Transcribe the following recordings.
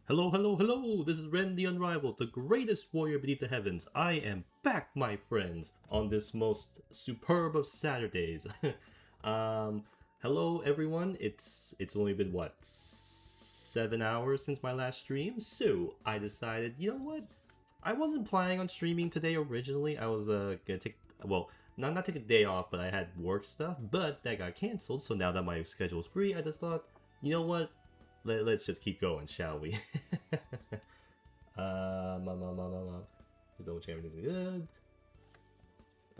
Hello, hello, hello! This is Ren the Unrivaled, the greatest warrior beneath the heavens. I am back, my friends, on this most superb of Saturdays. Hello, everyone. It's only been, what, 7 hours since my last stream? So, I decided, you know what? I wasn't planning on streaming today originally. I was gonna take, well, not take a day off, but I had work stuff, but that got canceled. So now that my schedule is free, I just thought, you know what? Let's just keep going, shall we? Just double check everything's good.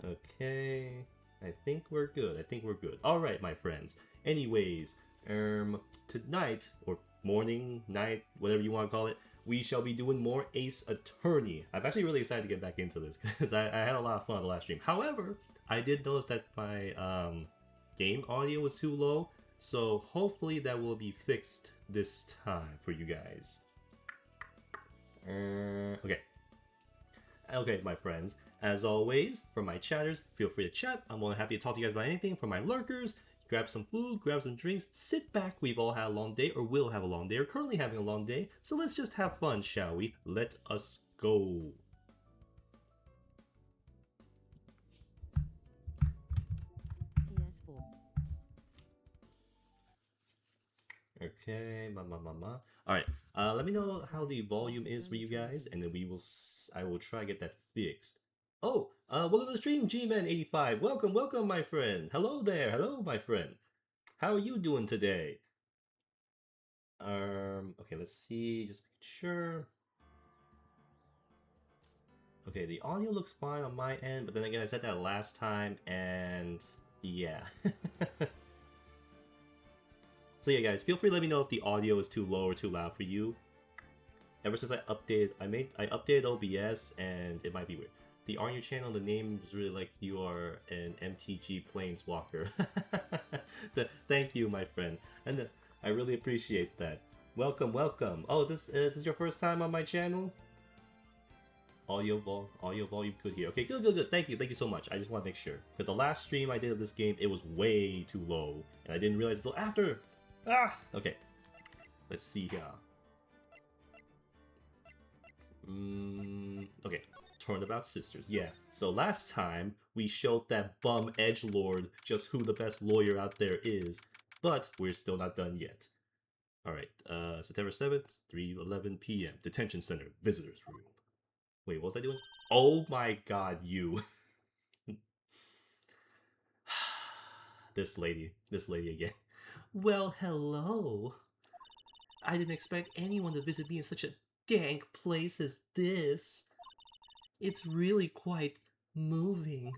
Okay, I think we're good. All right, my friends. Anyways, tonight or morning, night, whatever you want to call it, we shall be doing more Ace Attorney. I'm actually really excited to get back into this because I had a lot of fun on the last stream. However, I did notice that my game audio was too low. So hopefully that will be fixed this time for you guys. Okay, my friends. As always, for my chatters, feel free to chat. I'm more than happy to talk to you guys about anything. For my lurkers, grab some food, grab some drinks, sit back. We've all had a long day, or will have a long day, or currently having a long day. So let's just have fun, shall we? Let us go. Okay, Alright, let me know how the volume is for you guys, and then I will try to get that fixed. Oh, welcome to the stream, G-Man85. Welcome, my friend. Hello there. Hello, my friend. How are you doing today? Okay, let's see. Just make sure. Okay, the audio looks fine on my end, but then again, I said that last time, and yeah. So yeah, guys, feel free to let me know if the audio is too low or too loud for you. Ever since I updated OBS, and it might be weird. The on your channel, the name is really like you are an MTG Planeswalker. Thank you, my friend, and I really appreciate that. Welcome. Oh, is this your first time on my channel? Audio volume good here. Okay, good. Thank you so much. I just want to make sure, because the last stream I did of this game, it was way too low, and I didn't realize until after. Okay. Let's see here. Okay. Turnabout Sisters. Yeah. So last time, we showed that bum Edgelord just who the best lawyer out there is. But we're still not done yet. Alright. September 7th, 3:11 p.m. Detention Center. Visitors Room. Wait, what was I doing? Oh my god, you. This lady again. Well, hello. I didn't expect anyone to visit me in such a dank place as this. It's really quite moving.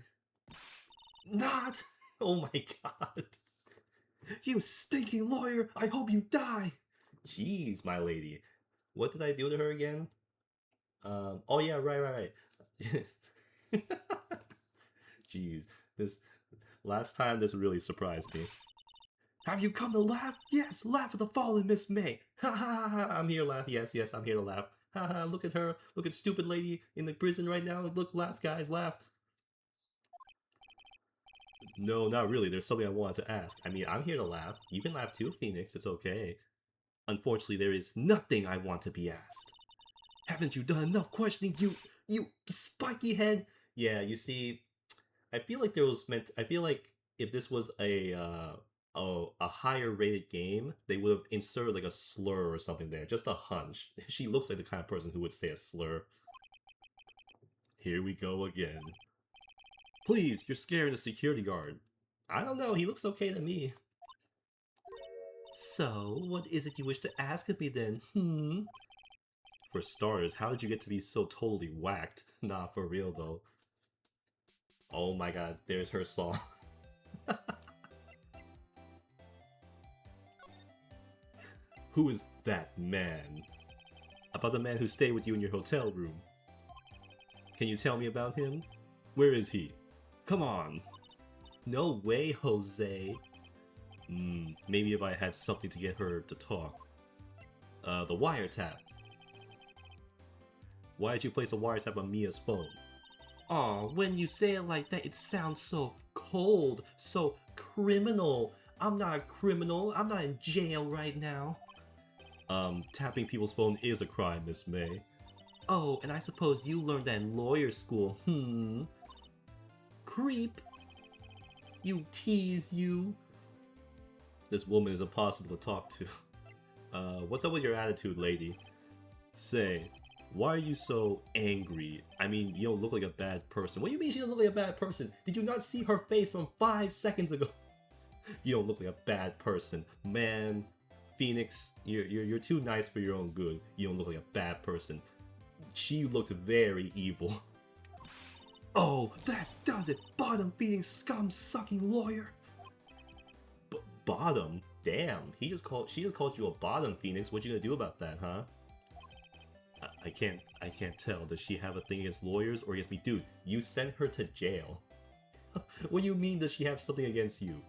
Not! Oh my god. You stinking lawyer! I hope you die! Jeez, my lady. What did I do to her again? Oh yeah, right. Jeez, this last time this really surprised me. Have you come to laugh? Yes, laugh at the fallen Miss May. Ha ha ha! I'm here to laugh. Yes, I'm here to laugh. Ha ha! Look at her. Look at stupid lady in the prison right now. Look, laugh, guys, laugh. No, not really. There's something I wanted to ask. I mean, I'm here to laugh. You can laugh too, Phoenix. It's okay. Unfortunately, there is nothing I want to be asked. Haven't you done enough questioning, you spiky head? Yeah, you see, I feel like if this was a higher rated game, they would have inserted like a slur or something there. Just a hunch. She looks like the kind of person who would say a slur. Here we go again. Please, you're scaring the security guard. I don't know, he looks okay to me. So, what is it you wish to ask of me then, For starters, how did you get to be so totally whacked? Nah, for real though. Oh my god, there's her song. Who is that man? About the man who stayed with you in your hotel room. Can you tell me about him? Where is he? Come on. No way, Jose. Maybe if I had something to get her to talk. The wiretap. Why did you place a wiretap on Mia's phone? Aw, when you say it like that, it sounds so cold, so criminal. I'm not a criminal. I'm not in jail right now. Tapping people's phone is a crime, Miss May. Oh, and I suppose you learned that in lawyer school. Creep. You tease, you. This woman is impossible to talk to. What's up with your attitude, lady? Say, why are you so angry? I mean, you don't look like a bad person. What do you mean she doesn't look like a bad person? Did you not see her face from 5 seconds ago? You don't look like a bad person. Man, Phoenix, you're too nice for your own good. You don't look like a bad person. She looked very evil. Oh, that does it! Bottom-feeding, scum-sucking lawyer! Bottom? Damn, she just called you a bottom, Phoenix. What you gonna do about that, huh? I can't tell. Does she have a thing against lawyers or against me? Dude, you sent her to jail. What do you mean does she have something against you?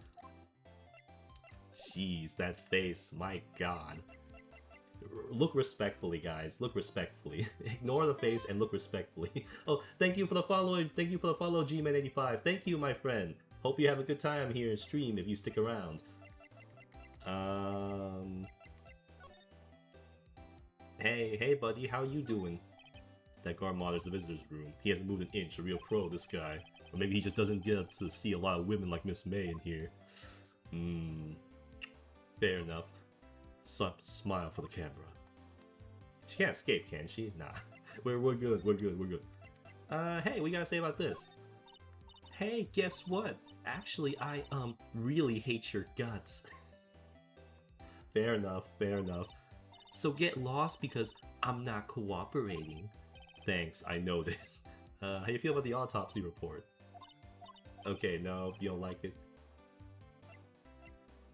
Jeez, that face, my god. Look respectfully, guys. Look respectfully. Ignore the face and look respectfully. Oh, thank you for the follow. Thank you for the follow, Gman85. Thank you, my friend. Hope you have a good time here in stream if you stick around. Hey, buddy, how you doing? That guard monitors the visitor's room. He hasn't moved an inch. A real pro, this guy. Or maybe he just doesn't get to see a lot of women like Miss May in here. Fair enough. Smile for the camera. She can't escape, can she? Nah. We're good. Hey, what you gotta say about this? Hey, guess what? Actually, I really hate your guts. Fair enough. So get lost because I'm not cooperating. Thanks, I know this. How you feel about the autopsy report? Okay, no, you don't like it.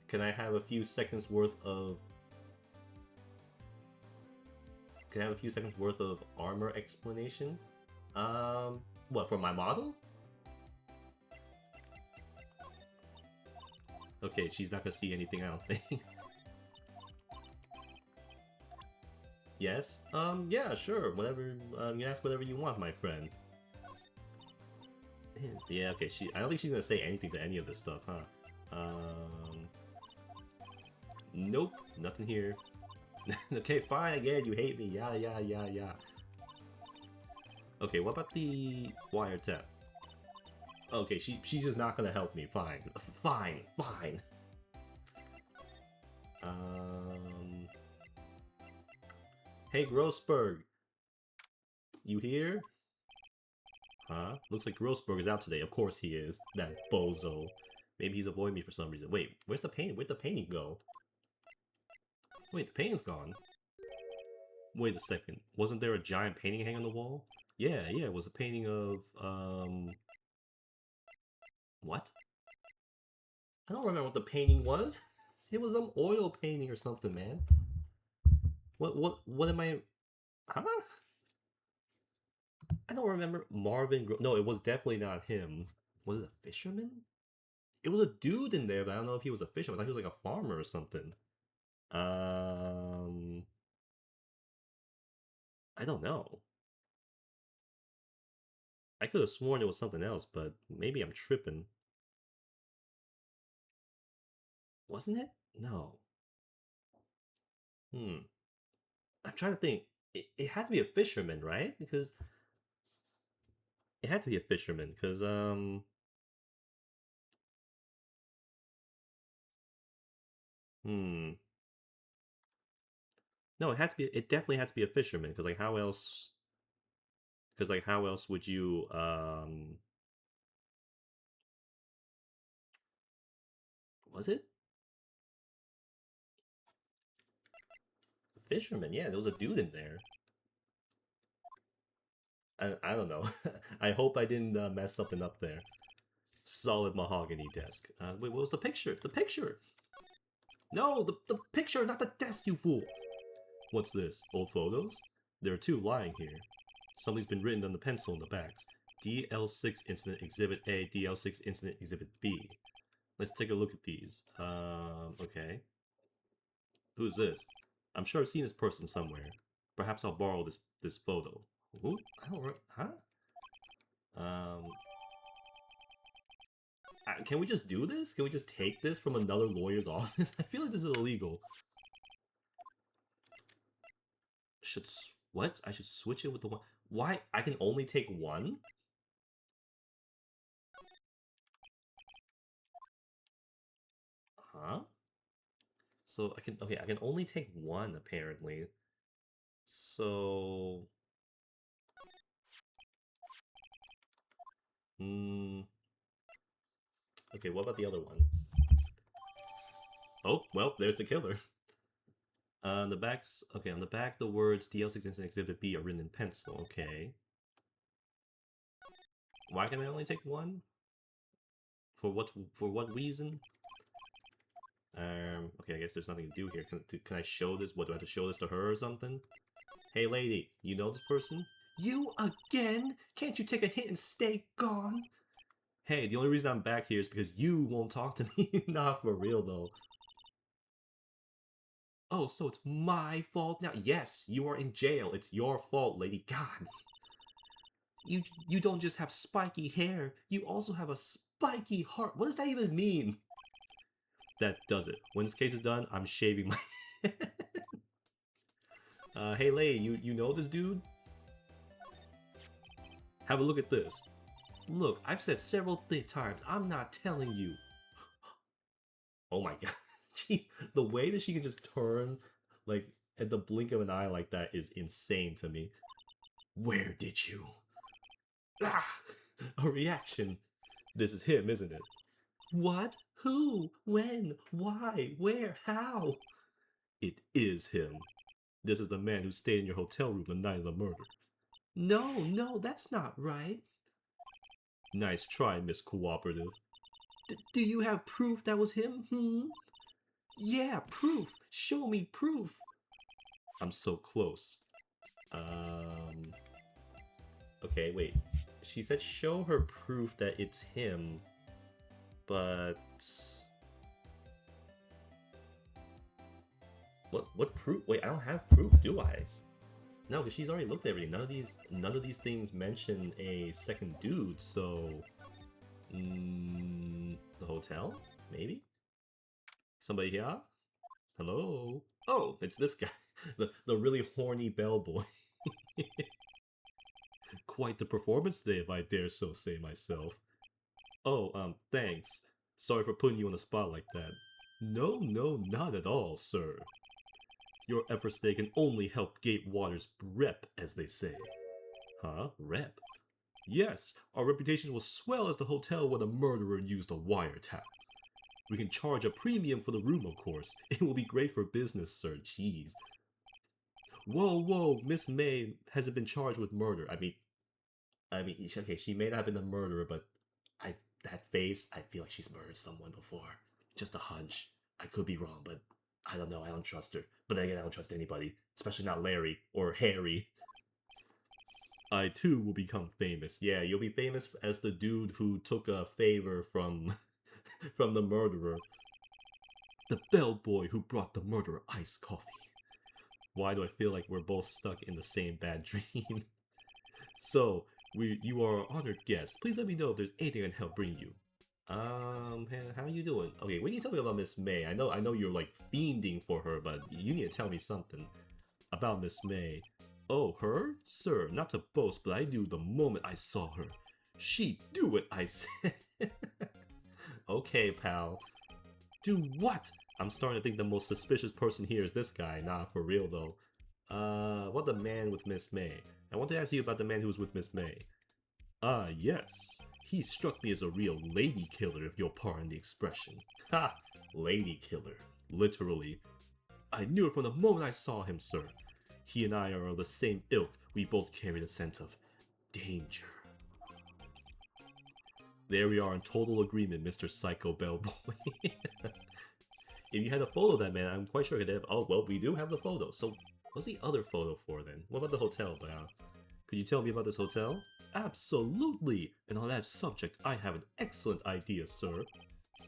Can I have a few seconds worth of... Can I have a few seconds worth of armor explanation? What, for my model? Okay, she's not gonna see anything, I don't think. Yes? Yeah, sure. Whatever, you ask whatever you want, my friend. Yeah, okay, I don't think she's gonna say anything to any of this stuff, huh? Nope, nothing here. Okay, fine, again, you hate me, yeah. Okay, what about the wiretap? Okay, she's just not gonna help me, fine. Fine. Hey, Grossberg. You here? Huh? Looks like Grossberg is out today. Of course he is. That bozo. Maybe he's avoiding me for some reason. Wait, where's the painting? Where'd the painting go? Wait, the painting's gone. Wait a second. Wasn't there a giant painting hanging on the wall? Yeah, it was a painting of, What? I don't remember what the painting was. It was some oil painting or something, man. What am I... Huh? I don't remember No, it was definitely not him. Was it a fisherman? It was a dude in there, but I don't know if he was a fisherman. I thought he was like a farmer or something. I don't know. I could have sworn it was something else, but maybe I'm tripping. Wasn't it? No. I'm trying to think. It had to be a fisherman, right? Because it had to be a fisherman, because No, it definitely had to be a fisherman, because like how else would you was it? Fisherman, yeah, there was a dude in there. I don't know. I hope I didn't mess something up there. Solid mahogany desk. Wait, what was the picture? The picture! No, the picture, not the desk, you fool! What's this? Old photos? There are 2 lying here. Something's been written on the pencil in the backs. DL6 Incident Exhibit A, DL6 Incident Exhibit B. Let's take a look at these. Okay. Who's this? I'm sure I've seen this person somewhere. Perhaps I'll borrow this photo. Who? I don't... Huh? Can we just do this? Can we just take this from another lawyer's office? I feel like this is illegal. What? I should switch it with the one. Why? I can only take one? Huh? So I can, okay, I can only take one apparently. So, okay, what about the other one? Oh, well, there's the killer. On the backs, okay, on the back, the words DL6 and Exhibit B are written in pencil. Okay. Why can I only take one? For what reason? Okay, I guess there's nothing to do here. Can I show this? What, do I have to show this to her or something? Hey lady, you know this person? You again? Can't you take a hint and stay gone? Hey, the only reason I'm back here is because you won't talk to me. Not for real though. Oh, so it's my fault now? Yes, you are in jail. It's your fault, lady. God. You don't just have spiky hair, you also have a spiky heart. What does that even mean? That does it. When this case is done, I'm shaving my head. Hey lady, you know this dude? Have a look at this. Look, I've said several times, I'm not telling you. Oh my god. The way that she can just turn, like, at the blink of an eye like that is insane to me. Where did you? Ah! A reaction. This is him, isn't it? What? Who? When? Why? Where? How? It is him. This is the man who stayed in your hotel room the night of the murder. No, that's not right. Nice try, Miss Cooperative. Do you have proof that was him? Yeah, proof. Show me proof. I'm so close. Okay, wait. She said show her proof that it's him, but... What proof? Wait, I don't have proof, do I? No, because she's already looked at everything. None of these things mention a second dude, so... the hotel? Maybe? Somebody here? Hello? Oh, it's this guy. The really horny bellboy. Quite the performance today, if I dare so say myself. Oh, thanks. Sorry for putting you on the spot like that. No, not at all, sir. Your efforts today can only help Gatewater's rep, as they say. Huh? Rep? Yes, our reputation will swell as the hotel where the murderer used a wiretap. We can charge a premium for the room, of course. It will be great for business, sir. Jeez. Whoa, Miss May hasn't been charged with murder. I mean, okay, she may not have been the murderer, but that face, I feel like she's murdered someone before. Just a hunch. I could be wrong, but I don't know. I don't trust her. But again, I don't trust anybody, especially not Larry or Harry. I too will become famous. Yeah, you'll be famous as the dude who took a favor from from the murderer. The bellboy who brought the murderer iced coffee. Why do I feel like we're both stuck in the same bad dream? So, you are our honored guest. Please let me know if there's anything I can help bring you. How are you doing? Okay, what can you tell me about Miss May? I know you're like fiending for her, but you need to tell me something about Miss May. Oh, her? Sir, not to boast, but I knew the moment I saw her. She'd do what I said. Okay, pal. Do what? I'm starting to think the most suspicious person here is this guy. Nah, for real though. What the man with Miss May? I want to ask you about the man who was with Miss May. Ah, yes. He struck me as a real lady killer, if you'll pardon the expression. Ha! Lady killer. Literally. I knew it from the moment I saw him, sir. He and I are of the same ilk. We both carry the sense of danger. There we are in total agreement, Mr. Psycho Bellboy. If you had a photo of that man, I'm quite sure I could have... Oh, well, we do have the photo. So, what's the other photo for, then? What about the hotel, Brown? Could you tell me about this hotel? Absolutely! And on that subject, I have an excellent idea, sir.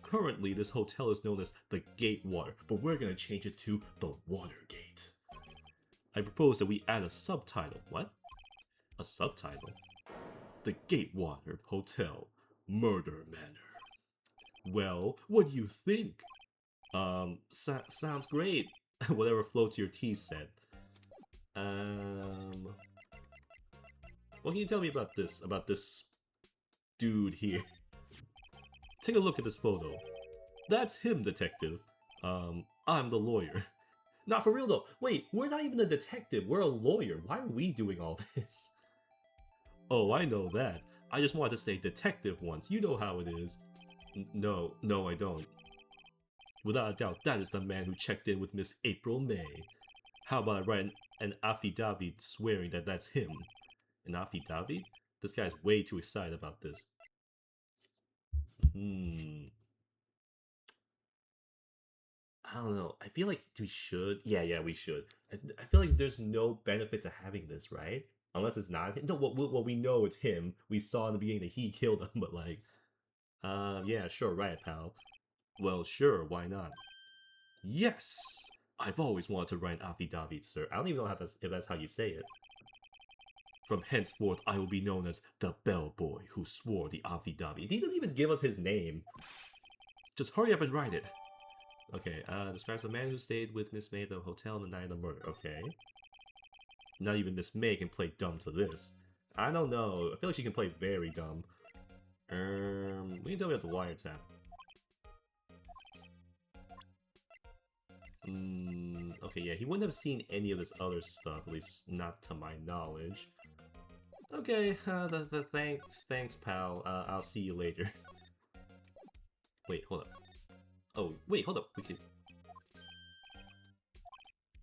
Currently, this hotel is known as the Gatewater, but we're gonna change it to the Watergate. I propose that we add a subtitle. What? A subtitle? The Gatewater Hotel, Murder Manor. Well, what do you think? Sounds great. Whatever floats your tea said. What can you tell me about this? About this dude here? Take a look at this photo. That's him, detective. I'm the lawyer. Not for real though. Wait, we're not even a detective. We're a lawyer. Why are we doing all this? Oh, I know that. I just wanted to say detective once. You know how it is. No, I don't. Without a doubt, that is the man who checked in with Miss April May. How about I write an affidavit swearing that that's him? An affidavit? This guy's way too excited about this. I don't know. I feel like we should. Yeah, we should. I feel like there's no benefit to having this, right? Unless it's not him. No, well, we know it's him. We saw in the beginning that he killed him, but like, yeah, sure, right, pal. Well, sure, why not? Yes! I've always wanted to write an affidavit, sir. I don't even know if that's how you say it. From henceforth, I will be known as the bellboy who swore the affidavit. He didn't even give us his name. Just hurry up and write it. Okay, describes the man who stayed with Miss May at the hotel on the night of the murder. Okay. Not even Miss May can play dumb to this. I don't know. I feel like she can play very dumb. What can you tell me about the wiretap? Okay, yeah, he wouldn't have seen any of this other stuff, at least not to my knowledge. Okay, thanks, pal. I'll see you later. Wait, hold up. Oh, wait, hold up. We can...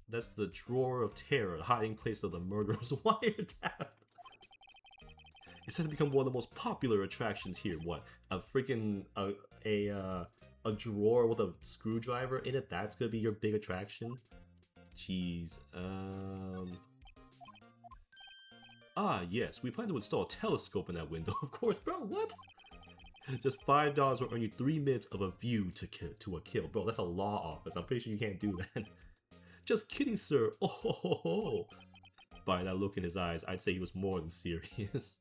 That's the drawer of terror, the hiding place of the murderer's wiretap. It's said to become one of the most popular attractions here. What? A freaking a drawer with a screwdriver in it? That's gonna be your big attraction? Jeez. Ah, yes. We plan to install a telescope in that window. Of course, bro. What? Just $5 will earn you 3 minutes of a view to a kill. Bro, that's a law office. I'm pretty sure you can't do that. Just kidding, sir. Oh, ho, ho, ho. By that look in his eyes, I'd say he was more than serious.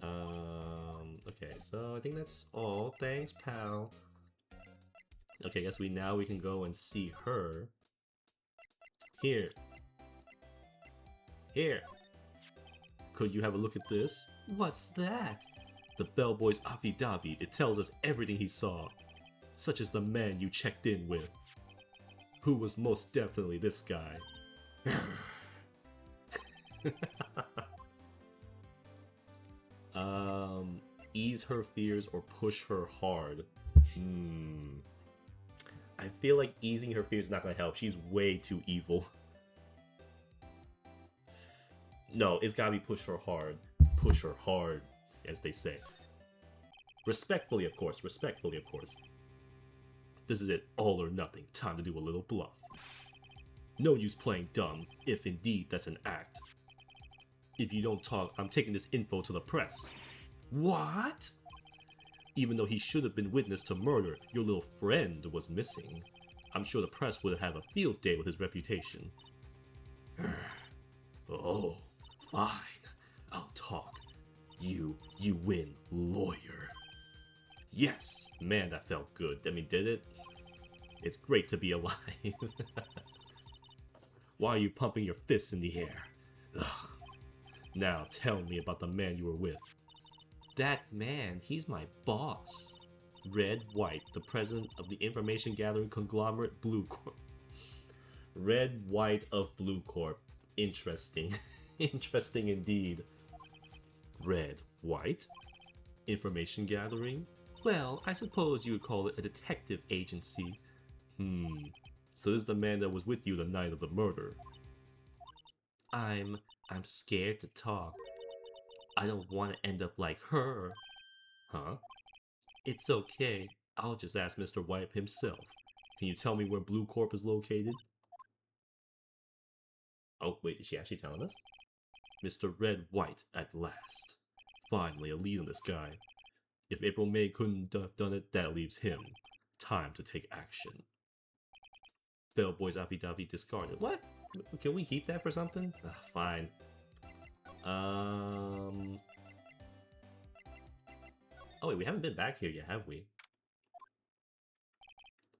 Okay, so I think that's all. Thanks, pal. Okay, I guess we can go and see her. Here. Here. Could you have a look at this? What's that? The bellboy's affidavit. It tells us everything he saw. Such as the man you checked in with. Who was most definitely this guy. Ease her fears or push her hard. I feel like easing her fears is not gonna help. She's way too evil. No, it's gotta be push her hard. Push her hard, as they say. Respectfully, of course. Respectfully, of course. This is it. All or nothing. Time to do a little bluff. No use playing dumb, if indeed that's an act. If you don't talk, I'm taking this info to the press. What? Even though he should have been witness to murder, your little friend was missing. I'm sure the press would have a field day with his reputation. Oh, fine. I'll talk. You win, lawyer. Yes, man, that felt good. I mean, did it? It's great to be alive. Why are you pumping your fists in the air? Ugh. Now tell me about the man you were with. That man, he's my boss. Red White, the president of the information gathering conglomerate Blue Corp. Red White of Blue Corp. Interesting. Interesting indeed. Red White? Information gathering? Well, I suppose you would call it a detective agency. So this is the man that was with you the night of the murder. I'm scared to talk. I don't want to end up like her. Huh? It's okay. I'll just ask Mr. White himself. Can you tell me where Blue Corp is located? Oh, wait, is she actually telling us? Mr. Red White at last. Finally, a lead on this guy. If April May couldn't have done it, that leaves him. Time to take action. Bellboy's affidavit discarded. What? Can we keep that for something? Fine. Oh wait, we haven't been back here yet, have we?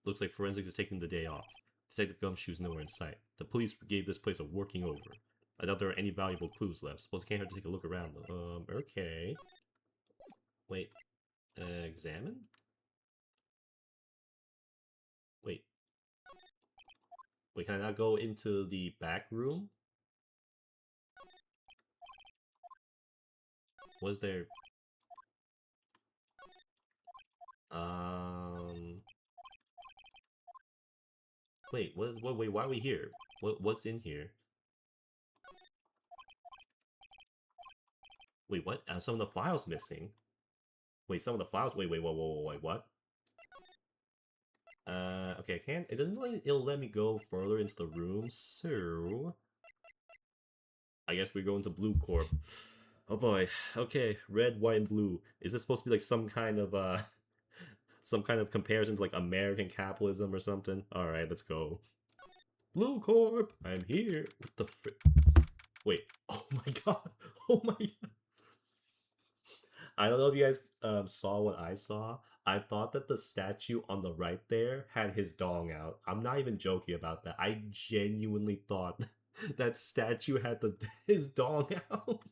Looks like forensics is taking the day off. Detective Gumshoe's nowhere in sight. The police gave this place a working over. I doubt there are any valuable clues left. Suppose it can't hurt to take a look around though. Okay. Wait. Examine? Wait. Wait, can I not go into the back room? Was there... Wait, wait, why are we here? What's in here? Wait, what? Some of the files missing. Wait, some of the files. Wait, wait, what? Okay, I can't. It doesn't let. It'll let me go further into the room, so I guess we go into Blue Corp. Oh boy. Okay, red, white, and blue. Is this supposed to be like some kind of some kind of comparison to like American capitalism or something? All right, let's go. Blue Corp, I'm here. What the frick? Wait. Oh my god. Oh my god. I don't know if you guys saw what I saw. I thought that the statue on the right there had his dong out. I'm not even joking about that. I genuinely thought that statue had his dong out.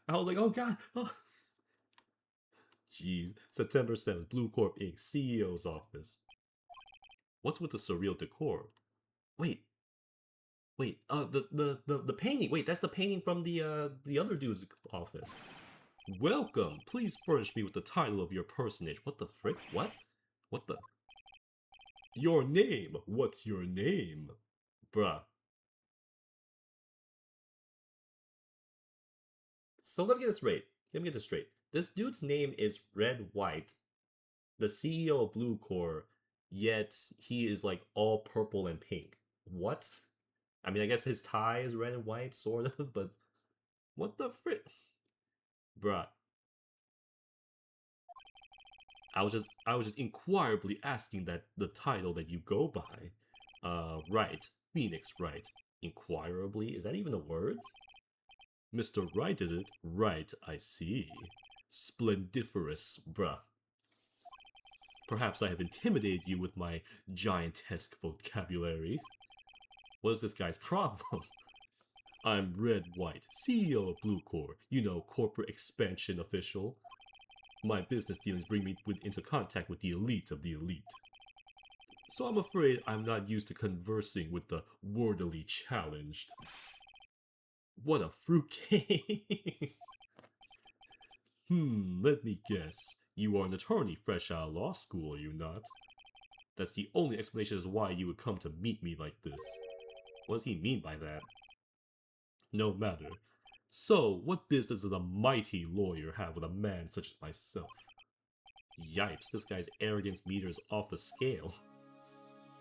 I was like, oh god. Oh. Jeez. September 7th, Blue Corp Inc. CEO's office. What's with the surreal decor? Wait, the painting. Wait, that's the painting from the other dude's office. Welcome. Please furnish me with the title of your personage. What the frick? What? What the? Your name. What's your name? Bruh. So let me get this straight. Let me get this straight. This dude's name is Red White, the CEO of Blue Corp, yet he is like all purple and pink. What? I mean, I guess his tie is red and white, sort of, but what the frick? Bruh. I was just inquirably asking that the title that you go by. Wright. Phoenix Wright. Inquirably? Is that even a word? Mr. Wright, is it? Right, I see. Splendiferous, bruh. Perhaps I have intimidated you with my giantesque vocabulary. What is this guy's problem? I'm Red White, CEO of Blue Corp, you know, corporate expansion official. My business dealings bring me into contact with the elite of the elite. So I'm afraid I'm not used to conversing with the wordily challenged. What a fruitcake! Let me guess. You are an attorney fresh out of law school, are you not? That's the only explanation as why you would come to meet me like this. What does he mean by that? No matter. So, what business does a mighty lawyer have with a man such as myself? Yipes, this guy's arrogance meter is off the scale.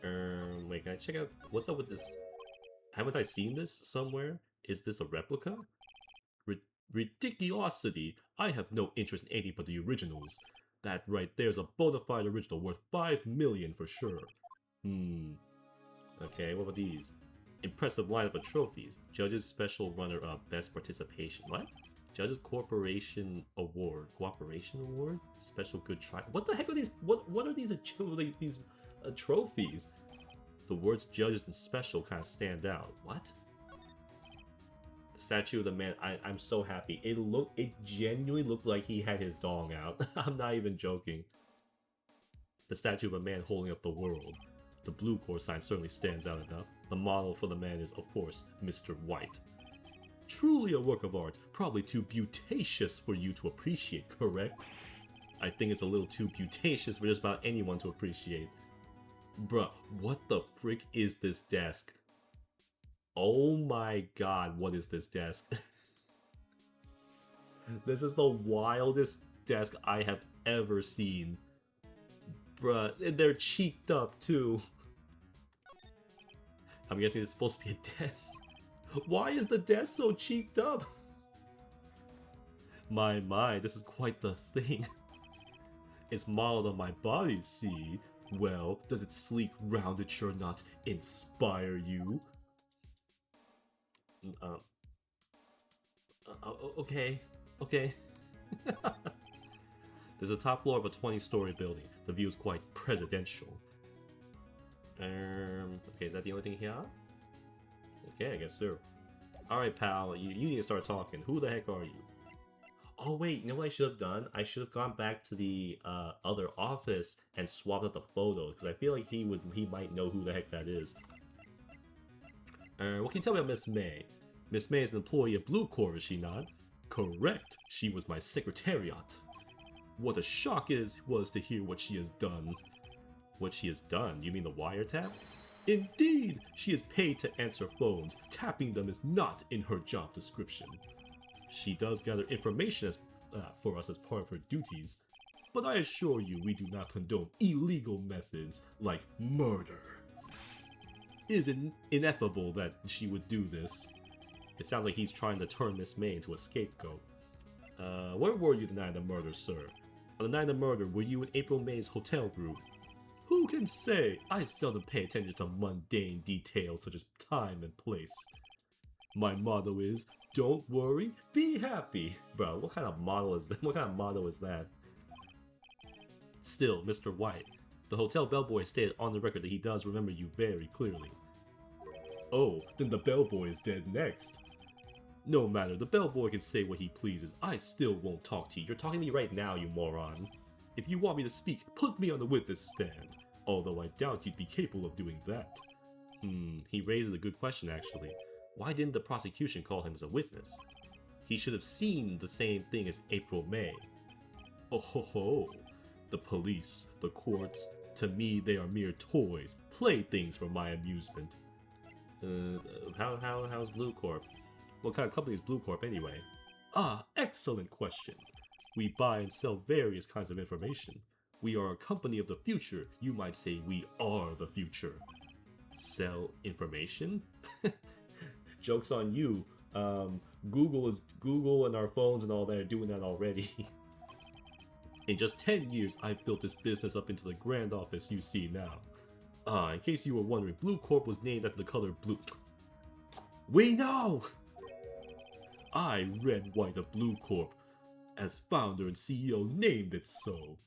Wait, can I check out what's up with this? Haven't I seen this somewhere? Is this a replica? Ridiculosity! I have no interest in anything but the originals. That right there's a bona fide original worth 5 million for sure. Okay, what about these? Impressive lineup of trophies. Judges Special Runner-Up Best Participation. What? Judges Corporation Award. Cooperation Award? Special Good Try. What the heck are these? What are these trophies? The words judges and special kind of stand out. What? The statue of the man. I'm so happy. It genuinely looked like he had his dong out. I'm not even joking. The statue of a man holding up the world. The Blue Corp sign certainly stands out enough. The model for the man is, of course, Mr. White. Truly a work of art, probably too beautacious for you to appreciate, correct? I think it's a little too beautacious for just about anyone to appreciate. Bruh, what the frick is this desk? Oh my god, what is this desk? This is the wildest desk I have ever seen. Bruh, they're cheeked up too. I'm guessing it's supposed to be a desk. Why is the desk so cheeked up? My, this is quite the thing. It's modeled on my body, see? Well, does its sleek roundature not inspire you? Okay. There's a top floor of a 20-story building. The view is quite presidential. Okay, is that the only thing here? Okay, I guess so. Alright, pal, you need to start talking. Who the heck are you? Oh wait, you know what I should have done? I should have gone back to the other office and swapped out the photos, because I feel like he might know who the heck that is. What can you tell me about Miss May? Miss May is an employee of Blue Corps, is she not? Correct. She was my secretariat. What a shock was to hear what she has done. What she has done? You mean the wiretap? Indeed! She is paid to answer phones. Tapping them is not in her job description. She does gather information for us as part of her duties. But I assure you, we do not condone illegal methods like murder. It is ineffable that she would do this. It sounds like he's trying to turn Miss May into a scapegoat. Where were you the night of the murder, sir? On the night of the murder, were you in April May's hotel room? Who can say? I seldom pay attention to mundane details such as time and place. My motto is, don't worry, be happy. Bro, what kind of motto is that? What kind of motto is that? Still, Mr. White, the hotel bellboy stated on the record that he does remember you very clearly. Oh, then the bellboy is dead next. No matter, the bellboy can say what he pleases. I still won't talk to you. You're talking to me right now, you moron. If you want me to speak, put me on the witness stand. Although I doubt you'd be capable of doing that. He raises a good question actually. Why didn't the prosecution call him as a witness? He should have seen the same thing as April May. Oh ho ho. The police, the courts, to me they are mere toys, playthings for my amusement. How's Blue Corp? What kind of company is Blue Corp anyway? Ah, excellent question. We buy and sell various kinds of information. We are a company of the future. You might say we are the future. Sell information? Joke's on you. Google and our phones and all that are doing that already. In just 10 years, I've built this business up into the grand office you see now. In case you were wondering, Blue Corp was named after the color blue. We know! I, Red White of Blue Corp, as founder and CEO, named it so.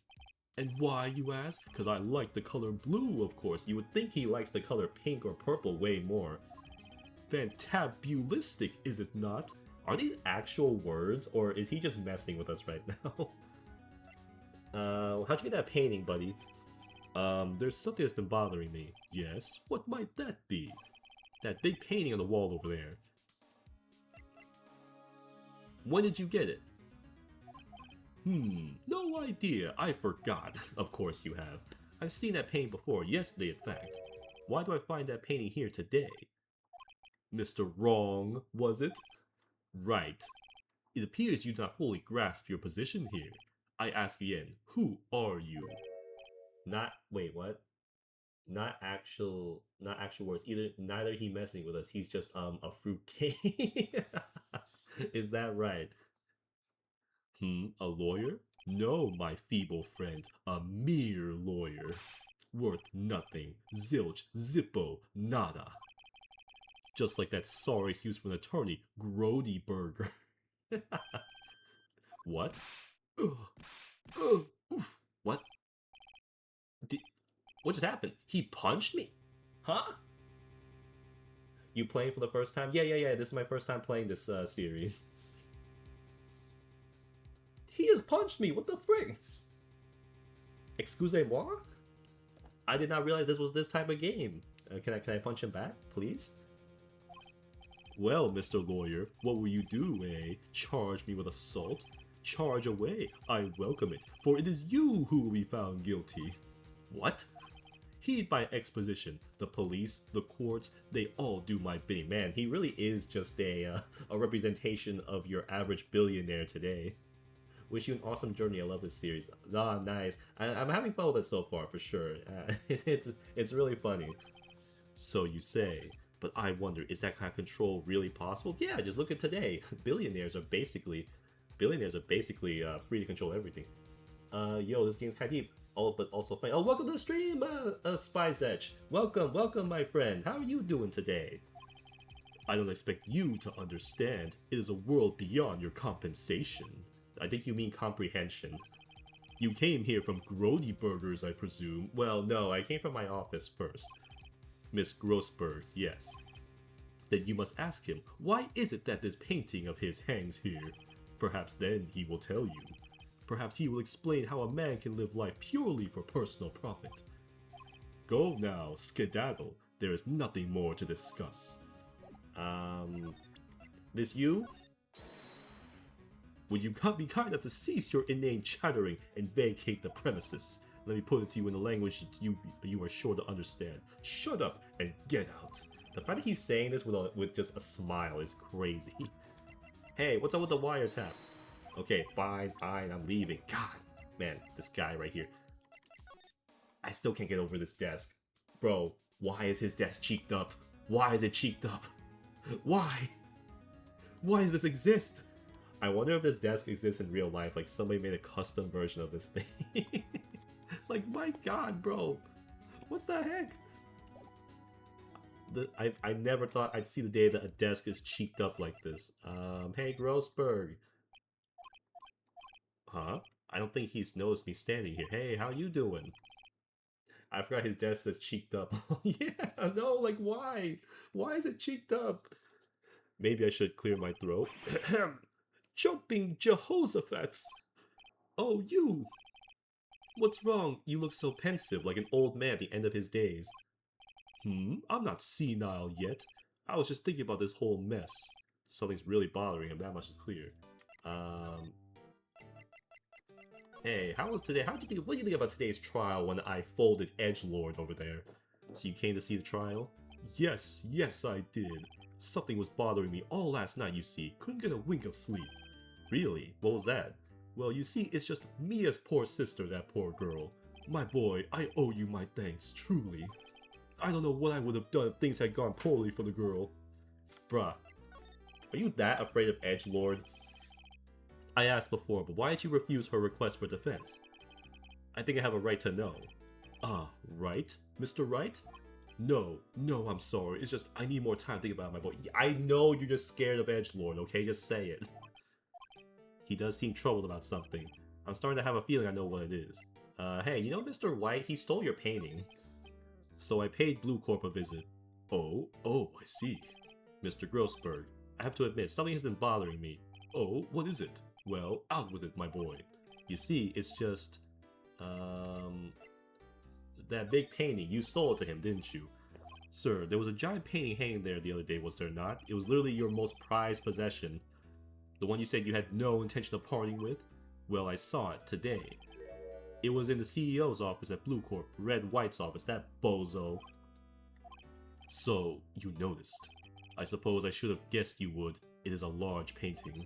And why, you ask? Because I like the color blue, of course. You would think he likes the color pink or purple way more. Fantabulistic, is it not? Are these actual words, or is he just messing with us right now? How'd you get that painting, buddy? There's something that's been bothering me. Yes? What might that be? That big painting on the wall over there. When did you get it? No idea. I forgot. Of course you have. I've seen that painting before, yesterday in fact. Why do I find that painting here today? Mr. Wrong, was it? Right. It appears you do not fully grasp your position here. I ask again, who are you? Wait, what? Not actual words. Neither he messing with us. He's just a fruitcake. Is that right? A lawyer? No, my feeble friend, a mere lawyer. Worth nothing. Zilch, zippo, nada. Just like that sorry excuse from an attorney, Grody Burger. What? Oof. What? What just happened? He punched me? Huh? You playing for the first time? Yeah. This is my first time playing this series. He just punched me. What the frick? Excusez-moi? I did not realize this was this type of game. Can I punch him back, please? Well, Mr. Lawyer, what will you do, eh? Charge me with assault? Charge away. I welcome it, for it is you who will be found guilty. What? Heed my exposition. The police, the courts, they all do my bidding. Man, he really is just a representation of your average billionaire today. Wish you an awesome journey. I love this series. Ah, nice. I'm having fun with it so far, for sure. It's really funny. So you say, but I wonder, is that kind of control really possible? Yeah, just look at today. Billionaires are basically free to control everything. Yo, this game's kind of deep. Oh, but also fun. Oh, welcome to the stream, Spyzetch. Welcome, my friend. How are you doing today? I don't expect you to understand. It is a world beyond your compensation. I think you mean comprehension. You came here from Grody Burgers, I presume. Well, no, I came from my office first. Miss Grossberg, yes. Then you must ask him, why is it that this painting of his hangs here? Perhaps then he will tell you. Perhaps he will explain how a man can live life purely for personal profit. Go now, skedaddle. There is nothing more to discuss. This you? Would you be kind enough to cease your inane chattering and vacate the premises? Let me put it to you in a language you are sure to understand. Shut up and get out. The fact that he's saying this with just a smile is crazy. Hey, what's up with the wiretap? Okay, fine, I'm leaving. God, man, this guy right here. I still can't get over this desk. Bro, why is his desk cheeked up? Why is it cheeked up? Why? Why does this exist? I wonder if this desk exists in real life, like somebody made a custom version of this thing. Like, my god, bro. What the heck? I never thought I'd see the day that a desk is cheeked up like this. Hey, Grossberg. Huh? I don't think he's noticed me standing here. Hey, how you doing? I forgot his desk says cheeked up. Yeah, no, like, why? Why is it cheeked up? Maybe I should clear my throat. Jumping Jehoshaphat's! Oh, you! What's wrong? You look so pensive, like an old man at the end of his days. I'm not senile yet. I was just thinking about this whole mess. Something's really bothering him, that much is clear. Hey, how was today? What do you think about today's trial when I folded Edgelord over there? So you came to see the trial? Yes, I did. Something was bothering me all last night, you see. Couldn't get a wink of sleep. Really? What was that? Well, you see, it's just Mia's poor sister, that poor girl. My boy, I owe you my thanks, truly. I don't know what I would have done if things had gone poorly for the girl. Bruh, are you that afraid of Edgelord? I asked before, but why did you refuse her request for defense? I think I have a right to know. Ah, Wright? Mr. Wright? No, I'm sorry. It's just, I need more time to think about it, my boy. I know you're just scared of Edgelord, okay? Just say it. He does seem troubled about something. I'm starting to have a feeling I know what it is. Hey, you know Mr. White? He stole your painting. So I paid Blue Corp a visit. Oh, I see. Mr. Grossberg, I have to admit, something has been bothering me. Oh, what is it? Well, out with it, my boy. You see, it's just... that big painting, you sold it to him, didn't you? Sir, there was a giant painting hanging there the other day, was there not? It was literally your most prized possession. The one you said you had no intention of parting with? Well, I saw it today. It was in the CEO's office at Blue Corp, Red White's office, that bozo. So, you noticed. I suppose I should have guessed you would. It is a large painting.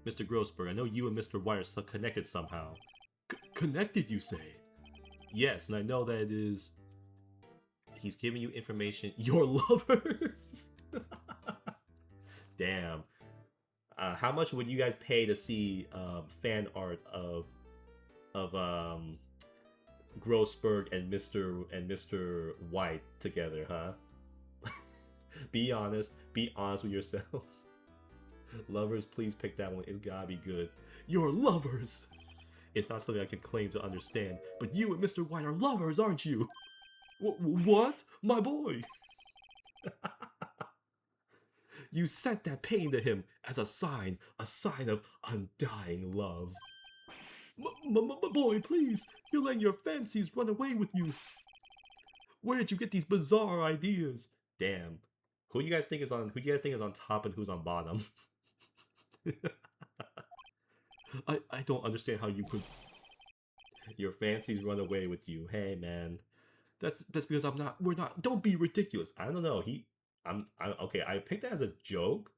Mr. Grossberg, I know you and Mr. White are connected somehow. Connected, you say? Yes, and I know that it is... He's giving you information. Your lovers? Damn. How much would you guys pay to see fan art of Grossberg and Mr. White together, huh? Be honest with yourselves. Lovers, please pick that one. It's gotta be good. Your lovers! It's not something I can claim to understand, but you and Mr. White are lovers, aren't you? What? My boy! You sent that pain to him as a sign of undying love. My boy, please! You're letting your fancies run away with you. Where did you get these bizarre ideas? Damn. Who do you guys think is on top and who's on bottom? I don't understand how you could... Your fancies run away with you. Hey, man. That's because we're not... Don't be ridiculous. I don't know. Okay, I picked that as a joke,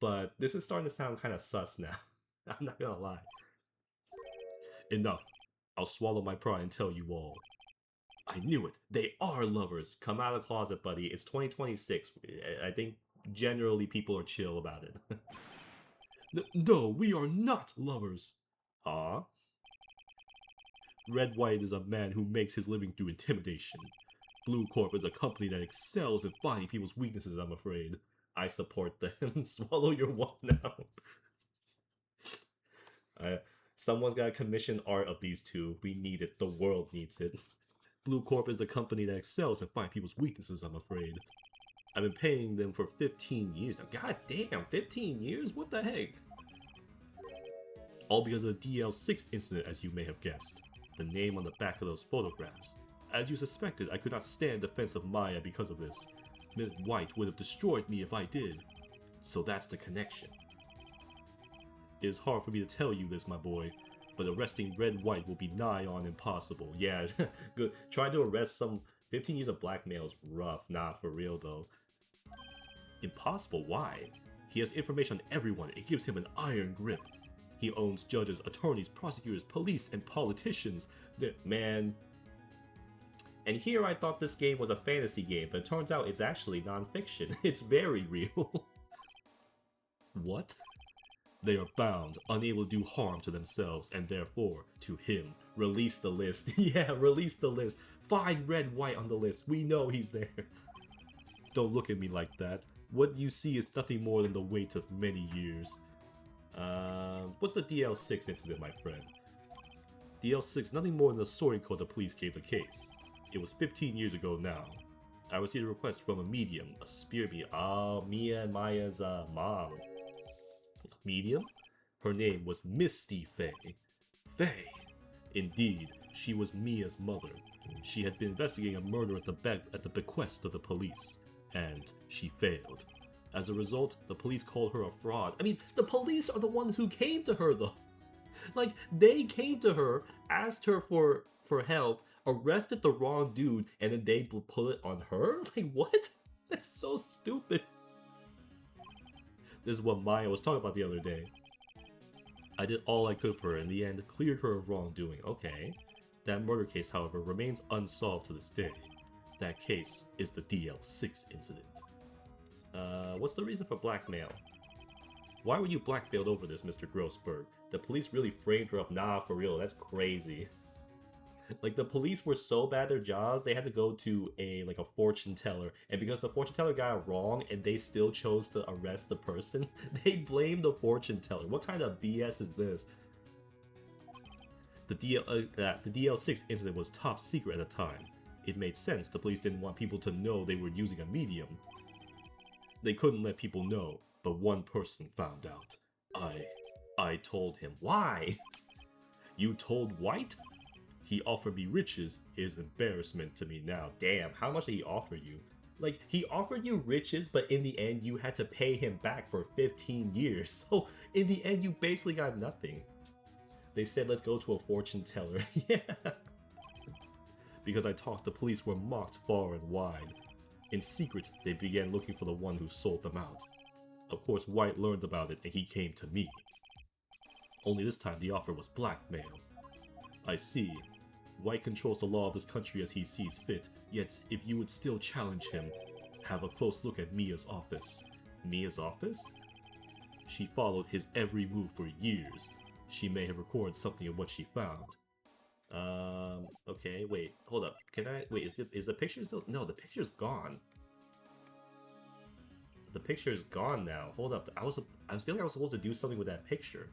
but this is starting to sound kind of sus now. I'm not gonna lie. Enough. I'll swallow my pride and tell you all. I knew it. They are lovers. Come out of the closet, buddy. It's 2026. I think generally people are chill about it. No, we are not lovers. Huh? Red White is a man who makes his living through intimidation. Blue Corp is a company that excels at finding people's weaknesses, I'm afraid. I support them. Swallow your one now. Someone's gotta commission art of these two. We need it. The world needs it. Blue Corp is a company that excels and finds people's weaknesses, I'm afraid. I've been paying them for 15 years now. God damn, 15 years? What the heck? All because of the DL6 incident, as you may have guessed. The name on the back of those photographs. As you suspected, I could not stand the defense of Maya because of this. Ms. White would have destroyed me if I did. So that's the connection. It is hard for me to tell you this, my boy, but arresting Red White will be nigh on impossible. Yeah, good. Trying to arrest some 15 years of blackmail is rough. Nah, for real though. Impossible? Why? He has information on everyone. It gives him an iron grip. He owns judges, attorneys, prosecutors, police, and politicians. Man. And here I thought this game was a fantasy game, but it turns out it's actually non-fiction. It's very real. What? They are bound, unable to do harm to themselves, and therefore, to him. Release the list. Yeah, release the list. Find Red White on the list. We know he's there. Don't look at me like that. What you see is nothing more than the weight of many years. What's the DL6 incident, my friend? DL6, nothing more than the sorry code the police gave the case. It was 15 years ago now. I received a request from a medium, a spear medium. Oh, Mia and Maya's mom. Medium? Her name was Misty Faye. Faye! Indeed, she was Mia's mother. She had been investigating a murder at the bequest of the police, and she failed. As a result, the police called her a fraud. I mean, the police are the ones who came to her, though. Like, they came to her, asked her for help, arrested the wrong dude, and then they put it on her? Like, what? That's so stupid. This is what Maya was talking about the other day. I did all I could for her in the end, cleared her of wrongdoing. Okay. That murder case, however, remains unsolved to this day. That case is the DL6 incident. What's the reason for blackmail? Why were you blackmailed over this, Mr. Grossberg? The police really framed her up. Nah, for real, that's crazy. Like, the police were so bad at their jobs, they had to go to a fortune teller. And because the fortune teller got it wrong and they still chose to arrest the person, they blamed the fortune teller. What kind of BS is this? The DL6 incident was top secret at the time. It made sense. The police didn't want people to know they were using a medium. They couldn't let people know, but one person found out. I told him. Why? You told White? He offered me riches. His embarrassment to me now. Damn, how much did he offer you? Like, he offered you riches, but in the end, you had to pay him back for 15 years. So, in the end, you basically got nothing. They said, let's go to a fortune teller. Yeah. Because I talked, the police were mocked far and wide. In secret, they began looking for the one who sold them out. Of course, White learned about it, and he came to me. Only this time, the offer was blackmail. I see. White controls the law of this country as he sees fit, yet if you would still challenge him, have a close look at Mia's office. Mia's office? She followed his every move for years. She may have recorded something of what she found. Okay, wait, hold up. Can I, wait, is the picture still, no, the picture's gone. The picture is gone now. Hold up, I feel like I was supposed to do something with that picture.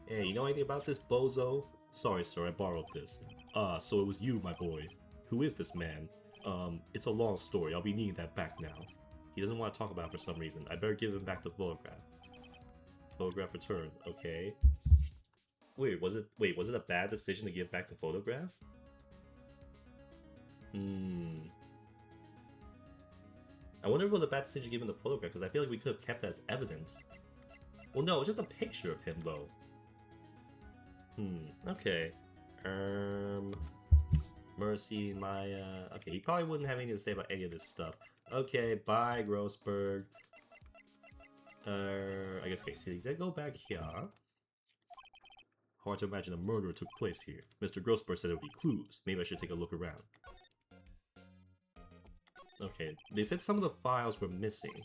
Hey, you know anything about this, bozo? Sorry, sir, I borrowed this. Ah, so it was you, my boy. Who is this man? It's a long story. I'll be needing that back now. He doesn't want to talk about it for some reason. I better give him back the photograph. Photograph returned. Okay. Wait, was it a bad decision to give back the photograph? I wonder if it was a bad decision to give him the photograph, because I feel like we could have kept that as evidence. Well, no, it's just a picture of him, though. Okay. Mercy, Maya. Okay, he probably wouldn't have anything to say about any of this stuff. Okay, bye, Grossberg. I guess, okay, so he said go back here. Hard to imagine a murder took place here. Mr. Grossberg said there would be clues. Maybe I should take a look around. Okay, they said some of the files were missing.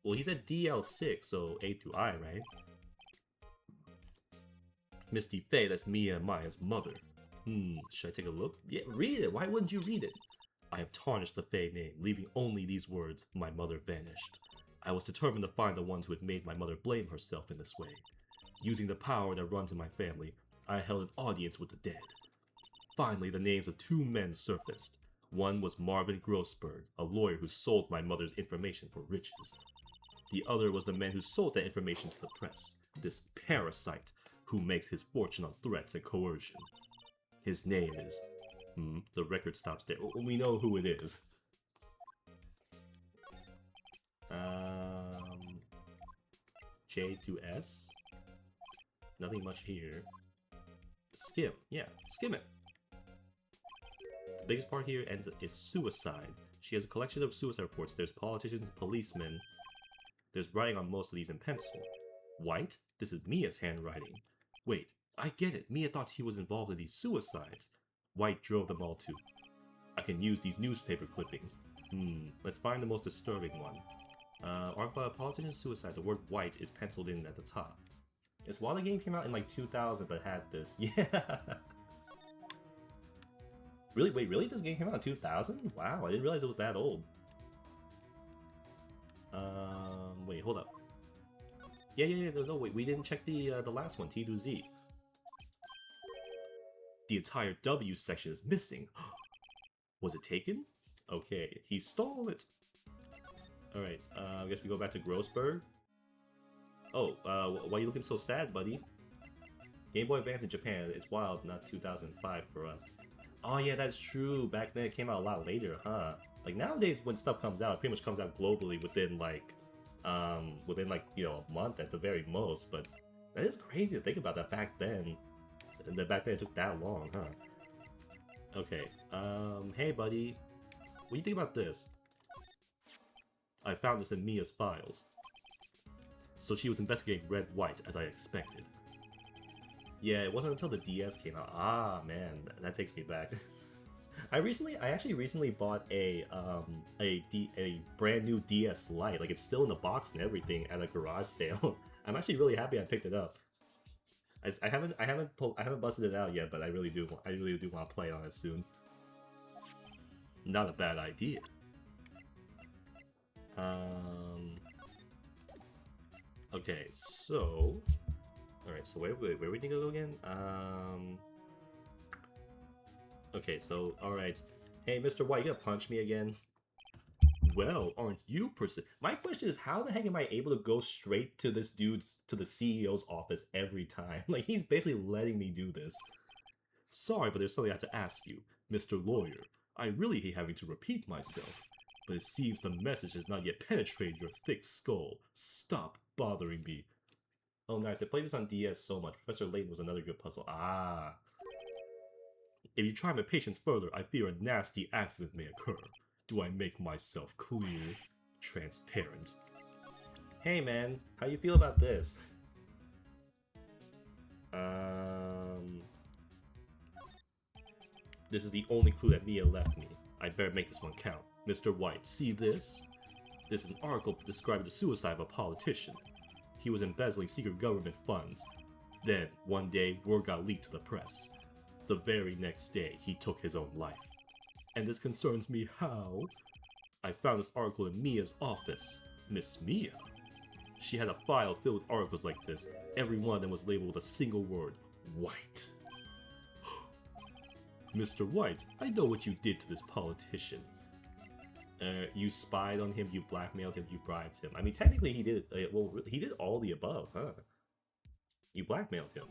Well, he said DL6, so A through I, right? Misty Faye, that's Mia and Maya's mother. Should I take a look? Yeah, read it! Why wouldn't you read it? I have tarnished the Fey name, leaving only these words, my mother vanished. I was determined to find the ones who had made my mother blame herself in this way. Using the power that runs in my family, I held an audience with the dead. Finally, the names of 2 men surfaced. One was Marvin Grossberg, a lawyer who sold my mother's information for riches. The other was the man who sold that information to the press, this parasite who makes his fortune on threats and coercion. His name is... the record stops there. We know who it is. J to S? Nothing much here. Skim. Yeah, skim it. The biggest part here is suicide. She has a collection of suicide reports. There's politicians, policemen. There's writing on most of these in pencil. White? This is Mia's handwriting. Wait, I get it. Mia thought he was involved in these suicides. White drove them all too. I can use these newspaper clippings. Let's find the most disturbing one. Politician's suicide. The word white is penciled in at the top. It's while the game came out in like 2000 but had this. Yeah. Really? Wait, really? This game came out in 2000? Wow, I didn't realize it was that old. Wait, hold up. Yeah, no, wait, we didn't check the last one, T to Z. The entire W section is missing. Was it taken? Okay, he stole it. Alright, I guess we go back to Grossberg. Oh, why are you looking so sad, buddy? Game Boy Advance in Japan, it's wild, not 2005 for us. Oh yeah, that's true. Back then it came out a lot later, huh? Like nowadays when stuff comes out, it pretty much comes out globally within like, you know, a month at the very most. But that is crazy to think about that back then. That back then it took that long, huh? Okay, hey buddy, what do you think about this? I found this in Mia's files. So she was investigating Red White as I expected. Yeah, it wasn't until the DS came out. Ah, man, that takes me back. I actually recently bought a brand new DS Lite. Like it's still in the box and everything at a garage sale. I'm actually really happy I picked it up. I haven't busted it out yet, but I really do want to play on it soon. Not a bad idea. Okay, so. Alright, so where we need to go again? Okay, so, alright. Hey, Mr. White, you gonna punch me again? Well, aren't you My question is, how the heck am I able to go straight to this dude's, to the CEO's office every time? Like, he's basically letting me do this. Sorry, but there's something I have to ask you. Mr. Lawyer, I really hate having to repeat myself, but it seems the message has not yet penetrated your thick skull. Stop bothering me. Oh nice, I played this on DS so much. Professor Layton was another good puzzle. Ah. If you try my patience further, I fear a nasty accident may occur. Do I make myself clear? Transparent. Hey man, how you feel about this? This is the only clue that Mia left me. I better make this one count. Mr. White, see this? This is an article describing the suicide of a politician. He was embezzling secret government funds. Then, one day, word got leaked to the press. The very next day, he took his own life. And this concerns me how? I found this article in Mia's office. Miss Mia? She had a file filled with articles like this. Every one of them was labeled with a single word. White. Mr. White, I know what you did to this politician. You spied on him, you blackmailed him, you bribed him. I mean, technically he did, well, he did all the above, huh? You blackmailed him.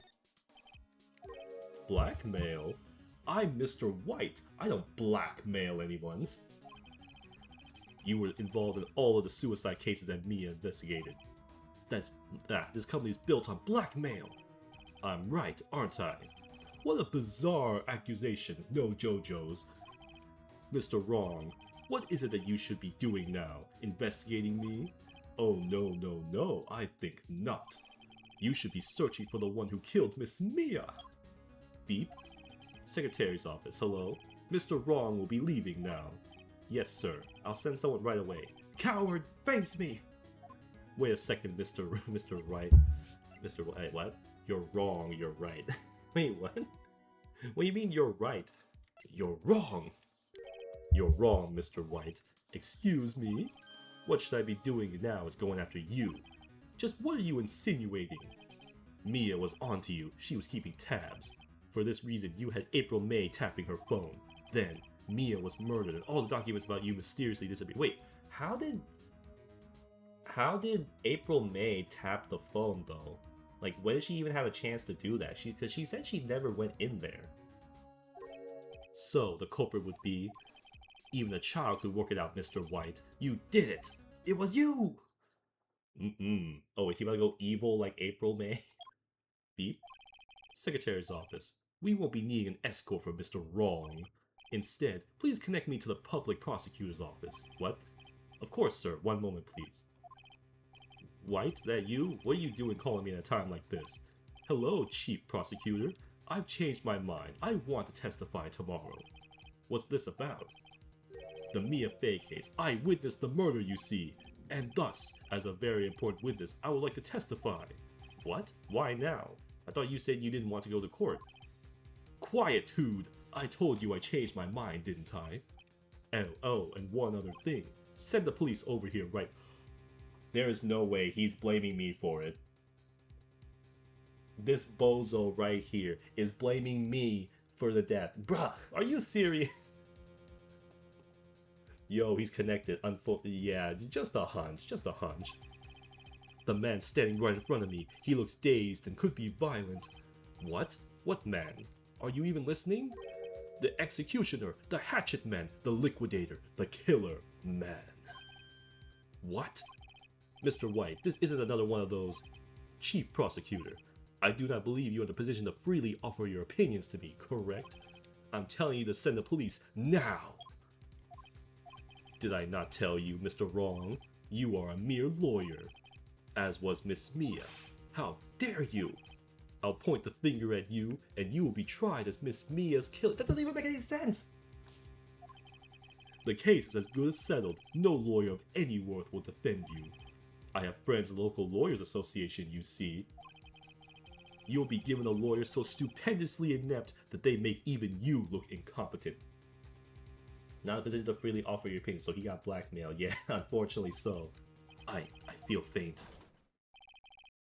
Blackmail? I'm Mr. White. I don't blackmail anyone. You were involved in all of the suicide cases that Mia investigated. This company is built on blackmail. I'm right, aren't I? What a bizarre accusation, no JoJo's. Mr. Wrong. What is it that you should be doing now? Investigating me? Oh no, I think not. You should be searching for the one who killed Miss Mia. Beep. Secretary's office, hello? Mr. Wrong will be leaving now. Yes, sir. I'll send someone right away. Coward, face me! Wait a second, Mr. Wright. Mr. Wright, what? You're wrong, you're right. Wait, what? What do you mean you're right? You're wrong! You're wrong, Mr. White. Excuse me? What should I be doing now is going after you. Just what are you insinuating? Mia was onto you. She was keeping tabs. For this reason, you had April May tapping her phone. Then, Mia was murdered and all the documents about you mysteriously disappeared. Wait, how did April May tap the phone though? Like, when did she even have a chance to do that? Because she said she never went in there. So, the culprit would be... Even a child could work it out, Mr. White. You did it! It was you! Oh, is he about to go evil like April May? Beep. Secretary's office. We won't be needing an escort for Mr. Wrong. Instead, please connect me to the public prosecutor's office. What? Of course, sir. One moment, please. White, that you? What are you doing calling me at a time like this? Hello, Chief Prosecutor. I've changed my mind. I want to testify tomorrow. What's this about? The Mia Fey case. I witnessed the murder, you see. And thus, as a very important witness, I would like to testify. What? Why now? I thought you said you didn't want to go to court. Quietude! I told you I changed my mind, didn't I? Oh, and one other thing. Send the police over here right... There is no way he's blaming me for it. This bozo right here is blaming me for the death. Bruh, are you serious? Yo, he's connected. Yeah, just a hunch, just a hunch. The man standing right in front of me, he looks dazed and could be violent. What? What man? Are you even listening? The executioner, the hatchet man, the liquidator, the killer man. What? Mr. White, this isn't another one of those. Chief Prosecutor, I do not believe you're in a position to freely offer your opinions to me, correct? I'm telling you to send the police now. Did I not tell you, Mr. Wrong? You are a mere lawyer. As was Miss Mia. How dare you? I'll point the finger at you, and you will be tried as Miss Mia's killer. That doesn't even make any sense! The case is as good as settled. No lawyer of any worth will defend you. I have friends in the local lawyers association, you see. You'll be given a lawyer so stupendously inept that they make even you look incompetent. Not in a position to freely offer your opinion, so he got blackmailed. Yeah, unfortunately so. I feel faint.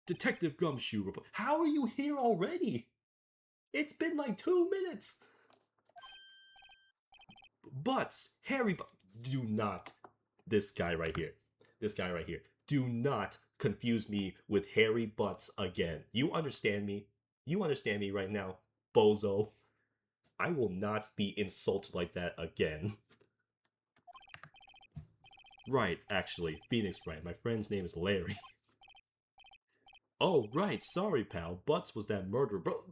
Detective Gumshoe report. How are you here already? It's been like 2 minutes. Butz, Harry do not. This guy right here. This guy right here. Do not confuse me with Harry Butz again. You understand me? You understand me right now, bozo? I will not be insulted like that again. Right, actually. Phoenix Wright. My friend's name is Larry. Oh, right. Sorry, pal. Butz was that murderer. Bro,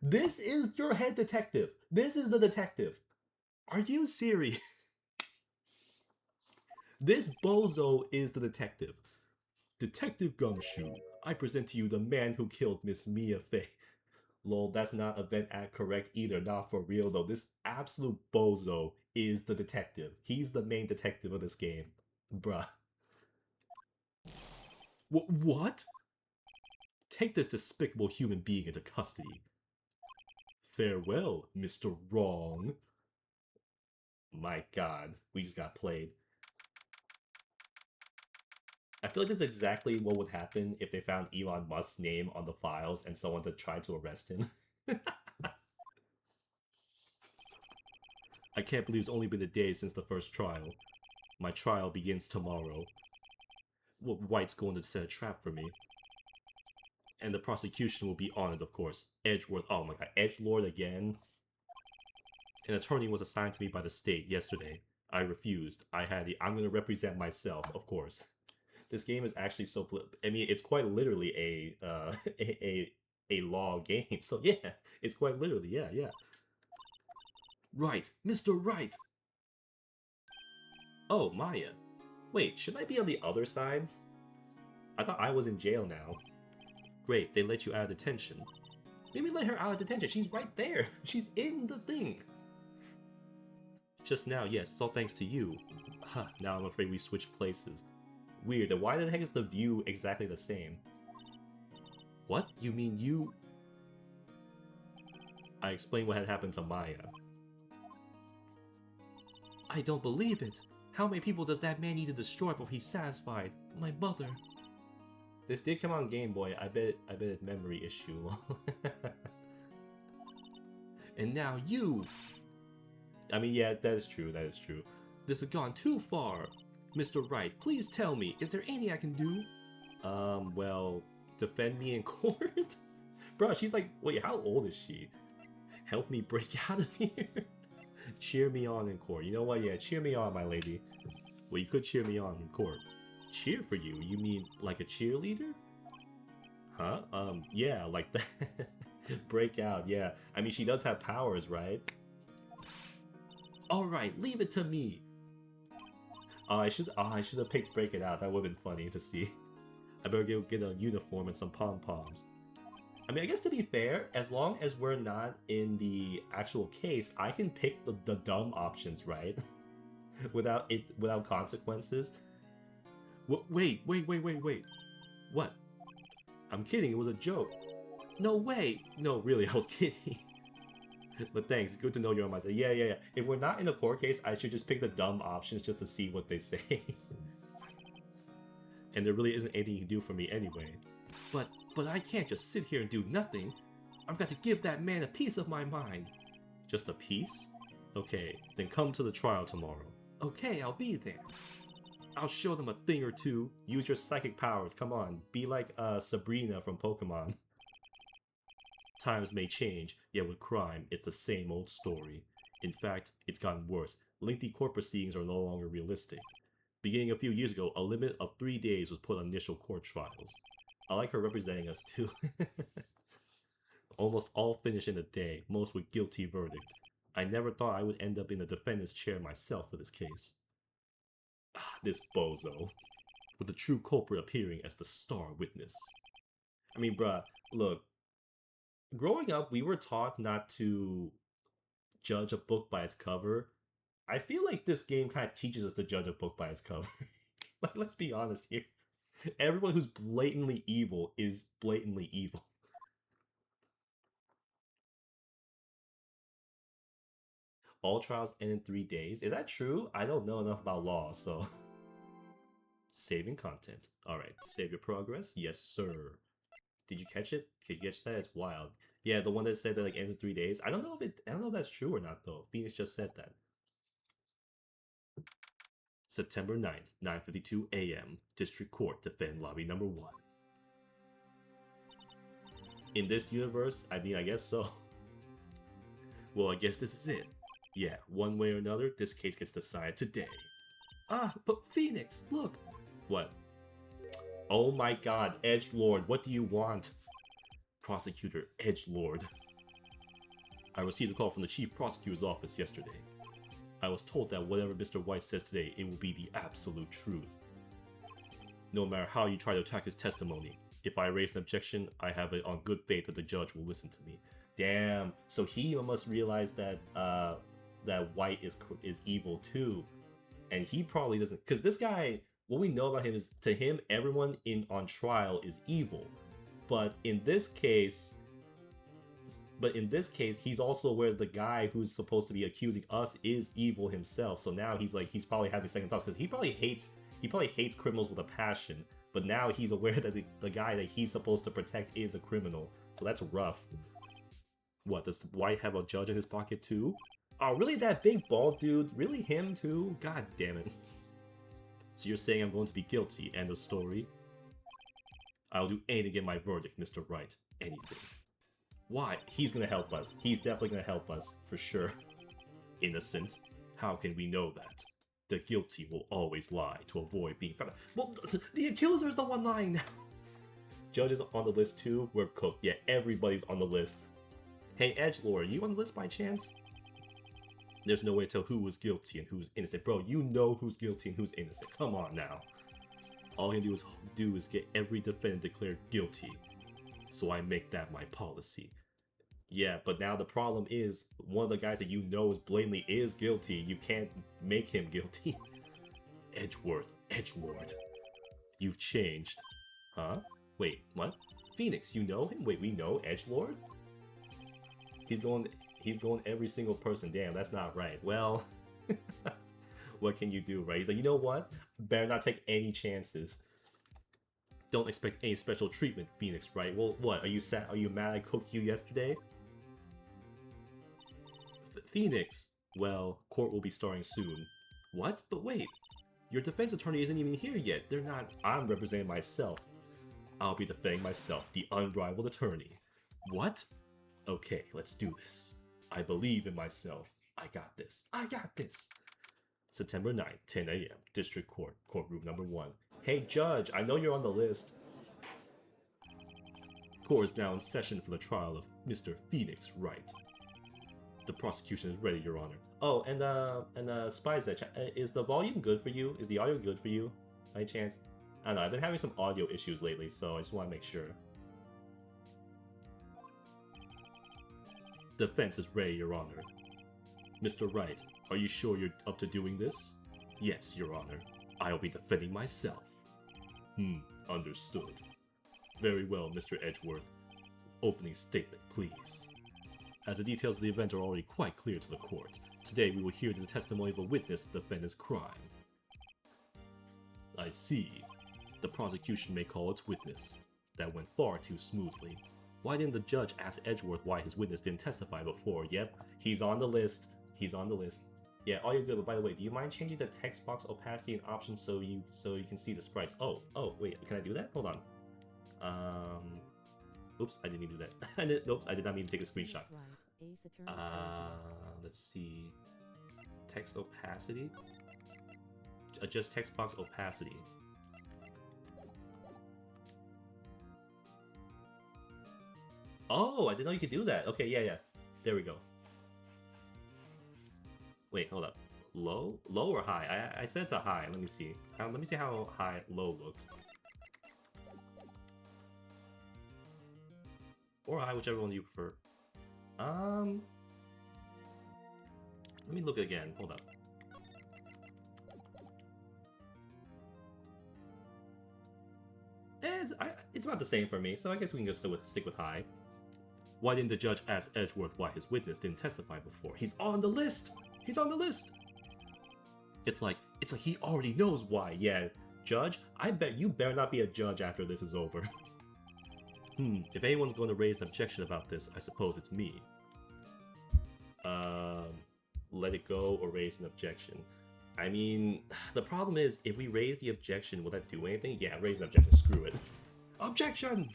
this is your head detective. This is the detective. Are you serious? This bozo is the detective. Detective Gumshoe, I present to you the man who killed Miss Mia Fey. Lol, that's not event act correct either. Not for real though. This absolute bozo is the detective. He's the main detective of this game. Bruh. What? Take this despicable human being into custody. Farewell, Mr. Wrong. My god, we just got played. I feel like this is exactly what would happen if they found Elon Musk's name on the files and someone tried to arrest him. I can't believe it's only been a day since the first trial. My trial begins tomorrow. White's going to set a trap for me. And the prosecution will be on it, of course. Edgelord, oh my god, Edgelord again? An attorney was assigned to me by the state yesterday. I refused. I'm gonna represent myself, of course. This game is actually so... I mean, it's quite literally a law game. So yeah, it's quite literally, yeah. Right, Mr. Wright! Oh, Maya. Wait, should I be on the other side? I thought I was in jail now. Great, they let you out of detention. Maybe let her out of detention. She's right there. She's in the thing. Just now, yes, it's all thanks to you. Huh, now I'm afraid we switched places. Weird, then why the heck is the view exactly the same? What? You mean you... I explained what had happened to Maya. I don't believe it. How many people does that man need to destroy before he's satisfied? My mother. This did come on Game Boy. I bet it's memory issue. And now you. I mean, yeah, that is true. That is true. This has gone too far. Mr. Wright, please tell me, is there anything I can do? Well, defend me in court? Bro, she's like, wait, how old is she? Help me break out of here. Cheer me on in court. You know what? Yeah, cheer me on, my lady. Well, you could cheer me on in court. Cheer for you? You mean like a cheerleader? Huh? Yeah, like that. Break out, yeah. I mean, she does have powers, right? Alright, leave it to me. I should have picked Break It Out. That would have been funny to see. I better go get a uniform and some pom-poms. I mean, I guess to be fair, as long as we're not in the actual case, I can pick the dumb options, right? without consequences. Wait. What? I'm kidding, it was a joke. No way! No, really, I was kidding. But thanks, good to know you're on my side. Yeah. If we're not in a court case, I should just pick the dumb options just to see what they say. And there really isn't anything you can do for me anyway. But I can't just sit here and do nothing. I've got to give that man a piece of my mind. Just a piece? Okay, then come to the trial tomorrow. Okay, I'll be there. I'll show them a thing or two. Use your psychic powers, come on. Be like Sabrina from Pokemon. Times may change, yet with crime, it's the same old story. In fact, it's gotten worse. Lengthy court proceedings are no longer realistic. Beginning a few years ago, a limit of 3 days was put on initial court trials. I like her representing us too. Almost all finish in a day, most with guilty verdict. I never thought I would end up in the defendant's chair myself for this case. Ah, this bozo. With the true culprit appearing as the star witness. I mean, bruh, look. Growing up, we were taught not to judge a book by its cover. I feel like this game kind of teaches us to judge a book by its cover. Like, let's be honest here. Everyone who's blatantly evil is blatantly evil. All trials end in 3 days. Is that true? I don't know enough about law, so... Saving content. Alright, save your progress? Yes, sir. Did you catch it? Did you catch that? It's wild. Yeah, the one that said that like ends in 3 days. I don't know if that's true or not though. Phoenix just said that. September 9th, 9:52 a.m. District Court, defend lobby number 1. In this universe, I mean, I guess so. Well, I guess this is it. Yeah, one way or another, this case gets decided today. Ah, but Phoenix, look! What? Oh my god, Edgelord, what do you want? Prosecutor Edgelord. I received a call from the Chief Prosecutor's office yesterday. I was told that whatever Mr. White says today, it will be the absolute truth. No matter how you try to attack his testimony, if I raise an objection, I have it on good faith that the judge will listen to me. Damn, so he must realize that that White is evil too. And he probably doesn't, because this guy, what we know about him is, to him, everyone on trial is evil. But in this case, he's also aware the guy who's supposed to be accusing us is evil himself. So now he's probably having second thoughts, because he probably hates criminals with a passion. But now he's aware that the guy that he's supposed to protect is a criminal. So that's rough. What, does White have a judge in his pocket too? Oh, really, that big bald dude? Really him too? God damn it. So you're saying I'm going to be guilty, end of story? I'll do anything to get my verdict, Mr. Wright. Anything. Why? He's gonna help us. He's definitely gonna help us, for sure. Innocent? How can we know that? The guilty will always lie to avoid being found. Well, the accuser's the one lying now. Judges on the list too? We're cooked. Yeah, everybody's on the list. Hey, Edgelord, are you on the list by chance? There's no way to tell who was guilty and who's innocent. Bro, you know who's guilty and who's innocent. Come on now. All you can do is get every defendant declared guilty. So I make that my policy. Yeah, but now the problem is, one of the guys that you know is blatantly is guilty. You can't make him guilty. Edgelord. You've changed. Huh? Wait, what? Phoenix, you know him? Wait, we know Edgelord? He's going every single person. Damn, that's not right. Well, what can you do, right? He's like, you know what? Better not take any chances. Don't expect any special treatment, Phoenix, right? Well, what? Are you sad? Are you mad I cooked you yesterday? Phoenix. Well, court will be starting soon. What? But wait. Your defense attorney isn't even here yet. They're not. I'm representing myself. I'll be defending myself, the unrivaled attorney. What? Okay, let's do this. I believe in myself. I got this. I got this. September 9th, 10 a.m. District Court, courtroom number 1. Hey, Judge, I know you're on the list. Court is now in session for the trial of Mr. Phoenix Wright. The prosecution is ready, Your Honor. Oh, and Spizech, is the volume good for you? Is the audio good for you? By any chance? I don't know, I've been having some audio issues lately, so I just want to make sure. Defense is ready, Your Honor. Mr. Wright, are you sure you're up to doing this? Yes, Your Honor. I'll be defending myself. Understood. Very well, Mr. Edgeworth. Opening statement, please. As the details of the event are already quite clear to the court, today we will hear the testimony of a witness to defend his crime. I see. The prosecution may call its witness. That went far too smoothly. Why didn't the judge ask Edgeworth why his witness didn't testify before? Yep, he's on the list. He's on the list. Yeah, all you're good, but by the way, do you mind changing the text box opacity and options so you can see the sprites? Oh, wait, can I do that? Hold on. Oops, I didn't mean to do that. Oops, I did not mean to take a screenshot. Let's see. Text opacity? Adjust text box opacity. Oh, I didn't know you could do that. Okay, yeah. There we go. Wait, hold up. Low? Low or high? I said it's a high. Let me see. Let me see how high low looks. Or high, whichever one you prefer. Let me look again. Hold up. It's about the same for me, so I guess we can just stick with high. Why didn't the judge ask Edgeworth why his witness didn't testify before? He's on the list! He's on the list! It's like he already knows why. Yeah, judge, I bet you better not be a judge after this is over. If anyone's going to raise an objection about this, I suppose it's me. Let it go or raise an objection. I mean, the problem is, if we raise the objection, will that do anything? Yeah, raise an objection, screw it. Objection!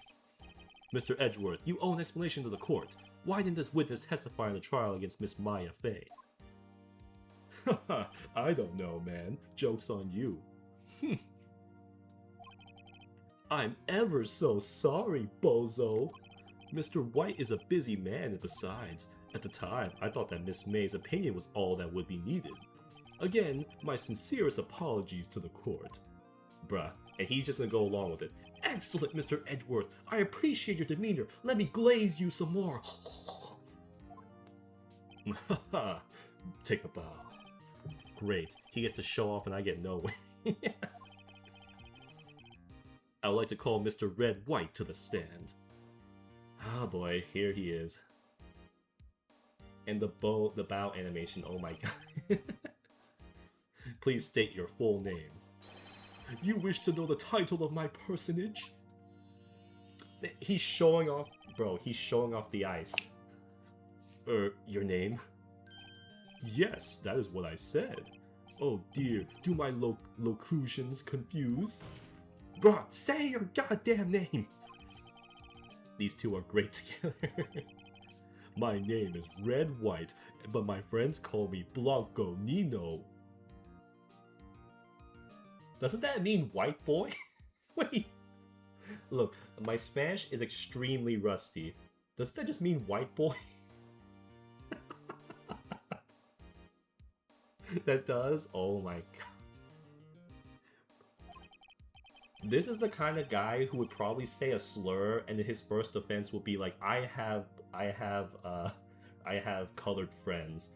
Mr. Edgeworth, you owe an explanation to the court. Why didn't this witness testify in the trial against Miss Maya Fey? Haha, I don't know, man. Joke's on you. I'm ever so sorry, bozo. Mr. White is a busy man, and besides, at the time, I thought that Miss May's opinion was all that would be needed. Again, my sincerest apologies to the court. Bruh, and he's just gonna go along with it. Excellent, Mr. Edgeworth. I appreciate your demeanor. Let me glaze you some more. Take a bow. Great. He gets to show off and I get no way. I would like to call Mr. Red White to the stand. Ah boy, here he is. And the bow animation, oh my god. Please state your full name. You wish to know the title of my personage? He's showing off, bro, he's showing off the ice. Your name? Yes, that is what I said. Oh dear, do my locutions confuse? Bruh, say your goddamn name! These two are great together. My name is Red White, but my friends call me Blanco Nino. Doesn't that mean white boy? Wait. Look, my Spanish is extremely rusty. Doesn't that just mean white boy? That does? Oh my god. This is the kind of guy who would probably say a slur and his first defense will be like, I have colored friends.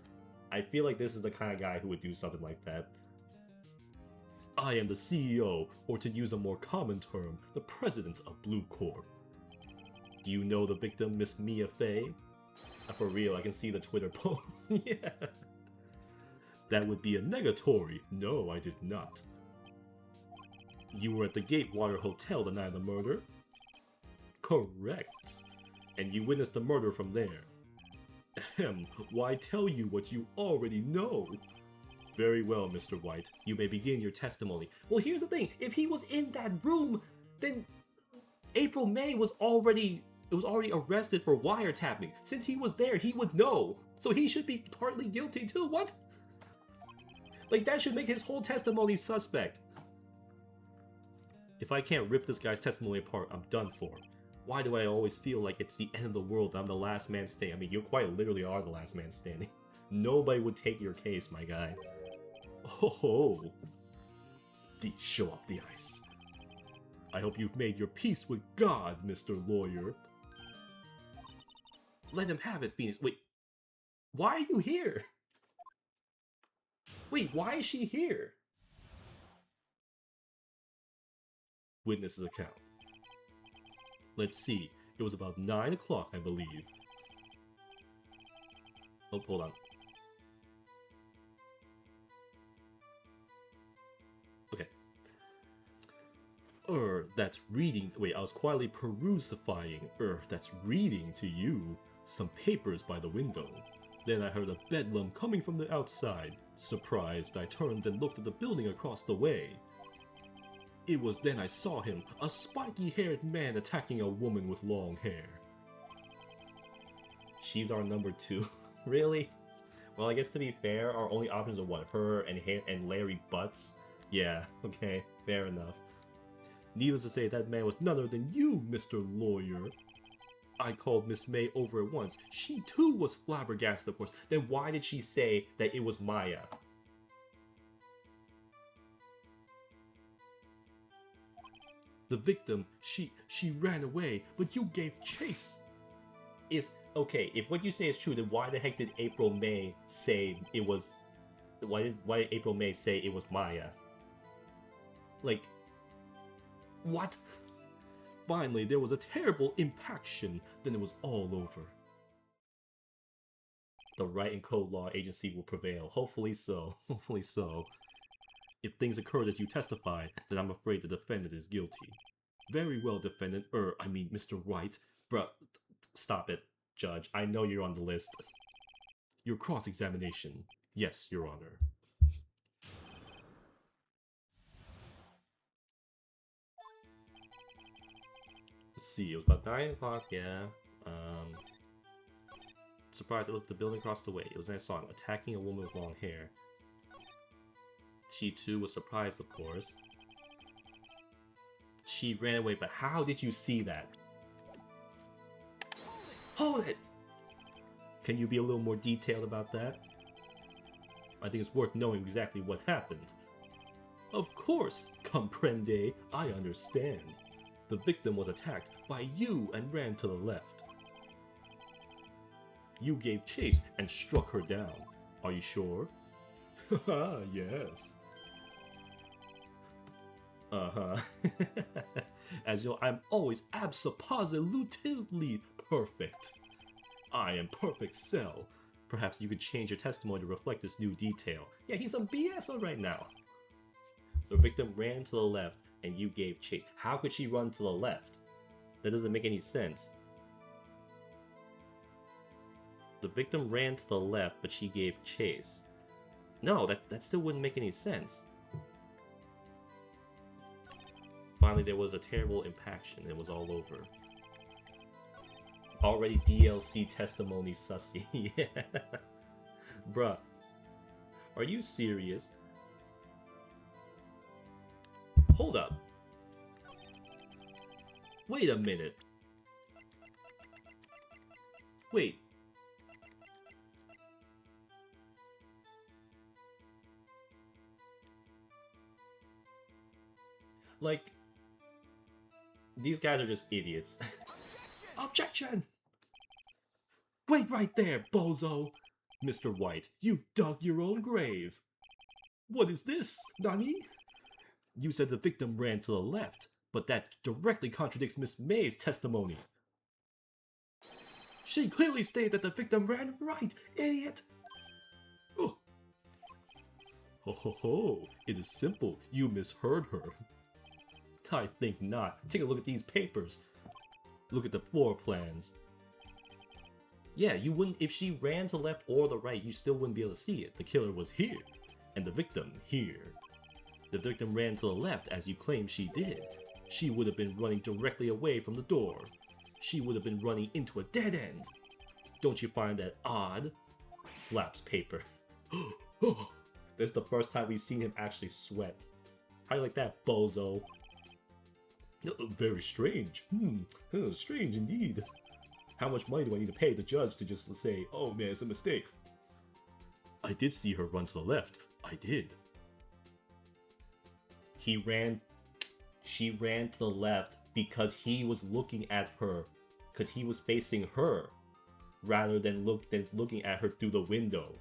I feel like this is the kind of guy who would do something like that. I am the CEO, or to use a more common term, the president of Blue Corp. Do you know the victim, Miss Mia Fey? For real, I can see the Twitter post. Yeah. That would be a negatory. No, I did not. You were at the Gatewater Hotel the night of the murder? Correct. And you witnessed the murder from there. Ahem, why tell you what you already know? Very well, Mr. White. You may begin your testimony. Well, here's the thing. If he was in that room, then April May was already arrested for wiretapping. Since he was there, he would know. So he should be partly guilty too. What? Like, that should make his whole testimony suspect. If I can't rip this guy's testimony apart, I'm done for. Why do I always feel like it's the end of the world, I'm the last man standing? I mean, you quite literally are the last man standing. Nobody would take your case, my guy. Oh, show off the ice. I hope you've made your peace with God, Mr. Lawyer. Let him have it, Phoenix. Wait, why are you here? Wait, why is she here? Witness's account. Let's see. It was about 9 o'clock, I believe. Oh, hold on. Okay. That's reading. Wait, I was quietly perusifying. That's reading to you some papers by the window. Then I heard a bedlam coming from the outside. Surprised, I turned and looked at the building across the way. It was then I saw him, a spiky-haired man attacking a woman with long hair. She's our number 2. Really? Well, I guess to be fair, our only options are what? Her and Larry Butz? Yeah, okay, fair enough. Needless to say, that man was none other than you, Mr. Lawyer. I called Miss May over at once. She too was flabbergasted, of course. Then why did she say that it was Maya? The victim, she ran away, but you gave chase. If what you say is true, then why the heck did April May say it was... Why did April May say it was Maya? Like... What? Finally, there was a terrible impaction, then it was all over. The Wright and Code Law Agency will prevail. Hopefully so. Hopefully so. If things occurred as you testified, then I'm afraid the defendant is guilty. Very well, defendant. Mr. Wright. Bruh, stop it, Judge. I know you're on the list. Your cross-examination. Yes, Your Honor. Let's see, it was about 9 o'clock, yeah. Surprised it was the building across the way. It was when I saw him attacking a woman with long hair. She too was surprised, of course. She ran away, but how did you see that? Hold it! Can you be a little more detailed about that? I think it's worth knowing exactly what happened. Of course, comprende, I understand. The victim was attacked by you and ran to the left. You gave chase and struck her down. Are you sure? Haha, yes. Uh-huh. As you know, I'm always absolutely perfect. I am perfect cell. Perhaps you could change your testimony to reflect this new detail. Yeah, he's some BS right now. The victim ran to the left and you gave chase. How could she run to the left? That doesn't make any sense. The victim ran to the left, but she gave chase. No, that still wouldn't make any sense. Finally, there was a terrible impaction. It was all over. Already DLC testimony sussy. Yeah. Bruh. Are you serious? Hold up. Wait a minute. Wait. Like, these guys are just idiots. Objection! Wait right there, bozo! Mr. White, you've dug your own grave. What is this, Nani? You said the victim ran to the left, but that directly contradicts Miss May's testimony. She clearly stated that the victim ran right, idiot! Ugh. Ho ho ho, it is simple. You misheard her. I think not. Take a look at these papers. Look at the floor plans. Yeah, you wouldn't, if she ran to the left or the right, you still wouldn't be able to see it. The killer was here, and the victim here. The victim ran to the left as you claimed she did. She would have been running directly away from the door. She would have been running into a dead end. Don't you find that odd? Slaps paper. This is the first time we've seen him actually sweat. How you like that, bozo? Very strange. Strange indeed. How much money do I need to pay the judge to just say, oh man, it's a mistake? I did see her run to the left. I did. She ran to the left because he was looking at her. Because he was facing her. Rather than looking at her through the window.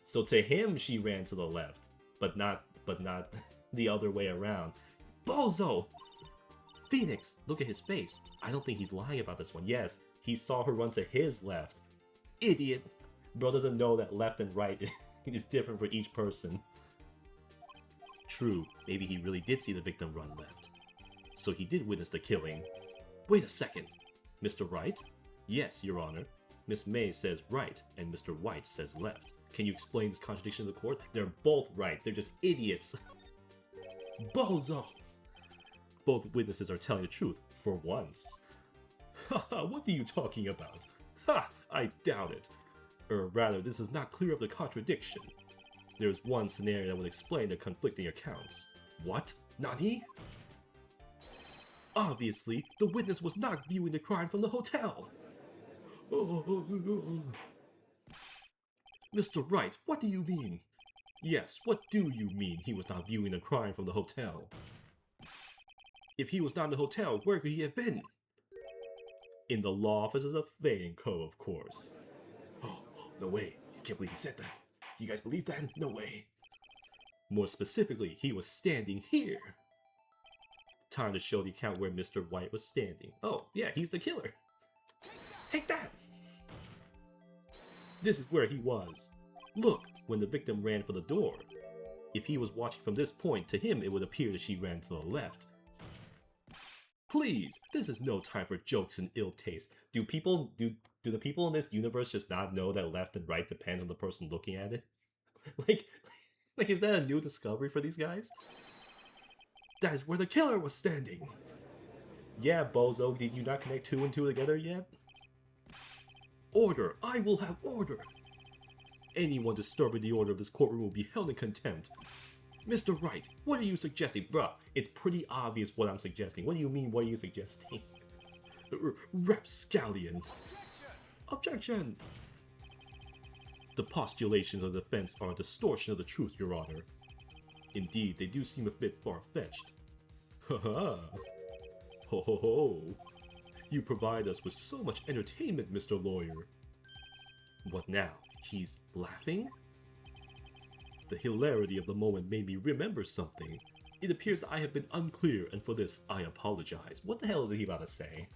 So to him, she ran to the left. But not the other way around. Bozo! Phoenix, look at his face. I don't think he's lying about this one. Yes, he saw her run to his left. Idiot. Bro doesn't know that left and right is different for each person. True, maybe he really did see the victim run left. So he did witness the killing. Wait a second. Mr. Wright? Yes, Your Honor. Miss May says right, and Mr. White says left. Can you explain this contradiction to the court? They're both right. They're just idiots. Bozo! Both witnesses are telling the truth, for once. Haha, what are you talking about? Ha! I doubt it. Or rather, this does not clear up the contradiction. There is one scenario that would explain the conflicting accounts. What? Nani? Obviously, the witness was not viewing the crime from the hotel. Mr. Wright, what do you mean? Yes, what do you mean he was not viewing the crime from the hotel? If he was not in the hotel, where could he have been? In the law offices of Faye & Co., of course. Oh, no way. I can't believe he said that. You guys believe that? No way. More specifically, he was standing here. Time to show the account where Mr. White was standing. Oh, yeah, he's the killer. Take that! This is where he was. Look, when the victim ran for the door. If he was watching from this point, to him it would appear that she ran to the left. Please, this is no time for jokes and ill taste. Do the people in this universe just not know that left and right depends on the person looking at it? like is that a new discovery for these guys? That is where the killer was standing. Yeah, bozo, did you not connect 2 and 2 together yet? Order! I will have order! Anyone disturbing the order of this courtroom will be held in contempt. Mr. Wright, what are you suggesting? Bruh, it's pretty obvious what I'm suggesting. What do you mean, what are you suggesting? Rapscallion. Objection! The postulations of the defense are a distortion of the truth, Your Honor. Indeed, they do seem a bit far-fetched. Ha-ha! Ho-ho-ho! You provide us with so much entertainment, Mr. Lawyer. What now? He's laughing? The hilarity of the moment made me remember something. It appears that I have been unclear, and for this, I apologize. What the hell is he about to say?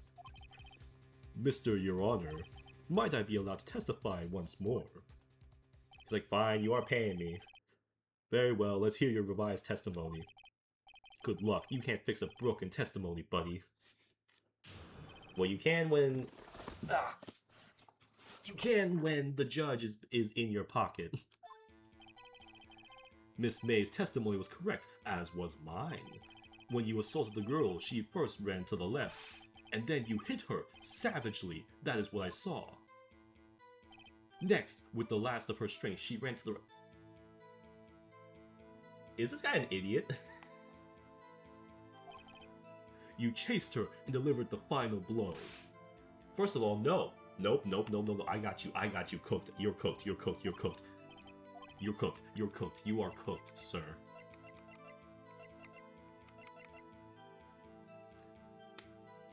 Mr. Your Honor, might I be allowed to testify once more? He's like, fine, you are paying me. Very well, let's hear your revised testimony. Good luck, you can't fix a broken testimony, buddy. Well, you can when... You can when the judge is in your pocket. Miss May's testimony was correct, as was mine. When you assaulted the girl, she first ran to the left, and then you hit her savagely. That is what I saw. Next, with the last of her strength, she ran to the right. Is this guy an idiot? You chased her and delivered the final blow. First of all, no. Nope, I got you cooked. You're cooked. You're cooked. You're cooked. You are cooked, sir.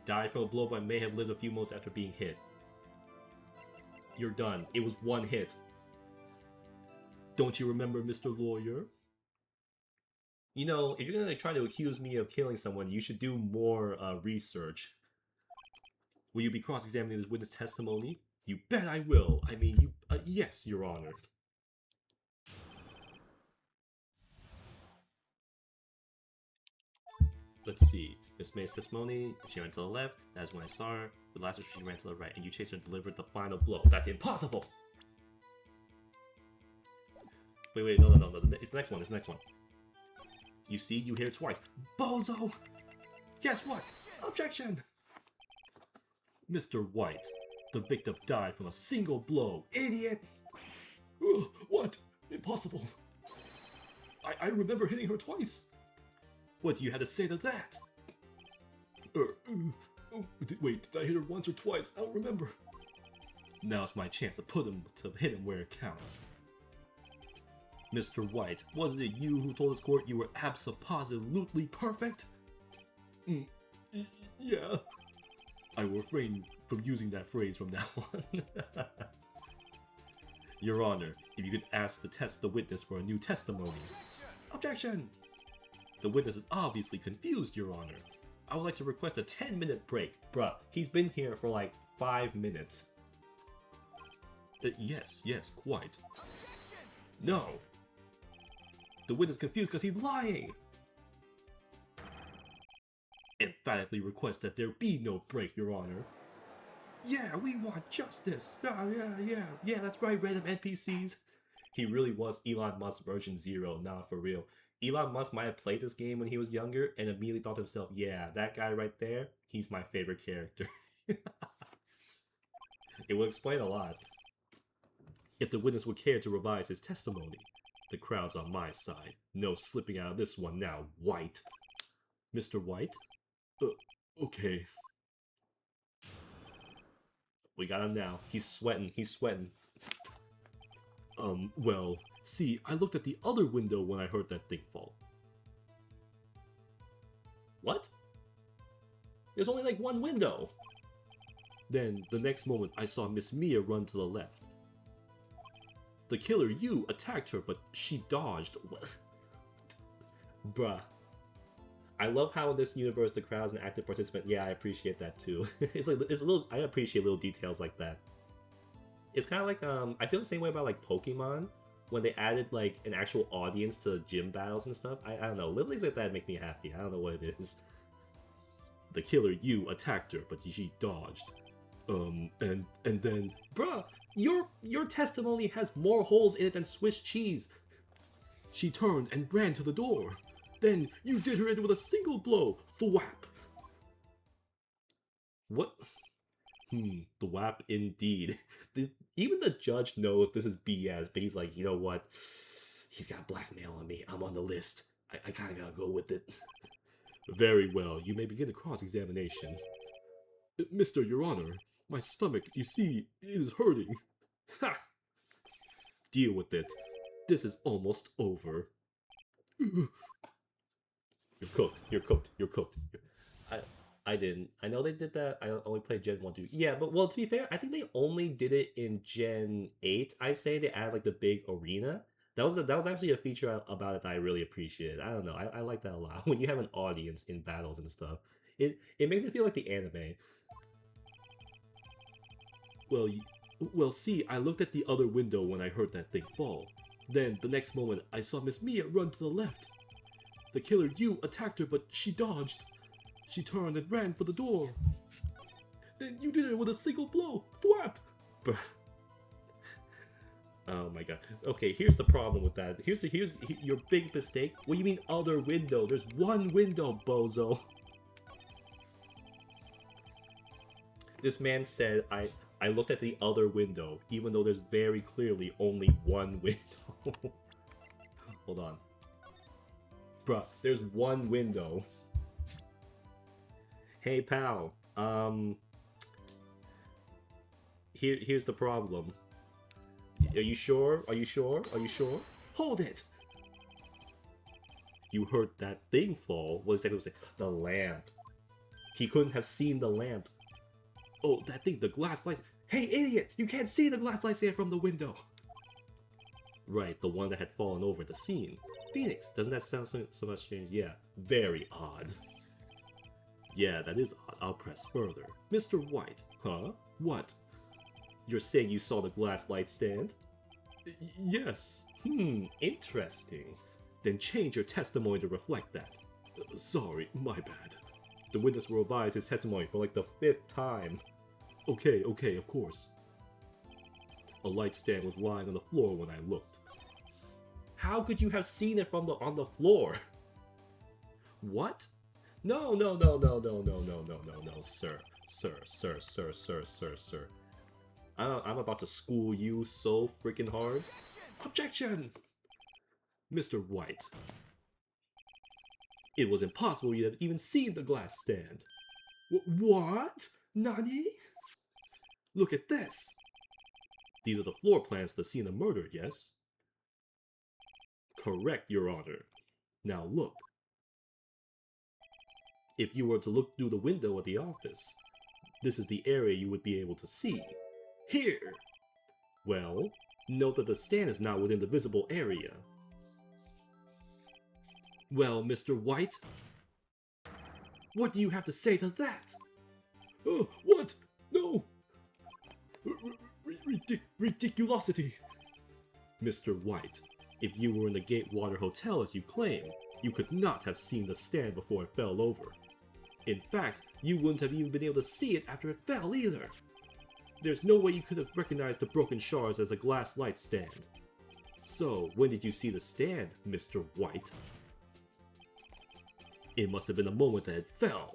Died from a blow but may have lived a few moments after being hit. You're done. It was one hit. Don't you remember, Mr. Lawyer? You know, if you're gonna try to accuse me of killing someone, you should do more research. Will you be cross-examining this witness testimony? You bet I will. I mean, yes, Your Honor. let's see. Miss May's testimony, she ran to the left. That's when I saw her. The last she ran to the right, and you chased her and delivered the final blow. That's impossible! Wait, no. It's the next one, You see, you hit it twice. Bozo! Guess what? Objection! Mr. White, the victim died from a single blow. Idiot! What? Impossible. I remember hitting her twice. What do you have to say to that? Wait, did I hit her once or twice? I don't remember. Now it's my chance to hit him where it counts. Mr. White, wasn't it you who told this court you were abso-positively perfect? Yeah. I will refrain from using that phrase from now on. Your Honor, if you could ask the witness for a new testimony. Objection! The witness is obviously confused, Your Honor. I would like to request a 10-minute break. Bruh, he's been here for like 5 minutes. Yes, quite. No! The witness is confused because he's lying! Emphatically request that there be no break, Your Honor. Yeah, we want justice! Yeah, that's right, random NPCs. He really was Elon Musk version 0, nah, for real. Elon Musk might have played this game when he was younger and immediately thought to himself, yeah, that guy right there, he's my favorite character. It would explain a lot. If the witness would care to revise his testimony, the crowd's on my side. No slipping out of this one now, White. Mr. White? Okay. We got him now. He's sweating. Well, see, I looked at the other window when I heard that thing fall. What? There's only like one window. Then, the next moment, I saw Miss Mia run to the left. The killer, you, attacked her, but she dodged. Bruh. I love how in this universe the crowd's an active participant. Yeah, I appreciate that too. I appreciate little details like that. It's kind of like, I feel the same way about like Pokemon, when they added like an actual audience to gym battles and stuff. I don't know, little things like that make me happy. I don't know what it is. The killer, you, attacked her, but she dodged. And then, bruh, your testimony has more holes in it than Swiss cheese. She turned and ran to the door. Then you did her in with a single blow. Thwap. What? Thwap indeed. Even the judge knows this is BS, but he's like, you know what? He's got blackmail on me. I'm on the list. I kinda gotta go with it. Very well. You may begin the cross-examination. Mr. Your Honor, my stomach, you see, is hurting. Ha! Deal with it. This is almost over. You're cooked. I didn't. I know they did that. I only played Gen 1, 2. Yeah, but well, to be fair, I think they only did it in Gen 8. I say they added like the big arena. That was actually a feature about it that I really appreciated. I don't know. I like that a lot. When you have an audience in battles and stuff, it makes it feel like the anime. Well, see, I looked at the other window when I heard that thing fall. Then, the next moment, I saw Miss Mia run to the left. The killer, you, attacked her, but she dodged. She turned and ran for the door. Then you did it with a single blow. Thwap! Oh my god. Okay, here's the problem with that. Here's your big mistake. What do you mean other window? There's one window, bozo. This man said, I looked at the other window, even though there's very clearly only one window. Hold on. Bruh, there's one window. Hey, pal. Here's the problem. Are you sure? Hold it! You heard that thing fall. What exactly was it? The lamp. He couldn't have seen the lamp. Oh, that thing, the glass lights. Hey, idiot! You can't see the glass lights here from the window. Right, the one that had fallen over the scene. Phoenix, doesn't that sound so much strange? Yeah, very odd. Yeah, that is odd. I'll press further. Mr. White, huh? What? You're saying you saw the glass light stand? Yes. Interesting. Then change your testimony to reflect that. Sorry, my bad. The witness will revise his testimony for like the 5th time. Okay, of course. A light stand was lying on the floor when I looked. How could you have seen it from on the floor? What? No, sir. I'm about to school you so freaking hard. Objection! Mr. Wright. It was impossible you'd have even seen the glass stand. What? Nani? Look at this. These are the floor plans to the scene of murder, yes? Correct, Your Honor. Now look. If you were to look through the window at the office, this is the area you would be able to see. Here! Well, note that the stand is not within the visible area. Well, Mr. White, what do you have to say to that? What? No! Ridiculosity! Mr. White, if you were in the Gatewater Hotel as you claim, you could not have seen the stand before it fell over. In fact, you wouldn't have even been able to see it after it fell either. There's no way you could have recognized the broken shards as a glass light stand. So, when did you see the stand, Mr. White? It must have been the moment that it fell.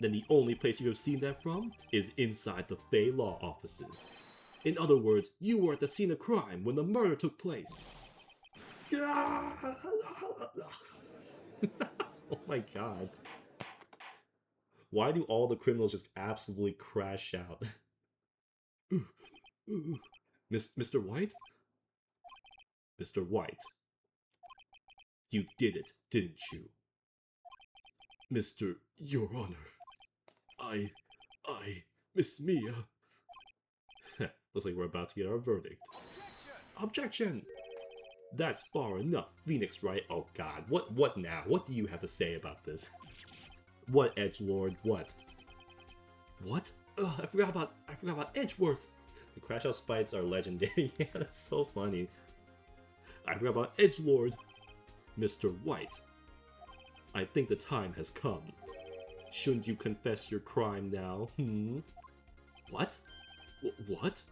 Then the only place you have seen that from is inside the Fey Law offices. In other words, you were at the scene of crime when the murder took place. Oh my god. Why do all the criminals just absolutely crash out? Mr. White? Mr. White. You did it, didn't you? Your Honor. Miss Mia. Looks like we're about to get our verdict. Objection! That's far enough, Phoenix Wright. Oh god, what now? What do you have to say about this? What, Edgelord? What? What? Ugh, I forgot about Edgeworth. The crash out spites are legendary. Yeah, that's so funny. I forgot about Edgelord. Mr. White. I think the time has come. Shouldn't you confess your crime now? What? What?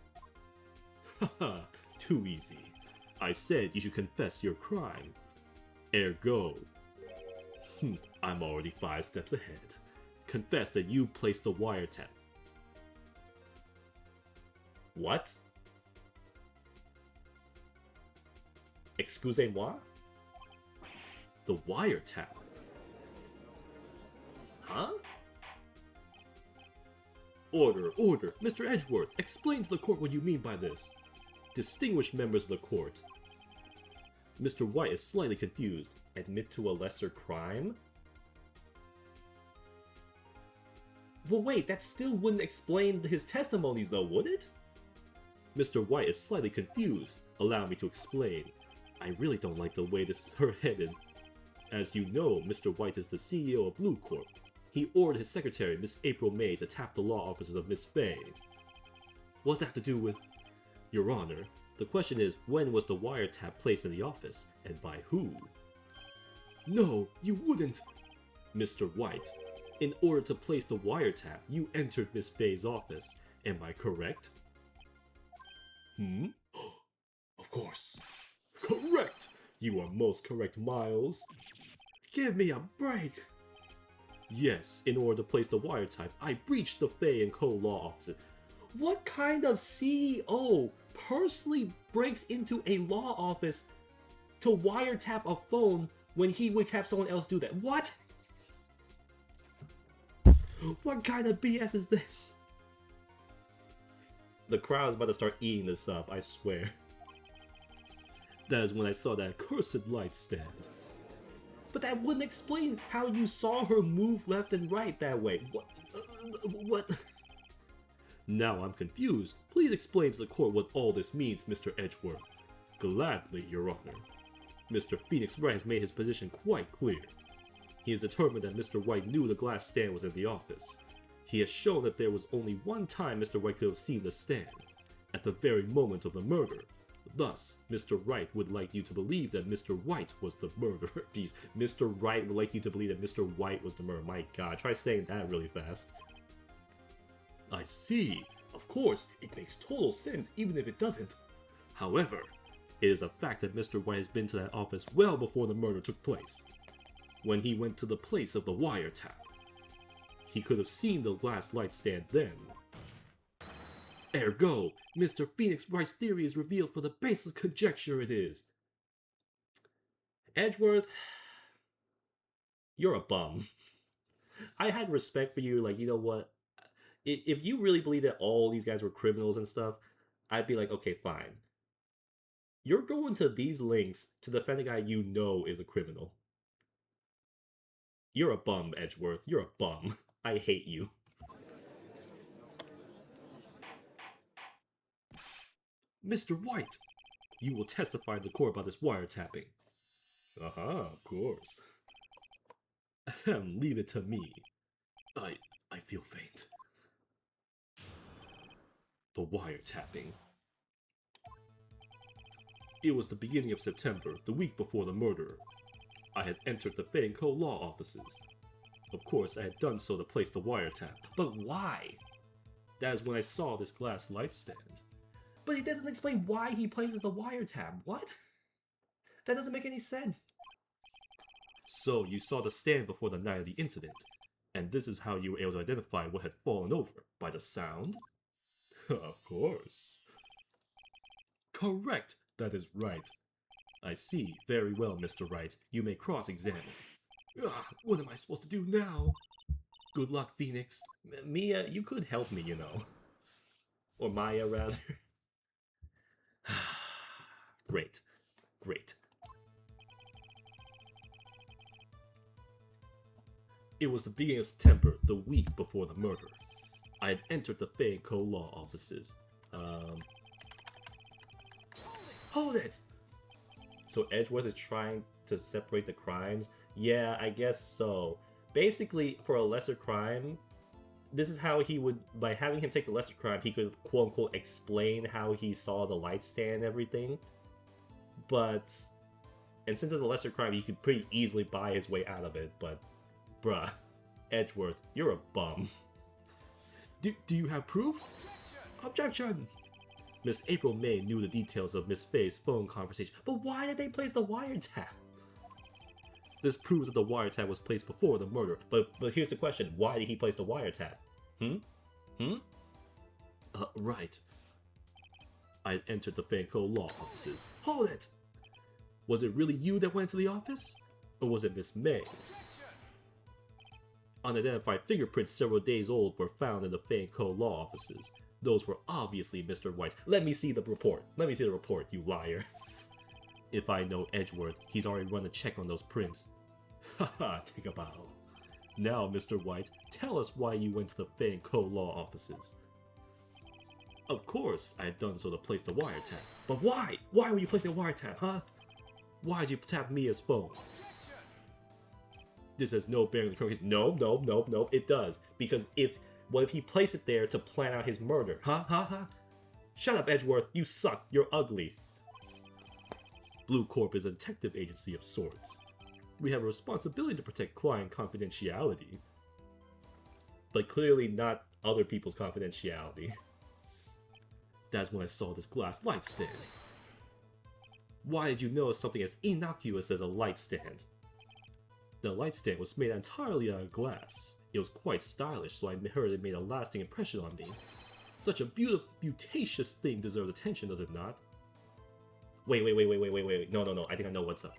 Haha, too easy. I said you should confess your crime. Ergo. I'm already 5 steps ahead. Confess that you placed the wiretap. What? Excusez-moi? The wiretap? Huh? Order. Mr. Edgeworth, explain to the court what you mean by this. Distinguished members of the court. Mr. White is slightly confused. Admit to a lesser crime? Well wait, that still wouldn't explain his testimonies though, would it? Mr. White is slightly confused. Allow me to explain. I really don't like the way this is headed. As you know, Mr. White is the CEO of Blue Corp. He ordered his secretary, Miss April May, to tap the law offices of Miss Fay. What does that have to do with... Your Honor, the question is, when was the wiretap placed in the office, and by who? No, you wouldn't! Mr. White, in order to place the wiretap, you entered Miss Fay's office. Am I correct? Of course. Correct! You are most correct, Miles. Give me a break! Yes, in order to place the wiretap, I breached the Fay & Co. law office. What kind of CEO personally breaks into a law office to wiretap a phone when he would have someone else do that? What? What kind of BS is this? The crowd's about to start eating this up, I swear. That is when I saw that cursed light stand. But that wouldn't explain how you saw her move left and right that way. What? Now I'm confused. Please explain to the court what all this means, Mr. Edgeworth. Gladly, Your Honor. Mr. Phoenix Wright has made his position quite clear. He is determined that Mr. Wright knew the glass stand was in the office. He has shown that there was only one time Mr. Wright could have seen the stand. At the very moment of the murder. Thus, Mr. Wright would like you to believe that Mr. White was the murderer. Jeez, Mr. Wright would like you to believe that Mr. White was the murderer. My god, try saying that really fast. I see. Of course, it makes total sense even if it doesn't. However, it is a fact that Mr. White has been to that office well before the murder took place. When he went to the place of the wiretap, he could have seen the glass light stand then. Ergo, Mr. Phoenix Wright's theory is revealed for the baseless conjecture it is. Edgelord, you're a bum. I had respect for you, like, you know what? If you really believe that all these guys were criminals and stuff, I'd be like, okay, fine. You're going to these links to defend a guy you know is a criminal. You're a bum, Edgelord. You're a bum. I hate you. Mr. White, you will testify in the court about this wiretapping. Of course. Leave it to me. I feel faint. The wiretapping. It was the beginning of September, the week before the murder. I had entered the Fei & Co. law offices. Of course, I had done so to place the wiretap. But why? That is when I saw this glass light stand. But he doesn't explain why he places the wiretap. What? That doesn't make any sense. So, you saw the stand before the night of the incident. And this is how you were able to identify what had fallen over, by the sound? Of course. Correct. That is right. I see. Very well, Mr. Wright. You may cross-examine. What am I supposed to do now? Good luck, Phoenix. Mia, you could help me, you know. Or Maya, rather. Great. Great. It was the beginning of September, the week before the murder. I had entered the Fei & Co. law offices. Hold it! So Edgelord is trying to separate the crimes? Yeah, I guess so. Basically, for a lesser crime, this is how he would, by having him take the lesser crime, he could quote-unquote explain how he saw the light stand and everything. But, and since it's a lesser crime, he could pretty easily buy his way out of it, but, bruh, Edgelord, you're a bum. Do you have proof? Objection! Miss April May knew the details of Miss Faye's phone conversation, but why did they place the wiretap? This proves that the wiretap was placed before the murder, but here's the question, why did he place the wiretap? Right. I entered the Fei & Co. law offices. Hold it! Was it really you that went to the office? Or was it Miss May? Unidentified fingerprints several days old were found in the Fei & Co. law offices. Those were obviously Mr. White's. Let me see the report. Let me see the report, you liar. If I know Edgelord, he's already run a check on those prints. Haha, take a bow. Now, Mr. White, tell us why you went to the Fei & Co. law offices. Of course, I had done so to place the wiretap. But why? Why were you placing a wiretap, huh? Why'd you tap Mia's phone? This has no bearing on the criminal case. No, it does. Because what if he placed it there to plan out his murder? Huh? Shut up, Edgelord. You suck. You're ugly. Blue Corp is a detective agency of sorts. We have a responsibility to protect client confidentiality. But clearly not other people's confidentiality. That's when I saw this glass light stand. Why did you notice something as innocuous as a light stand? The light stand was made entirely out of glass. It was quite stylish, so I heard it made a lasting impression on me. Such a beauticious thing deserves attention, does it not? Wait. No. I think I know what's up.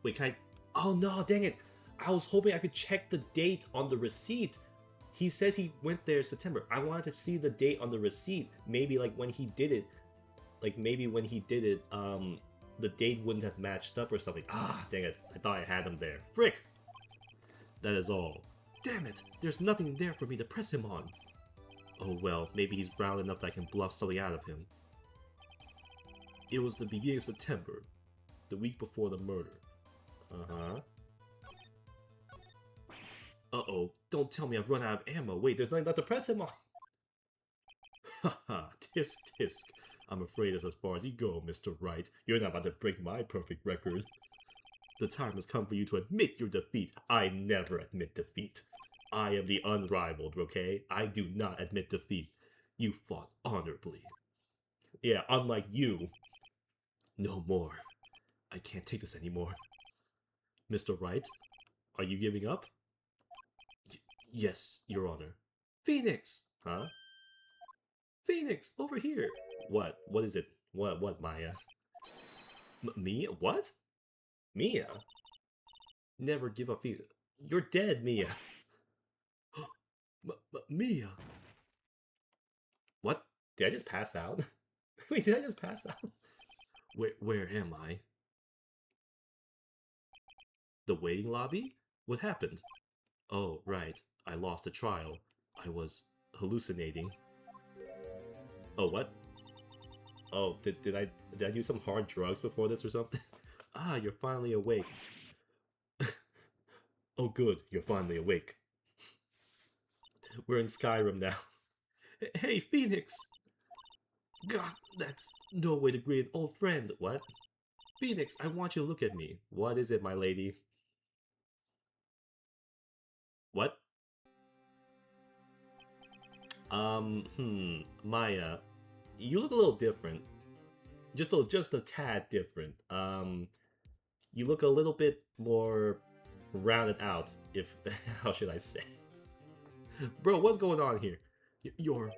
Wait, can I... Oh no, dang it. I was hoping I could check the date on the receipt. He says he went there in September. I wanted to see the date on the receipt. Maybe like when he did it. The date wouldn't have matched up or something. Ah, dang it. I thought I had him there. Frick! That is all. Damn it! There's nothing there for me to press him on. Oh well, maybe he's brown enough that I can bluff something out of him. It was the beginning of September. The week before the murder. Uh-oh. Don't tell me I've run out of ammo. Wait, there's nothing left to press him on. Haha, tisk tisk. I'm afraid that's as far as you go, Mr. Wright. You're not about to break my perfect record. The time has come for you to admit your defeat. I never admit defeat. I am the unrivaled, okay? I do not admit defeat. You fought honorably. Yeah, unlike you. No more. I can't take this anymore. Mr. Wright, are you giving up? Yes, Your Honor. Phoenix! Huh? Phoenix, over here! What? What is it? What, Maya? Mia? What? Mia? Never give up, Phoenix. You're dead, Mia. Mia. What? Did I just pass out? Wait, did I just pass out? Where am I? The waiting lobby? What happened? Oh, right. I lost the trial. I was hallucinating. Oh, what? Oh, did I do some hard drugs before this or something? Ah, you're finally awake. Oh good, you're finally awake. We're in Skyrim now. Hey, Phoenix! God, that's no way to greet an old friend. What? Phoenix, I want you to look at me. What is it, my lady? What? Maya, you look a little different. Just a tad different. You look a little bit more rounded out, if, how should I say? Bro, what's going on here? You're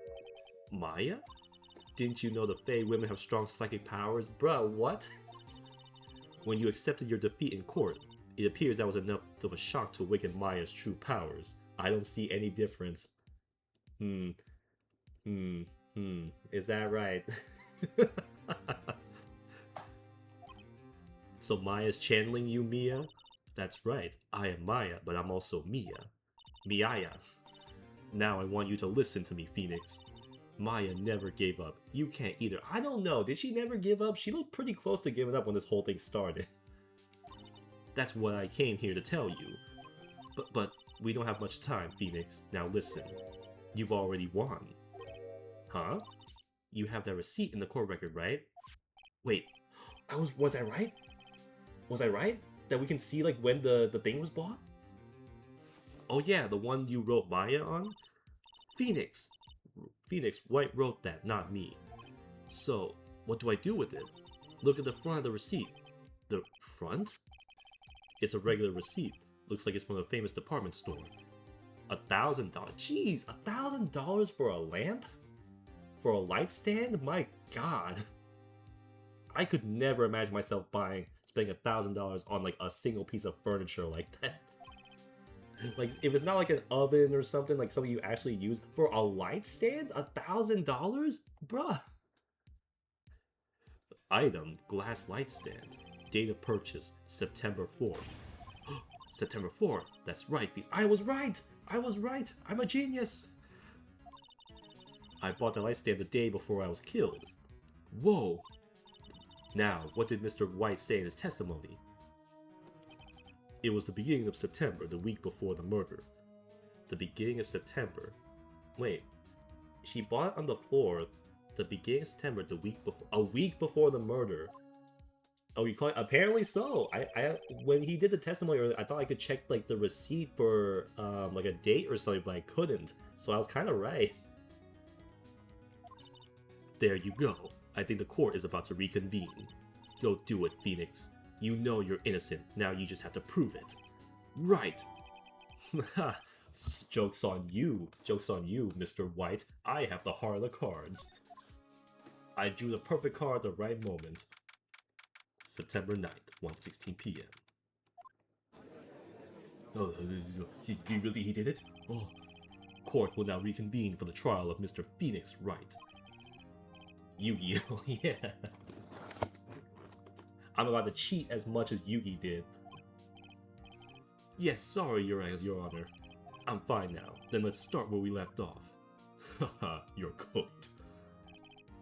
Maya? Didn't you know the Fae women have strong psychic powers? Bruh, what? When you accepted your defeat in court, it appears that was enough of a shock to awaken Maya's true powers. I don't see any difference. Is that right? So Maya's channeling you, Mia? That's right, I am Maya, but I'm also Mia. Miaya. Now I want you to listen to me, Phoenix. Maya never gave up. You can't either. I don't know, did she never give up? She looked pretty close to giving up when this whole thing started. That's what I came here to tell you. But we don't have much time, Phoenix. Now listen. You've already won. Huh? You have that receipt in the court record, right? Wait, was I right? Was I right? That we can see like when the thing was bought? Oh yeah, the one you wrote Maya on? Phoenix! Phoenix, Wright wrote that, not me. So, what do I do with it? Look at the front of the receipt. The front? It's a regular receipt. Looks like it's from a famous department store. $1,000? Jeez, $1,000 for a lamp? For a light stand? My god. I could never imagine myself spending $1,000 on like a single piece of furniture like that. Like, if it's not like an oven or something, like something you actually use for a light stand? $1,000? Bruh. Item, glass light stand. Date of purchase, September 4th. September 4th, that's right, I was right! I was right! I'm a genius! I bought the light stand the day before I was killed. Whoa! Now, what did Mr. White say in his testimony? It was the beginning of September, the week before the murder. The beginning of September. Wait, she bought it on the 4th, the beginning of September, the week before, a week before the murder. Oh, you call it? Apparently so. I when he did the testimony earlier, I thought I could check like the receipt for like a date or something, but I couldn't. So I was kind of right. There you go. I think the court is about to reconvene. Go do it, Phoenix. You know you're innocent. Now you just have to prove it. Right. Ha. Joke's on you. Joke's on you, Mr. White. I have the heart of the cards. I drew the perfect card at the right moment. September 9th, 1:16 p.m. Oh, he did it? Oh. Court will now reconvene for the trial of Mr. Phoenix Wright. Yu-Gi-Oh! Yeah. I'm about to cheat as much as Yugi did. Yes, sorry, Your Honor. I'm fine now. Then let's start where we left off. Haha, you're cooked.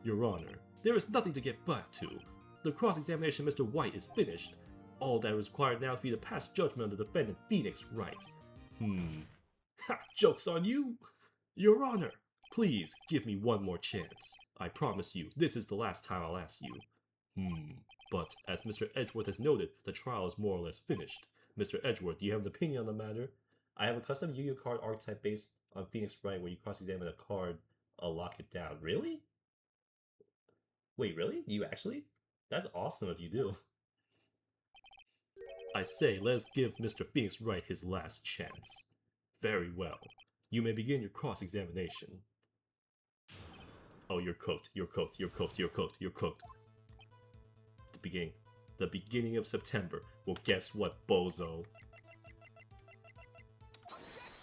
Your Honor, there is nothing to get back to. The cross-examination of Mr. White is finished. All that is required now is for you to pass judgment on the defendant, Phoenix Wright. Ha! Joke's on you! Your Honor, please give me one more chance. I promise you, this is the last time I'll ask you. But as Mr. Edgeworth has noted, the trial is more or less finished. Mr. Edgeworth, do you have an opinion on the matter? I have a custom Yu-Gi-Oh card archetype based on Phoenix Wright where you cross-examine a card, lock it down. Really? Wait, really? You actually? That's awesome if you do. I say, let's give Mr. Phoenix Wright his last chance. Very well. You may begin your cross-examination. Oh, you're cooked. You're cooked. You're cooked. You're cooked. You're cooked. The beginning of September. Well, guess what, bozo?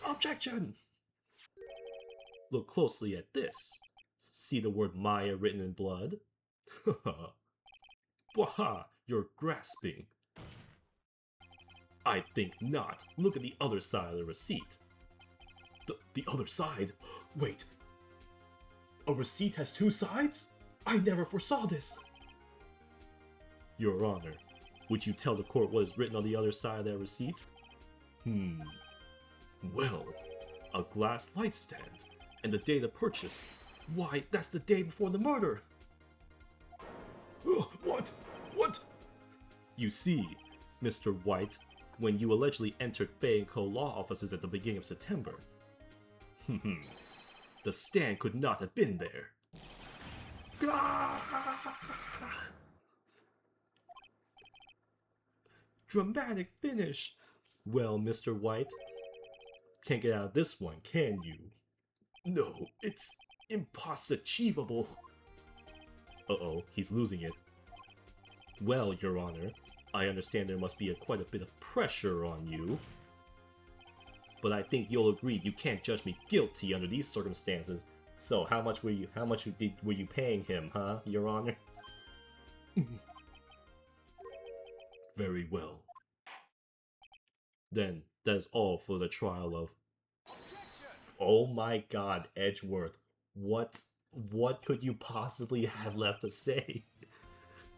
Objection! Look closely at this. See the word Maya written in blood? Waha, you're grasping. I think not. Look at the other side of the receipt. The other side? Wait. A receipt has two sides? I never foresaw this. Your Honor, would you tell the court what is written on the other side of that receipt? Well, a glass light stand. And the date of purchase. Why, that's the day before the murder. What? What? You see, Mr. White, when you allegedly entered Fay & Co. law offices at the beginning of September. The stand could not have been there. Dramatic finish. Well, Mr. White, can't get out of this one, can you? No, it's impossible. Uh-oh, he's losing it. Well, Your Honor, I understand there must be quite a bit of pressure on you. But I think you'll agree you can't judge me guilty under these circumstances. So how much were you paying him, huh, Your Honor? Very well. Then, that is all for the trial of... Oh my god, Edgeworth. What could you possibly have left to say?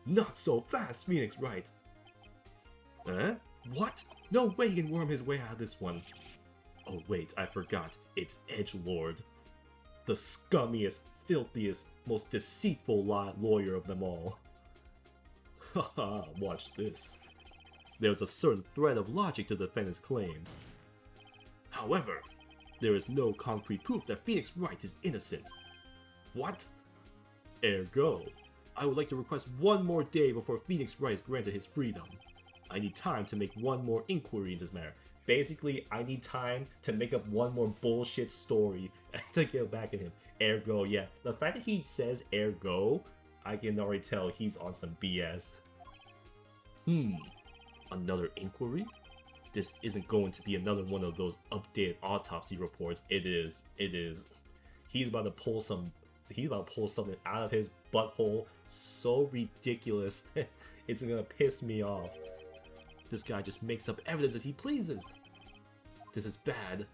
Not so fast, Phoenix Wright. Huh? What? No way he can worm his way out of this one. Oh wait, I forgot. It's Edgelord. The scummiest, filthiest, most deceitful lawyer of them all. Haha, watch this. There's a certain thread of logic to defend his claims. However, there is no concrete proof that Phoenix Wright is innocent. What? Ergo, I would like to request one more day before Phoenix Wright is granted his freedom. I need time to make one more inquiry in this matter. Basically, I need time to make up one more bullshit story to get back at him. Ergo, yeah. The fact that he says ergo, I can already tell he's on some BS. Another inquiry? This isn't going to be another one of those updated autopsy reports. It is. He's about to pull something out of his butthole so ridiculous. It's gonna piss me off. This guy just makes up evidence as he pleases. This is bad.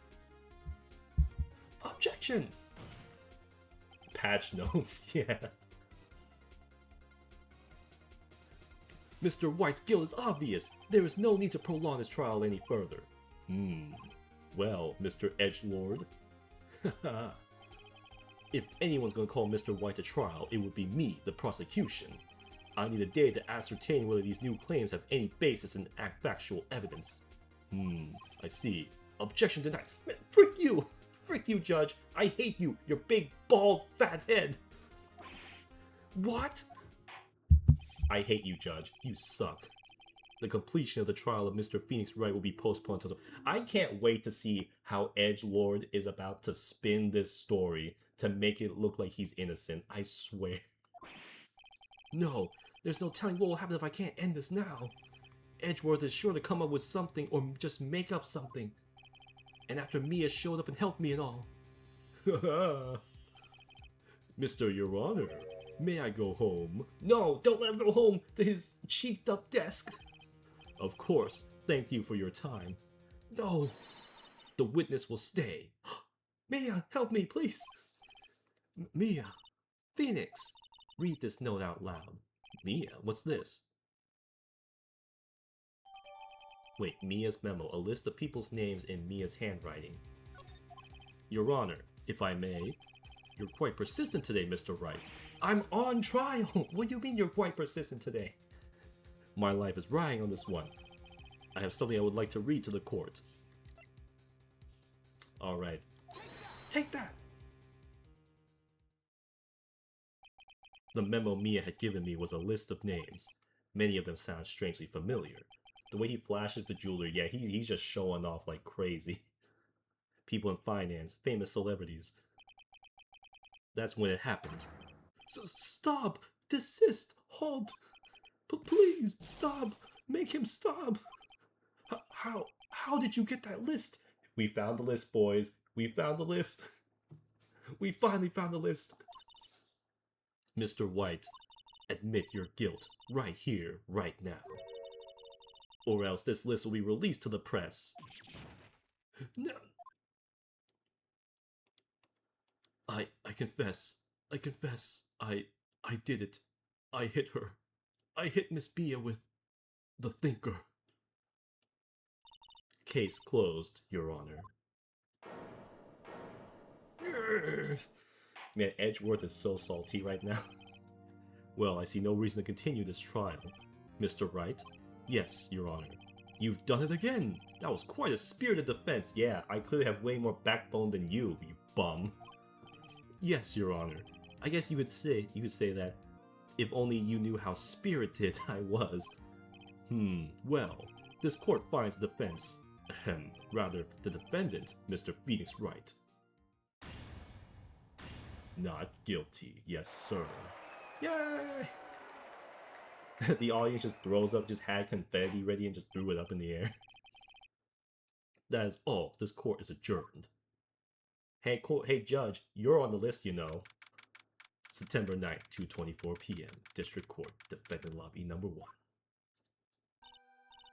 Objection! Patch notes, yeah. Mr. White's guilt is obvious. There is no need to prolong his trial any further. Well, Mr. Edgelord. If anyone's gonna call Mr. White to trial, it would be me, the prosecution. I need a day to ascertain whether these new claims have any basis in factual evidence. I see. Objection denied. Man, frick you! Frick you, Judge! I hate you, your big, bald, fat head! What? I hate you, Judge. You suck. The completion of the trial of Mr. Phoenix Wright will be postponed until... I can't wait to see how Edgelord is about to spin this story to make it look like he's innocent. I swear. No, there's no telling what will happen if I can't end this now. Edgeworth is sure to come up with something or just make up something. And after Mia showed up and helped me and all. Mr. Your Honor, may I go home? No, don't let him go home to his cheeked up desk. Of course, thank you for your time. No, the witness will stay. Mia, help me, please. Mia, Phoenix, read this note out loud. Mia, what's this? Wait, Mia's memo, a list of people's names in Mia's handwriting. Your Honor, if I may, you're quite persistent today, Mr. Wright. I'm on trial! What do you mean you're quite persistent today? My life is riding on this one. I have something I would like to read to the court. Alright. Take that! The memo Mia had given me was a list of names. Many of them sound strangely familiar. The way he flashes the jeweler, yeah, he's just showing off like crazy. People in finance, famous celebrities. That's when it happened. Stop! Desist! Halt! Please, stop! Make him stop! How did you get that list? We found the list, boys. We found the list. We finally found the list. Mr. White, admit your guilt right here, right now. Or else this list will be released to the press. No. I confess. I confess. I did it. I hit her. I hit Miss Bia with the thinker. Case closed, Your Honor. Man, Edgelord is so salty right now. Well, I see no reason to continue this trial. Mr. Wright? Yes, Your Honor. You've done it again! That was quite a spirited defense. Yeah, I clearly have way more backbone than you bum. Yes, Your Honor. I guess you could say that if only you knew how spirited I was. Well, this court finds the defense. Rather, the defendant, Mr. Phoenix Wright. Not guilty, yes sir. Yay! The audience just throws up, just had confetti ready and just threw it up in the air. That is all. This court is adjourned. Hey judge, you're on the list, you know. September 9th, 2:24 p.m. District Court, Defendant Lobby number 1.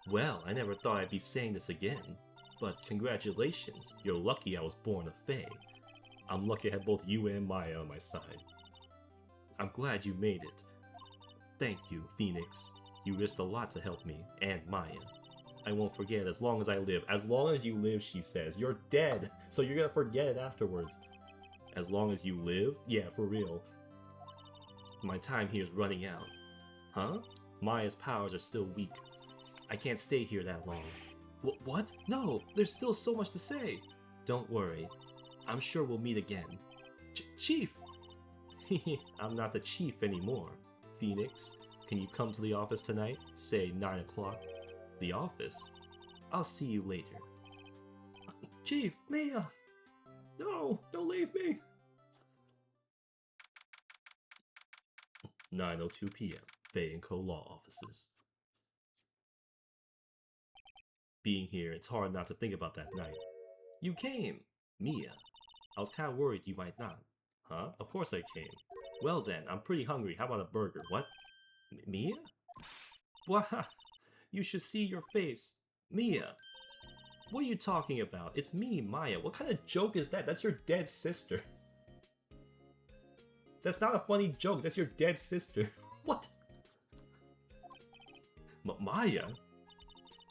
Well, I never thought I'd be saying this again, but congratulations, you're lucky I was born a Fae. I'm lucky I have both you and Maya on my side. I'm glad you made it. Thank you, Phoenix. You risked a lot to help me, and Maya. I won't forget as long as I live. As long as you live, she says. You're dead, so you're gonna forget it afterwards. As long as you live? Yeah, for real. My time here is running out. Huh? Maya's powers are still weak. I can't stay here that long. What? No, there's still so much to say. Don't worry. I'm sure we'll meet again. Chief! I'm not the chief anymore. Phoenix, can you come to the office tonight? Say 9 o'clock. The office? I'll see you later. Chief, Mia! No, don't leave me! 9:02 p.m. Faye & Co. Law Offices. Being here, it's hard not to think about that night. You came! Mia. I was kinda worried you might not. Huh? Of course I came. Well then, I'm pretty hungry. How about a burger? What? Mia? Wah! You should see your face. Mia! What are you talking about? It's me, Maya. What kind of joke is that? That's your dead sister. That's not a funny joke. That's your dead sister. What? Maya?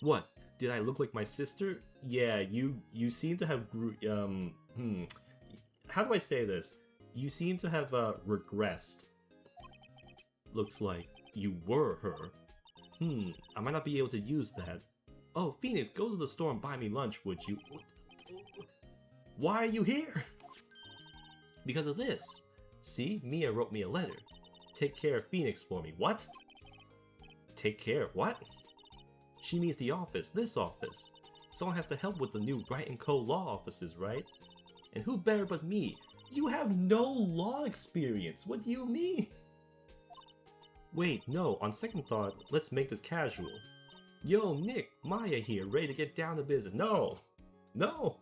What? Did I look like my sister? Yeah, you seem to have how do I say this? You seem to have regressed. Looks like you were her. I might not be able to use that. Oh, Phoenix, go to the store and buy me lunch, would you? Why are you here? Because of this. See, Mia wrote me a letter. Take care of Phoenix for me. What? Take care of what? She means the office, this office. Someone has to help with the new Wright & Co. law offices, right? And who better but me? You have no law experience. What do you mean? Wait, no, on second thought, let's make this casual. Yo, Nick, Maya here, ready to get down to business. No! No!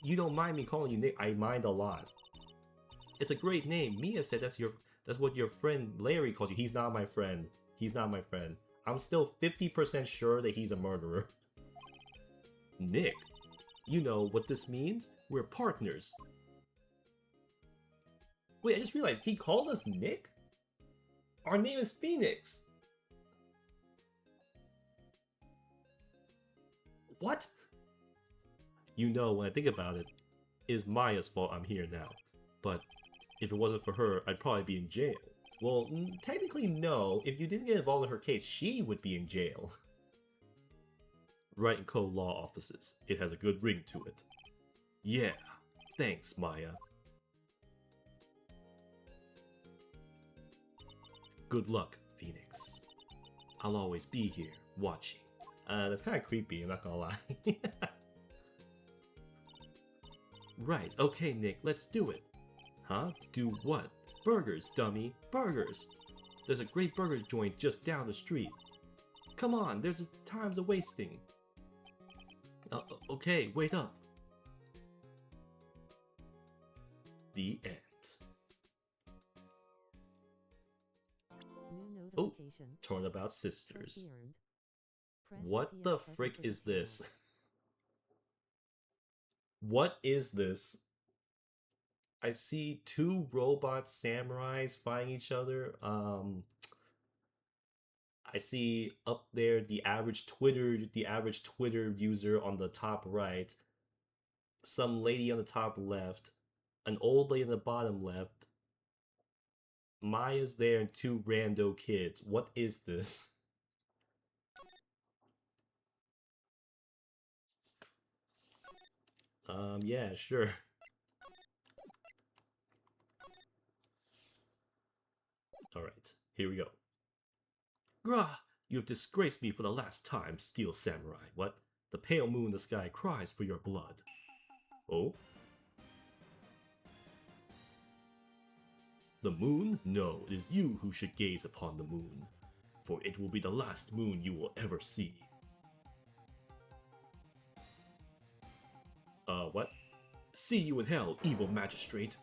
You don't mind me calling you Nick, I mind a lot. It's a great name. Mia said that's what your friend Larry calls you. He's not my friend. He's not my friend. I'm still 50% sure that he's a murderer. Nick, you know what this means? We're partners. Wait, I just realized he calls us Nick? Our name is Phoenix. What? You know, when I think about it, is Maya's fault I'm here now. But if it wasn't for her, I'd probably be in jail. Well, technically no. If you didn't get involved in her case, she would be in jail. Wright & Co. Law Offices. It has a good ring to it. Yeah, thanks, Maya. Good luck, Phoenix. I'll always be here, watching. That's kind of creepy, I'm not gonna lie. Right, okay, Nick, let's do it. Huh? Do what? Burgers, dummy, burgers! There's a great burger joint just down the street. Come on, there's time's a wasting. Okay, wait up. The end. Oh, Turnabout Sisters. What the frick is this? What is this? I see two robot samurais fighting each other. I see up there the average Twitter user on the top right, some lady on the top left, an old lady on the bottom left. Maya's there and two rando kids. What is this? Yeah, sure. Alright, here we go. Grah! You have disgraced me for the last time, Steel Samurai. What? The pale moon in the sky cries for your blood. Oh? The moon? No, it is you who should gaze upon the moon, for it will be the last moon you will ever see. What? See you in hell, evil magistrate.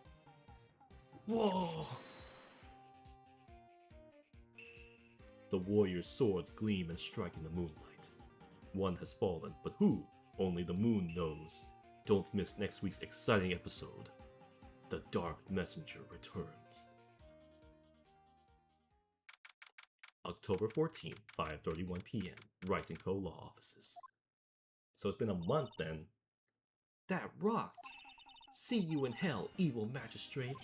Whoa! The warrior's swords gleam and strike in the moonlight. One has fallen, but who? Only the moon knows. Don't miss next week's exciting episode. The Dark Messenger returns. October 14th, 5:31 p.m. Wright & Co. Law Offices. So it's been a month then. That rocked! See you in hell, evil magistrate.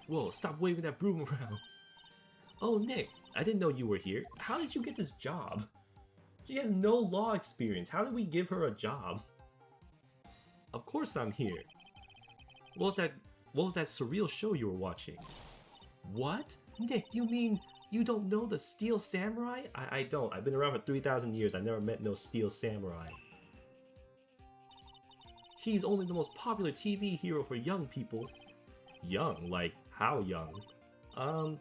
Whoa, stop waving that broom around. Oh, Nick, I didn't know you were here. How did you get this job? She has no law experience. How did we give her a job? Of course I'm here. What was that surreal show you were watching? What? Nick, you mean you don't know the Steel Samurai? I don't. I've been around for 3,000 years. I never met no Steel Samurai. He's only the most popular TV hero for young people. Young? Like, how young?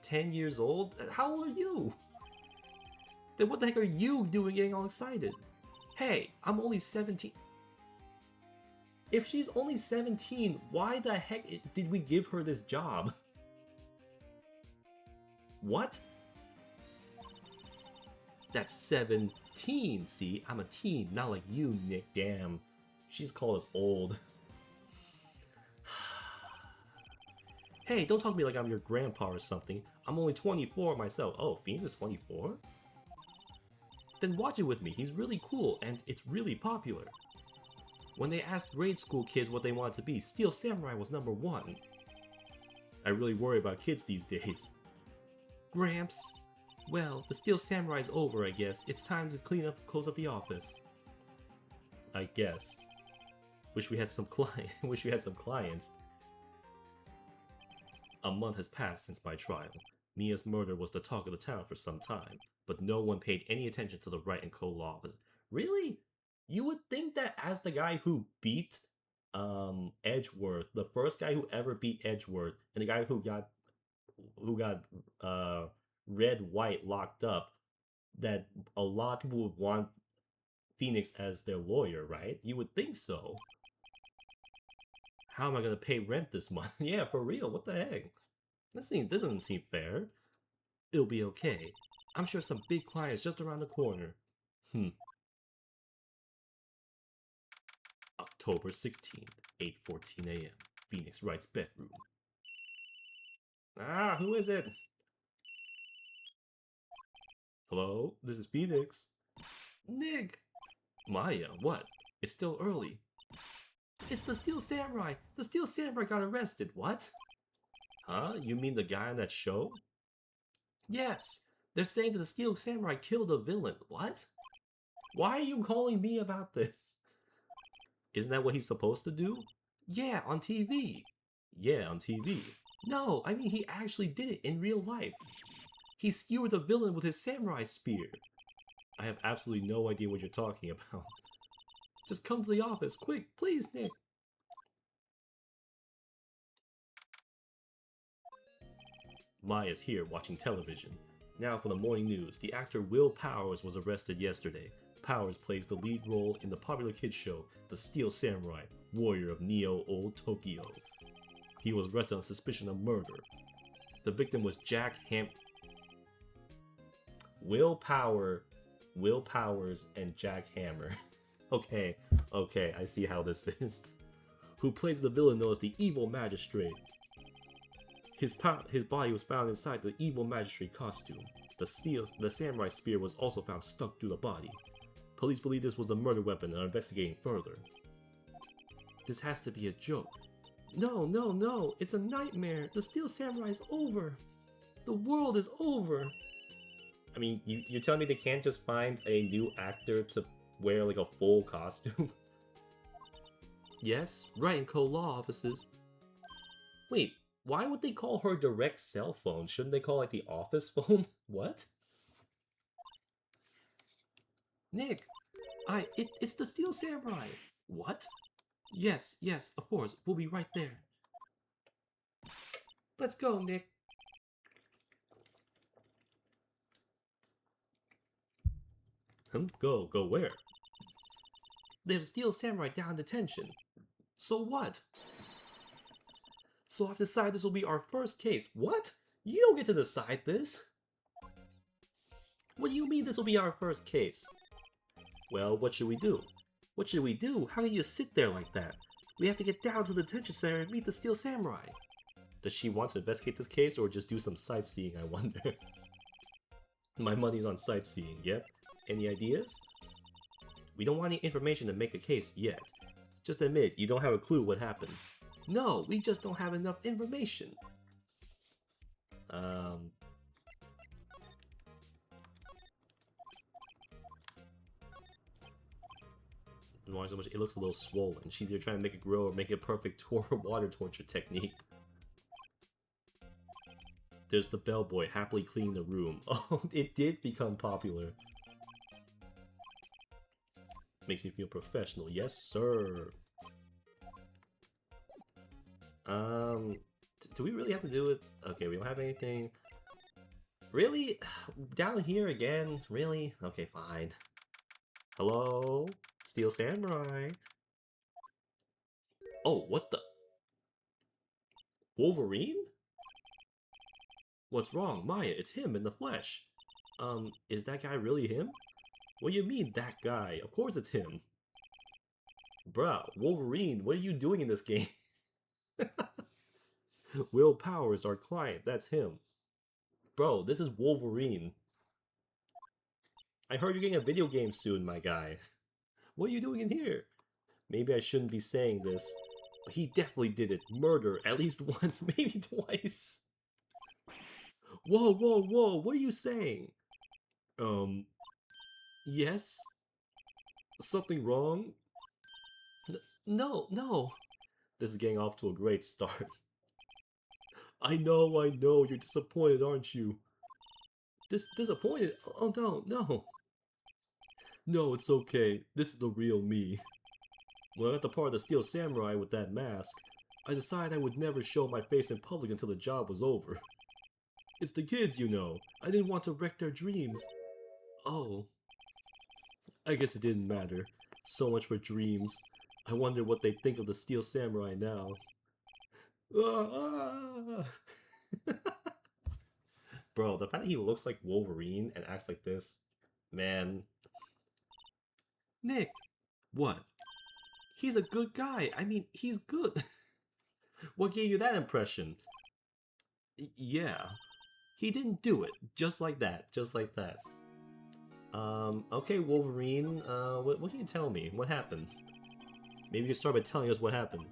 10 years old? How old are you? Then what the heck are you doing getting all excited? Hey, I'm only 17. If she's only 17, why the heck did we give her this job? What? That's 17, see? I'm a teen, not like you, Nick, damn. She's called us old. Hey, don't talk to me like I'm your grandpa or something. I'm only 24 myself. Oh, Phoenix is 24? Then watch it with me. He's really cool, and it's really popular. When they asked grade school kids what they wanted to be, Steel Samurai was #1. I really worry about kids these days. Gramps, well, the Steel Samurai's over, I guess. It's time to close up the office. I guess. Wish we had some clients. A month has passed since my trial. Mia's murder was the talk of the town for some time, but no one paid any attention to the Wright & Co. Law Office. Really? You would think that as the guy who beat Edgelord, the first guy who ever beat Edgelord, and the guy who got Red White locked up, that a lot of people would want Phoenix as their lawyer, right? You would think so. How am I gonna pay rent this month? Yeah, for real, what the heck? This doesn't seem fair. It'll be okay. I'm sure some big client's just around the corner. October 16th, 8:14 a.m. Phoenix Wright's bedroom. Ah, who is it? Hello, this is Phoenix. Nick! Maya, what? It's still early. It's the Steel Samurai! The Steel Samurai got arrested, what? Huh? You mean the guy on that show? Yes! They're saying that the Steel Samurai killed a villain, what? Why are you calling me about this? Isn't that what he's supposed to do? Yeah, on TV. Yeah, on TV. No, I mean he actually did it in real life. He skewered the villain with his samurai spear. I have absolutely no idea what you're talking about. Just come to the office, quick, please, Nick. Maya's here watching television. Now for the morning news. The actor Will Powers was arrested yesterday. Powers plays the lead role in the popular kids show, The Steel Samurai, Warrior of Neo-Old Tokyo. He was arrested on suspicion of murder. The victim was Will Powers and Jack Hammer. Okay, I see how this is. Who plays the villain known as the Evil Magistrate. His body was found inside the Evil Magistrate costume. The samurai spear was also found stuck through the body. Police believe this was the murder weapon and are investigating further. This has to be a joke. No, it's a nightmare. The Steel Samurai is over. The world is over. I mean, you're telling me they can't just find a new actor to wear like a full costume? Yes, Wright and co-law offices. Wait, why would they call her direct cell phone? Shouldn't they call it the office phone? What? Nick, it's the Steel Samurai. What? Yes, of course, we'll be right there. Let's go, Nick. Go where? They have the Steel Samurai down in detention. So what? So I've decided this will be our first case. What? You don't get to decide this. What do you mean this will be our first case? Well, what should we do? What should we do? How can you sit there like that? We have to get down to the detention center and meet the Steel Samurai. Does she want to investigate this case or just do some sightseeing, I wonder? My money's on sightseeing, yep. Any ideas? We don't want any information to make a case yet. Just admit you don't have a clue what happened. No, we just don't have enough information. Why so much? It looks a little swollen. She's either trying to make it grow or make it perfect water torture technique. There's the bellboy happily cleaning the room. Oh, it did become popular. Makes me feel professional. Yes, sir. Do we really have to do it? Okay, we don't have anything. Really? Down here again? Really? Okay, fine. Hello? Steel Samurai? Oh, what the? Wolverine? What's wrong? Maya, it's him in the flesh. Is that guy really him? What do you mean, that guy? Of course it's him. Bruh, Wolverine, what are you doing in this game? Will Powers, our client, that's him. Bro, this is Wolverine. I heard you're getting a video game soon, my guy. What are you doing in here? Maybe I shouldn't be saying this, but he definitely did it. Murder, at least once, maybe twice. Whoa, what are you saying? Yes? Something wrong? No. This is getting off to a great start. I know, you're disappointed, aren't you? Disappointed? Oh no. No, it's okay. This is the real me. When I got the part of the Steel Samurai with that mask, I decided I would never show my face in public until the job was over. It's the kids, you know. I didn't want to wreck their dreams. Oh. I guess it didn't matter. So much for dreams. I wonder what they think of the Steel Samurai now. Bro, the fact that he looks like Wolverine and acts like this, man. Nick! What? He's a good guy. I mean, he's good. What gave you that impression? Yeah. He didn't do it. Just like that. Okay, Wolverine, what can you tell me? What happened? Maybe you can start by telling us what happened.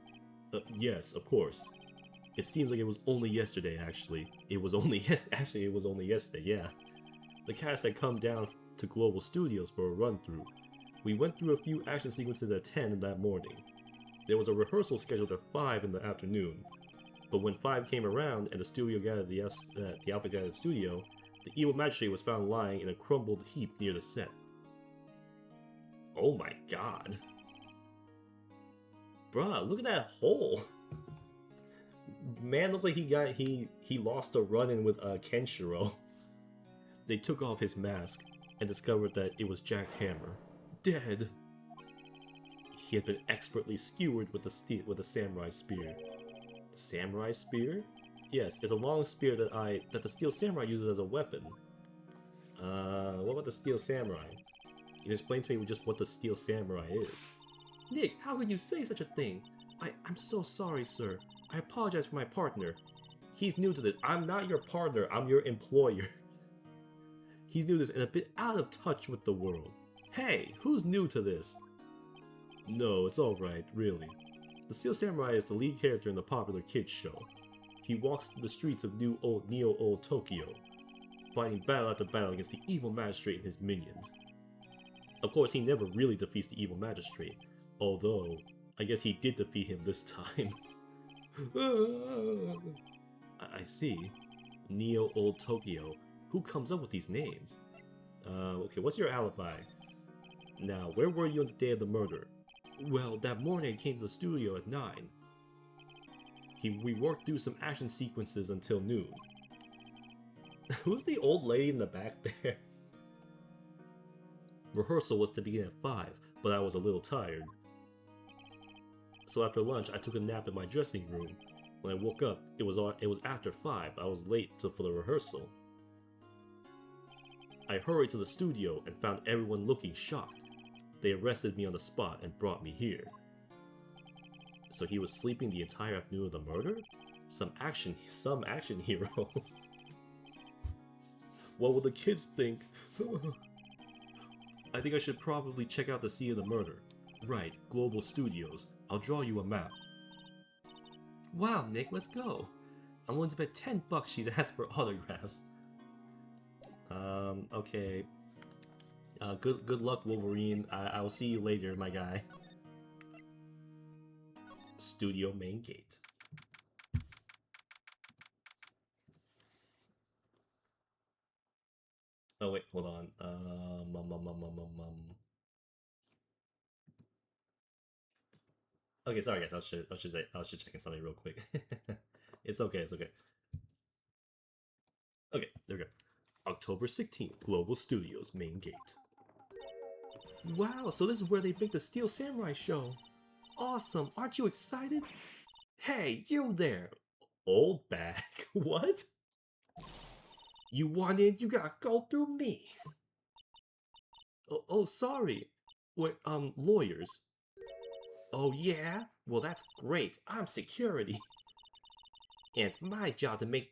Yes, of course. It seems like it was only yesterday, actually. It was only yesterday, yeah. The cast had come down to Global Studios for a run-through. We went through a few action sequences at 10 that morning. There was a rehearsal scheduled at 5 in the afternoon. But when 5 came around and the studio gathered the outfit gathered studio, the evil magistrate was found lying in a crumbled heap near the set. Oh my god. Bruh, look at that hole. Man looks like he lost a run-in with Kenshiro. They took off his mask and discovered that it was Jack Hammer, dead. He had been expertly skewered with the samurai spear. Samurai spear? Yes, it's a long spear that the steel samurai uses as a weapon. What about the steel samurai? You can explain to me just what the steel samurai is. Nick, how could you say such a thing? I'm so sorry, sir. I apologize for my partner. He's new to this. I'm not your partner, I'm your employer. He's new to this and a bit out of touch with the world. Hey, who's new to this? No, it's alright, really. The Steel Samurai is the lead character in the popular kids show. He walks the streets of Neo-Old Tokyo, fighting battle after battle against the evil magistrate and his minions. Of course, he never really defeats the evil magistrate, although I guess he did defeat him this time. I see. Neo-Old Tokyo. Who comes up with these names? Okay, what's your alibi? Now, where were you on the day of the murder? Well, that morning I came to the studio at 9. We worked through some action sequences until noon. Who's the old lady in the back there? Rehearsal was to begin at 5, but I was a little tired. So after lunch, I took a nap in my dressing room. When I woke up, it was after 5. I was late for the rehearsal. I hurried to the studio and found everyone looking shocked. They arrested me on the spot and brought me here. So he was sleeping the entire afternoon of the murder? Some action hero. What will the kids think? I think I should probably check out the scene of the murder. Right, Global Studios. I'll draw you a map. Wow, Nick, let's go. I'm willing to bet $10 she's asked for autographs. Okay. Good luck, Wolverine. I'll see you later, my guy. Studio main gate. Oh wait, hold on. Okay, sorry guys. I should check something real quick. It's okay. It's okay. Okay, there we go. October 16th, Global Studios main gate. Wow, so this is where they make the Steel Samurai show. Awesome, aren't you excited? Hey, you there! Oldbag, what? You want in, you gotta go through me. Oh, sorry. We're, lawyers. Oh yeah? Well, that's great. I'm security. And it's my job to make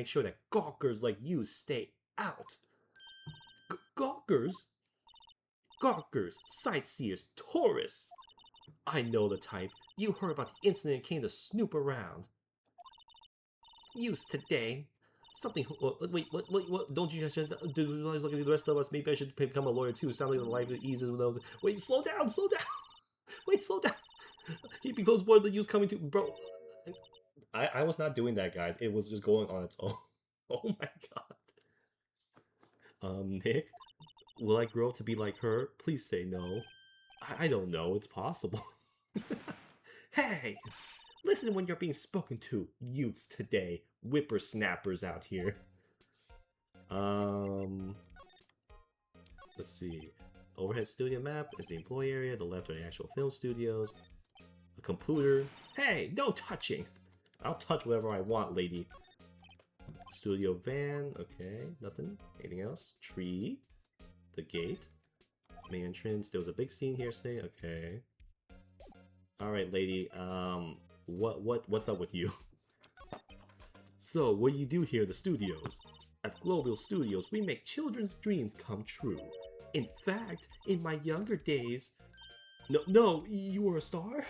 sure that gawkers like you stay out. Gawkers? Gawkers, sightseers, tourists. I know the type. You heard about the incident and came to snoop around. Used today. Something. Wait, what? Don't you should do like the rest of us? Maybe I should become a lawyer too. Sound like the life eases without. Wait, slow down. Wait, slow down. He'd be close more than you's coming to, bro. I was not doing that, guys. It was just going on its own. Oh my god. Nick, will I grow up to be like her? Please say no. I don't know. It's possible. Hey, listen when you're being spoken to, youths today. Whippersnappers out here. Let's see. Overhead studio map is the employee area. The left are the actual film studios. A computer. Hey, no touching. I'll touch whatever I want, lady. Studio van. Okay, nothing. Anything else? Tree. The gate. Main entrance. There was a big scene here. Say, okay. All right, lady. What's up with you? So, what do you do here at the studios? At Global Studios, we make children's dreams come true. In fact, in my younger days, No, you were a star?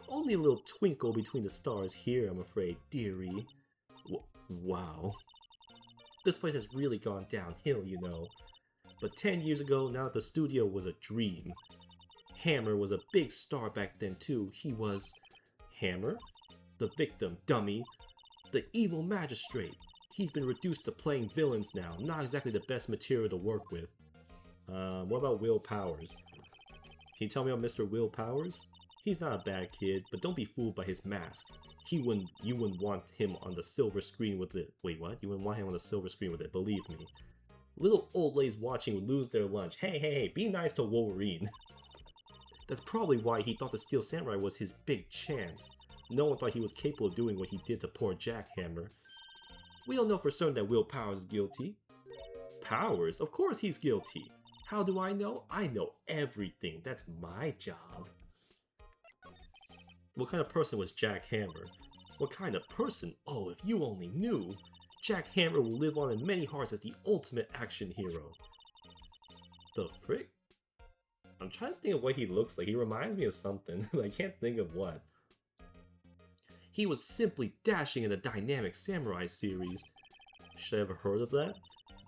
Only a little twinkle between the stars here, I'm afraid, dearie. Wow. This place has really gone downhill, you know. But 10 years ago, now the studio was a dream. Hammer was a big star back then too. He was... Hammer? The victim, dummy. The evil magistrate. He's been reduced to playing villains now. Not exactly the best material to work with. What about Will Powers? Can you tell me about Mr. Will Powers? He's not a bad kid, but don't be fooled by his mask. You wouldn't want him on the silver screen with it. Wait, what? You wouldn't want him on the silver screen with it, believe me. Little old ladies watching would lose their lunch. Hey, be nice to Wolverine. That's probably why he thought the Steel Samurai was his big chance. No one thought he was capable of doing what he did to poor Jackhammer. We don't know for certain that Will Powers is guilty. Powers? Of course he's guilty. How do I know? I know everything. That's my job. What kind of person was Jackhammer? What kind of person? Oh, if you only knew. Jackhammer will live on in many hearts as the ultimate action hero. The frick? I'm trying to think of what he looks like. He reminds me of something, but I can't think of what. He was simply dashing in the Dynamic Samurai series. Should I ever heard of that?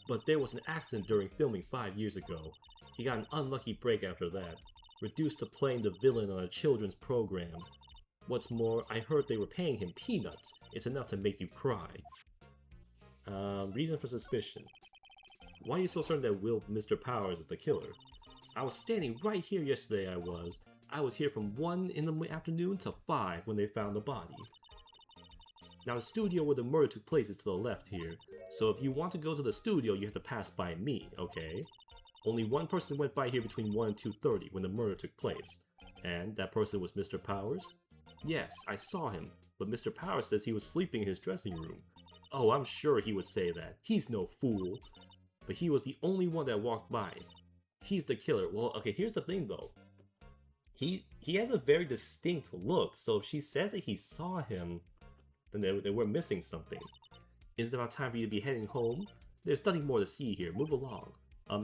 But there was an accident during filming 5 years ago. He got an unlucky break after that, reduced to playing the villain on a children's program. What's more, I heard they were paying him peanuts. It's enough to make you cry. Reason for suspicion. Why are you so certain that Mr. Powers is the killer? I was standing right here yesterday, I was here from 1 in the afternoon to 5 when they found the body. Now the studio where the murder took place is to the left here, so if you want to go to the studio you have to pass by me, okay? Only one person went by here between 1 and 2:30 when the murder took place. And that person was Mr. Powers? Yes, I saw him, but Mr. Powers says he was sleeping in his dressing room. Oh, I'm sure he would say that. He's no fool. But he was the only one that walked by. He's the killer. Well, okay, here's the thing though. He has a very distinct look, so if she says that he saw him, then they were missing something. Is it about time for you to be heading home? There's nothing more to see here. Move along.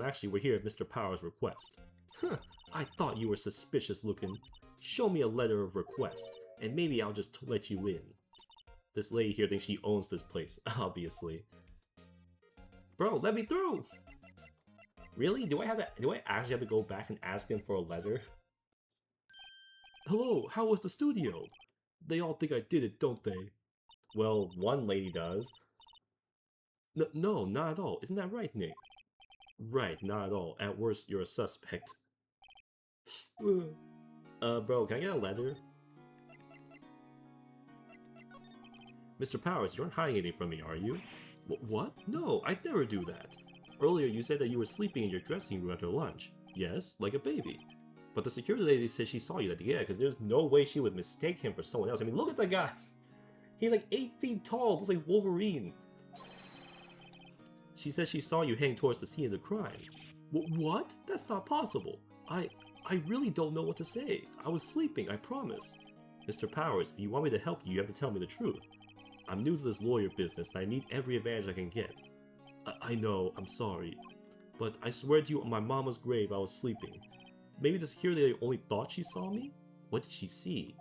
Actually, we're here at Mr. Powers' request. Huh, I thought you were suspicious looking. Show me a letter of request, and maybe I'll just let you in. This lady here thinks she owns this place, obviously. Bro, let me through! Really? Do I actually have to go back and ask him for a letter? Hello, how was the studio? They all think I did it, don't they? Well, one lady does. No, not at all. Isn't that right, Nick? Right, not at all. At worst, you're a suspect. Bro, can I get a letter? Mr. Powers, you aren't hiding anything from me, are you? What? No, I'd never do that. Earlier, you said that you were sleeping in your dressing room after lunch. Yes, like a baby. But the security lady said she saw you that day. Yeah, because there's no way she would mistake him for someone else. I mean, look at the guy. He's like 8 feet tall, looks like Wolverine. She said she saw you heading towards the scene of the crime. What? That's not possible. I really don't know what to say. I was sleeping, I promise. Mr. Powers, if you want me to help you have to tell me the truth. I'm new to this lawyer business and I need every advantage I can get. I know, I'm sorry. But I swear to you on my mama's grave I was sleeping. Maybe the security lady only thought she saw me? What did she see?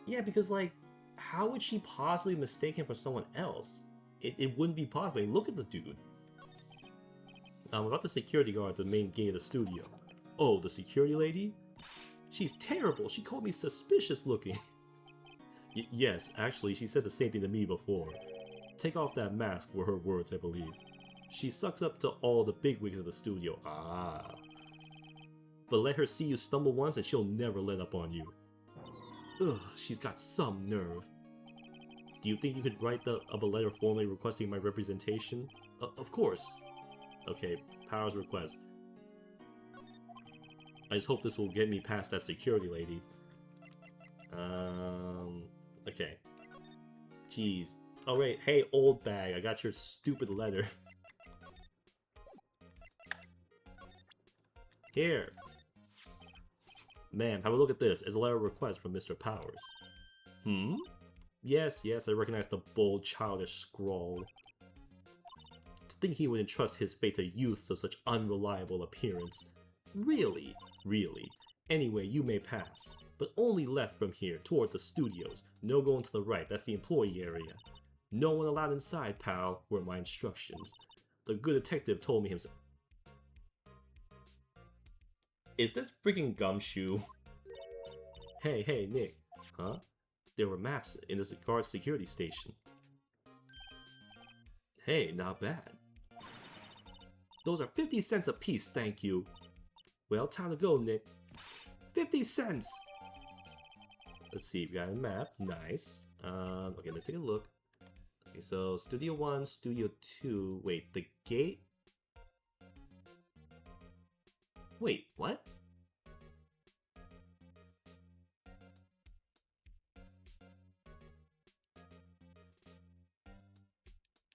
Yeah, because like, how would she possibly mistake him for someone else? It wouldn't be possible. I mean, look at the dude. About the security guard at the main gate of the studio. Oh, the security lady? She's terrible. She called me suspicious looking. Yes, actually, she said the same thing to me before. Take off that mask were her words, I believe. She sucks up to all the bigwigs of the studio. Ah. But let her see you stumble once and she'll never let up on you. Ugh, she's got some nerve. Do you think you could write up a letter formally requesting my representation? Of course. Okay, Powers request. I just hope this will get me past that security lady. Okay. Jeez. Alright, hey Oldbag, I got your stupid letter. Here. Ma'am, have a look at this. It's a letter of request from Mr. Powers. Yes, I recognize the bold, childish scrawl. To think he would entrust his fate to youths of such unreliable appearance. Really? Really? Anyway, you may pass. But only left from here, toward the studios. No going to the right, that's the employee area. No one allowed inside, pal, were my instructions. The good detective told me himself. Is this freaking Gumshoe? Hey, Nick. Huh? There were maps in the guard security station. Hey, not bad. Those are 50 cents a piece, thank you. Well, time to go, Nick. 50 cents! Let's see, we got a map, nice. Okay, let's take a look. Okay, so Studio 1, Studio 2, wait, the gate? Wait, what?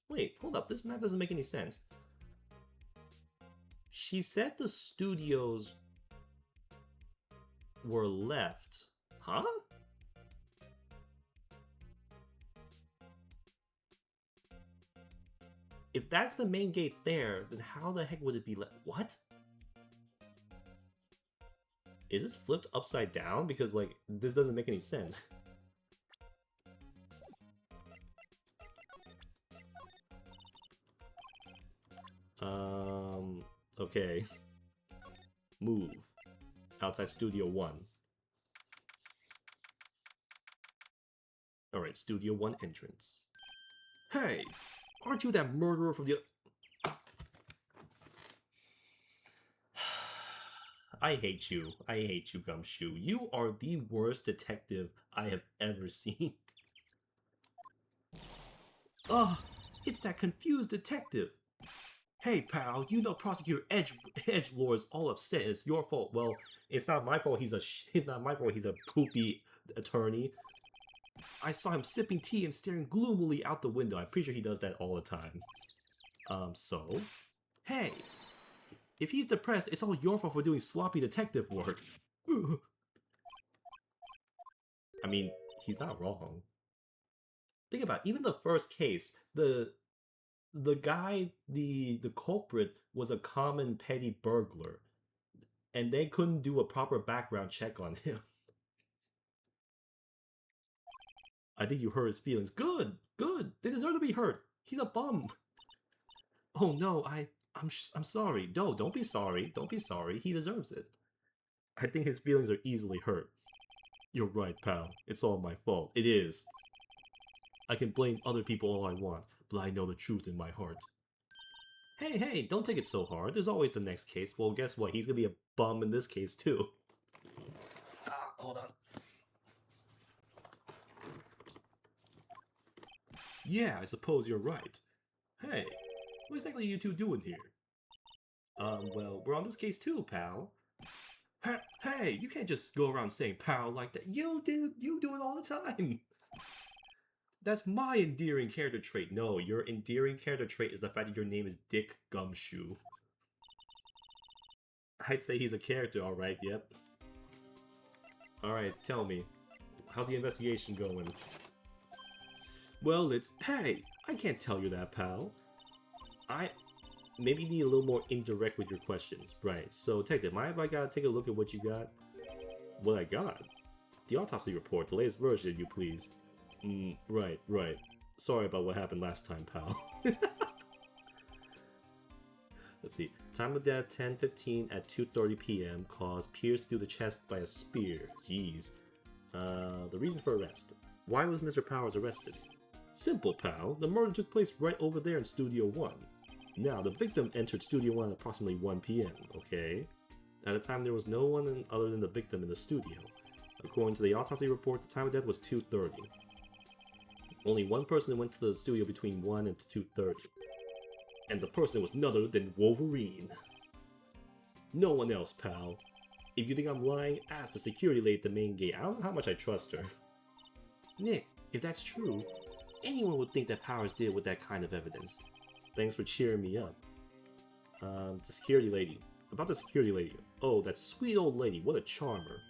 Wait, hold up, this map doesn't make any sense. She said the studios were left. Huh? If that's the main gate there, then how the heck would it be left? What? Is this flipped upside down? Because, like, this doesn't make any sense. Okay. Move. Outside Studio 1. Alright, Studio 1 entrance. Hey! Aren't you that murderer from the... I hate you. I hate you, Gumshoe. You are the worst detective I have ever seen. Ugh! It's that confused detective! Hey, pal, you know Prosecutor Edgelord's all upset. It's your fault. Well, it's not my fault. It's not my fault. He's a poopy attorney. I saw him sipping tea and staring gloomily out the window. I'm pretty sure he does that all the time. So? Hey! If he's depressed, it's all your fault for doing sloppy detective work. I mean, he's not wrong. Think about it. Even the first case, the guy, the culprit, was a common petty burglar. And they couldn't do a proper background check on him. I think you hurt his feelings. Good! They deserve to be hurt. He's a bum. Oh no, I'm sorry. No, don't be sorry. Don't be sorry. He deserves it. I think his feelings are easily hurt. You're right, pal. It's all my fault. It is. I can blame other people all I want, but I know the truth in my heart. Hey, don't take it so hard. There's always the next case. Well, guess what? He's gonna be a bum in this case, too. Hold on. Yeah, I suppose you're right. Hey, what exactly are you two doing here? Well, we're on this case too, pal. Hey, you can't just go around saying pal like that. You do it all the time. That's my endearing character trait. No, your endearing character trait is the fact that your name is Dick Gumshoe. I'd say he's a character, alright, yep. Alright, tell me. How's the investigation going? Well, hey, I can't tell you that, pal. I maybe need a little more indirect with your questions. Right, so Detective, mind if I gotta take a look at what you got? What I got? The autopsy report, the latest version, you please. Right. Sorry about what happened last time, pal. Let's see. Time of death, 10:15 at 2:30 p.m. Cause pierced through the chest by a spear. Jeez. The reason for arrest. Why was Mr. Powers arrested? Simple, pal. The murder took place right over there in Studio 1. Now, the victim entered Studio 1 at approximately 1 p.m., okay? At the time, there was no one other than the victim in the studio. According to the autopsy report, the time of death was 2:30. Only one person went to the studio between 1 and 2:30. And the person was none other than Wolverine. No one else, pal. If you think I'm lying, ask the security lady at the main gate. I don't know how much I trust her. Nick, if that's true, anyone would think that Powers did with that kind of evidence. Thanks for cheering me up. The security lady. About the security lady. Oh, that sweet old lady. What a charmer.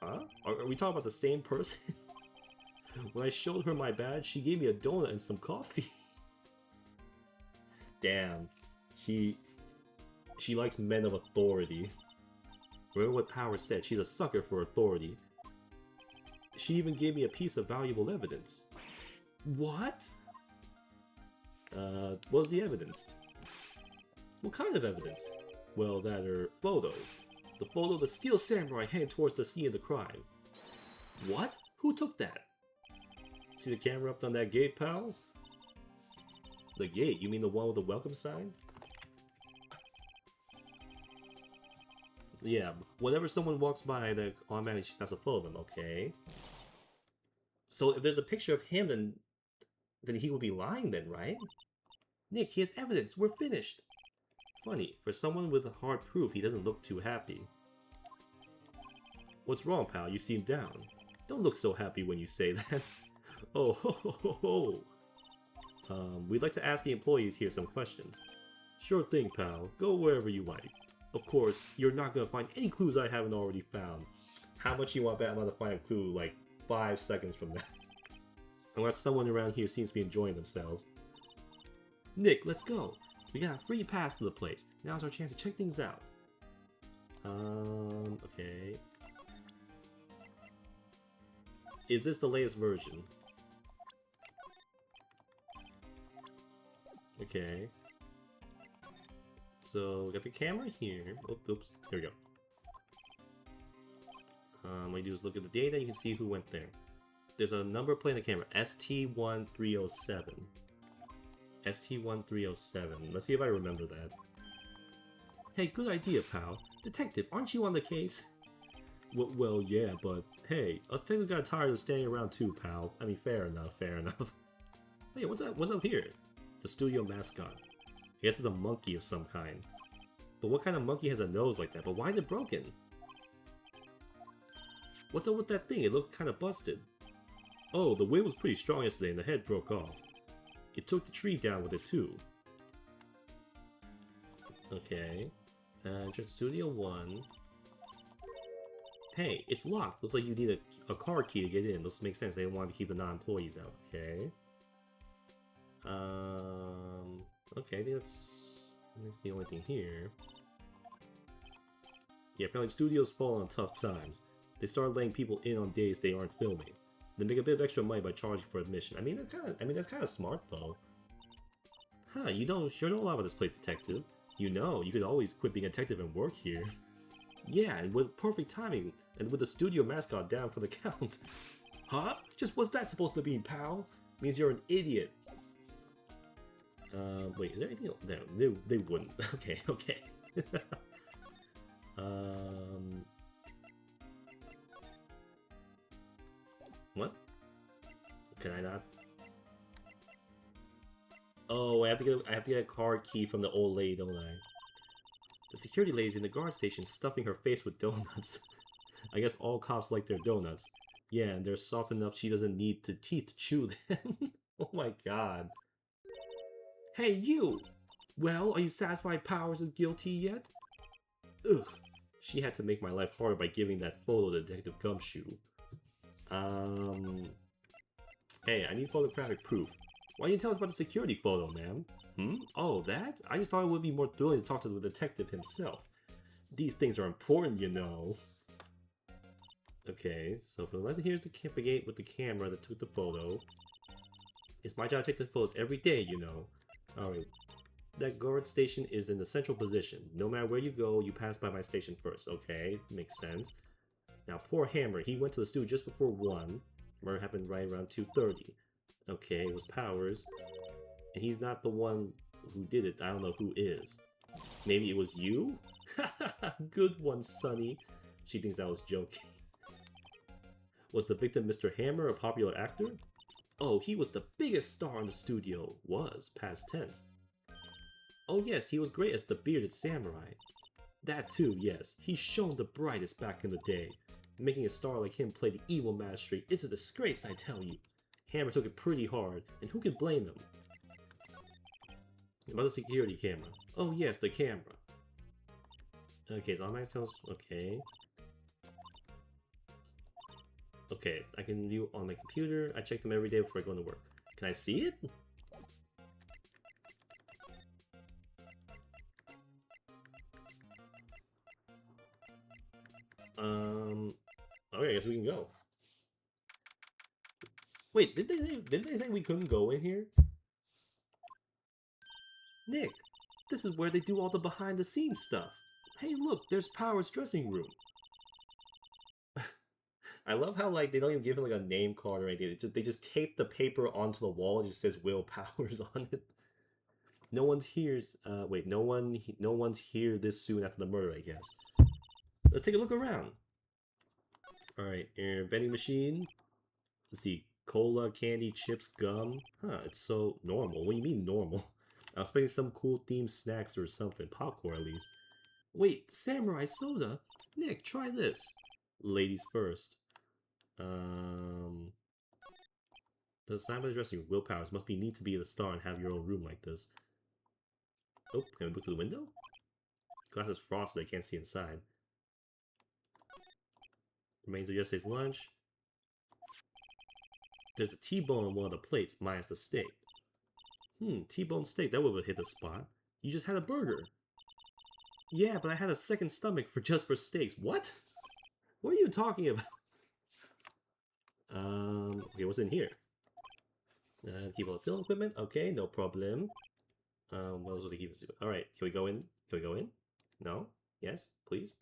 Huh? Are we talking about the same person? When I showed her my badge, she gave me a donut and some coffee. Damn. She likes men of authority. Remember what Power said, she's a sucker for authority. She even gave me a piece of valuable evidence. What? What was the evidence? What kind of evidence? Well, that her photo. The photo of the skilled samurai heading towards the scene of the crime. What? Who took that? See the camera up on that gate, pal? The gate? You mean the one with the welcome sign? Yeah, whenever someone walks by, they automatically has to follow them, okay? So if there's a picture of him, then he would be lying then, right? Nick, he has evidence. We're finished. Funny, for someone with hard proof, he doesn't look too happy. What's wrong, pal? You seem down. Don't look so happy when you say that. Oh, ho, ho, ho, ho. We'd like to ask the employees here some questions. Sure thing, pal. Go wherever you like. Of course, you're not gonna find any clues I haven't already found. How much you want bet I'm gonna find a clue, like, 5 seconds from now? Unless someone around here seems to be enjoying themselves. Nick, let's go. We got a free pass to the place. Now's our chance to check things out. Okay. Is this the latest version? Okay. So, we got the camera here. Oops, here we go. What you do is look at the data, you can see who went there. There's a number playing the camera, ST1307. ST1307. Let's see if I remember that. Hey, good idea, pal. Detective, aren't you on the case? Well, yeah, but hey, us detectives got tired of standing around too, pal. I mean, fair enough, fair enough. Hey, what's up here? The studio mascot. I guess it's a monkey of some kind. But what kind of monkey has a nose like that? But why is it broken? What's up with that thing? It looked kind of busted. Oh, the wind was pretty strong yesterday and the head broke off. It took the tree down with it too. Okay. Entrance Studio 1. Hey, it's locked. Looks like you need a card key to get in. This makes sense. They want to keep the non-employees out. Okay. Okay, I think that's the only thing here. Yeah, apparently studios fall on tough times. They start letting people in on days they aren't filming. They make a bit of extra money by charging for admission. I mean, that's kind of smart though. Huh? You sure know a lot about this place, detective. You know, you could always quit being a detective and work here. Yeah, and with perfect timing, and with the studio mascot down for the count. Huh? Just what's that supposed to mean, pal? Means you're an idiot. Wait, is there anything else? No, they wouldn't. Okay. What? Can I not? Oh, I have to get a card key from the old lady, don't I? The security lady's in the guard station stuffing her face with donuts. I guess all cops like their donuts. Yeah, and they're soft enough she doesn't need the teeth to chew them. Oh my god. Hey, you! Well, are you satisfied Powers is guilty yet? Ugh. She had to make my life harder by giving that photo to Detective Gumshoe. Hey, I need photographic proof. Why didn't you tell us about the security photo, ma'am? Oh, that? I just thought it would be more thrilling to talk to the detective himself. These things are important, you know. Okay, so for the lesson, here's the gate with the camera that took the photo. It's my job to take the photos every day, you know. Alright. That guard station is in the central position. No matter where you go, you pass by my station first. Okay, makes sense. Now, poor Hammer, he went to the studio just before 1. Murder happened right around 2:30. Okay, it was Powers. And he's not the one who did it. I don't know who is. Maybe it was you? Good one, Sonny. She thinks that was joking. Was the victim Mr. Hammer a popular actor? Oh, he was the biggest star in the studio. Was, past tense. Oh yes, he was great as the bearded samurai. That too, yes. He shone the brightest back in the day. Making a star like him play the evil magistrate is a disgrace, I tell you. Hammer took it pretty hard, and who could blame him? About the security camera. Oh yes, the camera. Okay, the automatic sounds... okay. Okay, I can view on my computer. I check them every day before I go into work. Can I see it? Okay, I guess we can go. Wait, didn't they say we couldn't go in here? Nick, this is where they do all the behind-the-scenes stuff. Hey, look, there's Power's dressing room. I love how like they don't even give it like a name card or anything. They just tape the paper onto the wall. It just says Will Powers on it. No one's here's. Wait, no one's here this soon after the murder. I guess. Let's take a look around. All right, vending machine. Let's see, cola, candy, chips, gum. Huh, it's so normal. What do you mean normal? I was expecting some cool themed snacks or something. Popcorn at least. Wait, samurai soda? Nick, try this. Ladies first. The sign by the dressing room, Will Powers, must be neat to be the star and have your own room like this. Oh, can we look through the window? Glass is frosted, I can't see inside. Remains of yesterday's lunch. There's a T-bone on one of the plates, minus the steak. T-bone steak, that would have hit the spot. You just had a burger. Yeah, but I had a second stomach just for steaks. What? What are you talking about? Okay, what's in here? Keep all the film equipment. Okay, no problem. What else would they keep us? Alright, can we go in? Can we go in? No? Yes? Please?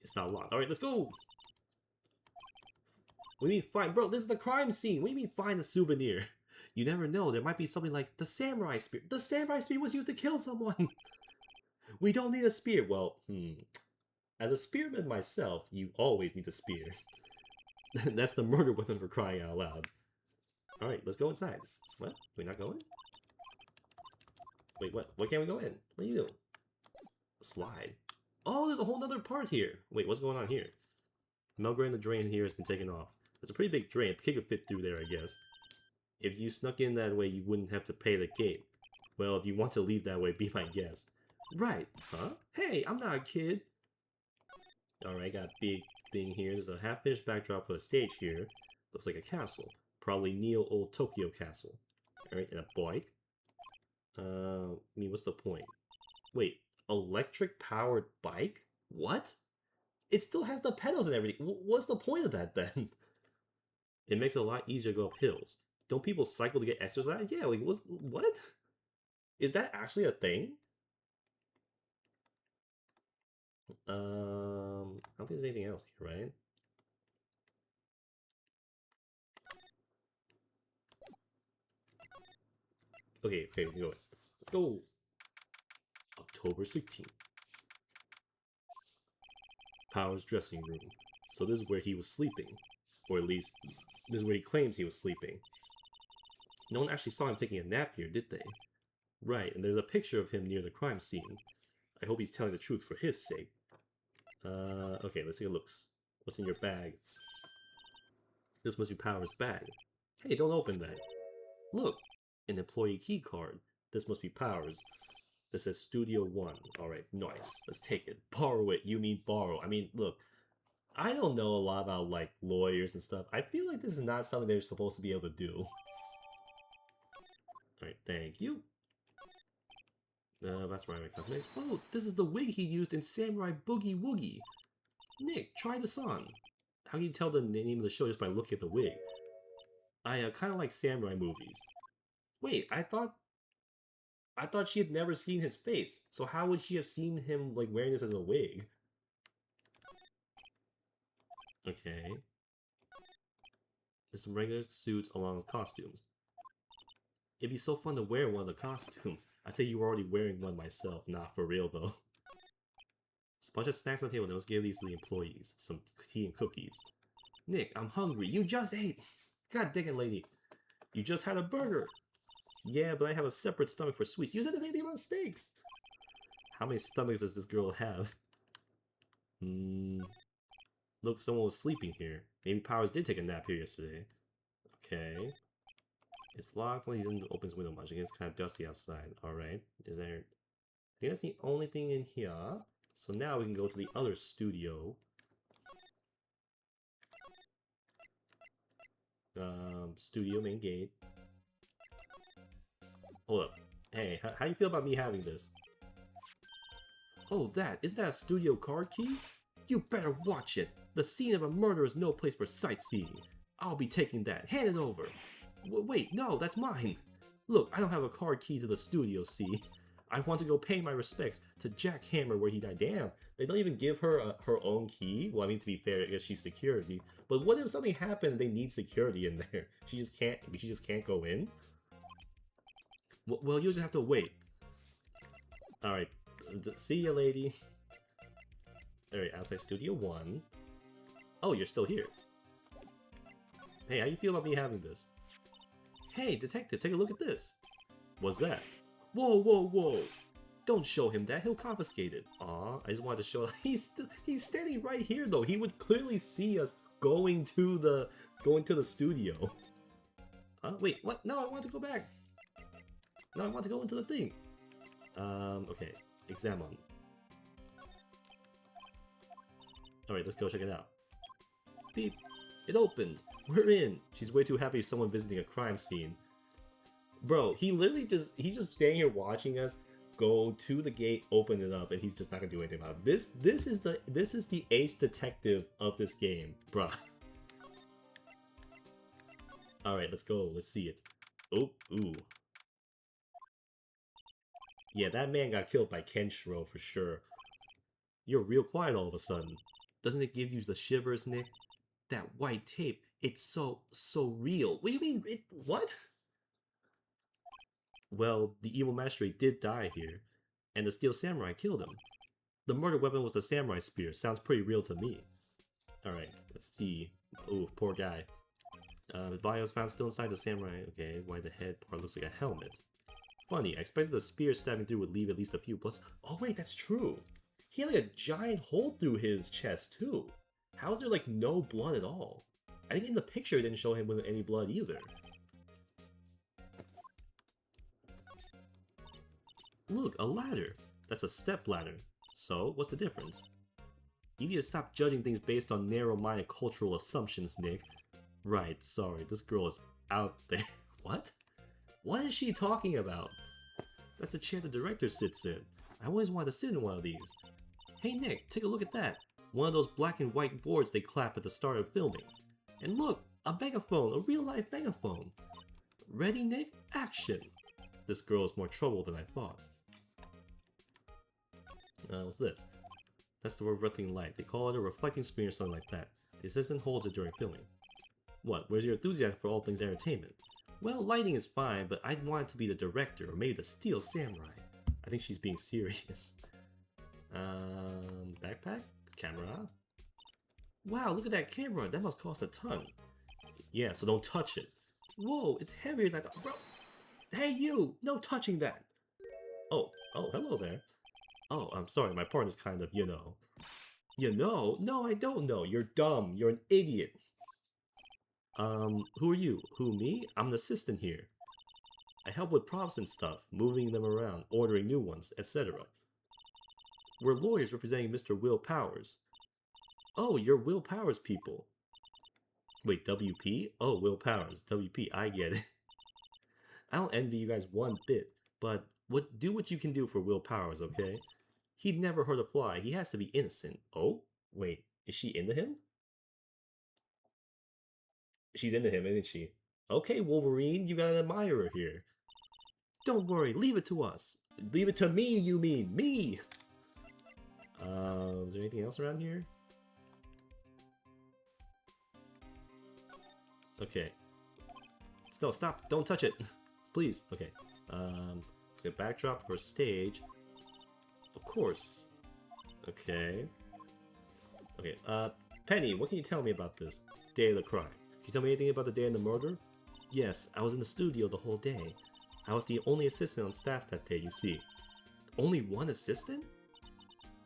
It's not locked. Alright, let's go! What do you mean find? Bro, this is the crime scene! What do you mean find a souvenir? You never know, there might be something like the samurai spear. The samurai spear was used to kill someone! We don't need a spear. Well, as a spearman myself, you always need a spear. That's the murder weapon for crying out loud. Alright, let's go inside. What? We're not going? Wait, what? Why can't we go in? What are you doing? A slide. Oh, there's a whole other part here. Wait, what's going on here? Melgra in the drain here has been taken off. It's a pretty big drain. A kid could fit through there, I guess. If you snuck in that way, you wouldn't have to pay the gate. Well, if you want to leave that way, be my guest. Right. Huh? Hey, I'm not a kid. Alright, got a big thing here. There's a half-finished backdrop for the stage here. Looks like a castle. Probably Neo-Old Tokyo Castle. Alright, and a bike. I mean, what's the point? Wait, electric-powered bike? What? It still has the pedals and everything. What's the point of that, then? It makes it a lot easier to go up hills. Don't people cycle to get exercise? Yeah, like, what? Is that actually a thing? I don't think there's anything else here, right? Okay, we can go in. Let's go! October 16th. Power's dressing room. So this is where he was sleeping. Or at least, this is where he claims he was sleeping. No one actually saw him taking a nap here, did they? Right, and there's a picture of him near the crime scene. I hope he's telling the truth for his sake. Okay, let's see how it looks. What's in your bag? This must be Power's bag. Hey, don't open that. Look, an employee key card. This must be Power's. This says Studio 1. Alright, nice. Let's take it. Borrow it. You mean borrow. I mean, look. I don't know a lot about, like, lawyers and stuff. I feel like this is not something they're supposed to be able to do. Alright, thank you. That's right, my cosmetics. Oh, this is the wig he used in Samurai Boogie Woogie. Nick, try this on. How can you tell the name of the show just by looking at the wig? I kind of like samurai movies. Wait, I thought she had never seen his face. So how would she have seen him like wearing this as a wig? Okay. There's some regular suits along with costumes. It'd be so fun to wear one of the costumes. I say you were already wearing one myself. Not for real though. There's a bunch of snacks on the table. Let's give these to the employees. Some tea and cookies. Nick, I'm hungry. You just ate. God dang it, lady. You just had a burger. Yeah, but I have a separate stomach for sweets. You said the same thing about steaks. How many stomachs does this girl have? Look, someone was sleeping here. Maybe Powers did take a nap here yesterday. Okay. It's locked. He didn't open his window much. I guess it's kind of dusty outside. Alright. Is there... I think that's the only thing in here. So now we can go to the other studio. Studio main gate. Hold up. Hey, how do you feel about me having this? Oh, isn't that a studio card key? You better watch it. The scene of a murder is no place for sightseeing. I'll be taking that. Hand it over. Wait, no, that's mine. Look, I don't have a card key to the studio, see? I want to go pay my respects to Jack Hammer where he died. Damn, they don't even give her her own key. Well, I mean, to be fair, I guess she's security. But what if something happened and they need security in there? She just can't go in? Well, you just have to wait. Alright, see ya, lady. Alright, outside Studio 1. Oh, you're still here. Hey, how you feel about me having this? Hey, detective, take a look at this. What's that? Whoa, whoa, whoa! Don't show him that, he'll confiscate it. Aw, I just wanted to show he's standing right here though. He would clearly see us going to the studio. Wait, what? No, I want to go back. No, I want to go into the thing. Okay, examine. Alright, let's go check it out. Beep. It opened. We're in. She's way too happy with someone visiting a crime scene. Bro, he's just standing here watching us go to the gate, open it up, and he's just not gonna do anything about it. This is the ace detective of this game, bruh. Alright, let's go. Let's see it. Oh, ooh. Yeah, that man got killed by Kenshiro for sure. You're real quiet all of a sudden. Doesn't it give you the shivers, Nick? That white tape, it's so real. What do you mean? What? Well, the evil magistrate did die here, and the steel samurai killed him. The murder weapon was the samurai spear. Sounds pretty real to me. Alright, let's see. Ooh, poor guy. The body was found still inside the samurai. Okay, why the head part looks like a helmet. Funny, I expected the spear stabbing through would leave at least a few plus. Oh wait, that's true. He had like a giant hole through his chest too. How is there like no blood at all? I think in the picture it didn't show him with any blood either. Look, a ladder. That's a step ladder. So, what's the difference? You need to stop judging things based on narrow-minded cultural assumptions, Nick. Right, sorry, this girl is out there. What? What is she talking about? That's the chair the director sits in. I always wanted to sit in one of these. Hey Nick, take a look at that. One of those black and white boards they clap at the start of filming. And look, a megaphone, a real-life megaphone. Ready, Nick? Action! This girl is more trouble than I thought. What's this? That's the reflecting light. They call it a reflecting screen or something like that. The assistant holds it during filming. What? Where's your enthusiasm for all things entertainment? Well, lighting is fine, but I'd want it to be the director or maybe the steel samurai. I think she's being serious. Backpack? Camera? Wow, look at that camera. That must cost a ton. Yeah, so don't touch it. Whoa, it's heavier than I thought. Bro! Hey you! No touching that! Oh, hello there. Oh, I'm sorry, my partner's kind of, you know. You know? No, I don't know. You're dumb. You're an idiot. Who are you? Who, me? I'm an assistant here. I help with props and stuff, moving them around, ordering new ones, etc. We're lawyers representing Mr. Will Powers. Oh, you're Will Powers people. Wait, WP? Oh, Will Powers. WP, I get it. I don't envy you guys one bit, but do what you can do for Will Powers, okay? He'd never hurt a fly. He has to be innocent. Oh? Wait, is she into him? She's into him, isn't she? Okay, Wolverine, you got an admirer here. Don't worry, leave it to us. Leave it to me, you mean. Me! Is there anything else around here? Okay. No, stop. Don't touch it. Please. Okay. So a backdrop for stage. Of course. Okay. Okay, Penny, what can you tell me about this day of the crime? Can you tell me anything about the day of the murder? Yes, I was in the studio the whole day. I was the only assistant on staff that day, you see. Only one assistant?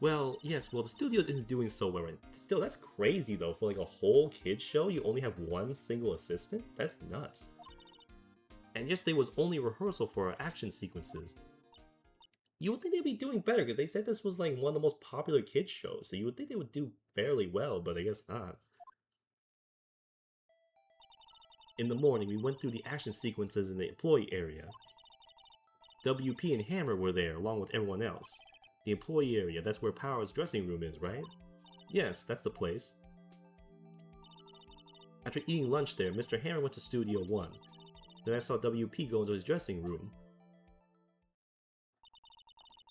Well, yes, well the studio isn't doing so well right. Still, that's crazy though, for like a whole kids show, you only have one single assistant? That's nuts. And yesterday was only rehearsal for our action sequences. You would think they'd be doing better, because they said this was like one of the most popular kids shows, so you would think they would do fairly well, but I guess not. In the morning, we went through the action sequences in the employee area. WP and Hammer were there, along with everyone else. The employee area, that's where Power's dressing room is, right? Yes, that's the place. After eating lunch there, Mr. Hammer went to Studio 1. Then I saw WP go into his dressing room.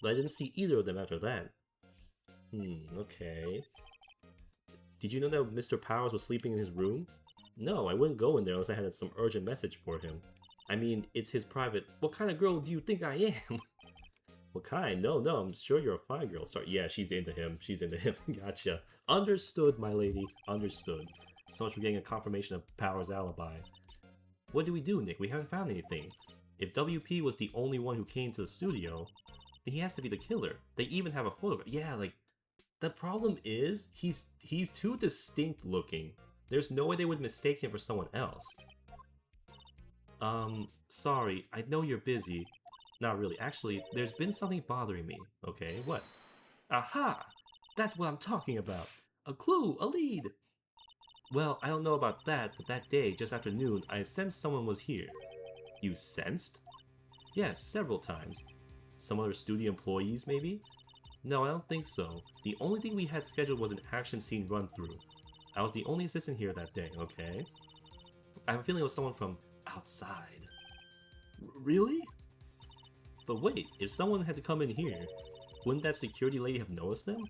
But I didn't see either of them after that. Okay. Did you know that Mr. Powers was sleeping in his room? No, I wouldn't go in there unless I had some urgent message for him. I mean, it's his private... What kind of girl do you think I am? What kind? No, I'm sure you're a fine girl. Sorry, yeah, she's into him. She's into him. Gotcha. Understood, my lady. Understood. So much for getting a confirmation of Powers' alibi. What do we do, Nick? We haven't found anything. If WP was the only one who came to the studio, then he has to be the killer. They even have a photograph. Yeah, like... The problem is, he's too distinct looking. There's no way they would mistake him for someone else. Sorry, I know you're busy. Not really. Actually, there's been something bothering me. Okay, what? Aha! That's what I'm talking about. A clue, a lead. Well, I don't know about that, but that day, just after noon, I sensed someone was here. You sensed? Yes, several times. Some other studio employees, maybe? No, I don't think so. The only thing we had scheduled was an action scene run-through. I was the only assistant here that day, okay? I have a feeling it was someone from outside. Really? But wait, if someone had to come in here, wouldn't that security lady have noticed them?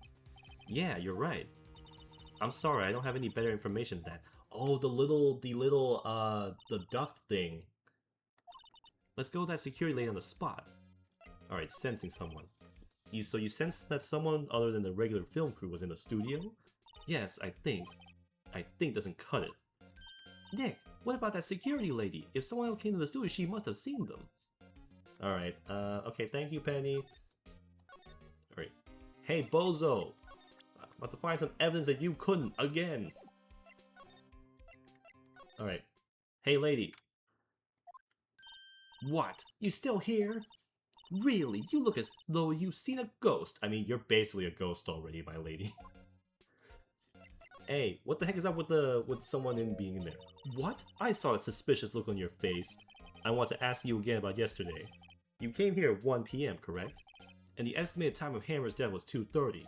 Yeah, you're right. I'm sorry, I don't have any better information than that. Oh, the duct thing. Let's go with that security lady on the spot. Alright, sensing someone. So you sense that someone other than the regular film crew was in the studio? Yes, I think. I think doesn't cut it. Nick, what about that security lady? If someone else came to the studio, she must have seen them. Alright, okay, thank you, Penny. Alright. Hey, Bozo! I'm about to find some evidence that you couldn't, again! Alright. Hey, lady. What? You still here? Really? You look as though you've seen a ghost. I mean, you're basically a ghost already, my lady. Hey, what the heck is up with someone being in there? What? I saw a suspicious look on your face. I want to ask you again about yesterday. You came here at 1 PM, correct? And the estimated time of Hammer's death was 2:30.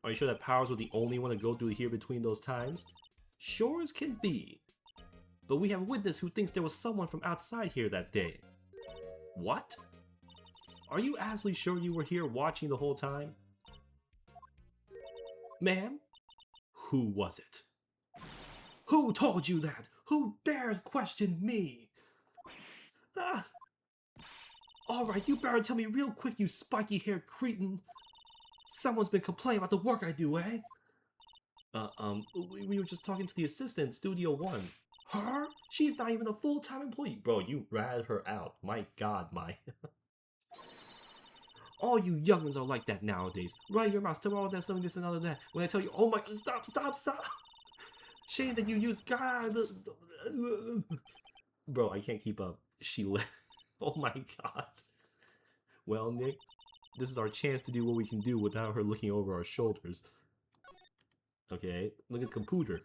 Are you sure that Powers was the only one to go through here between those times? Sure as can be. But we have a witness who thinks there was someone from outside here that day. What? Are you absolutely sure you were here watching the whole time? Ma'am? Who was it? Who told you that? Who dares question me? Ah. Alright, you better tell me real quick, you spiky-haired cretin. Someone's been complaining about the work I do, eh? We were just talking to the assistant in Studio 1. Her? She's not even a full-time employee. Bro, you ratted her out. My god, my... All you youngins are like that nowadays. Right your mouth, tomorrow there's something, this and other that. When I tell you, oh my, stop. Shame that you use God. Bro, I can't keep up. She left. Oh my god. Well, Nick, this is our chance to do what we can do without her looking over our shoulders. Okay, look at the computer.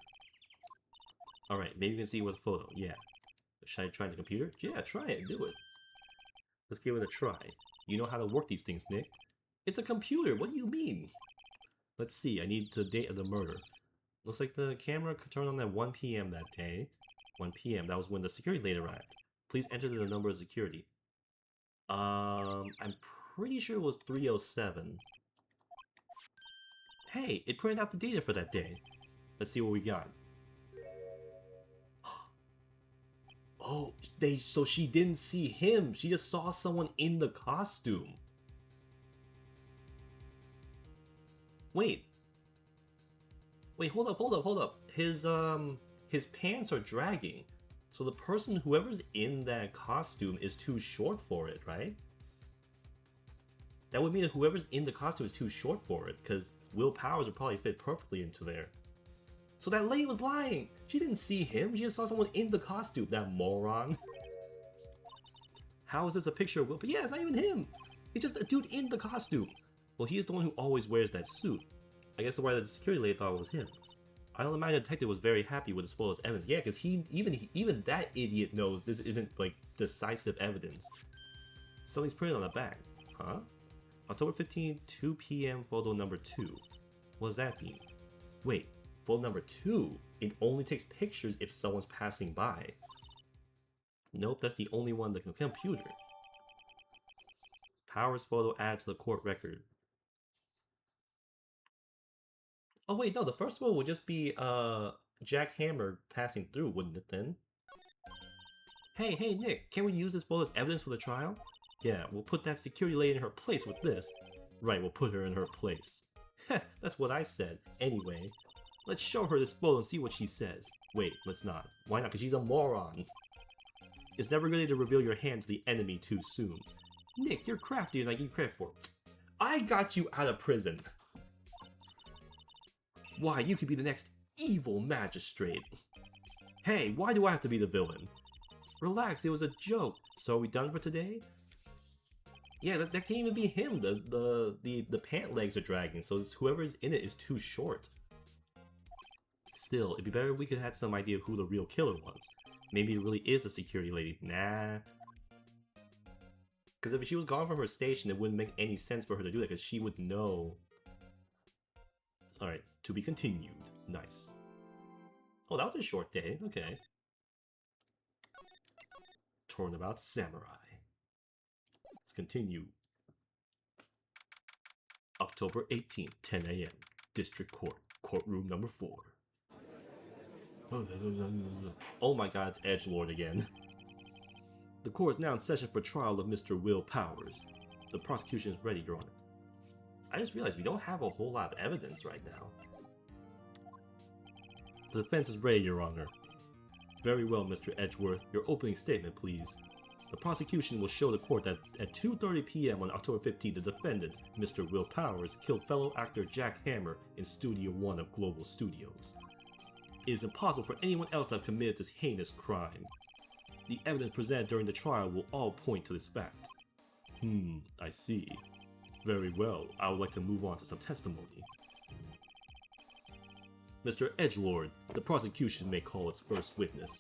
Alright, maybe you can see with a photo. Yeah. Should I try the computer? Yeah, try it. Do it. Let's give it a try. You know how to work these things, Nick. It's a computer. What do you mean? Let's see. I need the date of the murder. Looks like the camera turned on at 1 PM that day. 1 PM. That was when the security lady arrived. Please enter the number of security. I'm pretty sure it was 307. Hey, it printed out the data for that day. Let's see what we got. Oh, so she didn't see him. She just saw someone in the costume. Wait, hold up. His pants are dragging. So the person, whoever's in that costume, is too short for it, right? That would mean that whoever's in the costume is too short for it, because Will Powers would probably fit perfectly into there. So that lady was lying. She didn't see him. She just saw someone in the costume. That moron. How is this a picture of Will? But yeah, it's not even him. He's just a dude in the costume. Well, he is the one who always wears that suit. I guess the why the security lady thought it was him. I don't imagine the detective was very happy with his photos evidence. Yeah, because even that idiot knows this isn't like decisive evidence. Something's printed on the back. Huh? October 15, 2 PM, photo number 2. What does that mean? Wait, photo number 2. It only takes pictures if someone's passing by. Nope, that's the only one on the computer. Powers photo added to the court record. Oh wait, no, the first one would just be Jack Hammer passing through, wouldn't it then? Hey Nick, can we use this photo as evidence for the trial? Yeah, we'll put that security lady in her place with this. Right, we'll put her in her place. Heh, that's what I said. Anyway, let's show her this photo and see what she says. Wait, let's not. Why not? Because she's a moron. It's never good to reveal your hand to the enemy too soon. Nick, you're crafty and I give you credit for it. I got you out of prison. Why, you could be the next evil magistrate. Hey, why do I have to be the villain? Relax, it was a joke. So are we done for today? Yeah, that can't even be him. The pant legs are dragging, so whoever's in it is too short. Still, it'd be better if we could have some idea who the real killer was. Maybe it really is the security lady. Nah. Because if she was gone from her station, it wouldn't make any sense for her to do that, because she would know. Alright, to be continued. Nice. Oh, that was a short day. Okay. Turnabout Samurai. Let's continue. October 18th, 10 a.m. District Court. Courtroom number 4. Oh my god, it's Edgelord again. The court is now in session for trial of Mr. Will Powers. The prosecution is ready, Your Honor. I just realized we don't have a whole lot of evidence right now. The defense is ready, Your Honor. Very well, Mr. Edgeworth. Your opening statement, please. The prosecution will show the court that at 2:30 p.m. on October 15th, the defendant, Mr. Will Powers, killed fellow actor Jack Hammer in Studio 1 of Global Studios. It is impossible for anyone else to have committed this heinous crime. The evidence presented during the trial will all point to this fact. I see. Very well, I would like to move on to some testimony. Mr. Edgelord, the prosecution may call its first witness.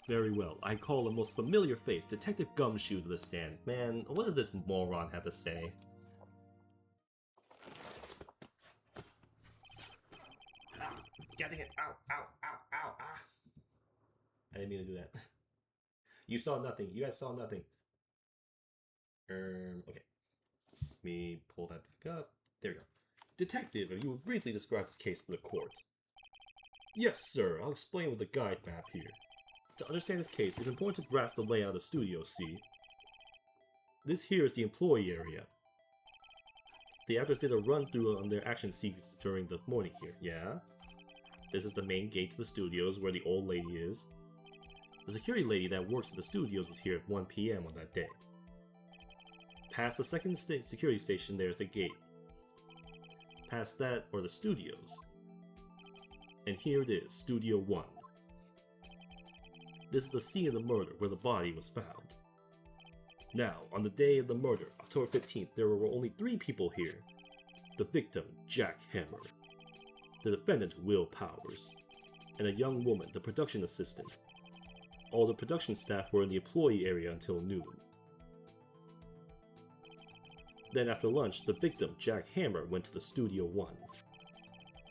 Very well, I call the most familiar face, Detective Gumshoe, to the stand. Man, what does this moron have to say? Getting it! Ow, ow, ow, ow, ah! I didn't mean to do that. You saw nothing. You guys saw nothing. Okay. Let me pull that back up. There we go. Detective, if you would briefly describe this case to the court. Yes, sir. I'll explain with the guide map here. To understand this case, it's important to grasp the layout of the studio, see? This here is the employee area. The actors did a run-through on their action sequence during the morning here, yeah? This is the main gate to the studios where the old lady is. The security lady that works at the studios was here at 1 p.m. on that day. Past the second security station, there's the gate. Past that are the studios. And here it is, Studio 1. This is the scene of the murder where the body was found. Now, on the day of the murder, October 15th, there were only 3 people here. The victim, Jack Hammer. The defendant, Will Powers. And a young woman, the production assistant. All the production staff were in the employee area until noon. Then after lunch, the victim, Jack Hammer, went to the Studio 1.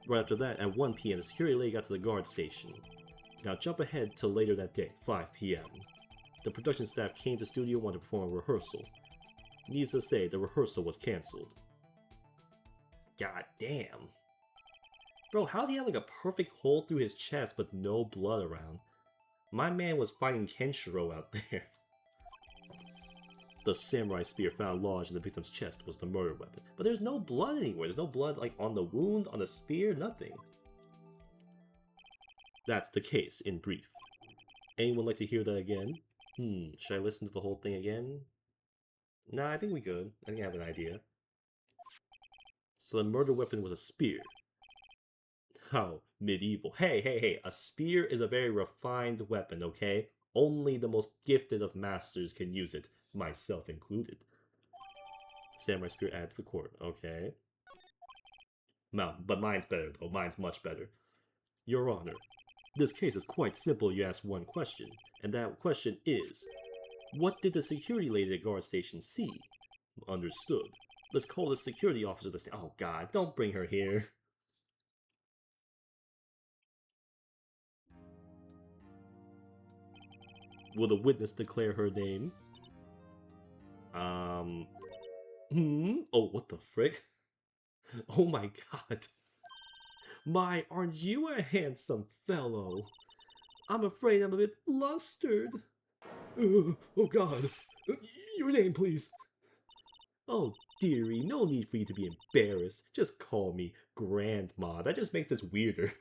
Right after that, at 1 p.m., the security lady got to the guard station. Now jump ahead to later that day, 5 p.m. The production staff came to Studio 1 to perform a rehearsal. Needless to say, the rehearsal was cancelled. God damn. Bro, how does he have like a perfect hole through his chest but no blood around? My man was fighting Kenshiro out there. The samurai spear found lodged in the victim's chest was the murder weapon. But there's no blood anywhere. There's no blood like on the wound, on the spear, nothing. That's the case in brief. Anyone like to hear that again? Should I listen to the whole thing again? Nah, I think we could. I think I have an idea. So the murder weapon was a spear. How medieval. Hey, a spear is a very refined weapon, okay? Only the most gifted of masters can use it, myself included. Samurai spear added to the court, okay. No, but mine's better though, mine's much better. Your Honor, this case is quite simple. You ask one question, and that question is, what did the security lady at the guard station see? Understood. Let's call the security officer to stand. Oh god, don't bring her here. Will the witness declare her name? Oh, what the frick? Oh my god. My, aren't you a handsome fellow? I'm afraid I'm a bit flustered. Oh god. Your name, please. Oh, dearie, no need for you to be embarrassed. Just call me Grandma. That just makes this weirder.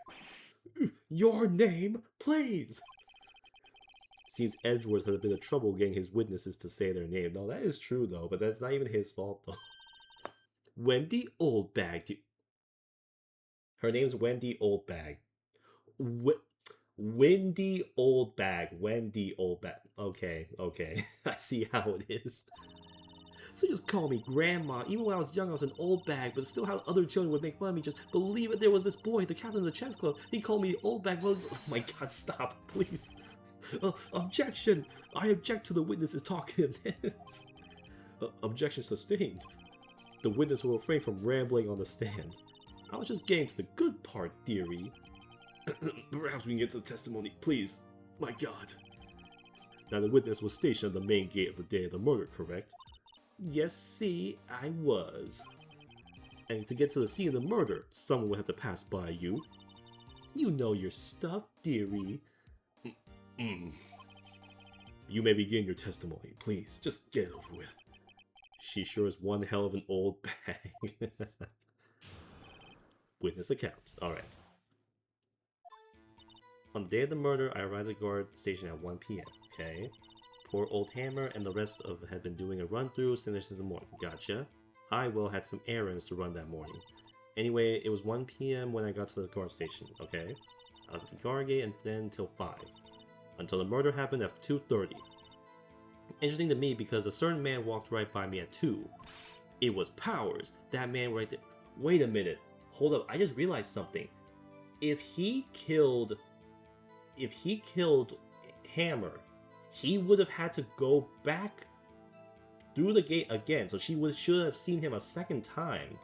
Your name, please. Seems Edgelord had a bit of trouble getting his witnesses to say their name. No, that is true though, but that's not even his fault though. Wendy Oldbag. Her name's Wendy Oldbag. Wendy Oldbag. Wendy Oldbag. Okay. I see how it is. So just call me Grandma. Even when I was young, I was an old bag, but still how other children would make fun of me. Just believe it, there was this boy, the captain of the chess club. He called me old bag. Oh my god, stop, please. Objection! I object to the witnesses talking this. Objection sustained. The witness will refrain from rambling on the stand. I was just getting to the good part, dearie. Perhaps we can get to the testimony, please. My god. Now the witness was stationed at the main gate of the day of the murder, correct? Yes, see, I was. And to get to the scene of the murder, someone would have to pass by you. You know your stuff, dearie. You may begin your testimony, please. Just get it over with. She sure is one hell of an old bag. Witness account. Alright. On the day of the murder, I arrived at the guard station at 1 p.m. Okay. Poor old Hammer and the rest of had been doing a run-through since the morning. Gotcha. I, had some errands to run that morning. Anyway, it was 1 p.m. when I got to the guard station, okay? I was at the guard gate and then till 5. Until the murder happened at 2:30. Interesting to me because a certain man walked right by me at 2. It was Powers, that man right there. Wait a minute. Hold up, I just realized something. If he killed Hammer, he would have had to go back through the gate again, so should have seen him a second time.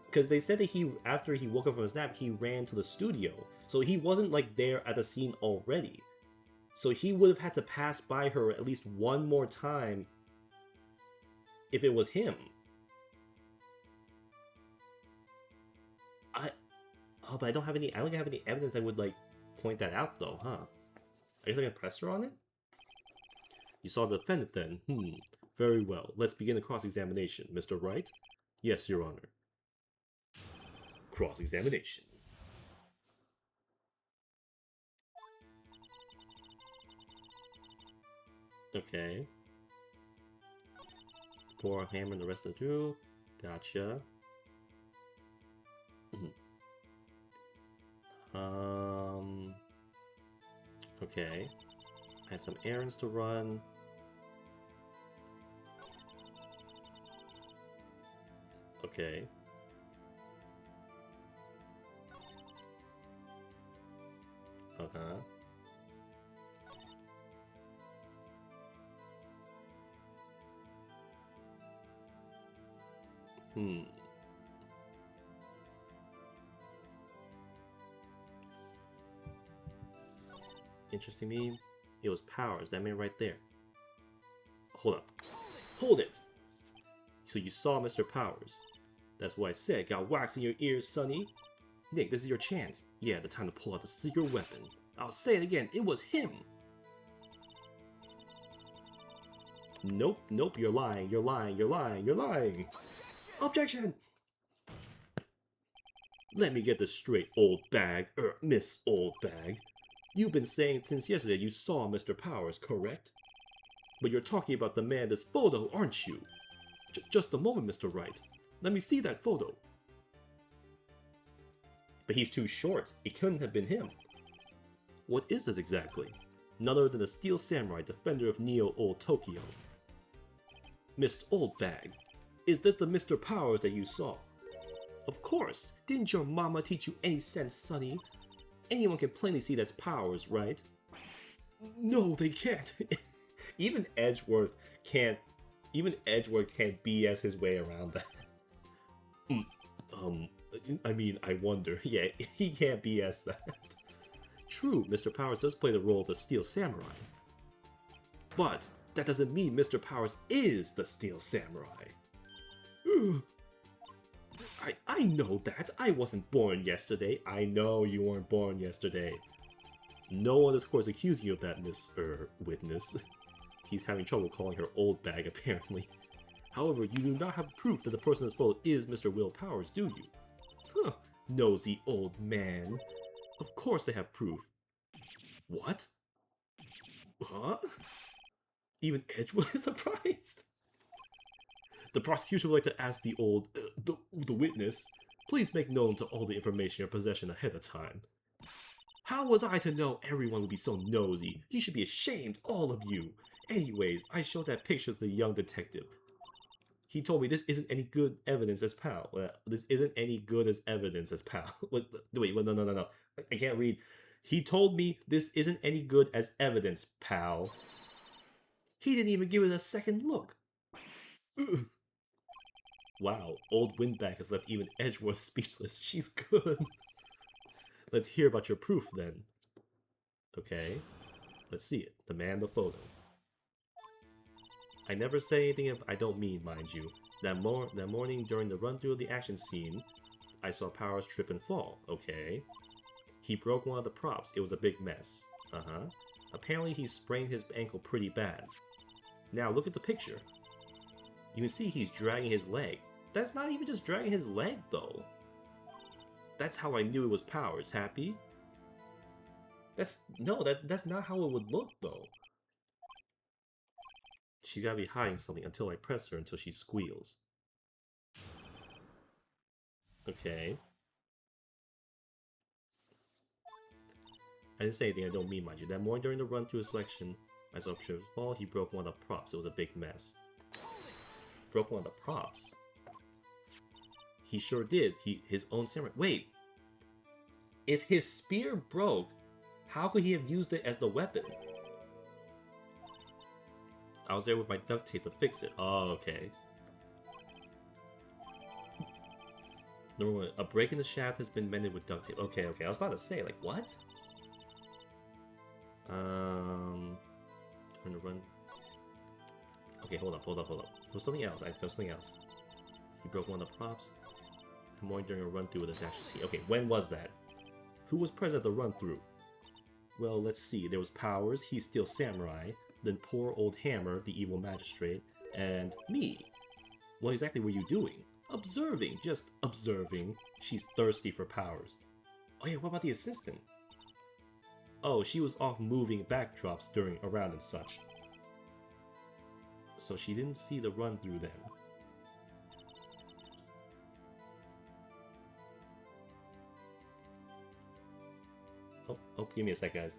Because they said that after he woke up from his nap, he ran to the studio. So he wasn't like there at the scene already. So he would have had to pass by her at least one more time if it was him. But I don't have any evidence that would like point that out though, huh? I guess I can press her on it? You saw the defendant then? Very well. Let's begin the cross-examination. Mr. Wright? Yes, Your Honor. Cross-examination. Okay. Pour Hammer and the rest of the crew. Gotcha. Okay. I had some errands to run. Okay. Interesting me. It was Powers, that man right there. Hold up. Hold it! So you saw Mr. Powers. That's what I said. Got wax in your ears, sonny. Nick, this is your chance. Yeah, the time to pull out the secret weapon. I'll say it again. It was him. Nope, you're lying. You're lying. Objection! Let me get this straight, old bag. Miss Oldbag. You've been saying since yesterday you saw Mr. Powers, correct? But you're talking about the man in this photo, aren't you? Just a moment, Mr. Wright. Let me see that photo. But he's too short. It couldn't have been him. What is this exactly? None other than the Steel Samurai, defender of Neo Old Tokyo. Miss Oldbag, is this the Mr. Powers that you saw? Of course. Didn't your mama teach you any sense, sonny? Anyone can plainly see that's Powers, right? No, they can't. Even Edgelord can't BS his way around that. I mean, I wonder. Yeah, he can't BS that. True, Mr. Powers does play the role of the Steel Samurai. But that doesn't mean Mr. Powers is the Steel Samurai. I know that. I wasn't born yesterday. I know you weren't born yesterday. No one in this court is accusing you of that, Miss, witness. He's having trouble calling her Oldbag, apparently. However, you do not have proof that the person in this photo is Mr. Will Powers, do you? Huh, nosy old man. Of course they have proof. What? Huh? Even Edgelord is surprised. The prosecution would like to ask the witness, please make known to all the information in your possession ahead of time. How was I to know everyone would be so nosy? You should be ashamed, all of you. Anyways, I showed that picture to the young detective. He told me this isn't any good evidence as pal. This isn't any good as evidence as pal. Wait, no. I can't read. He told me this isn't any good as evidence, pal. He didn't even give it a second look. Wow, old Windbag has left even Edgelord speechless. She's good. Let's hear about your proof then. Okay, let's see it. The man, the photo. I never say anything I don't mean, mind you. That morning during the run-through of the action scene, I saw Powers trip and fall. Okay. He broke one of the props. It was a big mess. Apparently he sprained his ankle pretty bad. Now look at the picture. You can see he's dragging his leg. That's not even just dragging his leg, though. That's how I knew it was Powers. Happy? That's not how it would look, though. She gotta be hiding something until I press her until she squeals. Okay. I didn't say anything I don't mean, mind you. That morning during the run-through selection, I saw Powers fall. He broke one of the props. It was a big mess. Broke one of the props? He sure did. His own samurai. Wait! If his spear broke, how could he have used it as the weapon? I was there with my duct tape to fix it. Oh, okay. Number 1. A break in the shaft has been mended with duct tape. Okay. I was about to say, like, what? Turn to run. Okay, hold up. There was something else. There was something else. He broke one of the props. The morning during a run-through with his action scene. Okay, when was that? Who was present at the run-through? Well, let's see. There was Powers, he's still samurai, then poor old Hammer, the evil magistrate, and me. What exactly were you doing? Observing, just observing. She's thirsty for Powers. Oh yeah, what about the assistant? Oh, she was off moving backdrops during a round and such. So she didn't see the run-through then. Oh, give me a sec, guys.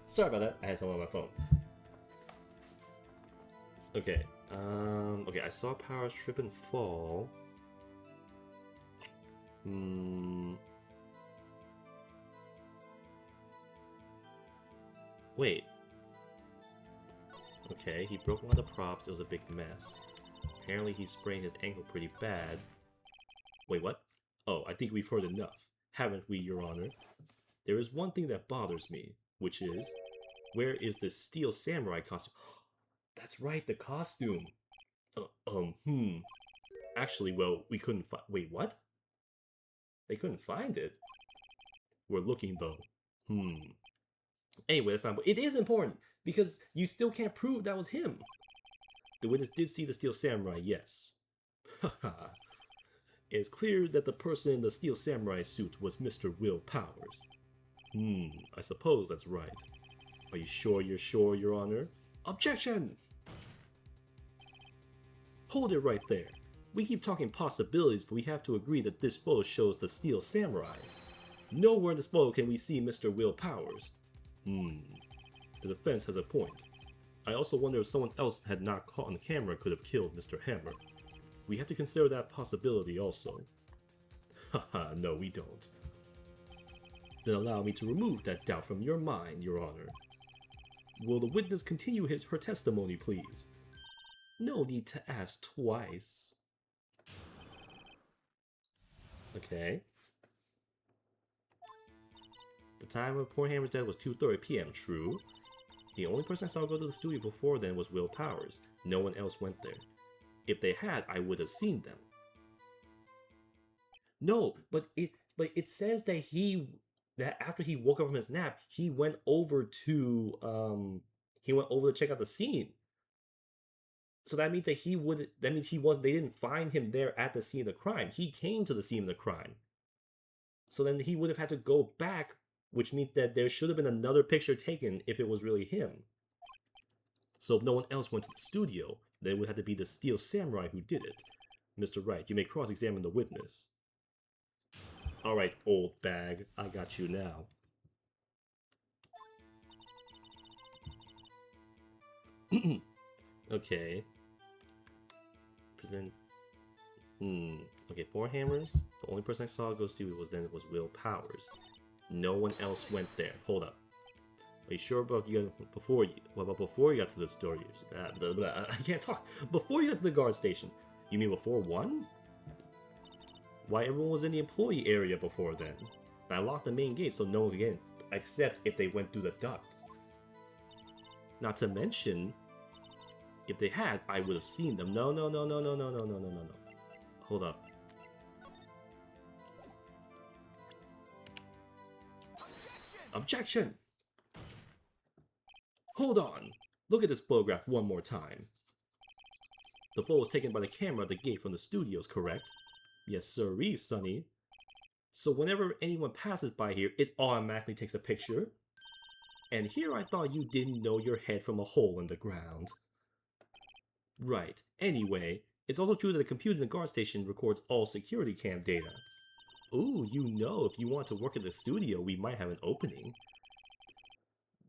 Sorry about that, I had someone on my phone. Okay, okay, I saw Powers trip and fall. Wait. Okay, he broke one of the props, it was a big mess. Apparently he sprained his ankle pretty bad. Wait, what? Oh, I think we've heard enough, haven't we, Your Honor? There is one thing that bothers me, which is, where is this Steel Samurai costume? That's right, the costume. Actually, well, we couldn't find. Wait, what? They couldn't find it. We're looking though. Anyway, that's not. It is important because you still can't prove that was him. The witness did see the Steel Samurai, yes. Haha. It's clear that the person in the Steel Samurai suit was Mr. Will Powers. I suppose that's right. Are you sure you're sure, Your Honor? Objection! Hold it right there. We keep talking possibilities, but we have to agree that this photo shows the Steel Samurai. Nowhere in this photo can we see Mr. Will Powers. The defense has a point. I also wonder if someone else had not caught on camera could have killed Mr. Hammer. We have to consider that possibility also. Haha, no we don't. Then allow me to remove that doubt from your mind, Your Honor. Will the witness continue her testimony, please? No need to ask twice. Okay. The time of poor Hammer's death was 2:30 p.m., true. The only person I saw go to the studio before then was Will Powers. No one else went there. If they had, I would have seen them. No, but it says that after he woke up from his nap, he went over to check out the scene. So that means that they didn't find him there at the scene of the crime. He came to the scene of the crime. So then he would have had to go back, which means that there should have been another picture taken if it was really him. So if no one else went to the studio, then it would have to be the Steel Samurai who did it. Mr. Wright, you may cross-examine the witness. Alright, Oldbag, I got you now. Okay. Present. Okay, 4 hammers. The only person I saw go studio was Will Powers. No one else went there. Hold up. Are you sure about before you got to the store? I can't talk. Before you got to the guard station. You mean before 1? Why, everyone was in the employee area before then. I locked the main gate so no one could get in, except if they went through the duct. Not to mention, if they had, I would have seen them. No. Hold up. Objection! Hold on! Look at this photograph one more time. The photo was taken by the camera at the gate from the studios, correct? Yes, sirree, Sonny. So whenever anyone passes by here, it automatically takes a picture? And here I thought you didn't know your head from a hole in the ground. Right. Anyway, it's also true that the computer in the guard station records all security cam data. Ooh, you know, if you want to work at the studio, we might have an opening.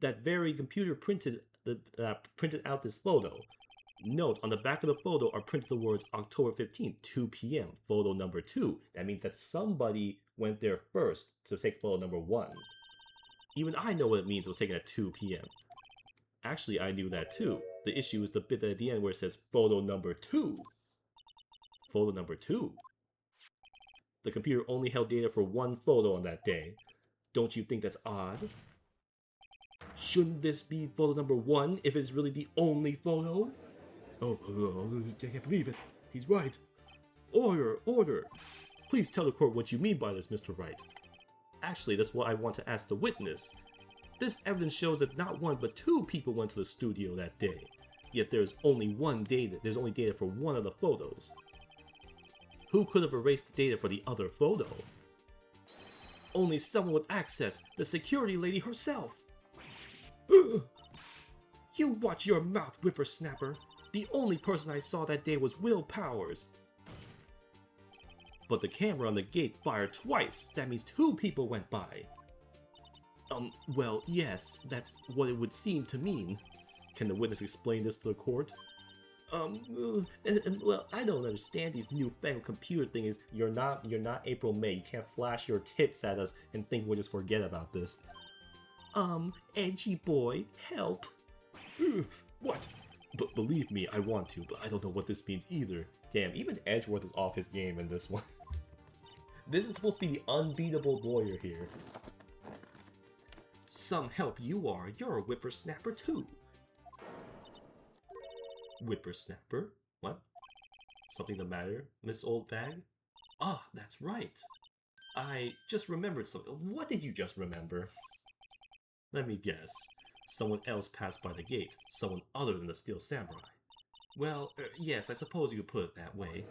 That very computer printed out this photo. Note, on the back of the photo are printed the words October 15th, 2 p.m., photo number 2. That means that somebody went there first to take photo number 1. Even I know what it means it was taken at 2 p.m. Actually, I knew that too. The issue is the bit at the end where it says photo number 2. Photo number 2. The computer only held data for 1 photo on that day. Don't you think that's odd? Shouldn't this be photo number 1 if it's really the only photo? Oh, I can't believe it. He's right. Order, order. Please tell the court what you mean by this, Mr. Wright. Actually, that's what I want to ask the witness. This evidence shows that not 1 but 2 people went to the studio that day. Yet there's only data for 1 of the photos. Who could have erased the data for the other photo? Only someone with access, the security lady herself. You watch your mouth, whippersnapper. The only person I saw that day was Will Powers. But the camera on the gate fired twice. That means 2 people went by. Well, yes, that's what it would seem to mean. Can the witness explain this to the court? Well, I don't understand these newfangled computer things. You're not April May. You can't flash your tits at us and think we'll just forget about this. Edgy boy, help. What? But believe me, I want to, but I don't know what this means either. Damn, even Edgelord is off his game in this one. This is supposed to be the unbeatable lawyer here. Some help you are. You're a whippersnapper too. Whippersnapper? What? Something the matter, Miss Oldbag? Ah, that's right. I just remembered something. What did you just remember? Let me guess. Someone else passed by the gate. Someone other than the Steel Samurai. Well, yes, I suppose you could put it that way.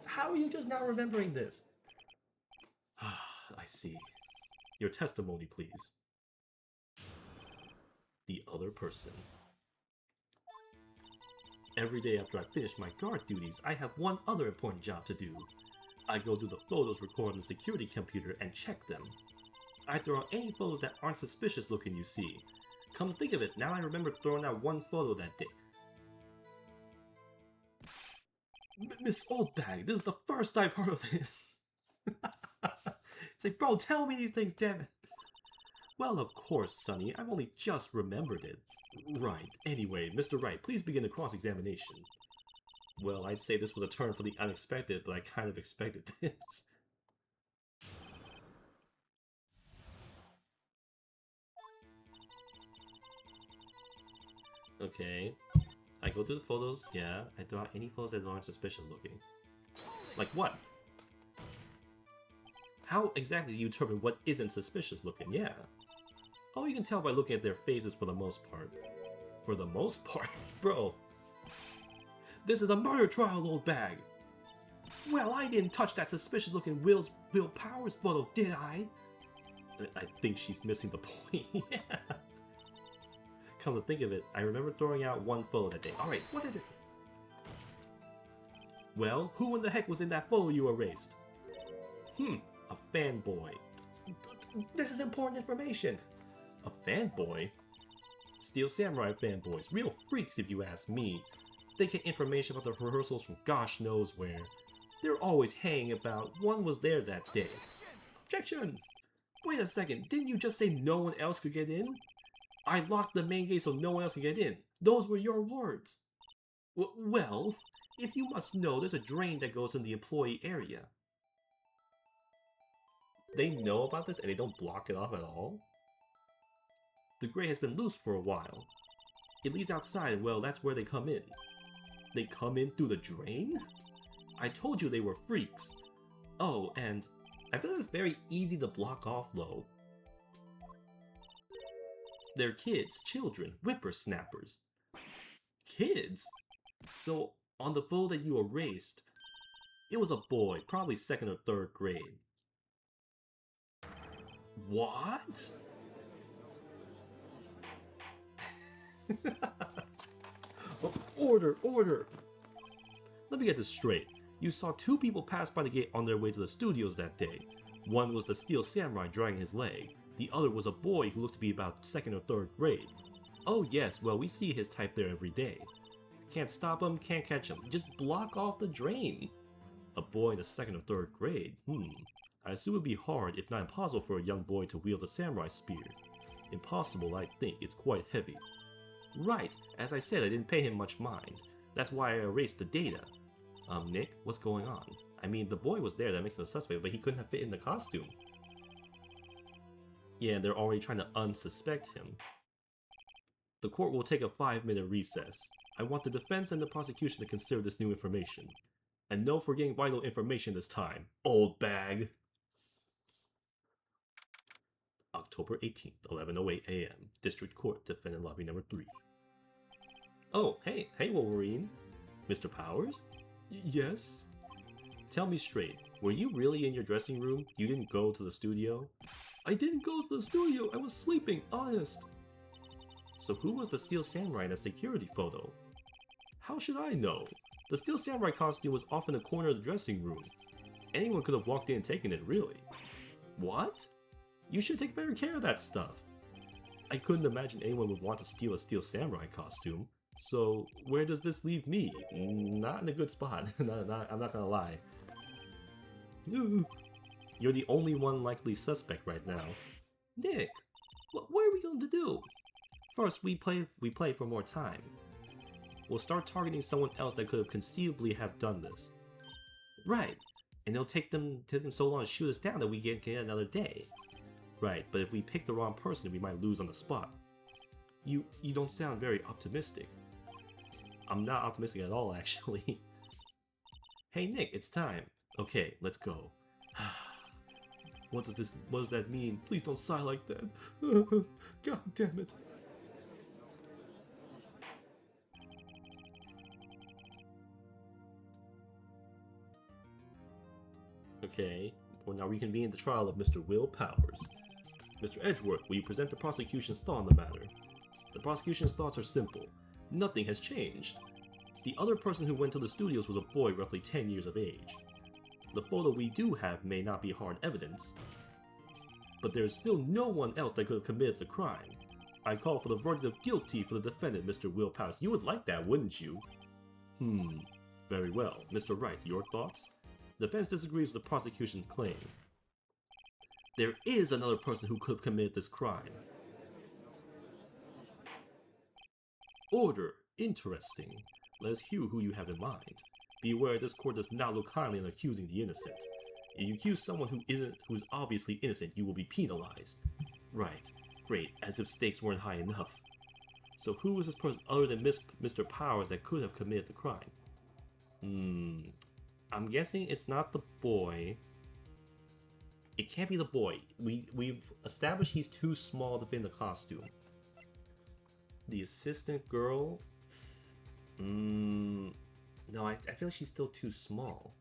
How are you just now remembering this? I see. Your testimony, please. The other person. Every day after I finish my guard duties, I have one other important job to do. I go through the photos recorded on the security computer and check them. I throw out any photos that aren't suspicious looking you see. Come to think of it, now I remember throwing out one photo that day. Miss Oldbag, this is the first I've heard of this. It's like, bro, tell me these things, damn it. Well, of course, Sonny, I've only just remembered it. Right, anyway, Mr. Wright, please begin the cross-examination. Well, I'd say this was a turn for the unexpected, but I kind of expected this. Okay. I go through the photos, yeah. I throw out any photos that aren't suspicious looking. Like what? How exactly do you determine what isn't suspicious looking? Yeah. Oh, you can tell by looking at their faces for the most part. For the most part? Bro. This is a murder trial, Oldbag. Well, I didn't touch that suspicious looking Will Powers photo, did I? I think she's missing the point. Yeah. Come to think of it, I remember throwing out one photo that day. Alright, what is it? Well, who in the heck was in that photo you erased? A fanboy. This is important information. A fanboy? Steel Samurai fanboys. Real freaks if you ask me. They get information about the rehearsals from gosh knows where. They're always hanging about. One was there that day. Objection! Wait a second, didn't you just say no one else could get in? I locked the main gate so no one else could get in. Those were your words. Well, if you must know, there's a drain that goes in the employee area. They know about this and they don't block it off at all? The grate has been loose for a while. It leads outside, well, that's where they come in. They come in through the drain? I told you they were freaks. Oh, and I feel like it's very easy to block off, though. They're kids, children, whippersnappers. Kids? So, on the photo that you erased, it was a boy, probably 2nd or 3rd grade. What? Order, order! Let me get this straight. You saw 2 people pass by the gate on their way to the studios that day. One was the Steel Samurai dragging his leg. The other was a boy who looked to be about 2nd or 3rd grade. Oh yes, well we see his type there every day. Can't stop him, can't catch him. Just block off the drain. A boy in the 2nd or 3rd grade? I assume it would be hard, if not impossible, for a young boy to wield a samurai spear. Impossible, I think. It's quite heavy. Right, as I said, I didn't pay him much mind. That's why I erased the data. Nick, what's going on? I mean, the boy was there, that makes him a suspect, but he couldn't have fit in the costume. Yeah, they're already trying to unsuspect him. The court will take a 5-minute recess. I want the defense and the prosecution to consider this new information. And no forgetting vital information this time. Oldbag! October 18th, 11:08 a.m. District Court, Defendant Lobby Number 3. Oh, hey Wolverine. Mr. Powers? Yes? Tell me straight, were you really in your dressing room? You didn't go to the studio? I didn't go to the studio, I was sleeping, honest. So who was the Steel Samurai in the security photo? How should I know? The Steel Samurai costume was off in the corner of the dressing room. Anyone could have walked in and taken it, really. What? You should take better care of that stuff. I couldn't imagine anyone would want to steal a Steel Samurai costume. So, where does this leave me? Not in a good spot. I'm not gonna lie. You're the only one likely suspect right now. Nick, what are we going to do? First, we play for more time. We'll start targeting someone else that could have conceivably have done this. Right, and it'll take them so long to shoot us down that we get another day. Right, but if we pick the wrong person, we might lose on the spot. You don't sound very optimistic. I'm not optimistic at all, actually. Hey Nick, it's time. Okay, let's go. What does that mean? Please don't sigh like that. God damn it. Okay, well now reconvene the trial of Mr. Will Powers. Mr. Edgelord, will you present the prosecution's thought on the matter? The prosecution's thoughts are simple. Nothing has changed. The other person who went to the studios was a boy roughly 10 years of age. The photo we do have may not be hard evidence, but there is still no one else that could have committed the crime. I call for the verdict of guilty for the defendant, Mr. Will Powers. You would like that, wouldn't you? Very well. Mr. Wright, your thoughts? The defense disagrees with the prosecution's claim. There is another person who could have committed this crime. Order. Interesting. Let us hear who you have in mind. Beware, this court does not look kindly on accusing the innocent. If you accuse someone who is obviously innocent, you will be penalized. Right. Great, as if stakes weren't high enough. So who is this person other than Mr. Powers that could have committed the crime? I'm guessing it's not the boy. It can't be the boy. We've established he's too small to fit in the costume. The assistant girl? No, I feel like she's still too small.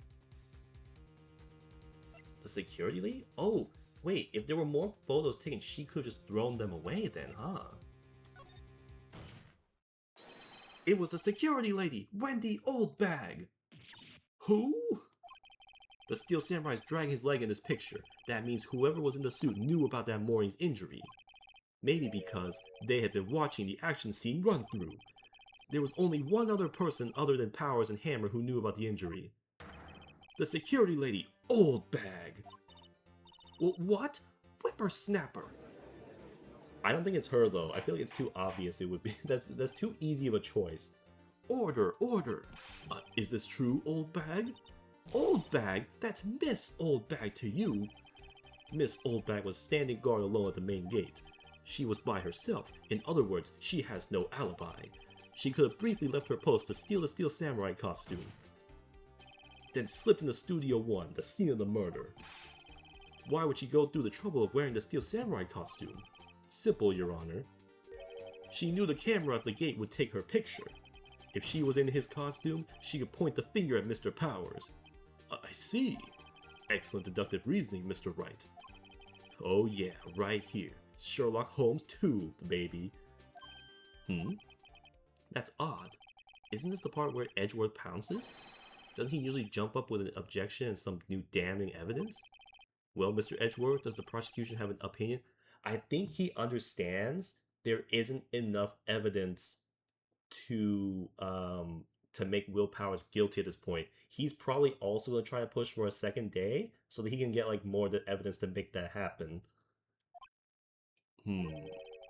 The security lady? Oh, wait, if there were more photos taken, she could have just thrown them away then, huh? It was the security lady, Wendy Oldbag! Who? The Steel Samurai's dragging his leg in this picture. That means whoever was in the suit knew about that morning's injury. Maybe because they had been watching the action scene run through. There was only one other person other than Powers and Hammer who knew about the injury. The security lady, Oldbag. What? Whippersnapper. I don't think it's her though. I feel like it's too obvious it would be. That's too easy of a choice. Order. Is this true, Oldbag? Oldbag? That's Miss Oldbag to you. Miss Oldbag was standing guard alone at the main gate. She was by herself. In other words, she has no alibi. She could have briefly left her post to steal the Steel Samurai costume, then slipped into Studio 1, the scene of the murder. Why would she go through the trouble of wearing the Steel Samurai costume? Simple, Your Honor. She knew the camera at the gate would take her picture. If she was in his costume, she could point the finger at Mr. Powers. I see. Excellent deductive reasoning, Mr. Wright. Oh yeah, right here. Sherlock Holmes 2, baby. That's odd. Isn't this the part where Edgelord pounces? Doesn't he usually jump up with an objection and some new damning evidence? Well, Mr. Edgelord, does the prosecution have an opinion? I think he understands there isn't enough evidence to make Will Powers guilty at this point. He's probably also going to try to push for a second day so that he can get like more evidence to make that happen.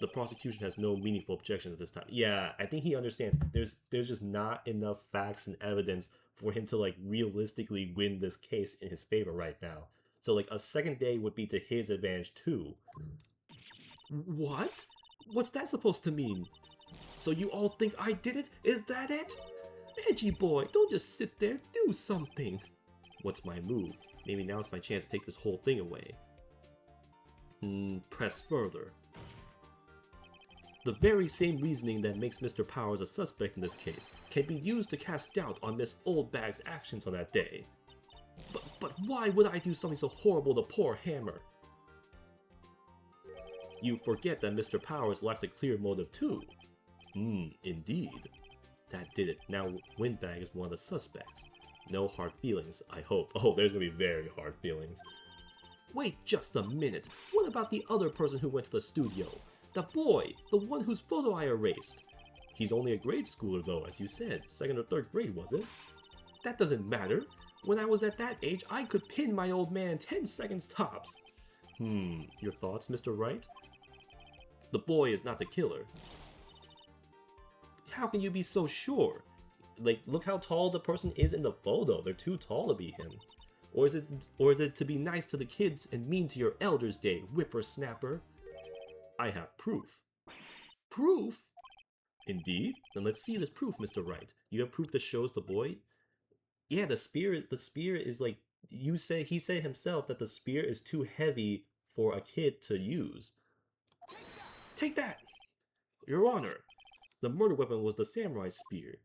The prosecution has no meaningful objections at this time. Yeah, I think he understands. There's just not enough facts and evidence for him to like realistically win this case in his favor right now. So like a second day would be to his advantage too. What? What's that supposed to mean? So you all think I did it? Is that it? Edgy boy, don't just sit there. Do something. What's my move? Maybe now's my chance to take this whole thing away. Press further. The very same reasoning that makes Mr. Powers a suspect in this case can be used to cast doubt on Miss Oldbag's actions on that day. But why would I do something so horrible to poor Hammer? You forget that Mr. Powers lacks a clear motive too. Indeed. That did it. Now Windbag is one of the suspects. No hard feelings, I hope. Oh, there's gonna be very hard feelings. Wait just a minute. What about the other person who went to the studio? The boy, the one whose photo I erased. He's only a grade schooler though, as you said. 2nd or 3rd grade, was it? That doesn't matter. When I was at that age, I could pin my old man in 10 seconds tops. Your thoughts, Mr. Wright? The boy is not the killer. How can you be so sure? Like, look how tall the person is in the photo. They're too tall to be him. Or is it to be nice to the kids and mean to your elders day, whippersnapper? I have proof. Proof? Indeed? Then let's see this proof, Mr. Wright. You have proof that shows the boy? Yeah, the spear is like, he said himself that the spear is too heavy for a kid to use. Take that! Your Honor, the murder weapon was the samurai spear.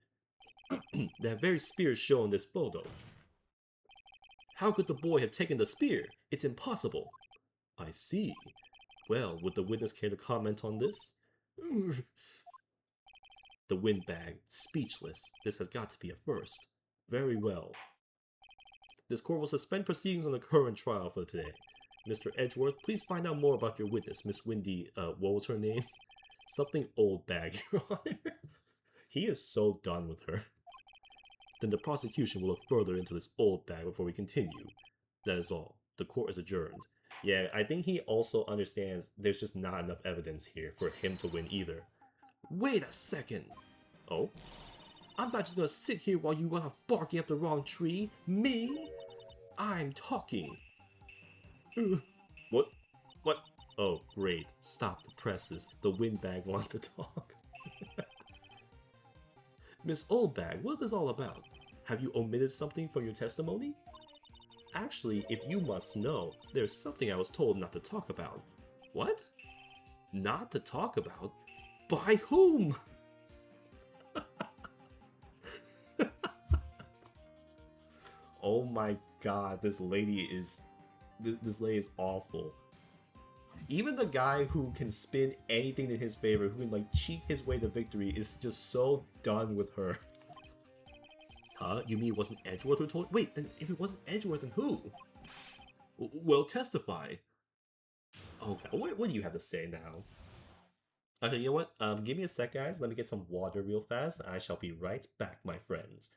That very spear is shown in this photo. How could the boy have taken the spear? It's impossible. I see. Well, would the witness care to comment on this? The windbag, speechless. This has got to be a first. Very well. This court will suspend proceedings on the current trial for today. Mr. Edgelord, please find out more about your witness, Miss Wendy, what was her name? Something Oldbag, Your Honor. He is so done with her. Then the prosecution will look further into this Oldbag before we continue. That is all. The court is adjourned. Yeah, I think he also understands there's just not enough evidence here for him to win either. Wait a second! Oh? I'm not just gonna sit here while you are barking up the wrong tree. Me? I'm talking. What? What? Oh, great. Stop the presses. The windbag wants to talk. Miss Oldbag, what's this all about? Have you omitted something from your testimony? Actually, if you must know, there's something I was told not to talk about. What? Not to talk about? By whom? Oh my god, this lady is awful. Even the guy who can spin anything in his favor, who can like cheat his way to victory, is just so done with her. Huh? You mean it wasn't Edgelord who told? Wait, then if it wasn't Edgelord, then who? Well, testify. Okay, what do you have to say now? Okay, you know what? Give me a sec, guys. Let me get some water real fast. I shall be right back, my friends.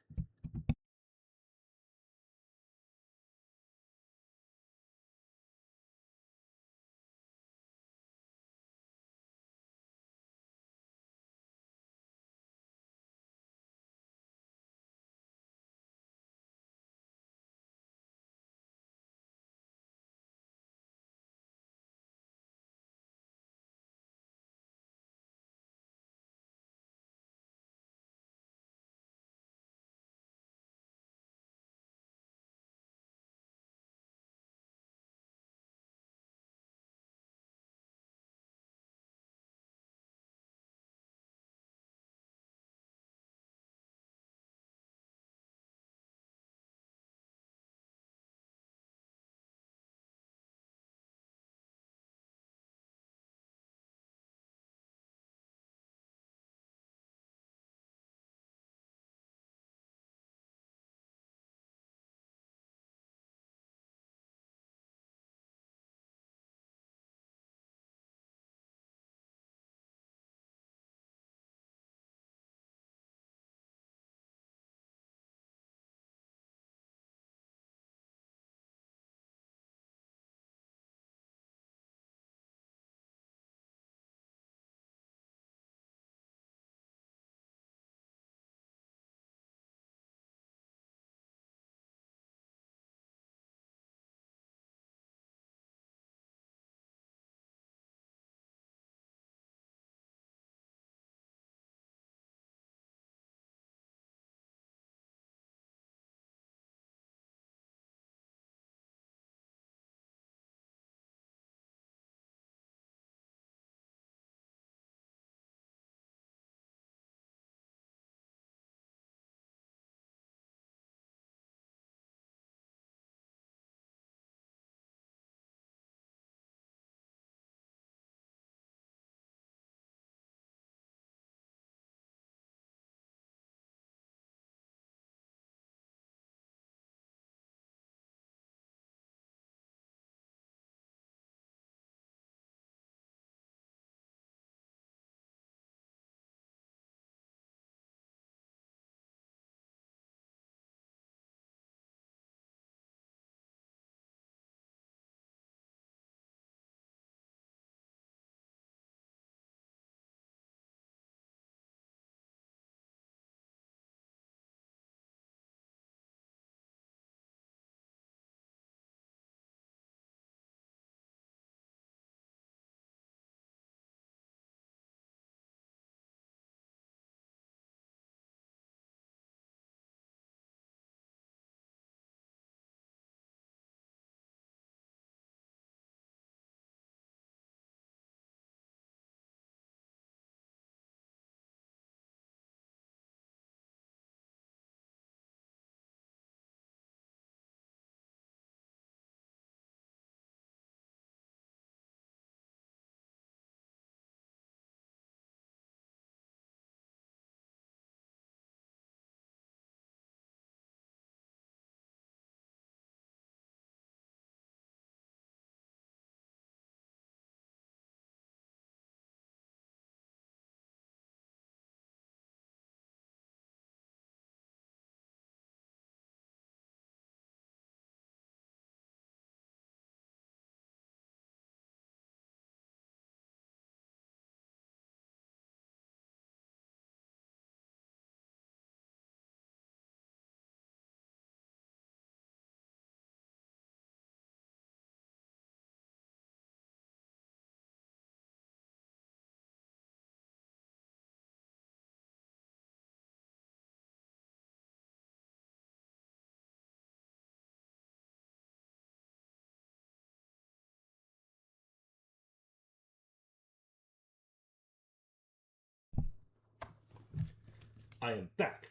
I am back.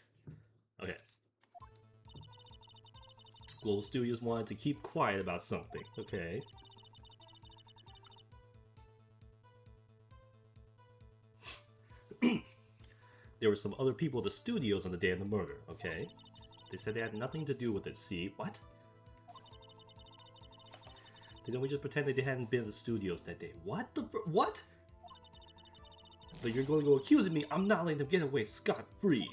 Okay. Global Studios wanted to keep quiet about something. Okay. There were some other people at the studios on the day of the murder. Okay. They said they had nothing to do with it. See? What? Then we just pretended they hadn't been at the studios that day. What the what? But you're going to go accusing me. I'm not letting them get away scot-free.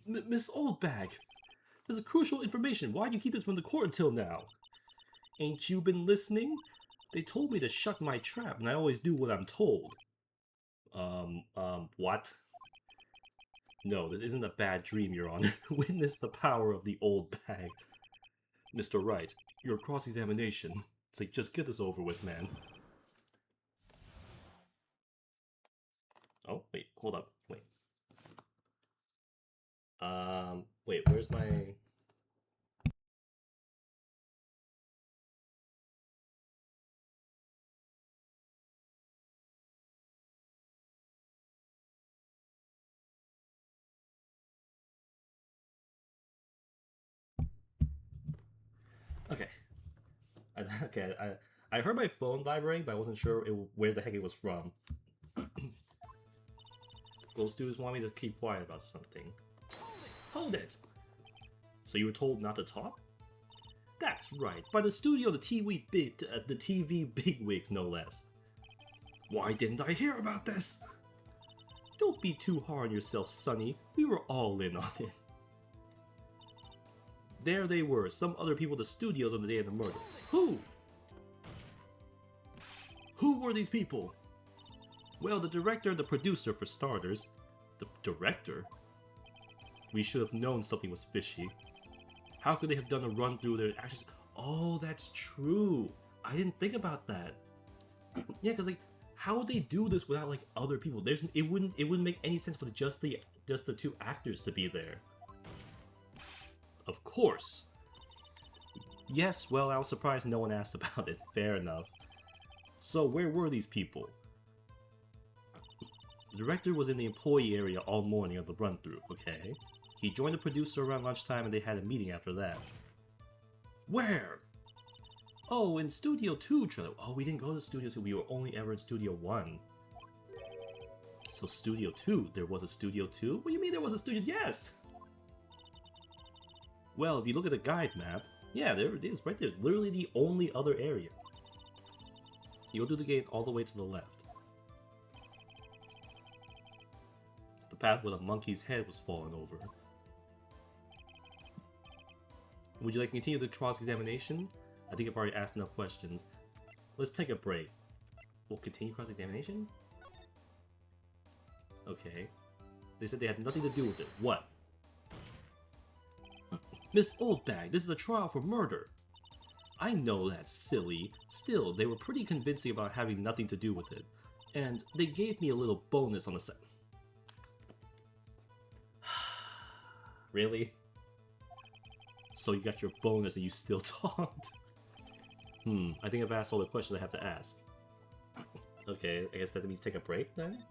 Miss Oldbag, this is crucial information. Why do you keep this from the court until now? Ain't you been listening? They told me to shut my trap, and I always do what I'm told. What? No, this isn't a bad dream, Your Honor. Witness the power of the Oldbag. Mr. Wright, your cross-examination. It's like, just get this over with, man. Oh, wait, hold up, wait. Wait, where's my... Okay. I heard my phone vibrating, but I wasn't sure where the heck it was from. Those dudes want me to keep quiet about something. Hold it! So you were told not to talk? That's right, by the studio, the TV bigwigs, no less. Why didn't I hear about this? Don't be too hard on yourself, Sonny. We were all in on it. There they were, some other people at the studios on the day of the murder. Who? Who were these people? Well, the director and the producer, for starters. The director? We should have known something was fishy. How could they have done a run through their actions? Oh, that's true. I didn't think about that. Yeah, because like, how would they do this without like other people? It wouldn't make any sense with just the two actors to be there. Of course. Yes, well, I was surprised no one asked about it. Fair enough. So, where were these people? The director was in the employee area all morning of the run-through, okay? He joined the producer around lunchtime and they had a meeting after that. Where? Oh, in Studio 2, Trilogy. Oh, we didn't go to Studio 2, we were only ever in Studio 1. So Studio 2, there was a Studio 2? What do you mean there was a Studio? Yes! Well, if you look at the guide map, yeah, there it is, right there's literally the only other area. You go through the gate all the way to the left. The path where the monkey's head was falling over. Would you like to continue the cross-examination? I think I've already asked enough questions. Let's take a break. We'll continue cross-examination? Okay. They said they had nothing to do with it. What? Miss Oldbag, this is a trial for murder. I know that's silly. Still, they were pretty convincing about having nothing to do with it. And they gave me a little bonus on the set. Really? So you got your bonus and you still talked? I think I've asked all the questions I have to ask. Okay, I guess that means take a break then?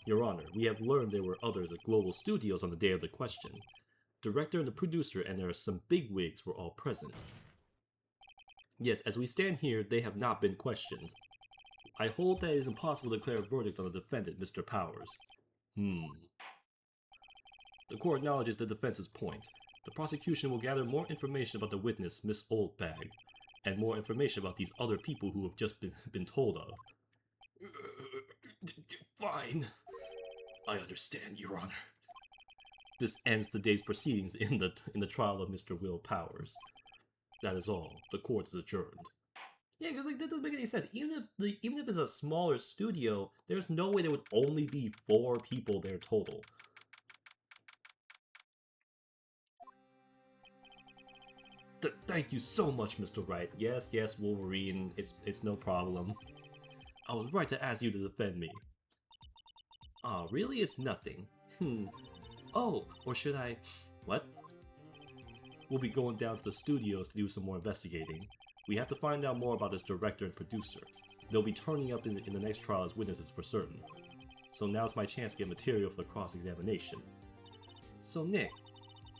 Your Honor, we have learned there were others at Global Studios on the day of the question. Director and the producer and there are some bigwigs were all present. Yet, as we stand here, they have not been questioned. I hold that it is impossible to declare a verdict on the defendant, Mr. Powers. The court acknowledges the defense's point. The prosecution will gather more information about the witness, Miss Oldbag, and more information about these other people who have just been told of. Fine. I understand, Your Honor. This ends the day's proceedings in the trial of Mr. Will Powers. That is all. The court is adjourned. Yeah, because like that doesn't make any sense. Even if it's a smaller studio, there's no way there would only be 4 people there total. Thank you so much, Mr. Wright. Yes, Wolverine. It's no problem. I was right to ask you to defend me. Ah, really? It's nothing. Oh, or should I... What? We'll be going down to the studios to do some more investigating. We have to find out more about this director and producer. They'll be turning up in the next trial as witnesses for certain. So now's my chance to get material for the cross-examination. So Nick,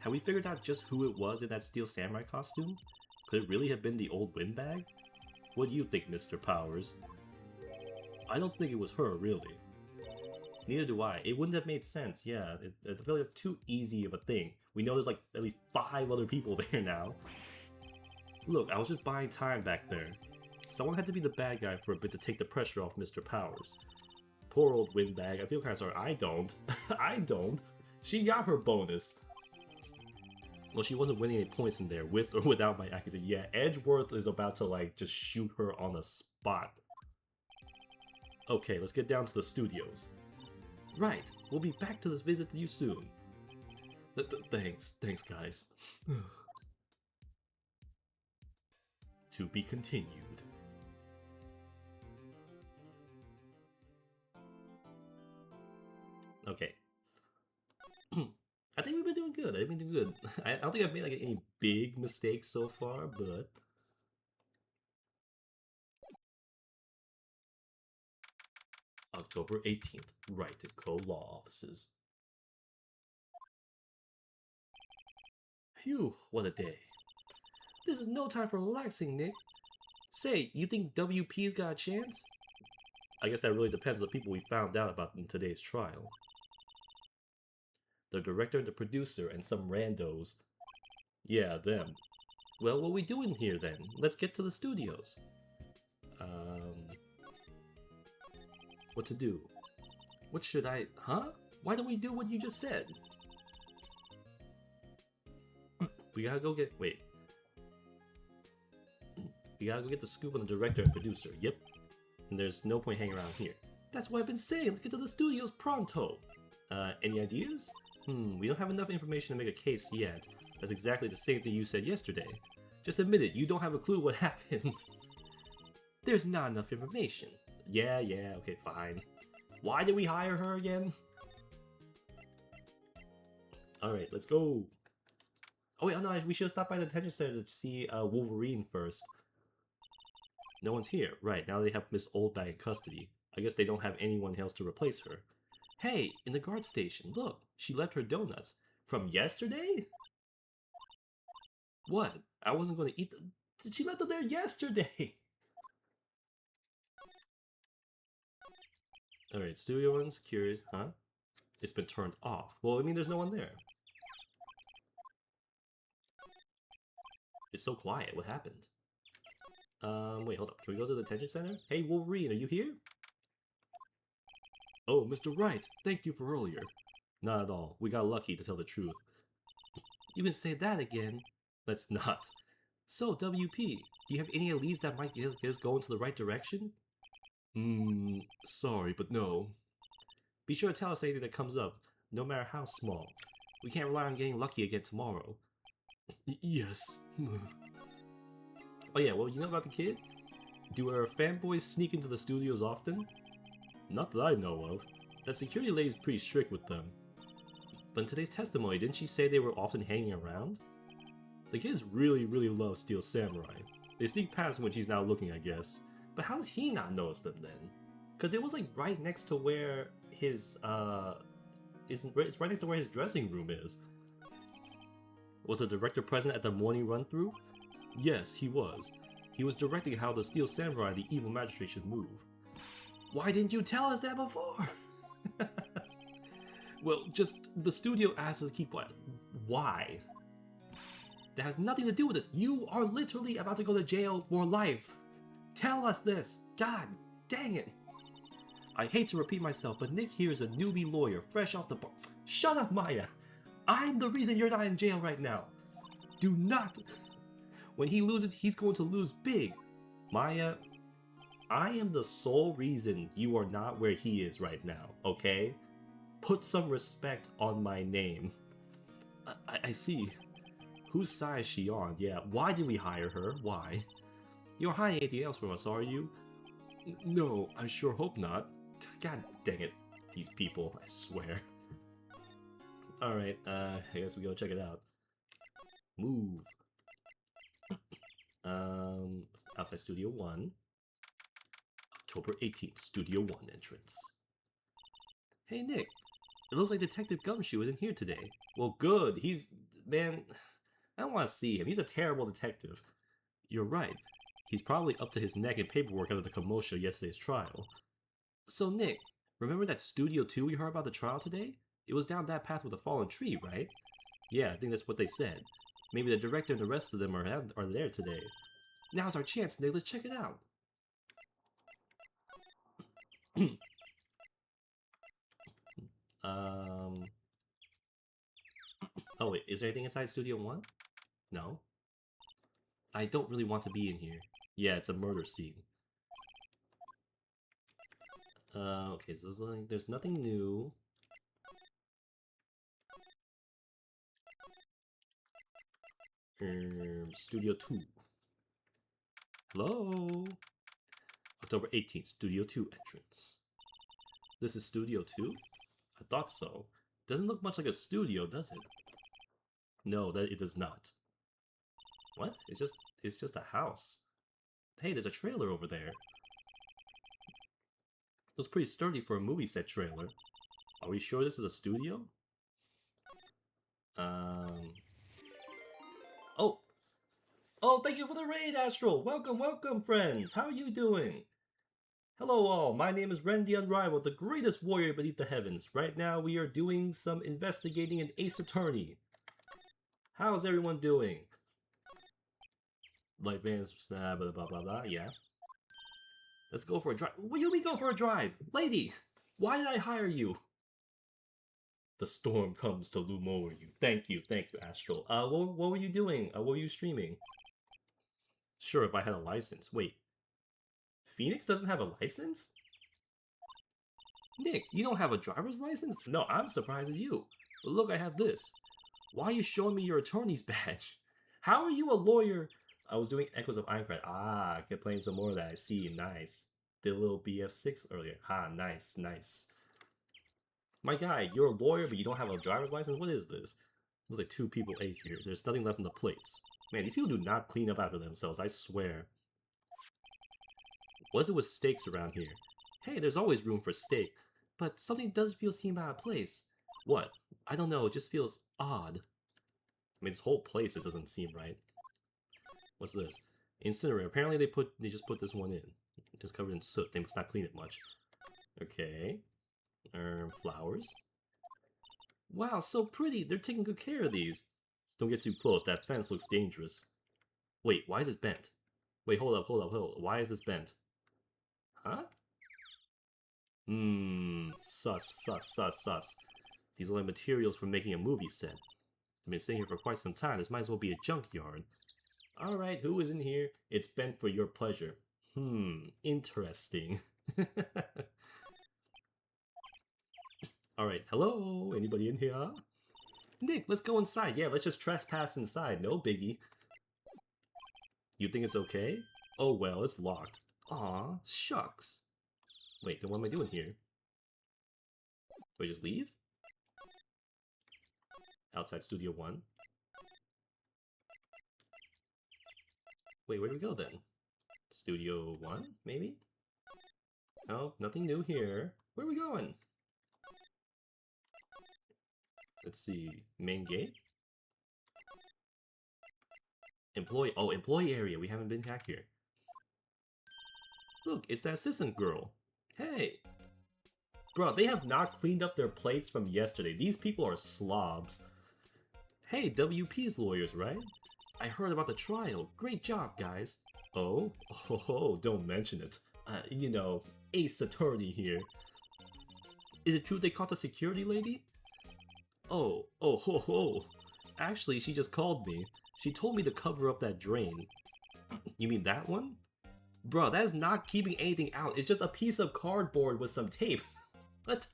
have we figured out just who it was in that steel samurai costume? Could it really have been the old windbag? What do you think, Mr. Powers? I don't think it was her, really. Neither do I. It wouldn't have made sense, yeah. I feel like it's too easy of a thing. We know there's like at least 5 other people there now. Look, I was just buying time back there. Someone had to be the bad guy for a bit to take the pressure off Mr. Powers. Poor old windbag. I feel kind of sorry. I don't. I don't. She got her bonus. Well, she wasn't winning any points in there, with or without my accuracy. Yeah, Edgelord is about to, like, just shoot her on the spot. Okay, let's get down to the studios. Right, we'll be back to visit you soon. Thanks, guys. To be continued. Okay. I think we've been doing good. I've been doing good. I don't think I've made like any big mistakes so far, but October 18th, Wright to Co-Law Offices. Phew, what a day. This is no time for relaxing, Nick. Say, you think WP's got a chance? I guess that really depends on the people we found out about in today's trial. The director, the producer, and some randos. Yeah, them. Well, what are we doing here then? Let's get to the studios. What to do? What should I... Huh? Why don't we do what you just said? We gotta go get... Wait. We gotta go get the scoop on the director and producer. Yep. And there's no point hanging around here. That's what I've been saying. Let's get to the studios pronto. Any ideas? We don't have enough information to make a case yet. That's exactly the same thing you said yesterday. Just admit it, you don't have a clue what happened. There's not enough information. Yeah, okay, fine. Why did we hire her again? Alright, let's go. Oh wait, no, we should have stopped by the detention center to see Wolverine first. No one's here. Right, now they have Miss Oldbag in custody. I guess they don't have anyone else to replace her. Hey, in the guard station, look, she left her donuts. From yesterday? What? I wasn't going to eat them. She left them there yesterday! Alright, studio one's curious, huh? It's been turned off. Well, I mean, there's no one there. It's so quiet, what happened? Wait, hold up, can we go to the detention center? Hey, Wolverine, are you here? Oh, Mr. Wright, thank you for earlier. Not at all. We got lucky, to tell the truth. You can say that again. Let's not. So, WP, do you have any leads that might get us going to the right direction? Sorry, but no. Be sure to tell us anything that comes up, no matter how small. We can't rely on getting lucky again tomorrow. Yes. Oh yeah, well, you know about the kid? Do our fanboys sneak into the studios often? Not that I know of. That security lady's pretty strict with them. But in today's testimony, didn't she say they were often hanging around? The kids really love Steel Samurai. They sneak past when she's not looking, I guess. But how does he not notice them then? Because it was like right next to where his, it's right next to where his dressing room is. Was the director present at the morning run-through? Yes, he was. He was directing how the Steel Samurai and the evil magistrate should move. Why didn't you tell us that before? Well, just the studio asked us to keep quiet. Why? That has nothing to do with this. You are literally about to go to jail for life. Tell us this. God dang it. I hate to repeat myself, but Nick here is a newbie lawyer, fresh off the bar. Shut up, Maya. I'm the reason you're not in jail right now. Do not. When he loses, he's going to lose big. Maya, I am the sole reason you are not where he is right now, okay? Put some respect on my name. I see. Whose side is she on? Yeah, why did we hire her? Why? You aren't hiding anything else from us, are you? No, I sure hope not. God dang it, these people, I swear. Alright, I guess we go check it out. Move. Outside Studio 1. October 18th, Studio 1 entrance. Hey Nick, it looks like Detective Gumshoe isn't here today. Well, good. Man, I don't want to see him. He's a terrible detective. You're right. He's probably up to his neck in paperwork after the commotion of yesterday's trial. So Nick, remember that Studio 2 we heard about the trial today? It was down that path with a fallen tree, right? Yeah, I think that's what they said. Maybe the director and the rest of them are there today. Now's our chance, Nick. Let's check it out. Oh wait, is there anything inside Studio 1? No. I don't really want to be in here. Yeah, it's a murder scene. Okay, so there's nothing new. Studio 2. Hello? October 18th, Studio 2 entrance. This is Studio 2? I thought so. Doesn't look much like a studio, does it? No, that it does not. What? It's just a house. Hey, there's a trailer over there. Looks pretty sturdy for a movie set trailer. Are we sure this is a studio? Oh, thank you for the raid, Astral! Welcome, welcome, friends! How are you doing? Hello all, my name is Wendy Oldbag, the greatest warrior beneath the heavens. Right now we are doing some investigating in Ace Attorney. How's everyone doing? Light vans, blah blah blah blah blah, yeah. Let's go for a drive. What do you mean go for a drive? Lady, why did I hire you? The storm comes to loom over you. Thank you, Astral. What were you doing? What were you streaming? Sure, if I had a license. Wait. Phoenix doesn't have a license? Nick, you don't have a driver's license? No, I'm surprised at you. But look, I have this. Why are you showing me your attorney's badge? How are you a lawyer? I was doing Echoes of Aincrad. Ah, I kept playing some more of that. I see. Nice. Did a little BF6 earlier. Ah, nice, nice. My guy, you're a lawyer, but you don't have a driver's license? What is this? Looks like 2 people ate here. There's nothing left in the plates. Man, these people do not clean up after themselves, I swear. What is it with steaks around here? Hey, there's always room for steak, but something does seem out of place. What? I don't know, it just feels odd. I mean, this whole place, it doesn't seem right. What's this? Incinerator. Apparently they just put this one in. It's covered in soot. They must not clean it much. Okay. Flowers. Wow, so pretty. They're taking good care of these. Don't get too close. That fence looks dangerous. Wait, why is this bent? Wait, hold up. Why is this bent? Huh? Sus. These are like materials for making a movie set. I've been sitting here for quite some time. This might as well be a junkyard. Alright, who is in here? It's bent for your pleasure. Interesting. Alright, hello? Anybody in here? Nick, let's go inside. Yeah, let's just trespass inside. No biggie. You think it's okay? Oh well, it's locked. Aw, shucks. Wait, then what am I doing here? Do I just leave? Outside Studio 1. Wait, where do we go then? Studio 1, maybe? Oh, nothing new here. Where are we going? Let's see. Main gate? Employee area. We haven't been back here. Look, it's that assistant girl. Hey! Bro, they have not cleaned up their plates from yesterday. These people are slobs. Hey, WP's lawyers, right? I heard about the trial. Great job, guys. Oh, don't mention it. You know, Ace Attorney here. Is it true they caught the security lady? Oh. Actually, she just called me. She told me to cover up that drain. You mean that one? Bro, that is not keeping anything out. It's just a piece of cardboard with some tape. What?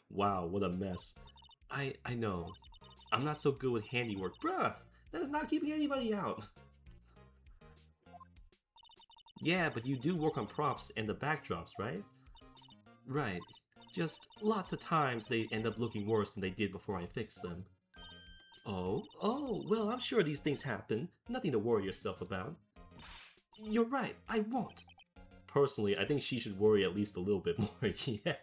Wow, what a mess. I know. I'm not so good with handiwork. Bruh, that is not keeping anybody out. Yeah, but you do work on props and the backdrops, right? Right. Just lots of times they end up looking worse than they did before I fixed them. Oh, well, I'm sure these things happen. Nothing to worry yourself about. You're right, I won't. Personally, I think she should worry at least a little bit more, yeah.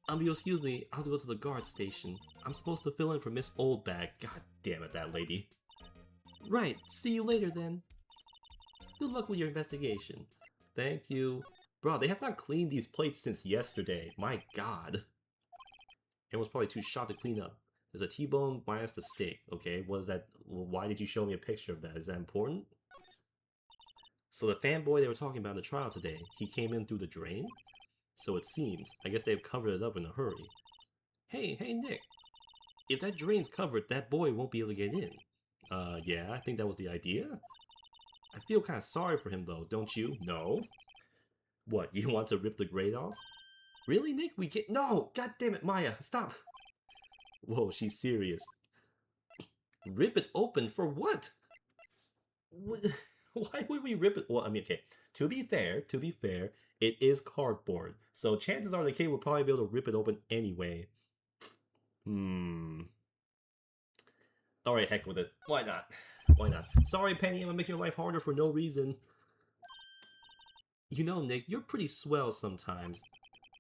Excuse me, I'll have to go to the guard station. I'm supposed to fill in for Miss Oldbag. God damn it, that lady. Right, see you later then. Good luck with your investigation. Thank you. Bro, they have not cleaned these plates since yesterday. My god. Everyone's probably too shocked to clean up. There's a T-bone minus the steak. Okay, what is that? Why did you show me a picture of that? Is that important? So the fanboy they were talking about in the trial today, he came in through the drain? So it seems. I guess they've covered it up in a hurry. Hey, Nick. If that drain's covered, that boy won't be able to get in. Yeah, I think that was the idea. I feel kind of sorry for him though, don't you? No. What, you want to rip the grate off? Really, Nick? We can't— No! God damn it, Maya, stop! Whoa, she's serious. Rip it open for what? Why would we rip it? Well, I mean, okay. To be fair, it is cardboard. So chances are the kid will probably be able to rip it open anyway. Alright, heck with it. Why not? Why not? Sorry, Penny, I'm gonna make your life harder for no reason. You know, Nick, you're pretty swell sometimes.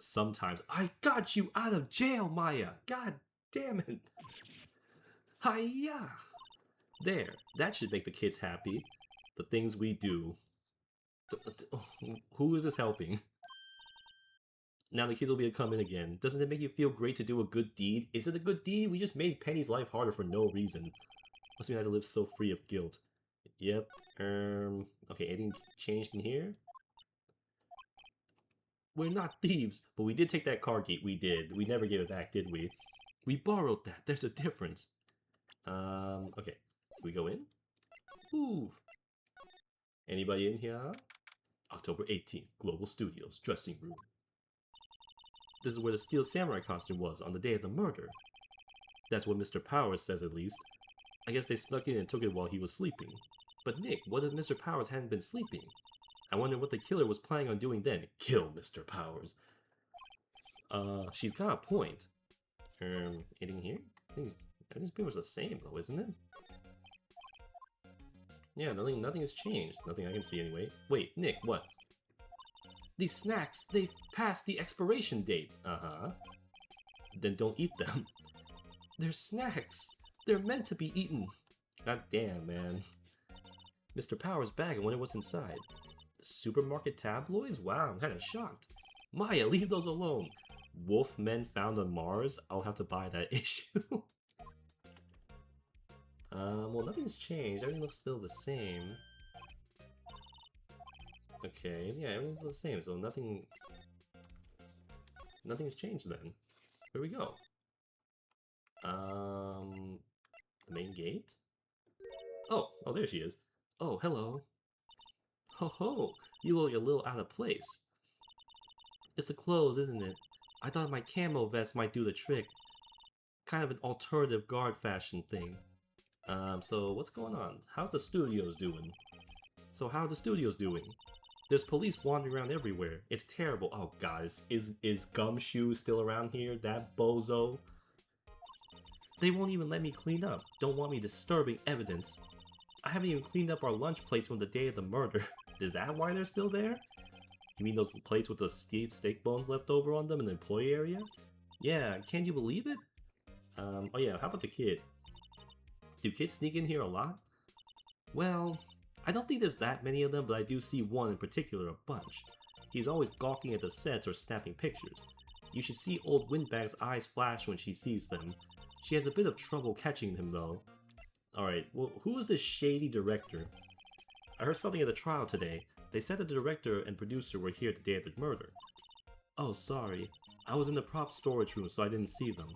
Sometimes. I got you out of jail, Maya! God damn it! Hiya! There, that should make the kids happy. The things we do. Who is this helping? Now the kids will be able to come in again. Doesn't it make you feel great to do a good deed? Is it a good deed? We just made Penny's life harder for no reason. Must mean I have to live so free of guilt. Yep. Okay, anything changed in here? We're not thieves, but we did take that car gate. We did. We never gave it back, did we? We borrowed that. There's a difference. Okay. Can we go in? Move. Anybody in here? October 18th, Global Studios, dressing room. This is where the Steel Samurai costume was on the day of the murder. That's what Mr. Powers says, at least. I guess they snuck in and took it while he was sleeping. But Nick, what if Mr. Powers hadn't been sleeping? I wonder what the killer was planning on doing then. Kill Mr. Powers. She's got a point. Anything here? Everything's pretty much the same though, isn't it? Yeah, nothing has changed. Nothing I can see anyway. Wait, Nick, what? These snacks, they've passed the expiration date. Uh-huh. Then don't eat them. They're snacks. They're meant to be eaten. God damn, man. Mr. Powers' bag, I wonder what's inside. Supermarket tabloids? Wow, I'm kind of shocked. Maya, leave those alone. Wolf men found on Mars? I'll have to buy that issue. Well, nothing's changed. Everything looks still the same. Okay, yeah, everything's the same, so nothing's changed then. Where we go? The main gate? Oh, there she is. Oh, hello. Ho ho, you look a little out of place. It's the clothes, isn't it? I thought my camo vest might do the trick. Kind of an alternative guard fashion thing. So what's going on? How's the studios doing? So how are the studios doing? There's police wandering around everywhere. It's terrible. Oh god, is Gumshoe still around here? That bozo? They won't even let me clean up. Don't want me disturbing evidence. I haven't even cleaned up our lunch plates from the day of the murder. Is that why they're still there? You mean those plates with the steak bones left over on them in the employee area? Yeah, can you believe it? Oh yeah, how about the kid? Do kids sneak in here a lot? Well, I don't think there's that many of them, but I do see one in particular a bunch. He's always gawking at the sets or snapping pictures. You should see old Windbag's eyes flash when she sees them. She has a bit of trouble catching him though. Alright, well, who is this shady director? I heard something at the trial today. They said that the director and producer were here the day of the murder. Oh, sorry. I was in the prop storage room, so I didn't see them.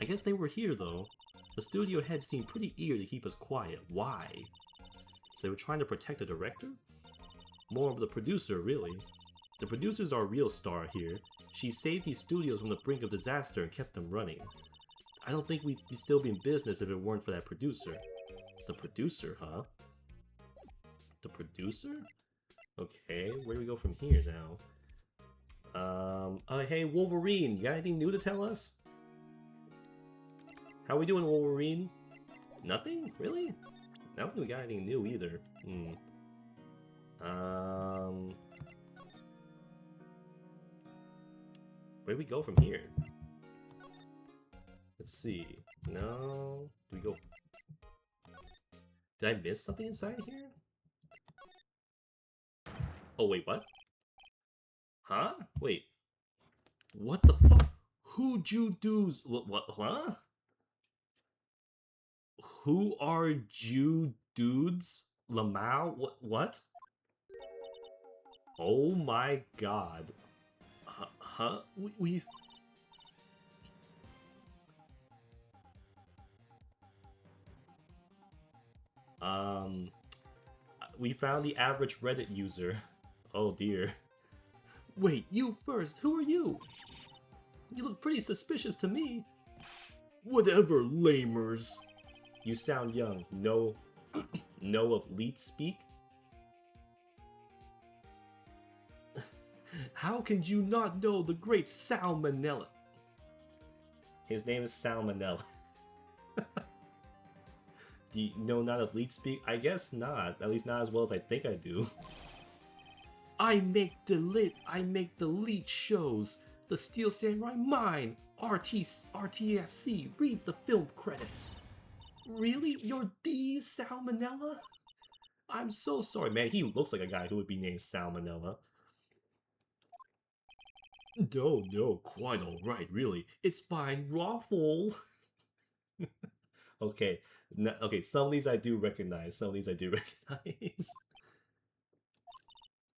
I guess they were here though. The studio head seemed pretty eager to keep us quiet. Why? So they were trying to protect the director? More of the producer, really. The producer's our real star here. She saved these studios from the brink of disaster and kept them running. I don't think we'd still be in business if it weren't for that producer. The producer, huh? The producer? Okay, where do we go from here now? Hey Wolverine, you got anything new to tell us? How we doing, Wolverine? Nothing? Really? I don't think we got anything new either. Where do we go from here? Let's see. No. Do we go... Did I miss something inside here? Oh, wait, what? Huh? Wait. What the fuck? Who you dudes? What? Huh? Who are Jew dudes? Lamau? What? Oh my god. Huh? We've... We found the average Reddit user. Oh dear. Wait, you first. Who are you? You look pretty suspicious to me. Whatever, lamers. You sound young. Know of leet speak? How can you not know the great Salmonella? His name is Salmonella. Do you know not of leet speak? I guess not. At least not as well as I think I do. I make the leet shows. The Steel Samurai mine. RTFC. Read the film credits. Really? You're the Salmonella? I'm so sorry, man. He looks like a guy who would be named Salmonella. No, quite alright, really. It's fine, Raffle. Okay, okay, some of these I do recognize,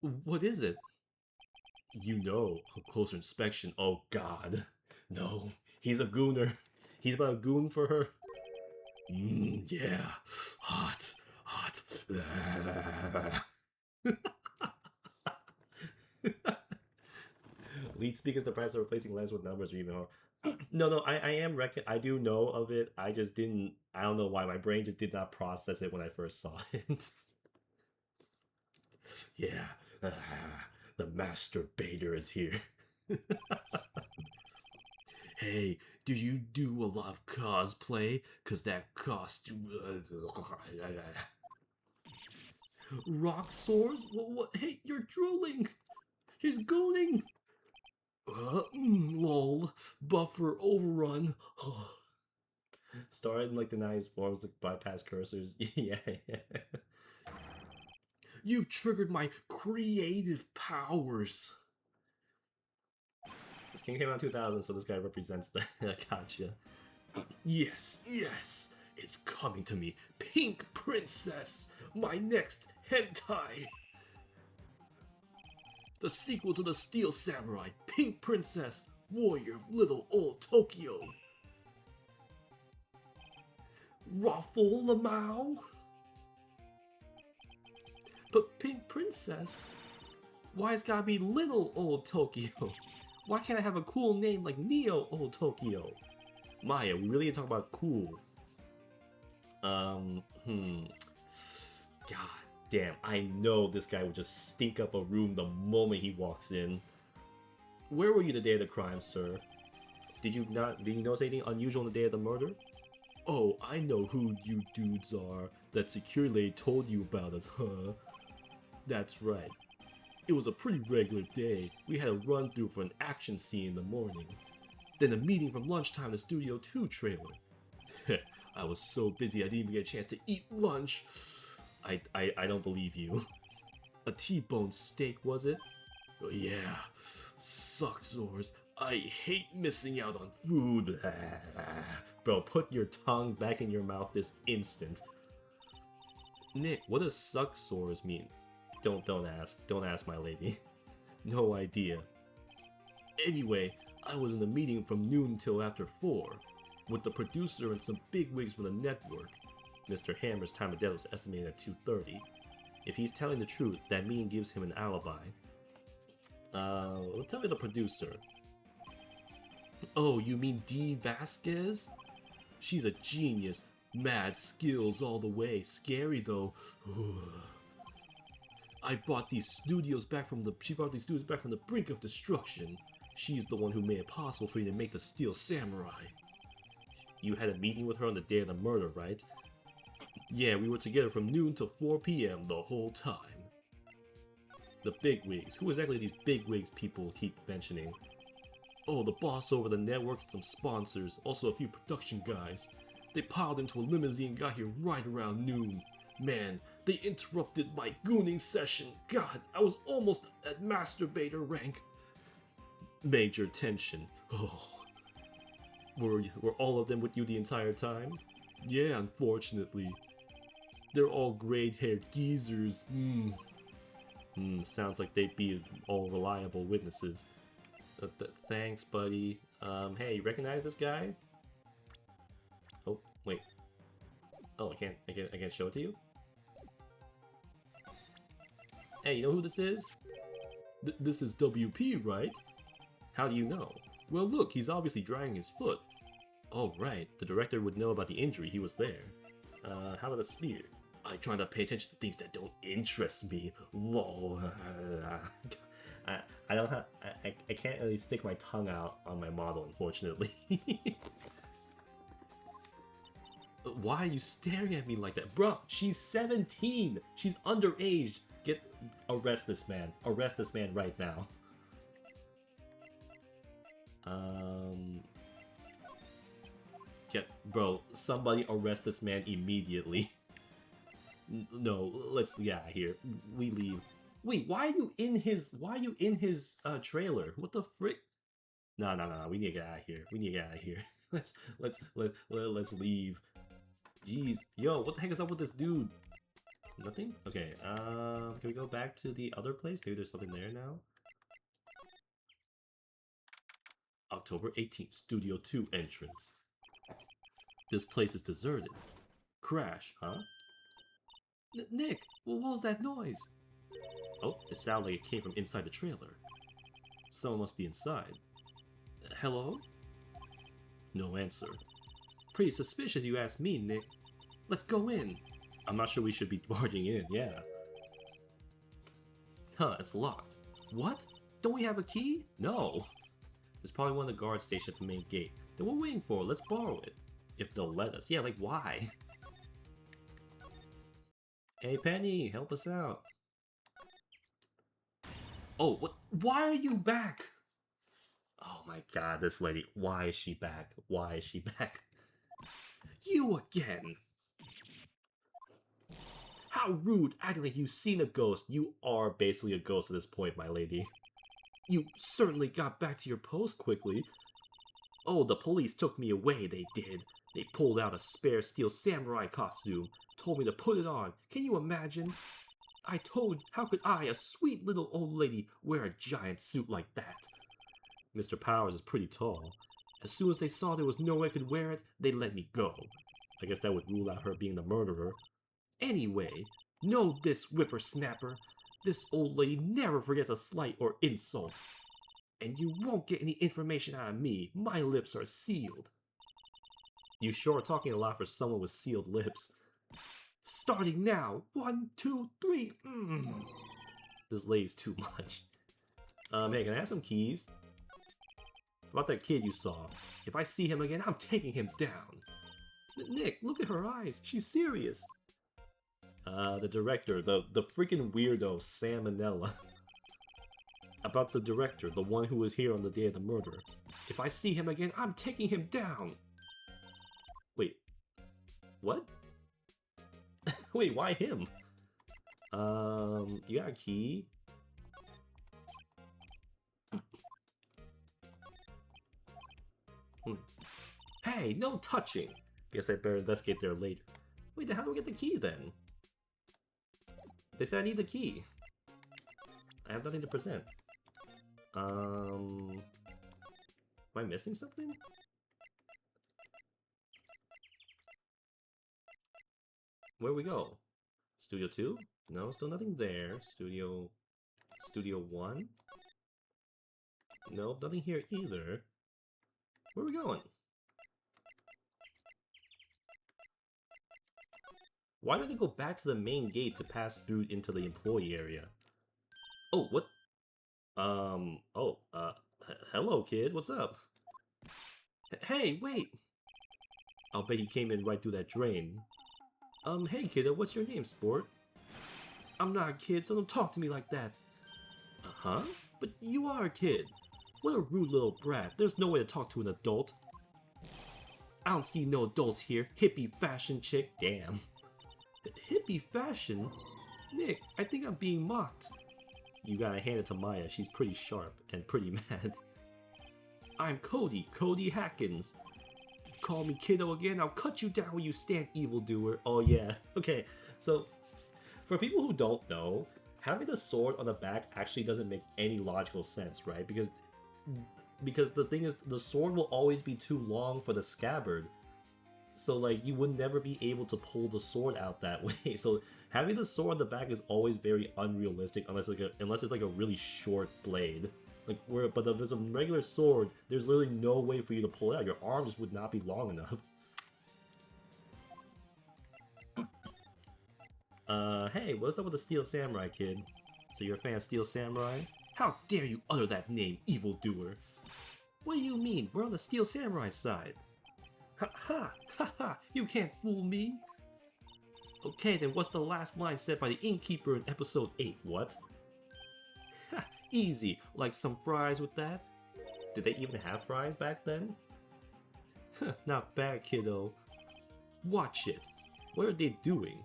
What is it? You know, a closer inspection, oh god. No, he's a gooner. He's about a goon for her. Yeah, hot. Lead speak is the price of replacing letters with numbers or even more. No, I do know of it. I just didn't, I don't know why, my brain just did not process it when I first saw it. Yeah, the masturbator is here. Hey, do you do a lot of cosplay? Cause that costume... Rock sores? What? Hey, you're drooling! He's gooning! Lol. Buffer overrun. Started in like the nice forms to bypass cursors. Yeah. You triggered my creative powers. This game came out in 2000, so this guy represents the gotcha. Yes, it's coming to me. Pink Princess, my next hentai. The sequel to the Steel Samurai, Pink Princess, Warrior of Little Old Tokyo. Raffle Lamau? But Pink Princess? Why it's gotta be Little Old Tokyo? Why can't I have a cool name like Neo Old Tokyo? Maya, we really talk about cool. God damn, I know this guy would just stink up a room the moment he walks in. Where were you the day of the crime, sir? Did you notice anything unusual on the day of the murder? Oh, I know who you dudes are. That security lady told you about us, huh? That's right. It was a pretty regular day. We had a run through for an action scene in the morning. Then a meeting from lunchtime in the Studio 2 trailer. I was so busy I didn't even get a chance to eat lunch. I don't believe you. A T-bone steak, was it? Oh yeah. Sucks, Zors. I hate missing out on food. Bro, put your tongue back in your mouth this instant. Nick, what does suck sores mean? Don't ask. Don't ask, my lady. No idea. Anyway, I was in the meeting from noon till after 4, with the producer and some bigwigs from the network. Mr. Hammer's time of death was estimated at 2:30. If he's telling the truth, that meeting gives him an alibi. Tell me the producer. Oh, you mean Dee Vasquez? She's a genius. Mad skills all the way. Scary though. She brought these studios back from the brink of destruction. She's the one who made it possible for you to make the Steel Samurai. You had a meeting with her on the day of the murder, right? Yeah, we were together from noon till 4 p.m. the whole time. The bigwigs. Who exactly these bigwigs people keep mentioning? Oh, the boss over the network and some sponsors, also a few production guys. They piled into a limousine and got here right around noon. Man, they interrupted my gooning session. God, I was almost at masturbator rank. Major tension. Oh. Were all of them with you the entire time? Yeah, unfortunately. They're all gray-haired geezers. Sounds like they'd be all reliable witnesses. Thanks, buddy. Hey, you recognize this guy? Oh, wait. Oh, I can't show it to you? Hey, you know who this is? This is WP, right? How do you know? Well, look, he's obviously dragging his foot. Oh, right. The director would know about the injury. He was there. How about a spear? I try not to pay attention to things that don't interest me. Lol. I don't have. I can't really stick my tongue out on my model, unfortunately. Why are you staring at me like that? Bruh, she's 17! She's underage! Arrest this man. Arrest this man right now. Bro, somebody arrest this man immediately. No, let's get out of here. We leave. Wait, why are you in his trailer? What the frick? No, we need to get out of here. We need to get out of here. Let's leave. Jeez, yo, what the heck is up with this dude? Nothing? Okay, can we go back to the other place? Maybe there's something there now? October 18th, Studio 2 entrance. This place is deserted. Crash, huh? Nick, what was that noise? Oh, it sounded like it came from inside the trailer. Someone must be inside. Hello? No answer. Pretty suspicious you ask me, Nick. Let's go in. I'm not sure we should be barging in, yeah. Huh, it's locked. What? Don't we have a key? No. There's probably one of the guards stationed at the main gate. Then we're waiting for. Let's borrow it. If they'll let us. Yeah, like why? Hey Penny, help us out. Oh, what? Why are you back? Oh my god, this lady. Why is she back? Why is she back? You again. How rude, acting like you've seen a ghost. You are basically a ghost at this point, my lady. You certainly got back to your post quickly. Oh, the police took me away, they did. They pulled out a spare steel samurai costume, told me to put it on. Can you imagine? I told, how could I, a sweet little old lady, wear a giant suit like that? Mr. Powers is pretty tall. As soon as they saw there was no way I could wear it, they let me go. I guess that would rule out her being the murderer. Anyway, know this, whippersnapper. This old lady never forgets a slight or insult. And you won't get any information out of me. My lips are sealed. You sure are talking a lot for someone with sealed lips. Starting now. 1, 2, 3. This lady's too much. Hey, can I have some keys? About that kid you saw. If I see him again, I'm taking him down. Nick, look at her eyes. She's serious. The director, the freaking weirdo, Salmonella. About the director, the one who was here on the day of the murder. If I see him again, I'm taking him down. Wait. What? Wait, why him? You got a key? Hey, no touching! Guess I better investigate there later. Wait, then how do we get the key then? They said I need the key. I have nothing to present. Am I missing something? Where we go? Studio 2? No, still nothing there. Studio 1? Nope, nothing here either. Where are we going? Why don't they go back to the main gate to pass through into the employee area? Oh, what? Hello, kid, what's up? Hey, wait! I'll bet he came in right through that drain. Hey, kiddo, what's your name, sport? I'm not a kid, so don't talk to me like that. Huh? But you are a kid. What a rude little brat. There's no way to talk to an adult. I don't see no adults here. Hippie fashion chick. Damn. Hippie fashion? Nick, I think I'm being mocked. You gotta hand it to Maya. She's pretty sharp and pretty mad. I'm Cody Hackins. Call me kiddo again, I'll cut you down where you stand, evildoer. Oh yeah. Okay, so for people who don't know, having the sword on the back actually doesn't make any logical sense, right? Because the thing is, the sword will always be too long for the scabbard. So like you would never be able to pull the sword out that way. So having the sword on the back is always very unrealistic unless it's like a really short blade. But if it's a regular sword, there's literally no way for you to pull it out. Your arm just would not be long enough. Hey, what's up with the Steel Samurai, kid? So you're a fan of Steel Samurai? How dare you utter that name, evildoer? What do you mean? We're on the Steel Samurai side. Ha ha! Ha ha! You can't fool me! Okay, then what's the last line said by the innkeeper in episode 8? What? Ha! Easy. Like some fries with that? Did they even have fries back then? Huh, not bad, kiddo. Watch it. What are they doing?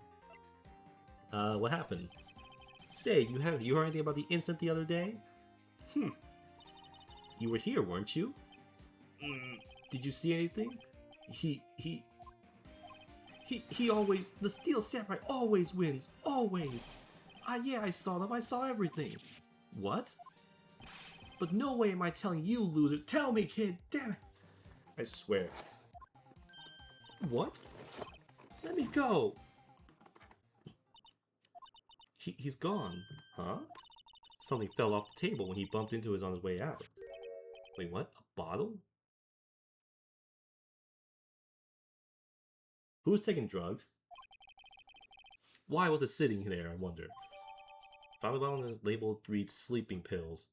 What happened? Say, you heard anything about the incident the other day? You were here, weren't you? Did you see anything? He always, the Steel Samurai always wins, always. Yeah, I saw them, I saw everything. What? But no way am I telling you losers. Tell me, kid, damn it. I swear. What? Let me go. He's gone. Huh? Something fell off the table when he bumped into it on his way out. Wait, what? A bottle? Who's taking drugs? Why was it sitting there, I wonder? Found a bottle on the label reads sleeping pills.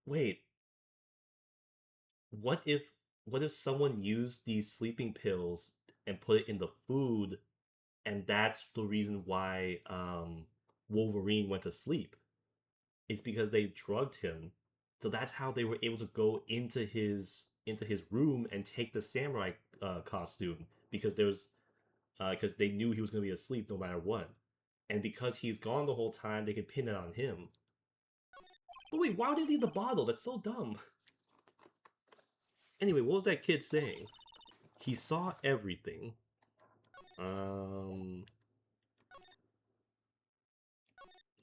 Wait. What if someone used these sleeping pills and put it in the food, and that's the reason why Wolverine went to sleep? It's because they drugged him. So that's how they were able to go into his room and take the samurai costume, because they knew he was going to be asleep no matter what. And because he's gone the whole time, they could pin it on him. But wait, why would they leave the bottle? That's so dumb. Anyway, what was that kid saying? He saw everything.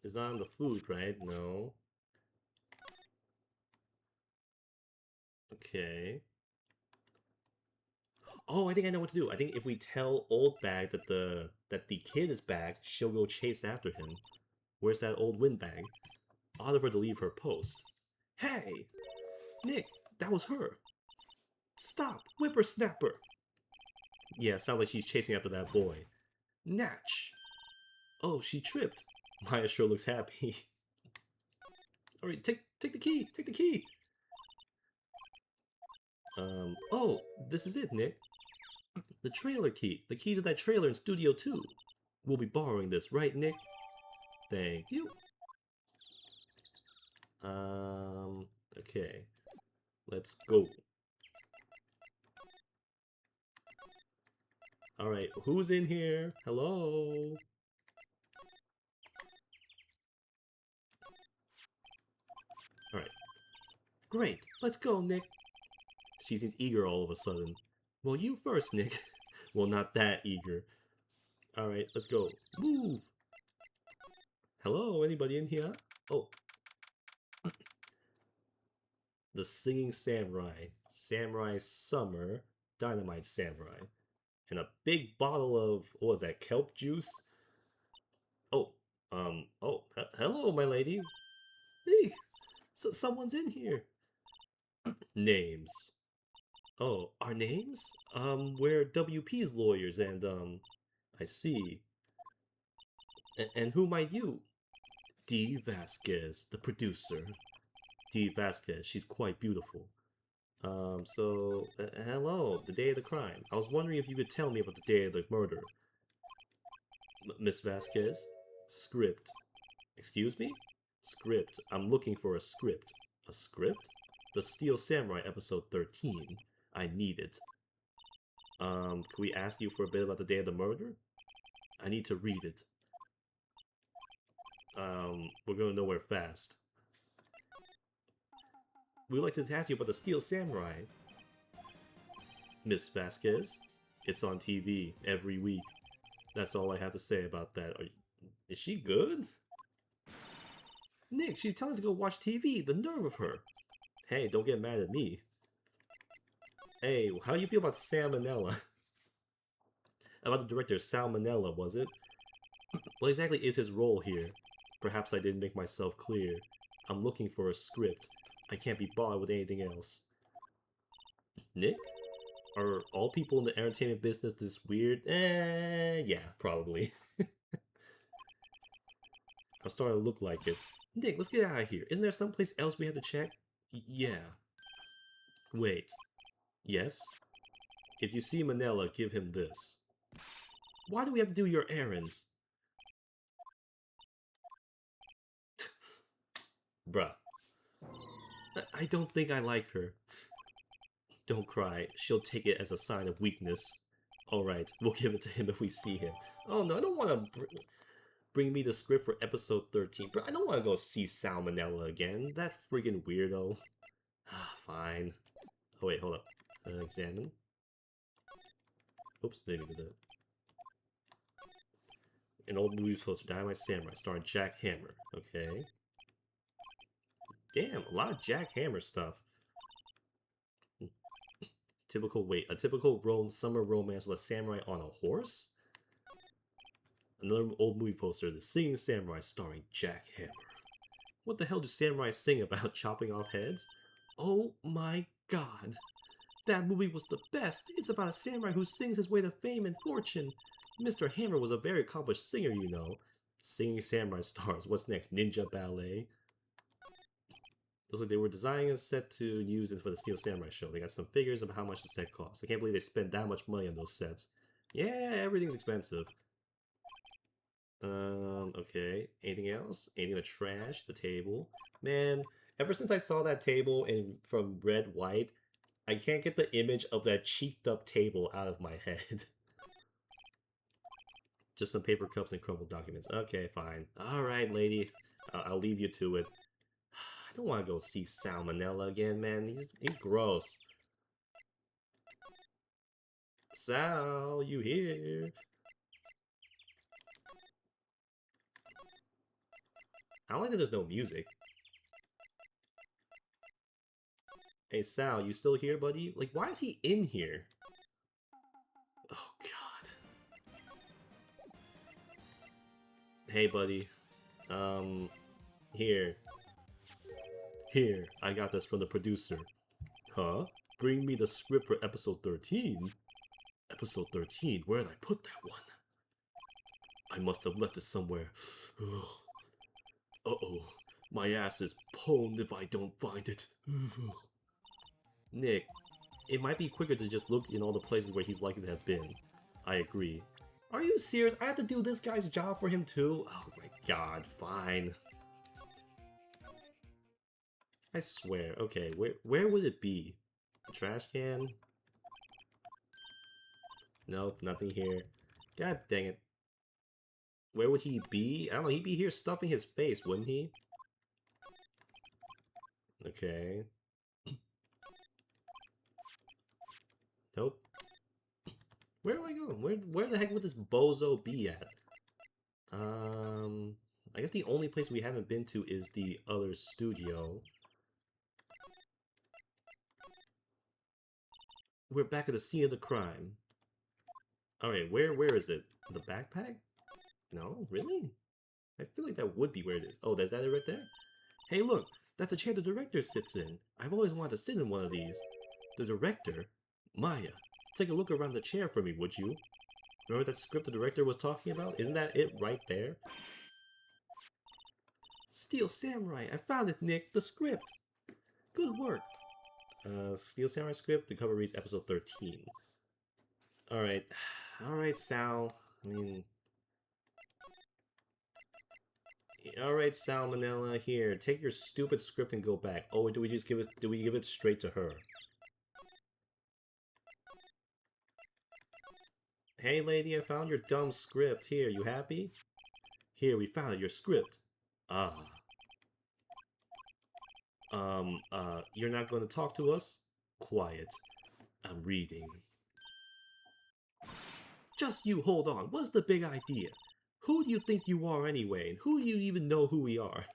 It's not on the food, right? No. Okay. Oh, I think I know what to do. I think if we tell Oldbag that the kid is back, she'll go chase after him. Where's that old windbag? I'll have her to leave her post. Hey! Nick, that was her! Stop! Whippersnapper! Yeah, sounds like she's chasing after that boy. Natch! Oh, she tripped. Maya sure looks happy. Alright, take the key! Take the key! Oh, this is it, Nick. The trailer key. The key to that trailer in Studio 2. We'll be borrowing this, right, Nick? Thank you. Okay. Let's go. Alright, who's in here? Hello? Alright. Great, let's go, Nick. She seems eager all of a sudden. Well, you first, Nick. Well, not that eager. Alright, let's go. Move! Hello, anybody in here? Oh. The Singing Samurai. Samurai Summer. Dynamite Samurai. And a big bottle of, what was that, kelp juice? Oh, hello, my lady. Hey, so someone's in here. Names. Oh, our names? We're WP's lawyers, and, I see. And who might you? Dee Vasquez, the producer. Dee Vasquez, she's quite beautiful. Hello, the day of the crime. I was wondering if you could tell me about the day of the murder. Miss Vasquez? Script. Excuse me? Script. I'm looking for a script. A script? The Steel Samurai episode 13. I need it. Can we ask you for a bit about the day of the murder? I need to read it. We're going nowhere fast. We'd like to ask you about the Steel Samurai. Miss Vasquez? It's on TV every week. That's all I have to say about that. Is she good? Nick, she's telling us to go watch TV. The nerve of her. Hey, don't get mad at me. Hey, how do you feel about salmonella? About the director, salmonella, was it? What exactly is his role here? Perhaps I didn't make myself clear. I'm looking for a script. I can't be bothered with anything else. Nick? Are all people in the entertainment business this weird? Yeah, probably. I'm starting to look like it. Nick, let's get out of here. Isn't there someplace else we have to check? Yeah. Wait. Yes? If you see Manila, give him this. Why do we have to do your errands? Bruh. I don't think I like her. Don't cry. She'll take it as a sign of weakness. Alright, we'll give it to him if we see him. Oh no, I don't want to bring me the script for episode 13. But I don't want to go see Salmonella again. That freaking weirdo. Fine. Oh wait, hold up. Examine. Oops, maybe did that. An old movie poster, Dynamite Samurai, starring Jack Hammer. Okay. Damn, a lot of Jack Hammer stuff. A typical summer romance with a samurai on a horse? Another old movie poster, The Singing Samurai, starring Jack Hammer. What the hell do samurais sing about, chopping off heads? Oh my god. That movie was the best. It's about a samurai who sings his way to fame and fortune. Mr. Hammer was a very accomplished singer, you know. Singing Samurai stars. What's next? Ninja Ballet? Looks like they were designing a set to use it for the Steel Samurai show. They got some figures of how much the set costs. I can't believe they spent that much money on those sets. Yeah, everything's expensive. Okay. Anything else? Anything in the trash? The table? Man, ever since I saw that table from Red White, I can't get the image of that cheeked up table out of my head. Just some paper cups and crumpled documents. Okay, fine. Alright, lady. I'll leave you to it. I don't want to go see Salmonella again, man. He's gross. Sal, you here? I don't like that there's no music. Hey, Sal, you still here, buddy? Like, why is he in here? Oh, God. Hey, buddy. Here. Here, I got this from the producer. Huh? Bring me the script for episode 13? Episode 13? Where did I put that one? I must have left it somewhere. Uh-oh. My ass is pwned if I don't find it. Nick, it might be quicker to just look in all the places where he's likely to have been. I agree. Are you serious? I have to do this guy's job for him too? Oh my god, fine. I swear. Okay, where would it be? The trash can? Nope, nothing here. God dang it. Where would he be? I don't know, he'd be here stuffing his face, wouldn't he? Okay. Nope. Where am I going? Where the heck would this bozo be at? I guess the only place we haven't been to is the other studio. We're back at the scene of the crime. Alright, where is it? The backpack? No? Really? I feel like that would be where it is. Oh, is that it right there? Hey, look! That's the chair the director sits in. I've always wanted to sit in one of these. The director? Maya, take a look around the chair for me, would you? Remember that script the director was talking about? Isn't that it right there? Steel Samurai! I found it, Nick! The script! Good work! Steel Samurai script, the cover reads episode 13. Alright. Alright, Sal. I mean... Alright, Salmonella, here. Take your stupid script and go back. Oh, do we just give it... Do we give it straight to her? Hey, lady, I found your dumb script. Here, you happy? Here, we found your script. Ah. You're not going to talk to us? Quiet. I'm reading. Just you hold on. What's the big idea? Who do you think you are anyway? And who do you even know who we are?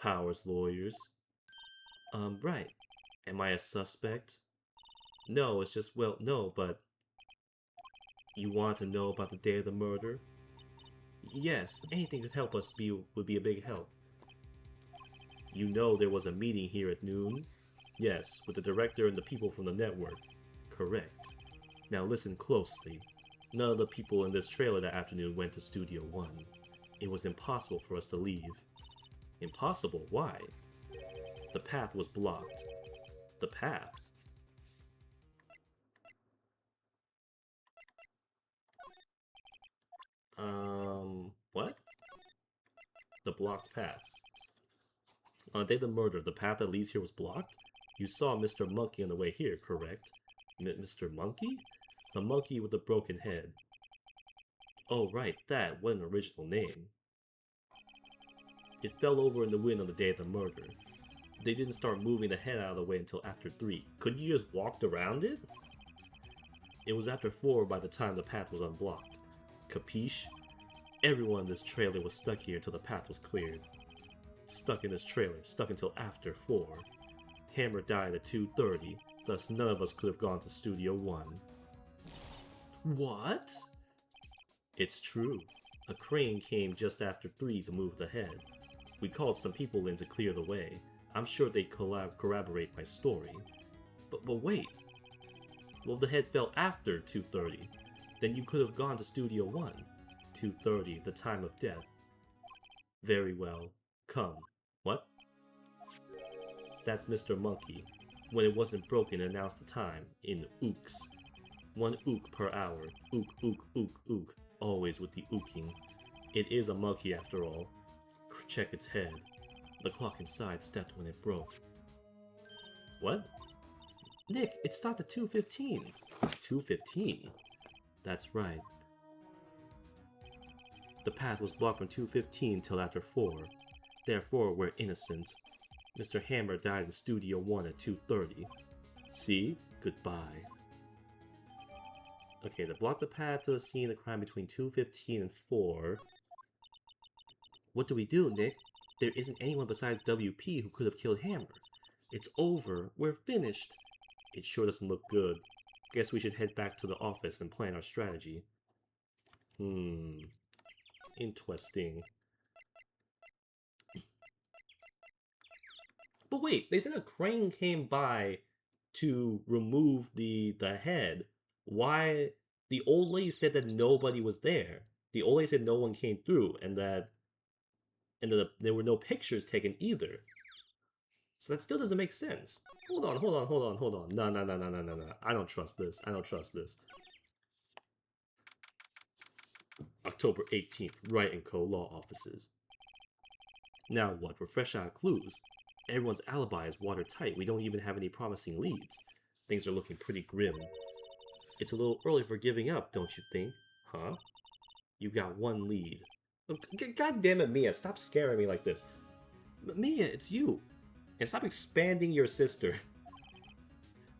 Powers lawyers. Right. Am I a suspect? No, it's just, well, no, but... You want to know about the day of the murder? Yes, anything could help us would be a big help. You know there was a meeting here at noon? Yes, with the director and the people from the network. Correct. Now listen closely. None of the people in this trailer that afternoon went to Studio 1. It was impossible for us to leave. Impossible? Why? The path was blocked. The path? What? The blocked path. On the day of the murder, the path that leads here was blocked? You saw Mr. Monkey on the way here, correct? Mr. Monkey? The monkey with the broken head. Oh, right, that. What an original name. It fell over in the wind on the day of the murder. They didn't start moving the head out of the way until after 3. Couldn't you just walked around it? It was after 4 by the time the path was unblocked. Capiche? Everyone in this trailer was stuck here until the path was cleared. Stuck in this trailer, stuck until after 4. Hammer died at 2:30, thus none of us could have gone to Studio 1. What? It's true. A crane came just after 3 to move the head. We called some people in to clear the way. I'm sure they corroborate my story. But wait. Well, the head fell after 2:30. Then you could have gone to Studio 1. 2:30, the time of death. Very well. Come. What? That's Mr. Monkey. When it wasn't broken, it announced the time in ooks. 1 ook per hour. Ook, ook, ook, ook. Always with the ooking. It is a monkey after all. Check its head. The clock inside stepped when it broke. What? Nick, it stopped at 2:15. 2:15? That's right. The path was blocked from 2:15 till after 4. Therefore, we're innocent. Mr. Hammer died in Studio 1 at 2:30. See? Goodbye. Okay, they blocked the path to the scene of the crime between 2:15 and 4. What do we do, Nick? There isn't anyone besides WP who could have killed Hammer. It's over. We're finished. It sure doesn't look good. Guess we should head back to the office and plan our strategy. Interesting. But wait, they said a crane came by to remove the head. Why? The old lady said that nobody was there. The old lady said no one came through, and that there were no pictures taken either. So that still doesn't make sense. Hold on. No. I don't trust this. October 18th, Wright & Co. Law Offices. Now what? We're fresh out of clues. Everyone's alibi is watertight. We don't even have any promising leads. Things are looking pretty grim. It's a little early for giving up, don't you think? Huh? You got 1 lead. God damn it, Mia, stop scaring me like this. Mia, it's you. And stop expanding your sister.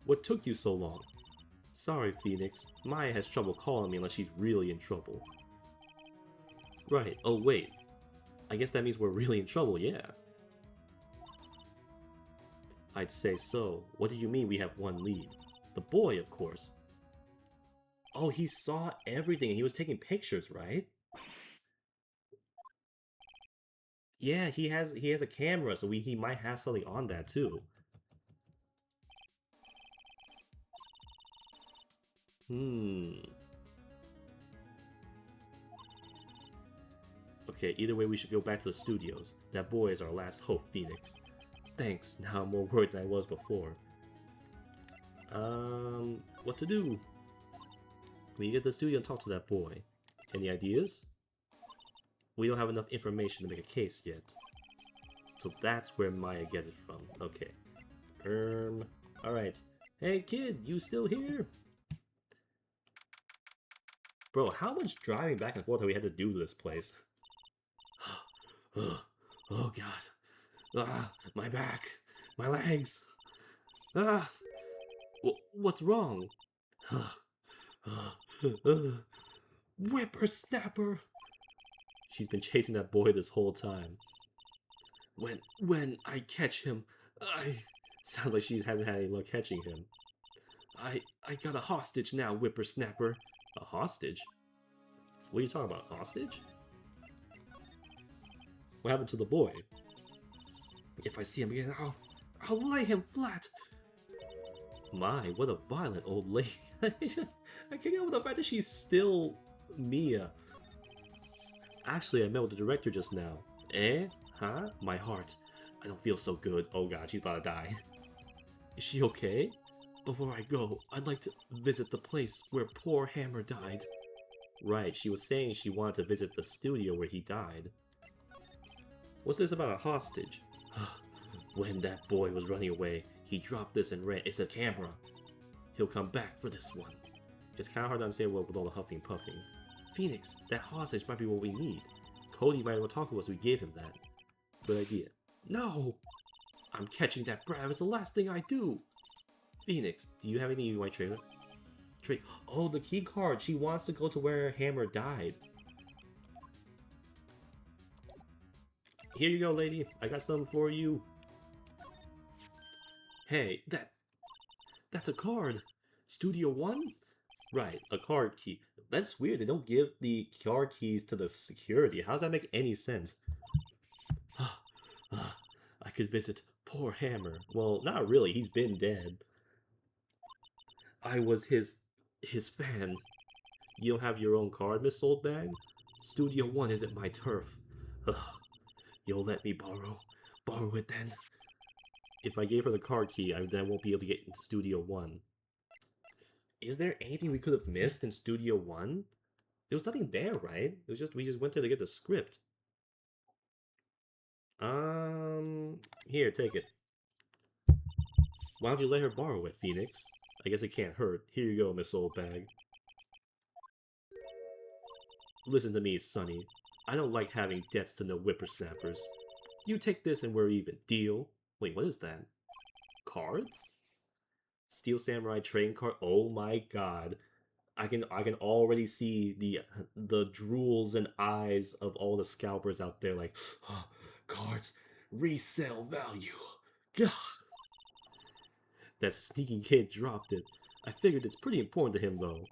What took you so long? Sorry, Phoenix. Maya has trouble calling me unless she's really in trouble. Right, oh wait. I guess that means we're really in trouble, yeah. I'd say so. What do you mean we have 1 lead? The boy, of course. Oh, he saw everything and he was taking pictures, right? Yeah, he has a camera, so he might have something on that too. Okay, either way we should go back to the studios. That boy is our last hope, Phoenix. Thanks, now I'm more worried than I was before. What to do? We get to the studio and talk to that boy. Any ideas? We don't have enough information to make a case yet. So that's where Maya gets it from. Okay. Alright. Hey kid, you still here? Bro, how much driving back and forth have we had to do to this place? Oh god. Ah, my back. My legs. Ah. What's wrong? Whippersnapper. She's been chasing that boy this whole time. When I catch him, sounds like she hasn't had any luck catching him. I got a hostage now, whippersnapper. A hostage? What are you talking about? Hostage? What happened to the boy? If I see him again, I'll lay him flat. My, what a violent old lady. I can't get over the fact that she's still Mia. Actually, I met with the director just now. Eh? Huh? My heart. I don't feel so good. Oh god, she's about to die. Is she okay? Before I go, I'd like to visit the place where poor Hammer died. Right, she was saying she wanted to visit the studio where he died. What's this about a hostage? When that boy was running away, he dropped this and ran. It's a camera. He'll come back for this one. It's kind of hard to understand what with all the huffing and puffing. Phoenix, that hostage might be what we need. Cody might have talked to us, we gave him that. Good idea. No! I'm catching that brat. It's the last thing I do. Phoenix, do you have any white trailer? Oh, the key card. She wants to go to where Hammer died. Here you go, lady. I got something for you. Hey, that's a card. Studio 1? Right, a card key. That's weird. They don't give the card keys to the security. How does that make any sense? I could visit poor Hammer. Well, not really. He's been dead. I was his fan. You don't have your own card, Miss Oldbag? Studio 1 isn't my turf. You'll let me borrow it then. If I gave her the card key, I then won't be able to get into Studio 1. Is there anything we could have missed in Studio 1? There was nothing there, right? It was just we just went there to get the script. Here, take it. Why don't you let her borrow it, Phoenix? I guess it can't hurt. Here you go, Miss Oldbag. Listen to me, Sonny. I don't like having debts to no whippersnappers. You take this and we're even. Deal? Wait, what is that? Cards? Steel Samurai trading card? Oh my god. I can already see the drools and eyes of all the scalpers out there like, oh, cards, resale value. God. That sneaky kid dropped it. I figured it's pretty important to him though.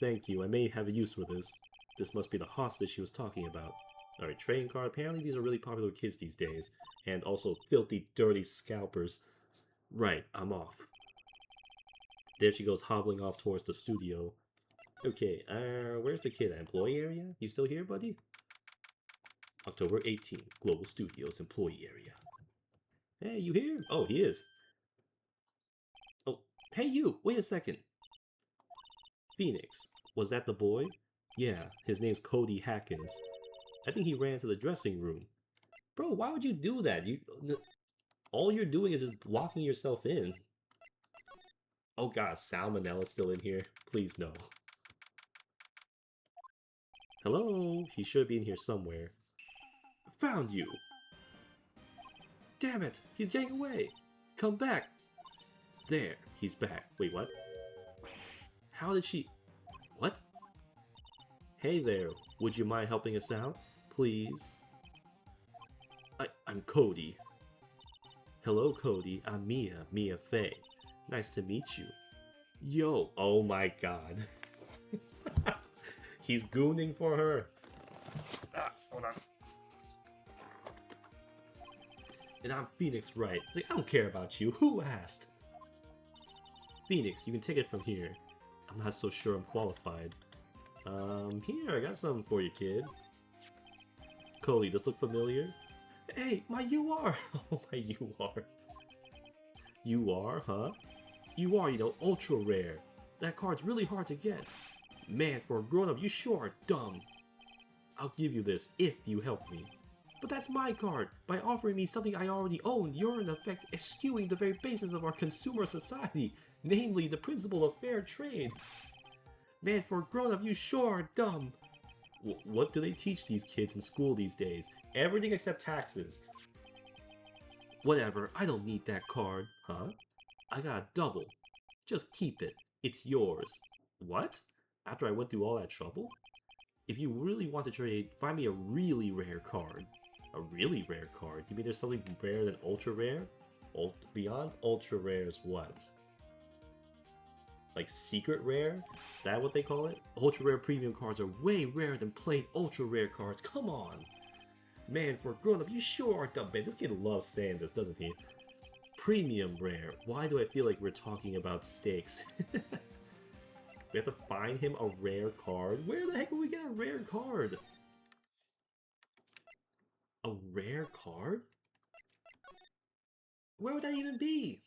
Thank you, I may have a use for this. This must be the hostage she was talking about. Alright, trading card. Apparently these are really popular with kids these days. And also filthy, dirty scalpers. Right, I'm off. There she goes hobbling off towards the studio. Okay, where's the kid? Employee area? You still here, buddy? October 18th, Global Studios employee area. Hey, you here? Oh, he is. Oh, hey you! Wait a second. Phoenix, was that the boy? Yeah, his name's Cody Hackins. I think he ran to the dressing room. Bro, why would you do that? All you're doing is just blocking yourself in. Oh god, Salmonella's still in here. Please no. Hello? He should be in here somewhere. Found you! Damn it! He's getting away! Come back! There, he's back. Wait, what? How did she... What? Hey there, would you mind helping us out? Please? I'm Cody. Hello, Cody. I'm Mia Fey. Nice to meet you. Yo, oh my god. He's gooning for her. Hold on. And I'm Phoenix Wright. It's like, I don't care about you. Who asked? Phoenix, you can take it from here. I'm not so sure I'm qualified. Here, I got something for you, kid. Cody, does this look familiar? Hey, my UR! Oh, my UR. UR, huh? UR, you know, ultra rare. That card's really hard to get. Man, for a grown-up, you sure are dumb. I'll give you this if you help me. But that's my card. By offering me something I already own, you're in effect eschewing the very basis of our consumer society, namely the principle of fair trade. Man, for a grown-up, you sure are dumb. What do they teach these kids in school these days? Everything except taxes. Whatever, I don't need that card. Huh? I got a double. Just keep it. It's yours. What? After I went through all that trouble? If you really want to trade, find me a really rare card. A really rare card? You mean there's something rare than ultra rare? Beyond ultra rare is what? Like secret rare? Is that what they call it? Ultra rare premium cards are way rarer than plain ultra rare cards. Come on! Man, for a grown-up, you sure are dumb. Man, this kid loves saying this, doesn't he? Premium rare. Why do I feel like we're talking about stakes? We have to find him a rare card? Where the heck will we get a rare card? A rare card? Where would that even be?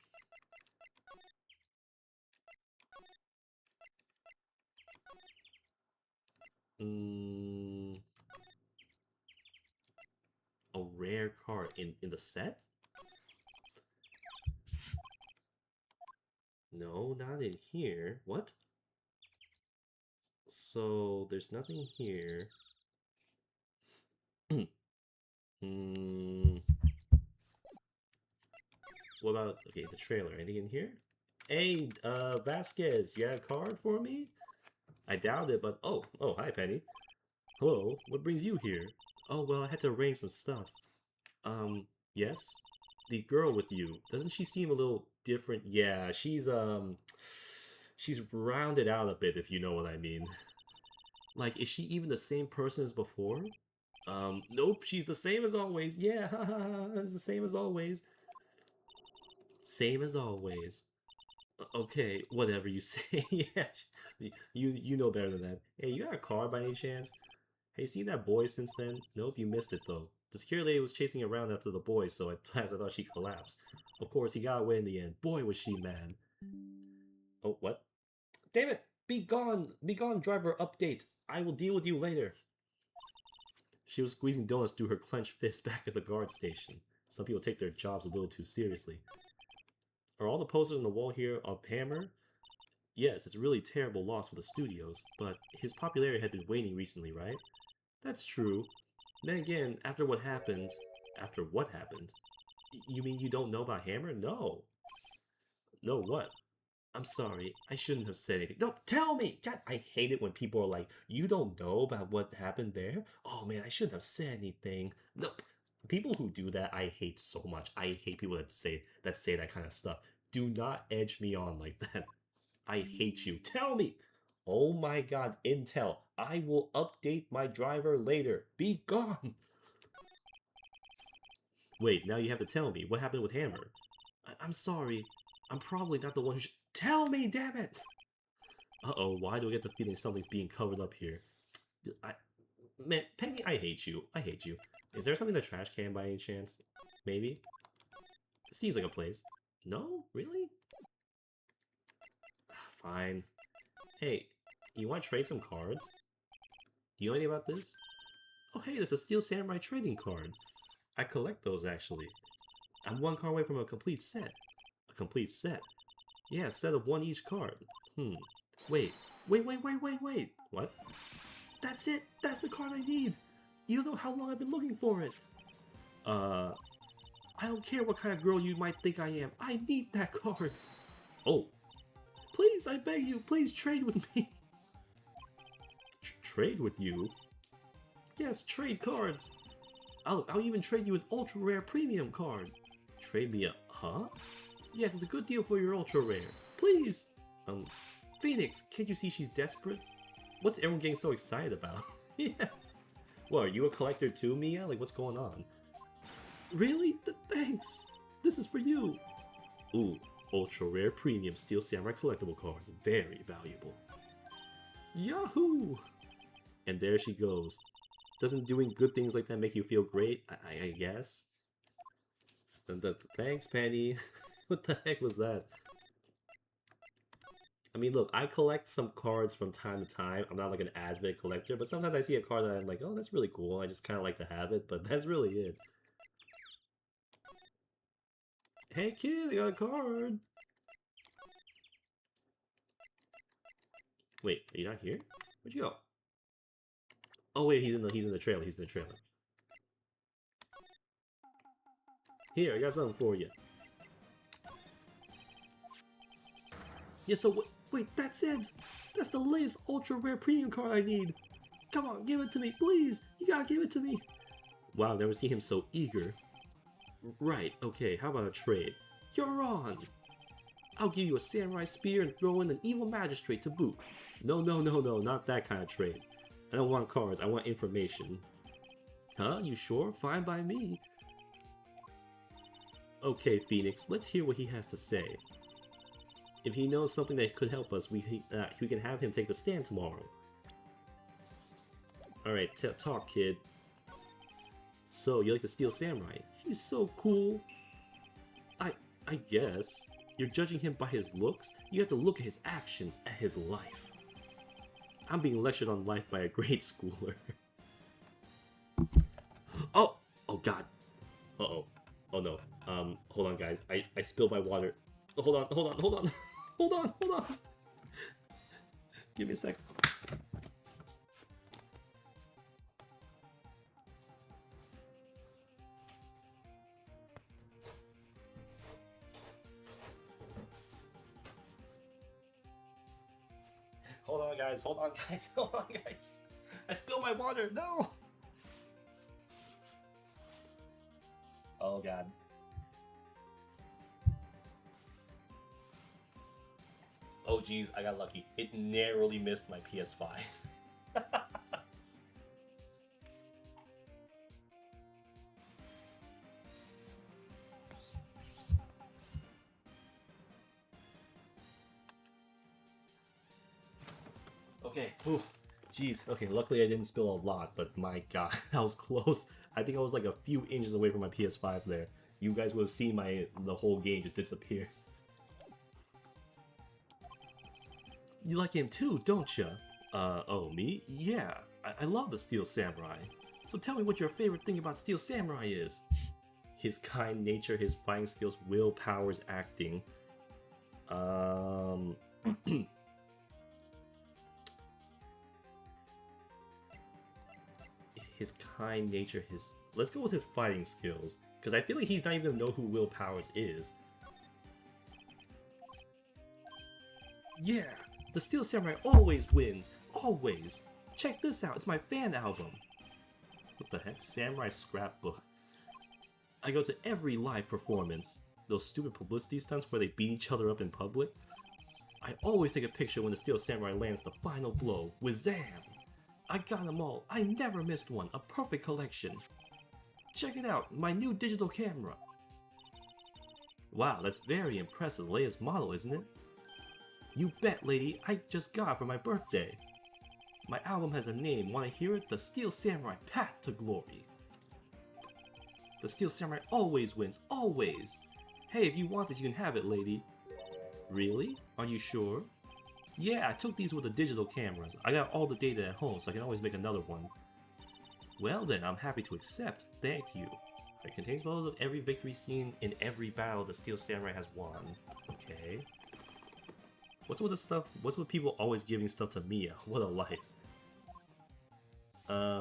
A rare card in the set? No, not in here. What? So there's nothing here. What about, okay, the trailer? Anything in here? Hey, Vasquez, you got a card for me? I doubt it, but oh, hi, Penny. Hello, what brings you here? Oh, well, I had to arrange some stuff. Yes? The girl with you, doesn't she seem a little different? Yeah, she's rounded out a bit, if you know what I mean. Like, is she even the same person as before? Nope, she's the same as always. Yeah, it's the same as always. Same as always. Okay, whatever you say. Yeah, you know better than that. Hey, you got a car by any chance? Hey, seen that boy since then? Nope, you missed it though. The security lady was chasing around after the boy, so I thought she collapsed. Of course, he got away in the end. Boy, was she mad. Oh, what? Damn it! Be gone! Be gone, driver, update! I will deal with you later. She was squeezing donuts through her clenched fist back at the guard station. Some people take their jobs a little too seriously. Are all the posters on the wall here of Hammer? Yes, it's a really terrible loss for the studios, but his popularity had been waning recently, right? That's true. Then again, after what happened... After what happened? You mean you don't know about Hammer? No. No what? I'm sorry, I shouldn't have said anything. No, tell me! God, I hate it when people are like, you don't know about what happened there? Oh man, I shouldn't have said anything. No, people who do that, I hate so much. I hate people that say that kind of stuff. Do not edge me on like that. I hate you. Tell me! Oh my god, Intel. I will update my driver later. Be gone! Wait, now you have to tell me. What happened with Hammer? I'm sorry. I'm probably not the one who should... Tell me, damn it! Uh-oh, why do I get the feeling something's being covered up here? Man, Penny, I hate you. I hate you. Is there something in the trash can by any chance? Maybe? It seems like a place. No? Really? Fine. Hey, you want to trade some cards? Do you know anything about this? Oh hey, that's a Steel Samurai trading card. I collect those, actually. I'm one card away from a complete set. A complete set? Yeah, a set of one each card. Wait. What? That's it! That's the card I need! You don't know how long I've been looking for it! I don't care what kind of girl you might think I am. I need that card! Oh. Please, I beg you, please trade with me! Trade with you? Yes, trade cards! I'll even trade you an ultra rare premium card! Trade me a... Huh? Yes, it's a good deal for your ultra rare. Please! Phoenix, can't you see she's desperate? What's everyone getting so excited about? Yeah. What, are you a collector too, Mia? Like, what's going on? Really? Thanks! This is for you! Ooh, ultra rare premium Steel Samurai collectible card. Very valuable. Yahoo! And there she goes. Doesn't doing good things like that make you feel great? I guess? Thanks, Penny. What the heck was that? I mean, look, I collect some cards from time to time. I'm not like an avid collector, but sometimes I see a card that I'm like, oh, that's really cool. I just kind of like to have it, but that's really it. Hey kid, I got a card! Wait, are you not here? Where'd you go? Oh wait, he's in the trailer, he's in the trailer. Here, I got something for you. Yeah, so wait, that's it! That's the latest ultra rare premium card I need! Come on, give it to me, please! You gotta give it to me! Wow, I've never seen him so eager. Right, okay, how about a trade? You're on! I'll give you a samurai spear and throw in an evil magistrate to boot. No, not that kind of trade. I don't want cards, I want information. Huh? You sure? Fine by me. Okay, Phoenix, let's hear what he has to say. If he knows something that could help us, we can have him take the stand tomorrow. Alright, talk, kid. So, you like the Steel Samurai? He's so cool. I guess. You're judging him by his looks? You have to look at his actions, at his life. I'm being lectured on life by a grade schooler. Oh! Oh god. Uh-oh. Oh no. Hold on guys. I spilled my water. Oh, hold on. Hold on. Give me a sec. Hold on guys. I spilled my water, no! Oh god. Oh geez, I got lucky. It narrowly missed my PS5. Okay, jeez. Okay, luckily I didn't spill a lot, but my god, that was close. I think I was like a few inches away from my PS5 there. You guys would have seen the whole game just disappear. You like him too, don't ya? Oh, me? Yeah, I love the Steel Samurai. So tell me what your favorite thing about Steel Samurai is. His kind nature, his fighting skills, will, powers, acting. His kind nature, let's go with his fighting skills, because I feel like he's not even gonna know who Will Powers is. Yeah, the Steel Samurai always wins, always. Check this out, it's my fan album. What the heck? Samurai Scrapbook. I go to every live performance. Those stupid publicity stunts where they beat each other up in public. I always take a picture when the Steel Samurai lands the final blow, with Zam! I got them all. I never missed one. A perfect collection. Check it out, my new digital camera. Wow, that's very impressive. Latest model, isn't it? You bet, lady. I just got it for my birthday. My album has a name. Want to hear it? The Steel Samurai Path to Glory. The Steel Samurai always wins. Always. Hey, if you want this, you can have it, lady. Really? Are you sure? Yeah, I took these with the digital cameras. I got all the data at home, so I can always make another one. Well then, I'm happy to accept. Thank you. It contains photos of every victory seen in every battle the Steel Samurai has won. Okay. What's with the stuff? What's with people always giving stuff to Mia? What a life.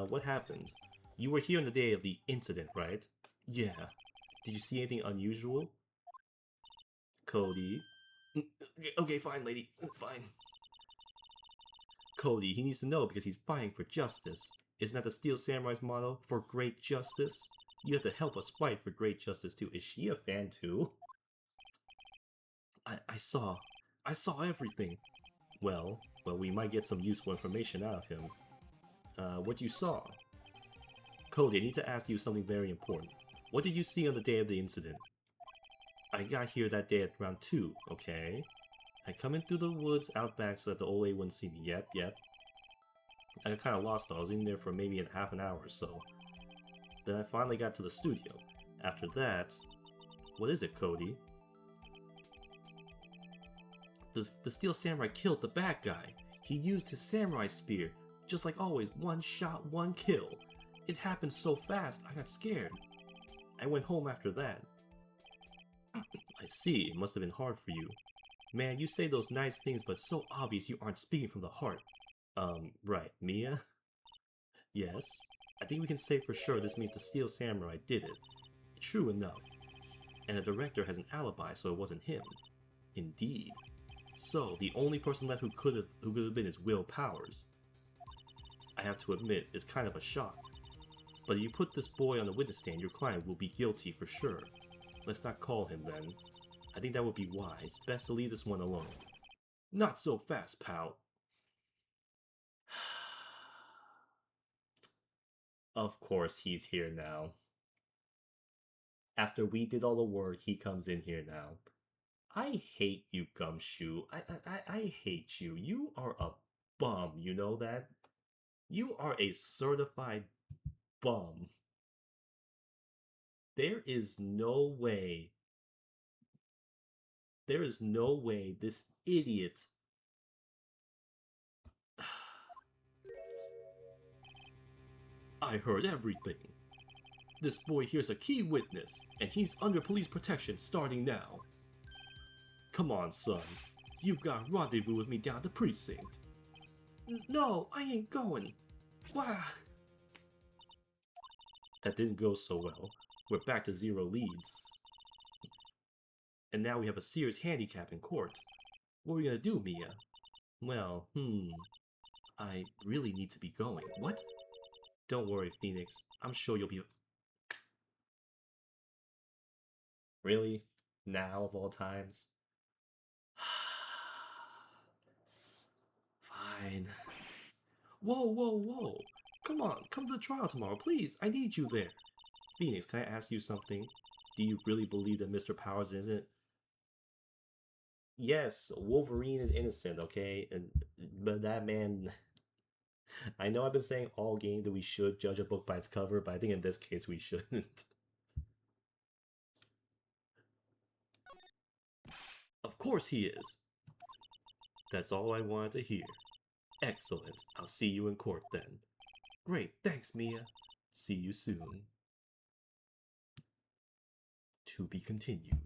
What happened? You were here on the day of the incident, right? Yeah. Did you see anything unusual? Cody. Okay, fine, lady. Fine. Cody, he needs to know because he's fighting for justice. Isn't that the Steel Samurai's motto? For great justice? You have to help us fight for great justice too. Is she a fan too? I saw everything. Well, we might get some useful information out of him. What you saw? Cody, I need to ask you something very important. What did you see on the day of the incident? I got here that day at around 2, okay? I come in through the woods out back so that the old lady wouldn't see me. Yep. I got kind of lost though. I was in there for maybe half an hour or so. Then I finally got to the studio. After that... What is it, Cody? the Steel Samurai killed the bad guy. He used his samurai spear. Just like always, one shot, one kill. It happened so fast, I got scared. I went home after that. I see, it must have been hard for you. Man, you say those nice things, but so obvious you aren't speaking from the heart. Right, Mia? Yes? I think we can say for sure this means the Steel Samurai did it. True enough. And the director has an alibi, so it wasn't him. Indeed. So, the only person left who could have been is Will Powers. I have to admit, it's kind of a shock. But if you put this boy on the witness stand, your client will be guilty for sure. Let's not call him then. I think that would be wise. Best to leave this one alone. Not so fast, pal. Of course he's here now. After we did all the work, he comes in here now. I hate you, Gumshoe. I hate you. You are a bum, you know that? You are a certified bum. There is no way this idiot... I heard everything. This boy here's a key witness, and he's under police protection starting now. Come on, son. You've got rendezvous with me down at the precinct. No, I ain't going. Wow. That didn't go so well. We're back to 0 leads. And now we have a serious handicap in court. What are we gonna do, Mia? Well, I really need to be going. What? Don't worry, Phoenix. I'm sure you'll be... Really? Now, of all times? Fine. Whoa. Come on, come to the trial tomorrow, please. I need you there. Phoenix, can I ask you something? Do you really believe that Mr. Powers isn't? Yes, Wolverine is innocent, okay? But that man... I know I've been saying all game that we should judge a book by its cover, but I think in this case we shouldn't. Of course he is. That's all I wanted to hear. Excellent. I'll see you in court then. Great, thanks, Mia. See you soon. To be continued.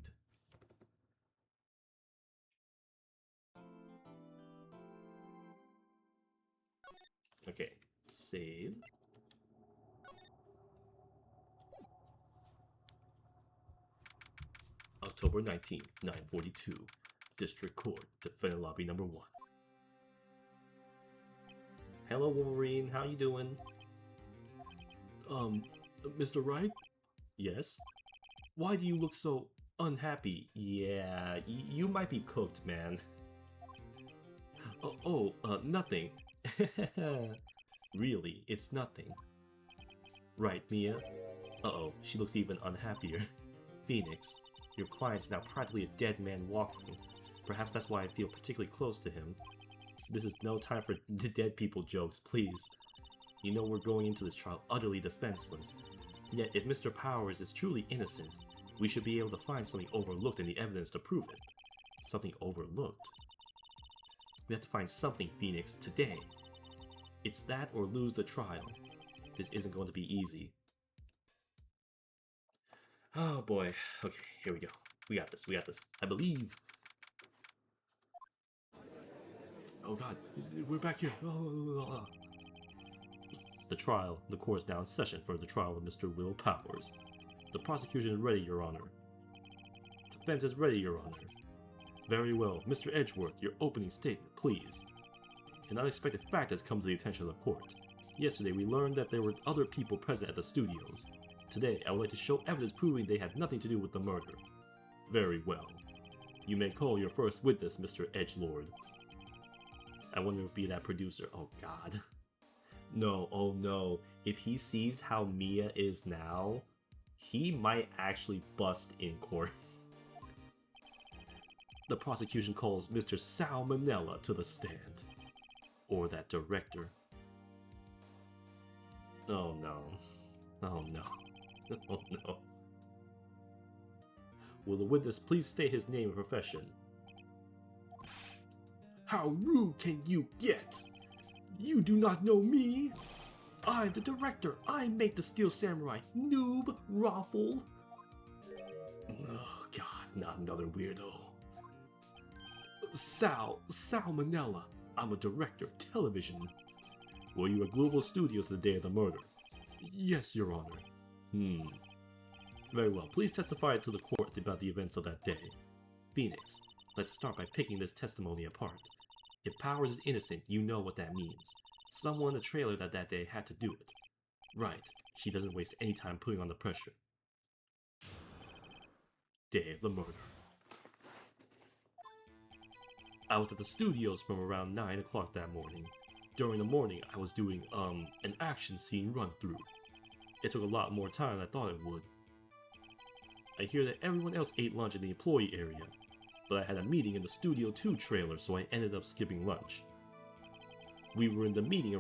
Okay, save. October 19th, 9:42. District Court, Defendant Lobby number 1. Hello, Wolverine. How you doing? Mr. Wright? Yes? Why do you look so unhappy? Yeah, you might be cooked, man. Nothing. Really, it's nothing. Right, Mia? Uh-oh, she looks even unhappier. Phoenix, your client's now practically a dead man walking. Perhaps that's why I feel particularly close to him. This is no time for dead people jokes, please. You know we're going into this trial utterly defenseless. Yet if Mr. Powers is truly innocent, we should be able to find something overlooked in the evidence to prove it. Something overlooked? We have to find something, Phoenix, today. It's that or lose the trial. This isn't going to be easy. Oh boy. Okay, here we go. We got this, I believe. Oh god, we're back here. Oh. The trial, the court is now in session for the trial of Mr. Will Powers. The prosecution is ready, Your Honor. Defense is ready, Your Honor. Very well, Mr. Edgelord, your opening statement, please. An unexpected fact has come to the attention of the court. Yesterday we learned that there were other people present at the studios. Today I would like to show evidence proving they had nothing to do with the murder. Very well. You may call your first witness, Mr. Edgelord. I wonder if be that producer. Oh god. No, oh no. If he sees how Mia is now, he might actually bust in court. The prosecution calls Mr. Salmonella to the stand. Or that director. Oh no. Oh no. Oh no. Will the witness please state his name and profession? How rude can you get? You do not know me. I'm the director. I make the Steel Samurai. Noob, Raffle. Oh god, not another weirdo. Salmonella. I'm a director, television. Were you at Global Studios the day of the murder? Yes, Your Honor. Very well, please testify to the court about the events of that day. Phoenix, let's start by picking this testimony apart. If Powers is innocent, you know what that means. Someone in the trailer that day had to do it. Right, she doesn't waste any time putting on the pressure. Day of the murder. I was at the studios from around 9 o'clock that morning. During the morning, I was doing, an action scene run-through. It took a lot more time than I thought it would. I hear that everyone else ate lunch in the employee area, but I had a meeting in the Studio 2 trailer, so I ended up skipping lunch. We were in the meeting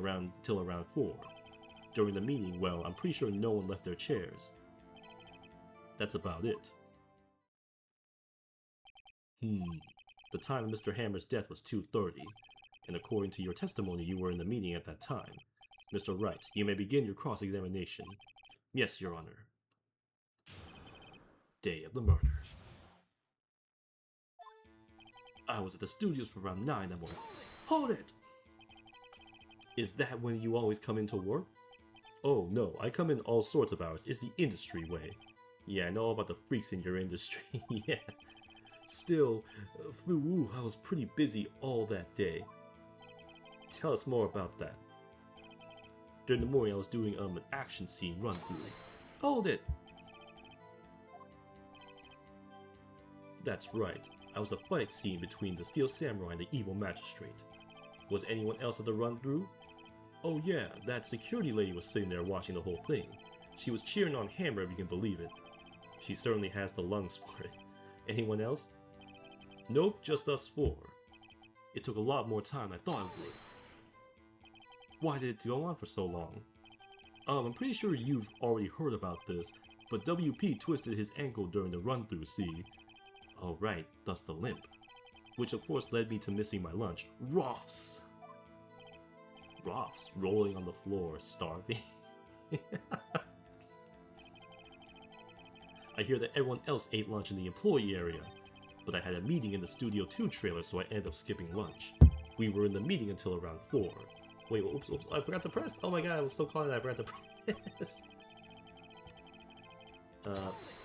till around 4. During the meeting, well, I'm pretty sure no one left their chairs. That's about it. The time of Mr. Hammer's death was 2:30, and according to your testimony, you were in the meeting at that time. Mr. Wright, you may begin your cross-examination. Yes, Your Honor. Day of the murder. I was at the studios for around 9 that morning. Hold it! Is that when you always come into work? Oh no, I come in all sorts of hours. It's the industry way. Yeah, I know all about the freaks in your industry. Yeah. Still, I was pretty busy all that day. Tell us more about that. During the morning, I was doing an action scene run-through. Hold it! That's right. I was a fight scene between the Steel Samurai and the evil magistrate. Was anyone else at the run-through? Oh yeah, that security lady was sitting there watching the whole thing. She was cheering on Hammer, if you can believe it. She certainly has the lungs for it. Anyone else? Nope, just us 4. It took a lot more time than I thought it would. Why did it go on for so long? I'm pretty sure you've already heard about this, but WP twisted his ankle during the run-through, see? Oh right, thus the limp. Which of course led me to missing my lunch. Roths! Roths, rolling on the floor, starving. I hear that everyone else ate lunch in the employee area, but I had a meeting in the Studio 2 trailer, so I ended up skipping lunch. We were in the meeting until around 4. Wait, oops, I forgot to press! Oh my god, I was so caught that I forgot to press!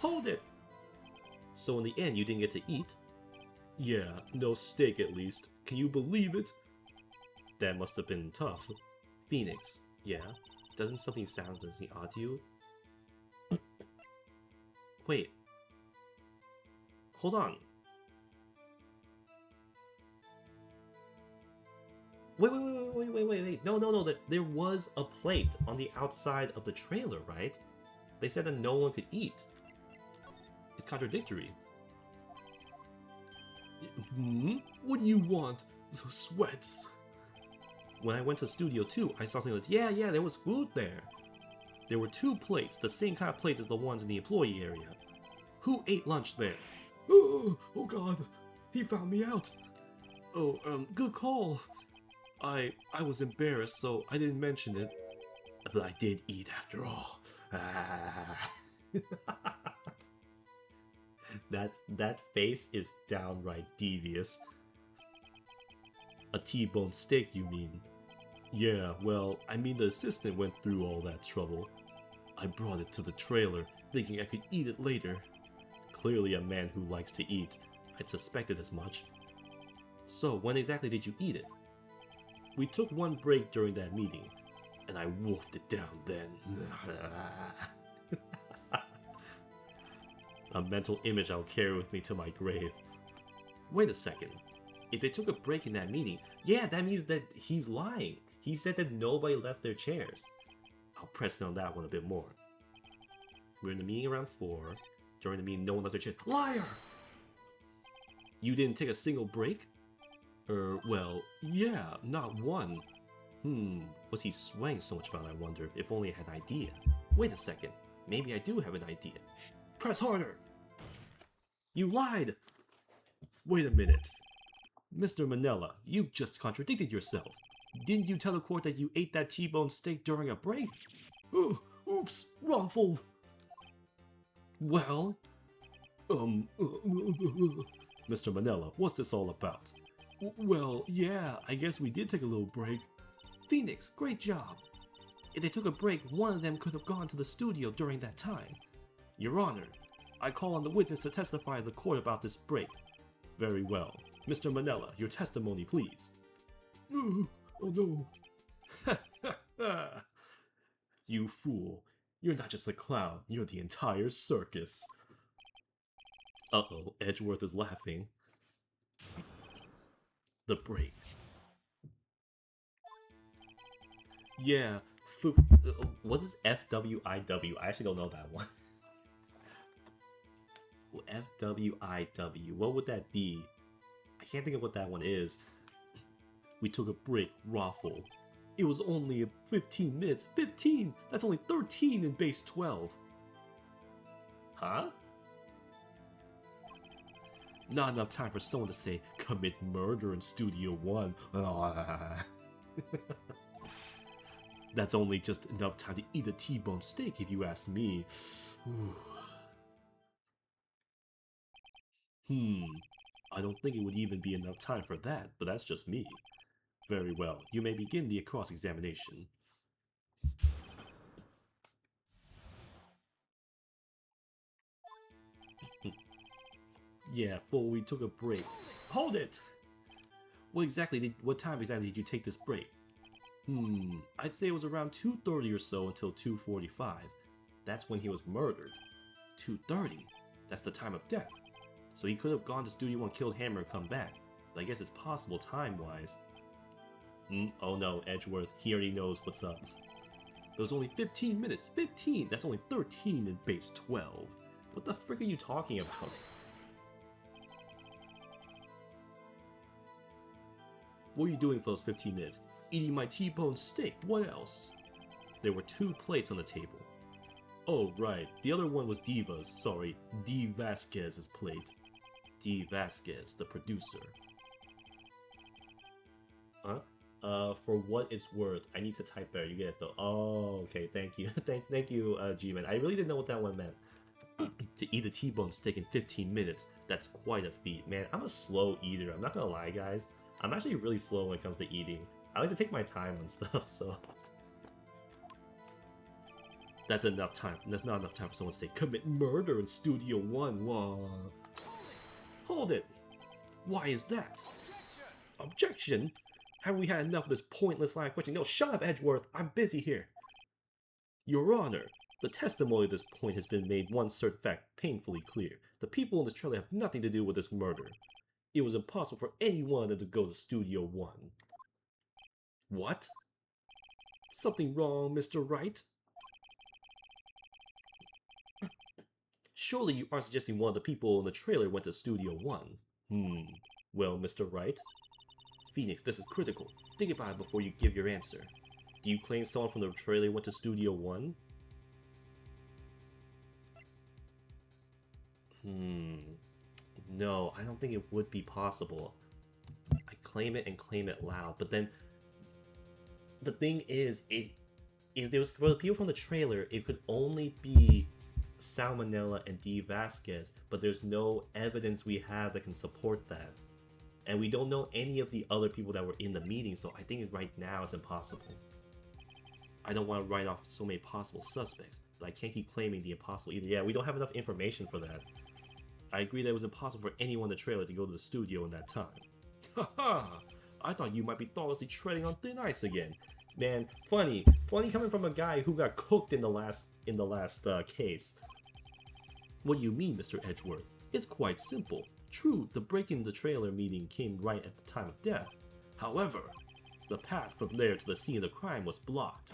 Hold it! So in the end, you didn't get to eat? Yeah, no steak at least. Can you believe it? That must have been tough. Phoenix, yeah? Doesn't something sound odd to you? Wait. Hold on. Wait. No. There was a plate on the outside of the trailer, right? They said that no one could eat. It's contradictory. What do you want? The sweats. When I went to Studio 2, I saw something like, yeah, there was food there. There were 2 plates, the same kind of plates as the ones in the employee area. Who ate lunch there? Oh god, he found me out. Oh, good call. I was embarrassed, so I didn't mention it. But I did eat after all. That face is downright devious. A T-bone steak, you mean? Yeah, well, I mean the assistant went through all that trouble. I brought it to the trailer, thinking I could eat it later. Clearly a man who likes to eat. I'd suspected as much. So, when exactly did you eat it? We took one break during that meeting, and I wolfed it down then. A mental image I'll carry with me to my grave. Wait a second. If they took a break in that meeting, yeah, that means that he's lying. He said that nobody left their chairs. I'll press in on that one a bit more. We're in the meeting around 4. During the meeting, no one left their chairs. Liar! You didn't take a single break? Well, yeah, not one. What's he swaying so much about, I wonder? If only I had an idea. Wait a second. Maybe I do have an idea. Press harder! You lied! Wait a minute. Mr. Manila, you just contradicted yourself. Didn't you tell the court that you ate that T-bone steak during a break? Oops, wrong fault. Well, Mr. Manila, what's this all about? Well, yeah, I guess we did take a little break. Phoenix, great job. If they took a break, one of them could have gone to the studio during that time. Your Honor, I call on the witness to testify in the court about this break. Very well. Mr. Manila, your testimony, please. Oh no. You fool. You're not just a clown, you're the entire circus. Uh-oh, Edgeworth is laughing. The break. Yeah, what is FWIW? I actually don't know that one. FWIW, what would that be? I can't think of what that one is. We took a break, Raffle. It was only 15 minutes. 15! That's only 13 in base 12. Huh? Not enough time for someone to say, commit murder in Studio 1. That's only just enough time to eat a T-bone steak if you ask me. I don't think it would even be enough time for that, but that's just me. Very well, you may begin the cross-examination. Yeah, fool, we took a break. Hold it! What time exactly did you take this break? I'd say it was around 2:30 or so until 2:45. That's when he was murdered. 2:30? That's the time of death. So he could have gone to Studio 1, killed Hammer, and come back. But I guess it's possible time-wise. Oh no, Edgeworth, he already knows what's up. There was only 15 minutes. 15! That's only 13 in base 12. What the frick are you talking about? What were you doing for those 15 minutes? Eating my T-bone steak, what else? There were 2 plates on the table. Oh, right, the other one was D Vasquez's plate. D Vasquez, the producer. Huh? For what it's worth, I need to type better, you get it though. Oh, okay, thank you. thank you, G-Man. I really didn't know what that one meant. To eat a T-bone steak in 15 minutes, that's quite a feat. Man, I'm a slow eater, I'm not gonna lie, guys. I'm actually really slow when it comes to eating. I like to take my time on stuff, so... That's not enough time for someone to say, commit murder in Studio 1, whoa. Hold it! Why is that? Objection? Have we had enough of this pointless line of questioning? No, shut up, Edgeworth! I'm busy here! Your Honor, the testimony at this point has been made one certain fact painfully clear. The people in this trailer have nothing to do with this murder. It was impossible for any one of them to go to Studio 1. What? Something wrong, Mr. Wright? Surely you aren't suggesting one of the people in the trailer went to Studio 1. Well, Mr. Wright? Phoenix, this is critical. Think about it before you give your answer. Do you claim someone from the trailer went to Studio 1? No, I don't think it would be possible. I claim it and claim it loud, but then the thing is, if there was for the people from the trailer, it could only be Salmonella and D Vasquez, but there's no evidence we have that can support that. And we don't know any of the other people that were in the meeting, so I think right now it's impossible. I don't want to write off so many possible suspects, but I can't keep claiming the impossible either. Yeah, we don't have enough information for that. I agree that it was impossible for anyone in the trailer to go to the studio in that time. Haha! I thought you might be thoughtlessly treading on thin ice again. Man, funny coming from a guy who got cooked in the last case. What do you mean, Mr. Edgeworth? It's quite simple. True, the break in the trailer meeting came right at the time of death. However, the path from there to the scene of the crime was blocked.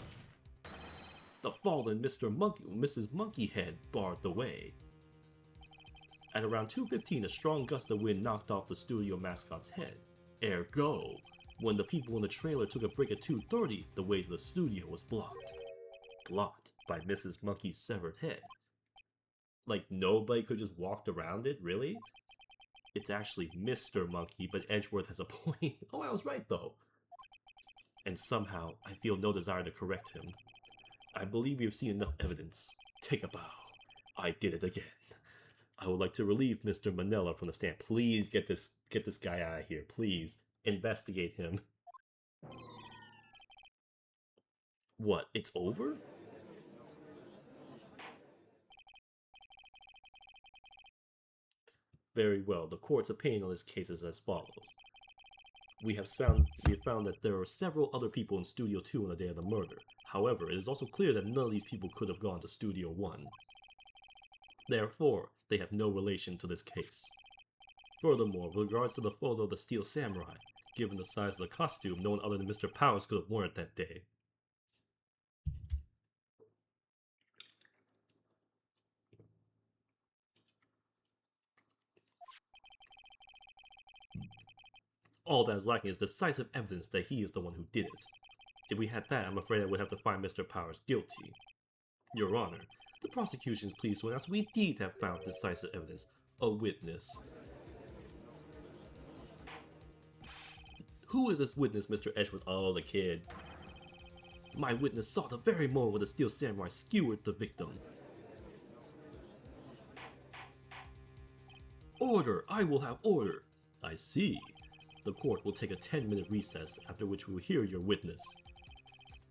The fallen Mrs. Monkeyhead barred the way. At around 2:15, a strong gust of wind knocked off the studio mascot's head. Ergo, when the people in the trailer took a break at 2:30, the way to the studio was blocked. Blocked by Mrs. Monkey's severed head. Like, nobody could just walk around it, really? It's actually Mr. Monkey, but Edgeworth has a point. Oh, I was right, though. And somehow, I feel no desire to correct him. I believe we have seen enough evidence. Take a bow. I did it again. I would like to relieve Mr. Manella from the stand. Please get this guy out of here. Please. Investigate him. What? It's over? Very well. The court's opinion on this case is as follows. We have found that there are several other people in Studio 2 on the day of the murder. However, it is also clear that none of these people could have gone to Studio 1. Therefore, they have no relation to this case. Furthermore, with regards to the photo of the Steel Samurai, given the size of the costume, no one other than Mr. Powers could have worn it that day. All that is lacking is decisive evidence that he is the one who did it. If we had that, I'm afraid I would have to find Mr. Powers guilty. Your Honor, the prosecution is pleased to announce we indeed have found decisive evidence. A witness. Who is this witness, Mr. Edgeworth? Oh, the kid. My witness saw the very moment when the Steel Samurai skewered the victim. Order! I will have order! I see. The court will take a 10-minute recess, after which we will hear your witness.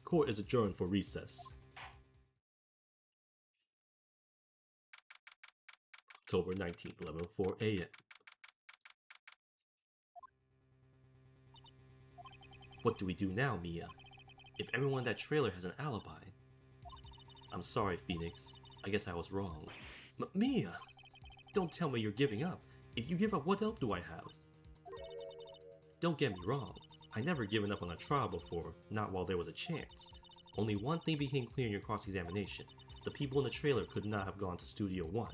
Court is adjourned for recess. October 19th, 11:04 a.m. What do we do now, Mia? If everyone in that trailer has an alibi... I'm sorry, Phoenix. I guess I was wrong. Mia! Don't tell me you're giving up. If you give up, what help do I have? Don't get me wrong. I never given up on a trial before, not while there was a chance. Only one thing became clear in your cross-examination. The people in the trailer could not have gone to Studio 1.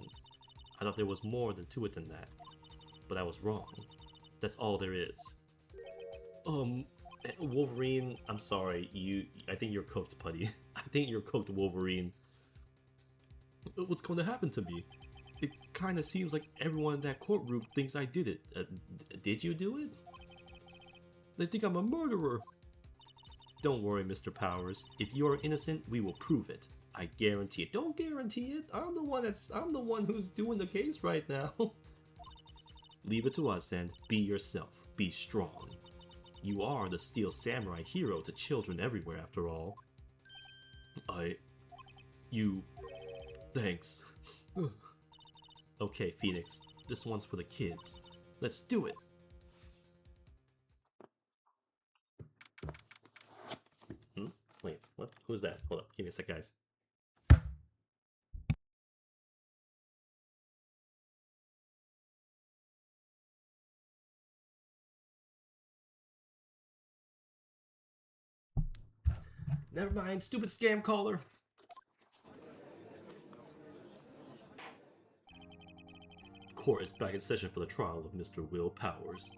I thought there was more to it than that. But I was wrong. That's all there is. Wolverine, I'm sorry, I think you're cooked, buddy. I think you're cooked, Wolverine. What's going to happen to me? It kinda seems like everyone in that courtroom thinks I did it. Did you do it? They think I'm a murderer. Don't worry, Mr. Powers. If you are innocent, we will prove it. I guarantee it. Don't guarantee it. I'm the one who's doing the case right now. Leave it to us and be yourself. Be strong. You are the Steel Samurai hero to children everywhere, after all. Thanks. Okay, Phoenix. This one's for the kids. Let's do it. Wait, what? Who's that? Hold up, give me a sec, guys. Never mind, stupid scam caller. Court is back in session for the trial of Mr. Will Powers.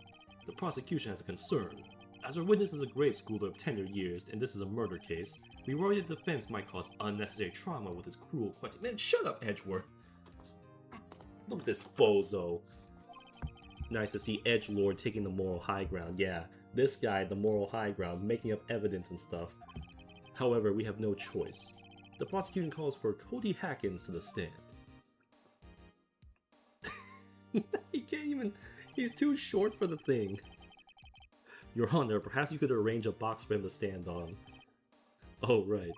The prosecution has a concern. As our witness is a grade schooler of tenure years, and this is a murder case, we worry the defense might cause unnecessary trauma with his cruel question. Man, shut up, Edgeworth! Look at this bozo. Nice to see Edgelord taking the moral high ground. Yeah, this guy, the moral high ground, making up evidence and stuff. However, we have no choice. The prosecution calls for Cody Hackins to the stand. He can't even... He's too short for the thing. Your Honor, perhaps you could arrange a box for him to stand on. Oh, right.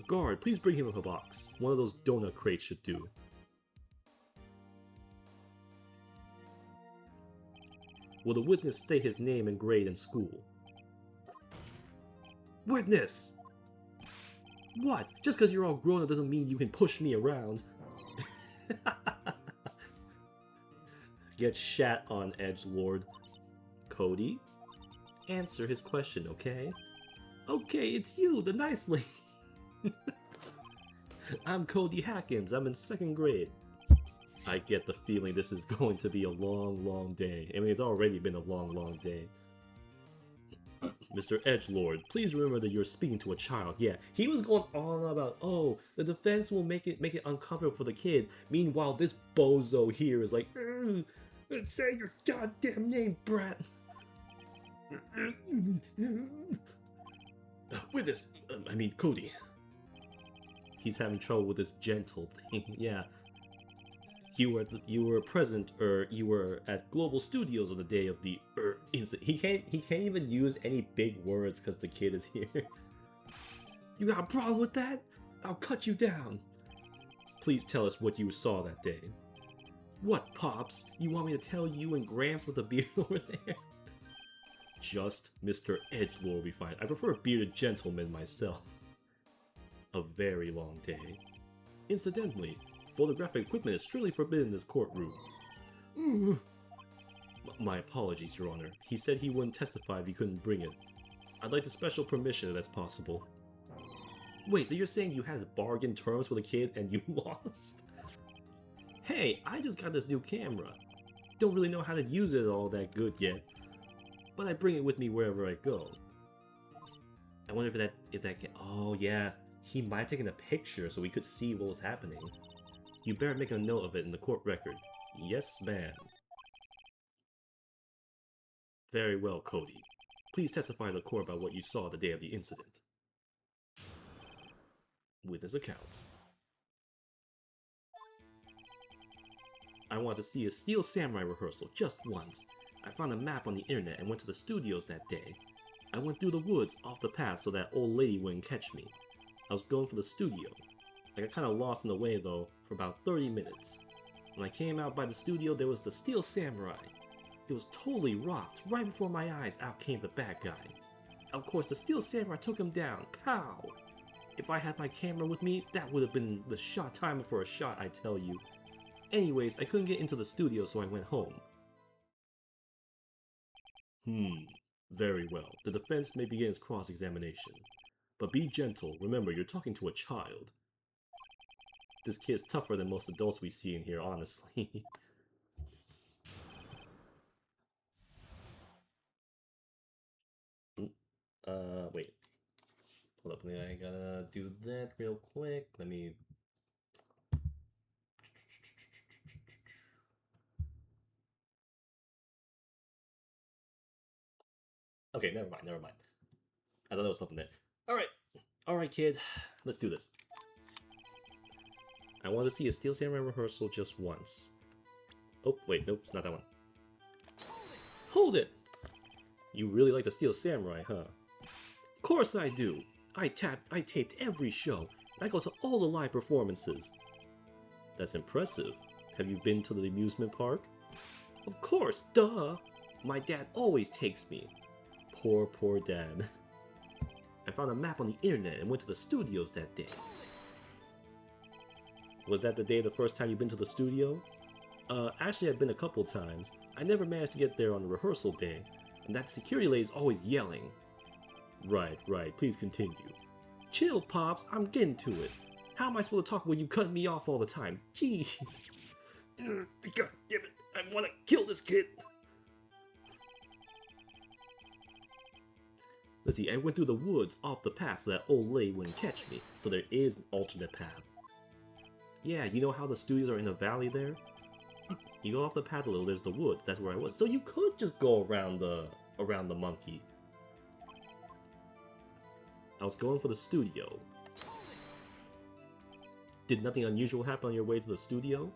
Guard, please bring him a box. One of those donut crates should do. Will the witness state his name and grade in school? Witness! What? Just because you're all grown up doesn't mean you can push me around. Get shat on, Edgelord. Cody? Answer his question, okay? Okay, it's you, the nice lady. I'm Cody Hackins. I'm in 2nd grade. I get the feeling this is going to be a long, long day. I mean, it's already been a long, long day. Mr. Edgelord, please remember that you're speaking to a child. Yeah, he was going on about, oh, the defense will make it uncomfortable for the kid. Meanwhile, this bozo here is like, Say your goddamn name, brat! Witness, I mean Cody. He's having trouble with this gentle thing, yeah. You were present, you were at Global Studios on the day of the incident. He can't even use any big words because the kid is here. You got a problem with that? I'll cut you down. Please tell us what you saw that day. What, Pops? You want me to tell you and Gramps with a beard over there? Just Mr. Edgelord will be fine. I prefer a bearded gentleman myself. A very long day. Incidentally, photographic equipment is strictly forbidden in this courtroom. My apologies, Your Honor. He said he wouldn't testify if he couldn't bring it. I'd like the special permission if that's possible. Wait, so you're saying you had bargain terms with a kid and you lost? Hey, I just got this new camera. Don't really know how to use it all that good yet, but I bring it with me wherever I go. I wonder if that can. Oh yeah, he might have taken a picture so we could see what was happening. You better make a note of it in the court record. Yes, ma'am. Very well, Cody. Please testify to the court about what you saw the day of the incident. Witness accounts. I wanted to see a Steel Samurai rehearsal just once. I found a map on the internet and went to the studios that day. I went through the woods off the path so that old lady wouldn't catch me. I was going for the studio. I got kind of lost in the way though for about 30 minutes. When I came out by the studio, there was the Steel Samurai. It was totally rocked. Right before my eyes, out came the bad guy. Of course, the Steel Samurai took him down. Pow! If I had my camera with me, that would have been the shot time for a shot, I tell you. Anyways, I couldn't get into the studio, so I went home. Very well. The defense may begin its cross-examination. But be gentle. Remember, you're talking to a child. This kid's tougher than most adults we see in here, honestly. Wait. Hold up, I gotta do that real quick. Let me... Okay, never mind. I thought there was something there. Alright, kid. Let's do this. I want to see a Steel Samurai rehearsal just once. Oh, wait, nope, it's not that one. Hold it! You really like the Steel Samurai, huh? Of course I do! I taped every show. I go to all the live performances. That's impressive. Have you been to the amusement park? Of course, duh! My dad always takes me. Poor dad. I found a map on the internet and went to the studios that day. Was that the day the first time you've been to the studio? Actually I've been a couple times. I never managed to get there on the rehearsal day, and that security lady's always yelling. Right, please continue. Chill, Pops, I'm getting to it. How am I supposed to talk when you cut me off all the time? Jeez. God damn it, I wanna kill this kid. Let's see, I went through the woods off the path so that old lady wouldn't catch me, so there is an alternate path. Yeah, you know how the studios are in a valley there? You go off the path a little, there's the wood, that's where I was. So you could just go around the monkey. I was going for the studio. Did nothing unusual happen on your way to the studio?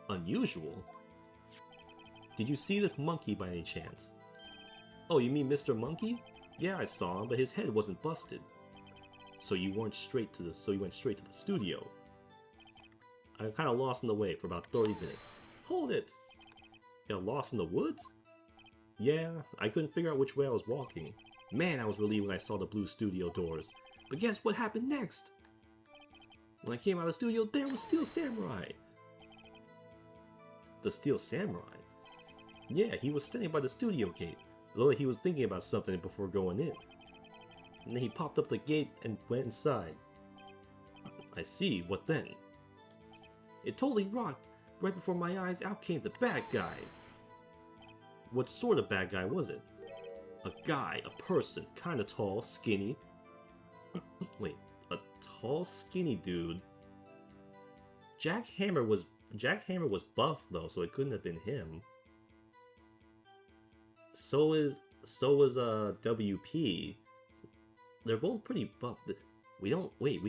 Unusual? Did you see this monkey by any chance? Oh, you mean Mr. Monkey? Yeah, I saw him, but his head wasn't busted. So you went straight to the studio. I got kind of lost in the way for about 30 minutes. Hold it! You got lost in the woods? Yeah, I couldn't figure out which way I was walking. Man, I was relieved when I saw the blue studio doors. But guess what happened next? When I came out of the studio, there was Steel Samurai. The Steel Samurai? Yeah, he was standing by the studio gate. Looked like he was thinking about something before going in. And then he popped up the gate and went inside. I see, what then? It totally rocked. Right before my eyes, out came the bad guy. What sort of bad guy was it? A guy, a person, kinda tall, skinny. Wait, a tall, skinny dude? Jack Hammer was buff though, so it couldn't have been him. So is WP. They're both pretty buff. We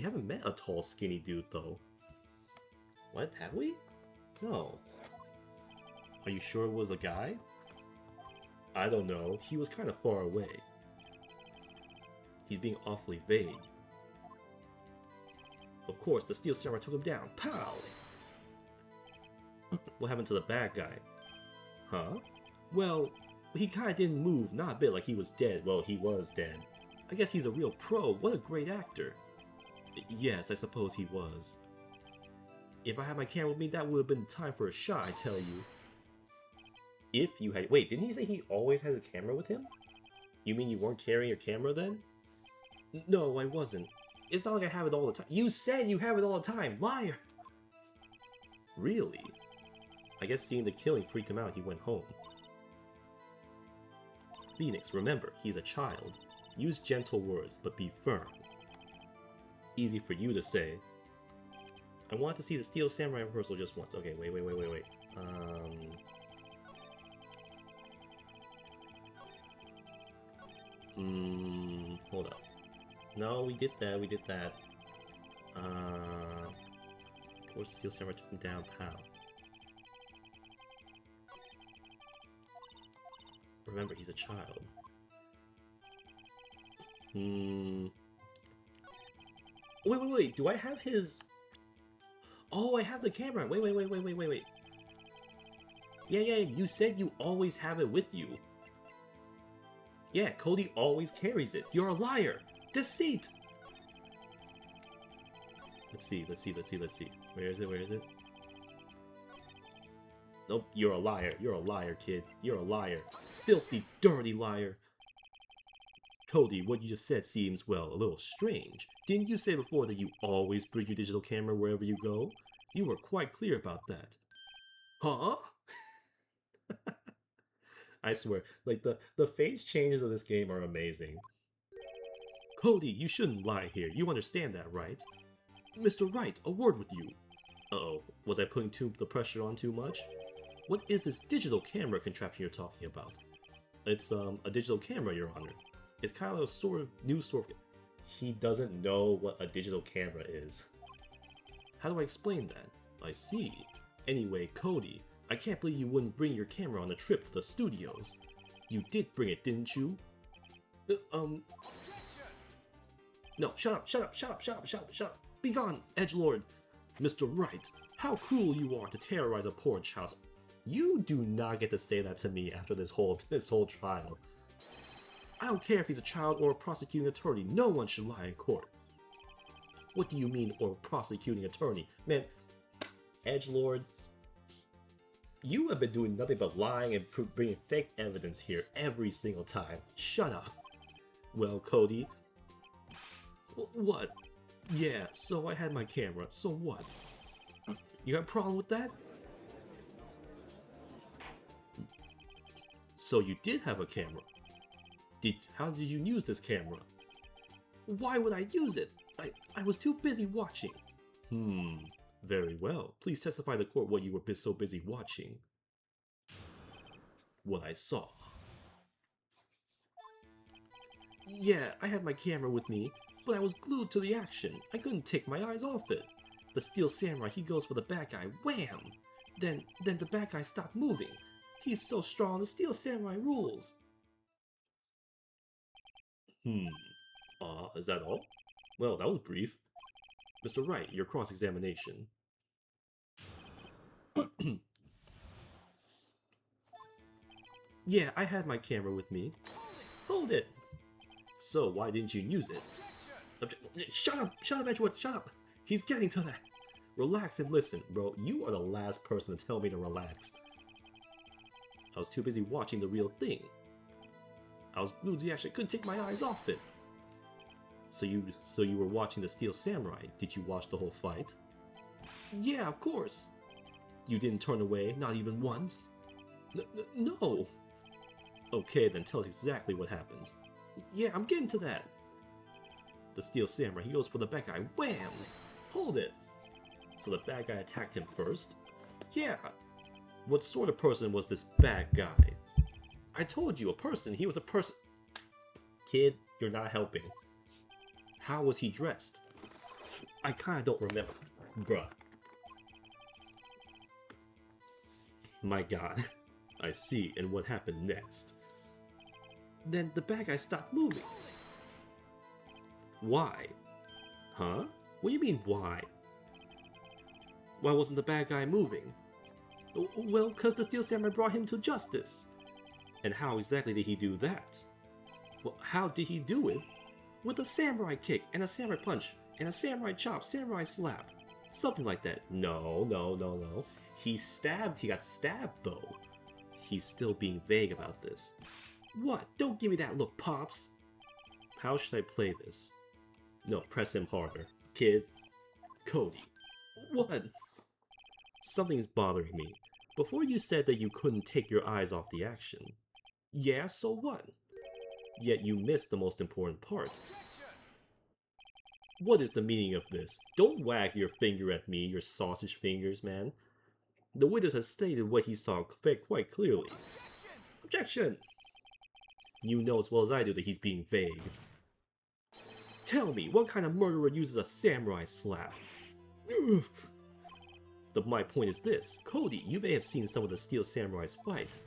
haven't met a tall, skinny dude though. What, have we? No. Are you sure it was a guy? I don't know. He was kind of far away. He's being awfully vague. Of course, the Steel Samurai took him down. Pow! What happened to the bad guy? Huh? Well, he kinda didn't move, not a bit like he was dead. Well, he was dead. I guess he's a real pro. What a great actor. Yes, I suppose he was. If I had my camera with me, that would have been the time for a shot, I tell you. If you had... Wait, didn't he say he always has a camera with him? You mean you weren't carrying your camera then? No, I wasn't. It's not like I have it all the time. You said you have it all the time! Liar! Really? I guess seeing the killing freaked him out, he went home. Phoenix, remember, he's a child. Use gentle words, but be firm. Easy for you to say. I want to see the Steel Samurai rehearsal just once. Okay, wait. Hold up. No, we did that. Of course the Steel Samurai took him down, pow. Remember, he's a child. Wait, do I have his... Oh, I have the camera! Wait. Yeah, you said you always have it with you. Yeah, Cody always carries it. You're a liar! Deceit! Let's see. Where is it? Nope, you're a liar. You're a liar, kid. You're a liar. Filthy, dirty liar. Cody, what you just said seems, well, a little strange. Didn't you say before that you always bring your digital camera wherever you go? You were quite clear about that. Huh? I swear, like, the face changes of this game are amazing. Cody, you shouldn't lie here. You understand that, right? Mr. Wright, a word with you. Uh-oh, was I putting the pressure on too much? What is this digital camera contraption you're talking about? It's, a digital camera, Your Honor. It's kind of a sort of new sort of... He doesn't know what a digital camera is. How do I explain that? I see. Anyway, Cody, I can't believe you wouldn't bring your camera on a trip to the studios. You did bring it, didn't you? No, shut up. Be gone, Edgelord. Mr. Wright, how cruel you are to terrorize a poor child. You do not get to say that to me after this whole trial. I don't care if he's a child or a prosecuting attorney. No one should lie in court. What do you mean, or prosecuting attorney? Man, Edgelord, you have been doing nothing but lying and bringing fake evidence here every single time. Shut up. Well, Cody. What? Yeah, so I had my camera. So what? You got a problem with that? So you did have a camera. How did you use this camera? Why would I use it? I was too busy watching. Very well. Please testify to court what you were so busy watching. What I saw. Yeah, I had my camera with me, but I was glued to the action. I couldn't take my eyes off it. The Steel Samurai, he goes for the bad guy. Wham! Then the bad guy stopped moving. He's so strong, the Steel Samurai rules. Is that all? Well, that was brief. Mr. Wright, your cross-examination. Yeah, I had my camera with me. Hold it! So, why didn't you use it? Shut up, Edgelord, shut up! He's getting to that! Relax and listen, bro. You are the last person to tell me to relax. I was too busy watching the real thing. I was glued to the action, couldn't take my eyes off it. So you were watching the Steel Samurai. Did you watch the whole fight? Yeah, of course. You didn't turn away, not even once? No. Okay, then tell us exactly what happened. Yeah, I'm getting to that. The Steel Samurai, he goes for the bad guy. Wham! Hold it. So the bad guy attacked him first? Yeah. What sort of person was this bad guy? I told you, a person. He was a person. Kid, you're not helping. How was he dressed? I kinda don't remember. Bruh. My god. I see, and what happened next? Then the bad guy stopped moving. Why? Huh? What do you mean, why? Why wasn't the bad guy moving? Well, cause the Steel Samurai brought him to justice. And how exactly did he do that? Well, how did he do it? With a samurai kick, and a samurai punch, and a samurai chop, samurai slap. Something like that. No. He got stabbed though. He's still being vague about this. What? Don't give me that look, Pops! How should I play this? No, press him harder. Kid. Cody. What? Something's bothering me. Before you said that you couldn't take your eyes off the action. Yeah, so what? Yet you missed the most important part. What is the meaning of this? Don't wag your finger at me, your sausage fingers, man. The witness has stated what he saw quite clearly. Objection! You know as well as I do that he's being vague. Tell me, what kind of murderer uses a samurai slap? My point is this. Cody, you may have seen some of the Steel Samurais fight.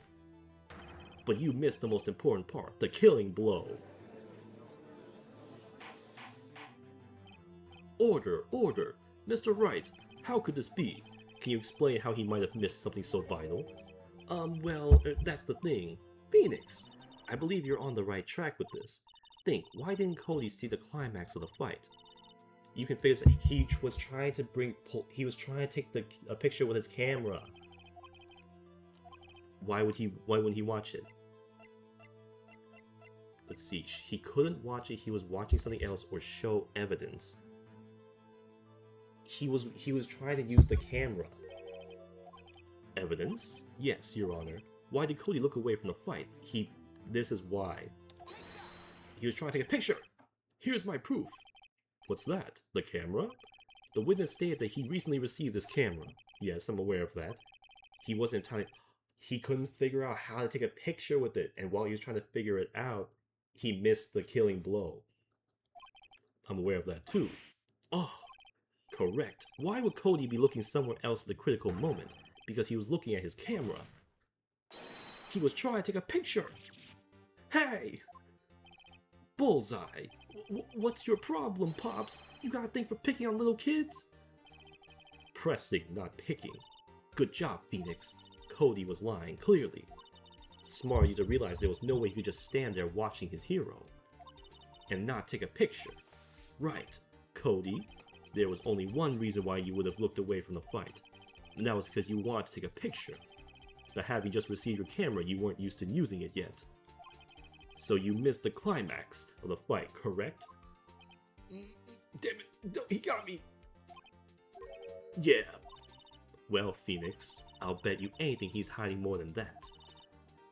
But you missed the most important part, the killing blow. Order! Mr. Wright, how could this be? Can you explain how he might have missed something so vital? That's the thing. Phoenix, I believe you're on the right track with this. Think, why didn't Cody see the climax of the fight? You can figure that he was trying to take a picture with his camera. Why wouldn't he watch it? Let's see, he couldn't watch it, he was watching something else or show evidence. He was trying to use the camera. Evidence? Yes, Your Honor. Why did Cody look away from the fight? This is why. He was trying to take a picture! Here's my proof! What's that? The camera? The witness stated that he recently received this camera. Yes, I'm aware of that. He couldn't figure out how to take a picture with it, and while he was trying to figure it out, he missed the killing blow. I'm aware of that too. Oh, correct. Why would Cody be looking somewhere else at the critical moment? Because he was looking at his camera. He was trying to take a picture! Hey! Bullseye! What's your problem, Pops? You got a thing for picking on little kids? Pressing, not picking. Good job, Phoenix. Cody was lying, clearly. Smart of you to realize there was no way he could just stand there watching his hero. And not take a picture. Right, Cody. There was only one reason why you would have looked away from the fight. And that was because you wanted to take a picture. But having just received your camera, you weren't used to using it yet. So you missed the climax of the fight, correct? Damn it, no, he got me! Yeah. Well, Phoenix, I'll bet you anything he's hiding more than that.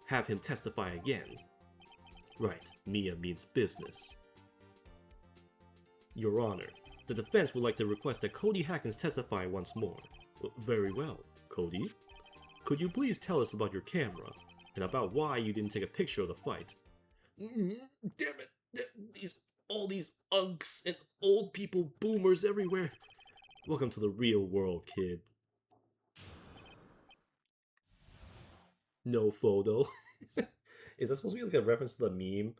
Have him testify again. Right, Mia means business. Your Honor, the defense would like to request that Cody Hackins testify once more. Very well, Cody. Could you please tell us about your camera, and about why you didn't take a picture of the fight? Damn it! All these unks and old people boomers everywhere. Welcome to the real world, kid. No photo. Is that supposed to be like a reference to the meme?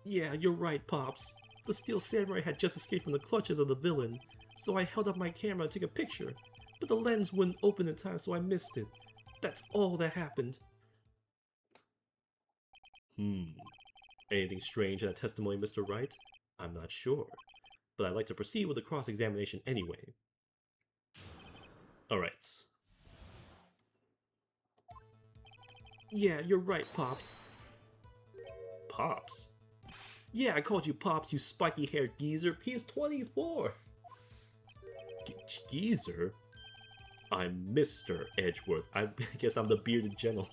Yeah, you're right, Pops. The Steel Samurai had just escaped from the clutches of the villain, so I held up my camera to take a picture, but the lens wouldn't open in time, so I missed it. That's all that happened. Anything strange in that testimony, Mr. Wright? I'm not sure, but I'd like to proceed with the cross-examination anyway. Alright. Yeah, you're right, Pops. Pops? Yeah, I called you Pops, you spiky-haired geezer. He is 24! Geezer? I'm Mr. Edgelord. I guess I'm the bearded gentleman.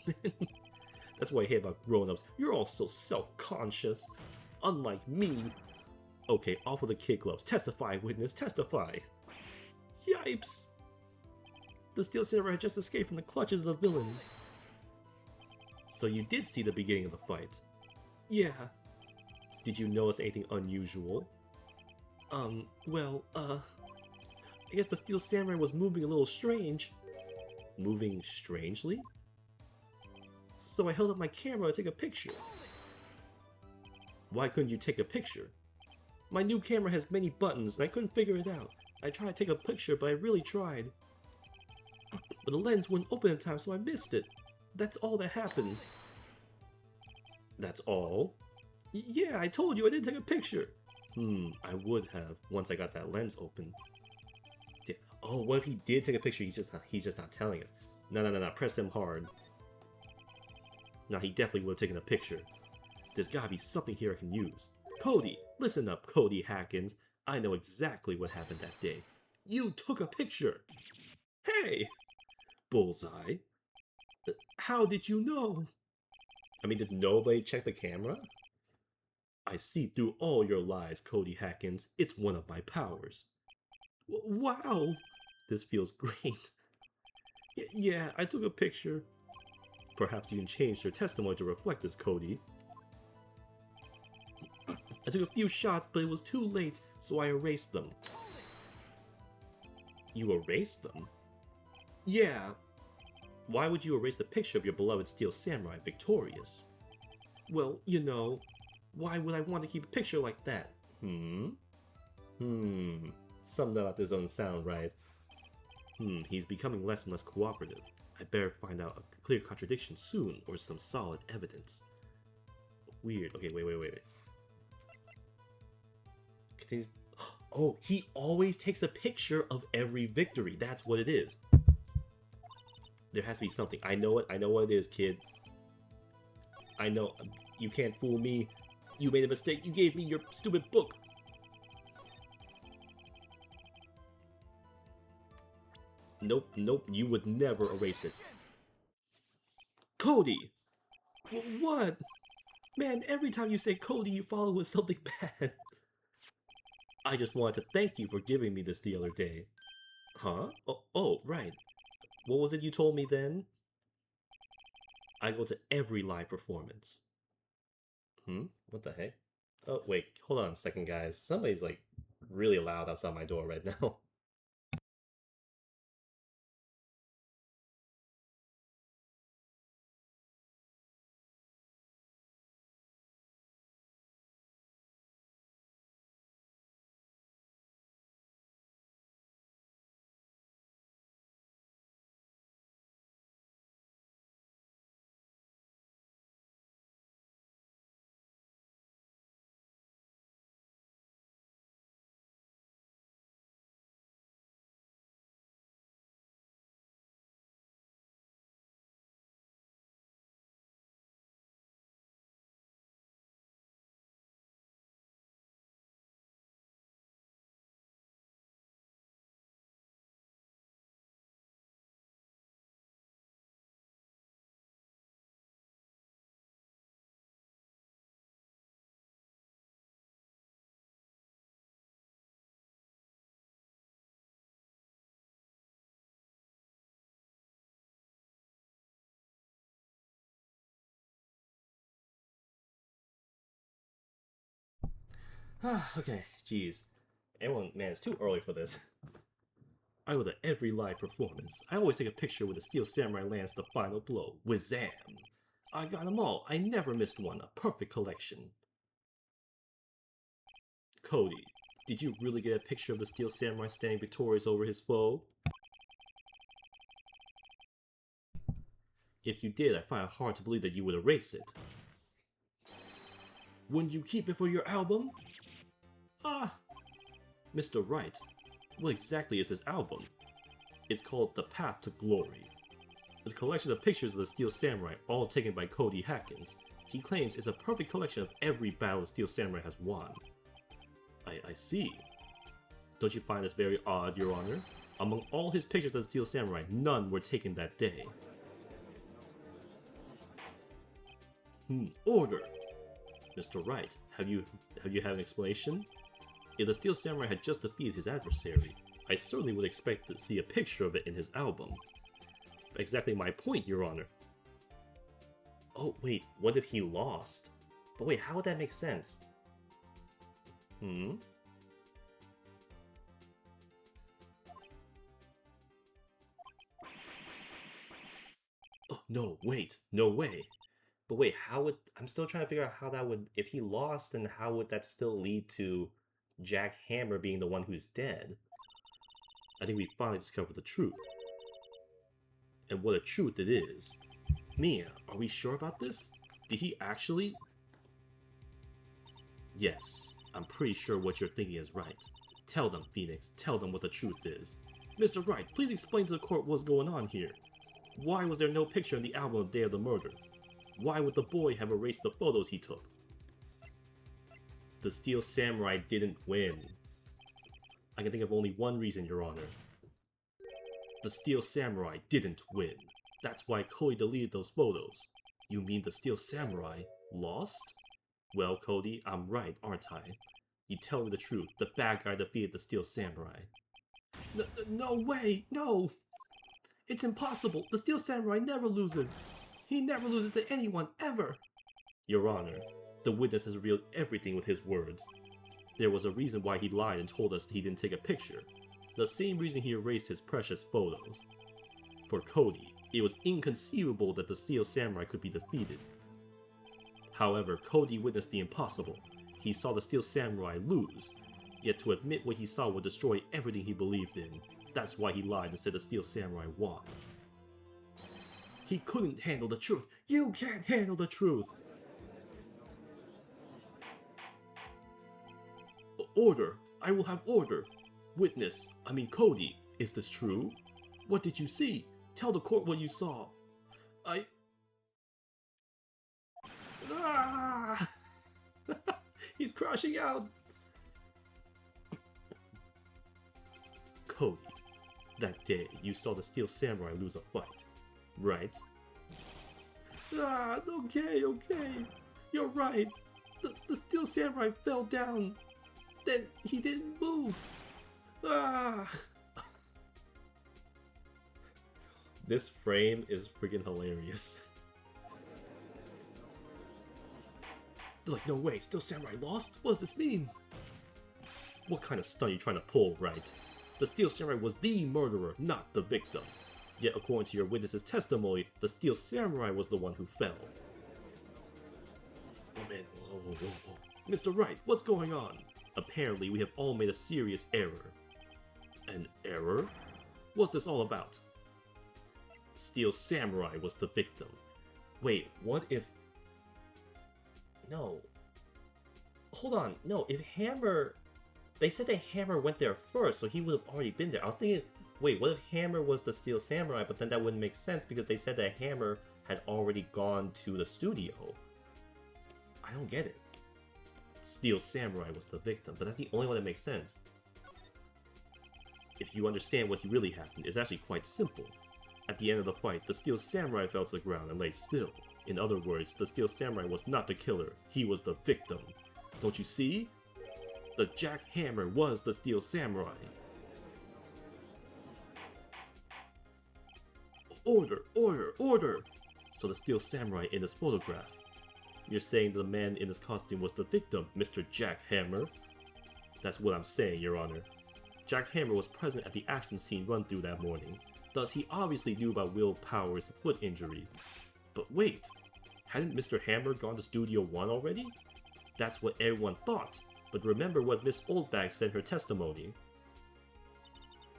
That's what I hate about grown-ups. You're all so self-conscious. Unlike me. Okay, off with the kid gloves. Testify, witness, testify. Yipes! The Steel Samurai had just escaped from the clutches of the villain. So you did see the beginning of the fight? Yeah. Did you notice anything unusual? I guess the Steel Samurai was moving a little strange. Moving strangely? So I held up my camera to take a picture. Why couldn't you take a picture? My new camera has many buttons and I couldn't figure it out. I tried to take a picture, but I really tried. But the lens wouldn't open in time, so I missed it. That's all that happened. That's all? Yeah, I told you I didn't take a picture. I would have, once I got that lens open. Oh, what if he did take a picture? He's just not telling us. No, press him hard. No, he definitely would have taken a picture. There's gotta be something here I can use. Cody, listen up, Cody Hackins. I know exactly what happened that day. You took a picture. Hey! Bullseye. How did you know? I mean, did nobody check the camera? I see through all your lies, Cody Hackins. It's one of my powers. Wow! This feels great. Yeah, I took a picture. Perhaps you can change your testimony to reflect this, Cody. I took a few shots, but it was too late, so I erased them. You erased them? Yeah. Why would you erase a picture of your beloved Steel Samurai victorious? Well, you know, why would I want to keep a picture like that? Something about this doesn't sound right. He's becoming less and less cooperative. I better find out a clear contradiction soon, or some solid evidence. Weird. Okay, wait. Oh, he always takes a picture of every victory. That's what it is. There has to be something. I know it. I know what it is, kid. I know. You can't fool me. You made a mistake. You gave me your stupid book. Nope. You would never erase it. Cody! What? Man, every time you say Cody, you follow with something bad. I just wanted to thank you for giving me this the other day. Huh? Oh, right. What was it you told me then? I go to every live performance. What the heck? Oh, wait, hold on a second, guys. Somebody's, like, really loud outside my door right now. Okay, jeez. Everyone, man, it's too early for this. I go to every live performance. I always take a picture where the Steel Samurai lands the final blow. Wazam! I got them all. I never missed one. A perfect collection. Cody, did you really get a picture of the Steel Samurai standing victorious over his foe? If you did, I find it hard to believe that you would erase it. Wouldn't you keep it for your album? Mr. Wright, what exactly is this album? It's called The Path to Glory. It's a collection of pictures of the Steel Samurai, all taken by Cody Hackins. He claims it's a perfect collection of every battle the Steel Samurai has won. I see. Don't you find this very odd, Your Honor? Among all his pictures of the Steel Samurai, none were taken that day. Order! Mr. Wright, have you had an explanation? If the Steel Samurai had just defeated his adversary, I certainly would expect to see a picture of it in his album. Exactly my point, Your Honor. Oh, wait, what if he lost? But wait, how would that make sense? Hmm? Oh, no, wait, no way. But wait, how would... I'm still trying to figure out how that would... If he lost, then how would that still lead to Jack Hammer being the one who's dead? I think we finally discovered the truth. And what a truth it is. Mia, are we sure about this? Did he actually... Yes, I'm pretty sure what you're thinking is right. Tell them, Phoenix. Tell them what the truth is. Mr. Wright, please explain to the court what's going on here. Why was there no picture in the album the day of the murder? Why would the boy have erased the photos he took? The Steel Samurai didn't win. I can think of only one reason, Your Honor. The Steel Samurai didn't win. That's why Cody deleted those photos. You mean the Steel Samurai lost? Well, Cody, I'm right, aren't I? You tell me the truth. The bad guy defeated the Steel Samurai. No way! No! It's impossible! The Steel Samurai never loses! He never loses to anyone, ever! Your Honor, the witness has revealed everything with his words. There was a reason why he lied and told us he didn't take a picture. The same reason he erased his precious photos. For Cody, it was inconceivable that the Steel Samurai could be defeated. However, Cody witnessed the impossible. He saw the Steel Samurai lose. Yet to admit what he saw would destroy everything he believed in. That's why he lied and said the Steel Samurai won. He couldn't handle the truth. You can't handle the truth! Order! I will have order! Witness, Cody, is this true? What did you see? Tell the court what you saw. Ah! He's crashing out! Cody, that day you saw the Steel Samurai lose a fight, right? Okay. You're right. The Steel Samurai fell down. Then he didn't move. This frame is freaking hilarious. They're like, no way, Steel Samurai lost? What does this mean? What kind of stunt are you trying to pull, Wright? The Steel Samurai was the murderer, not the victim. Yet according to your witness's testimony, the Steel Samurai was the one who fell. Oh man, whoa. Mr. Wright, what's going on? Apparently, we have all made a serious error. An error? What's this all about? Steel Samurai was the victim. Wait, what if... No. Hold on, no, if Hammer... They said that Hammer went there first, so he would have already been there. I was thinking, wait, what if Hammer was the Steel Samurai? But then that wouldn't make sense because they said that Hammer had already gone to the studio. I don't get it. Steel Samurai was the victim, but that's the only one that makes sense. If you understand what really happened, it's actually quite simple. At the end of the fight, the Steel Samurai fell to the ground and lay still. In other words, the Steel Samurai was not the killer, he was the victim. Don't you see? The Jack Hammer was the Steel Samurai. Order! So the Steel Samurai in this photograph. You're saying the man in this costume was the victim, Mr. Jack Hammer? That's what I'm saying, Your Honor. Jack Hammer was present at the action scene run-through that morning. Thus, he obviously knew about Will Power's foot injury. But wait, hadn't Mr. Hammer gone to Studio 1 already? That's what everyone thought, but remember what Miss Oldbag said in her testimony.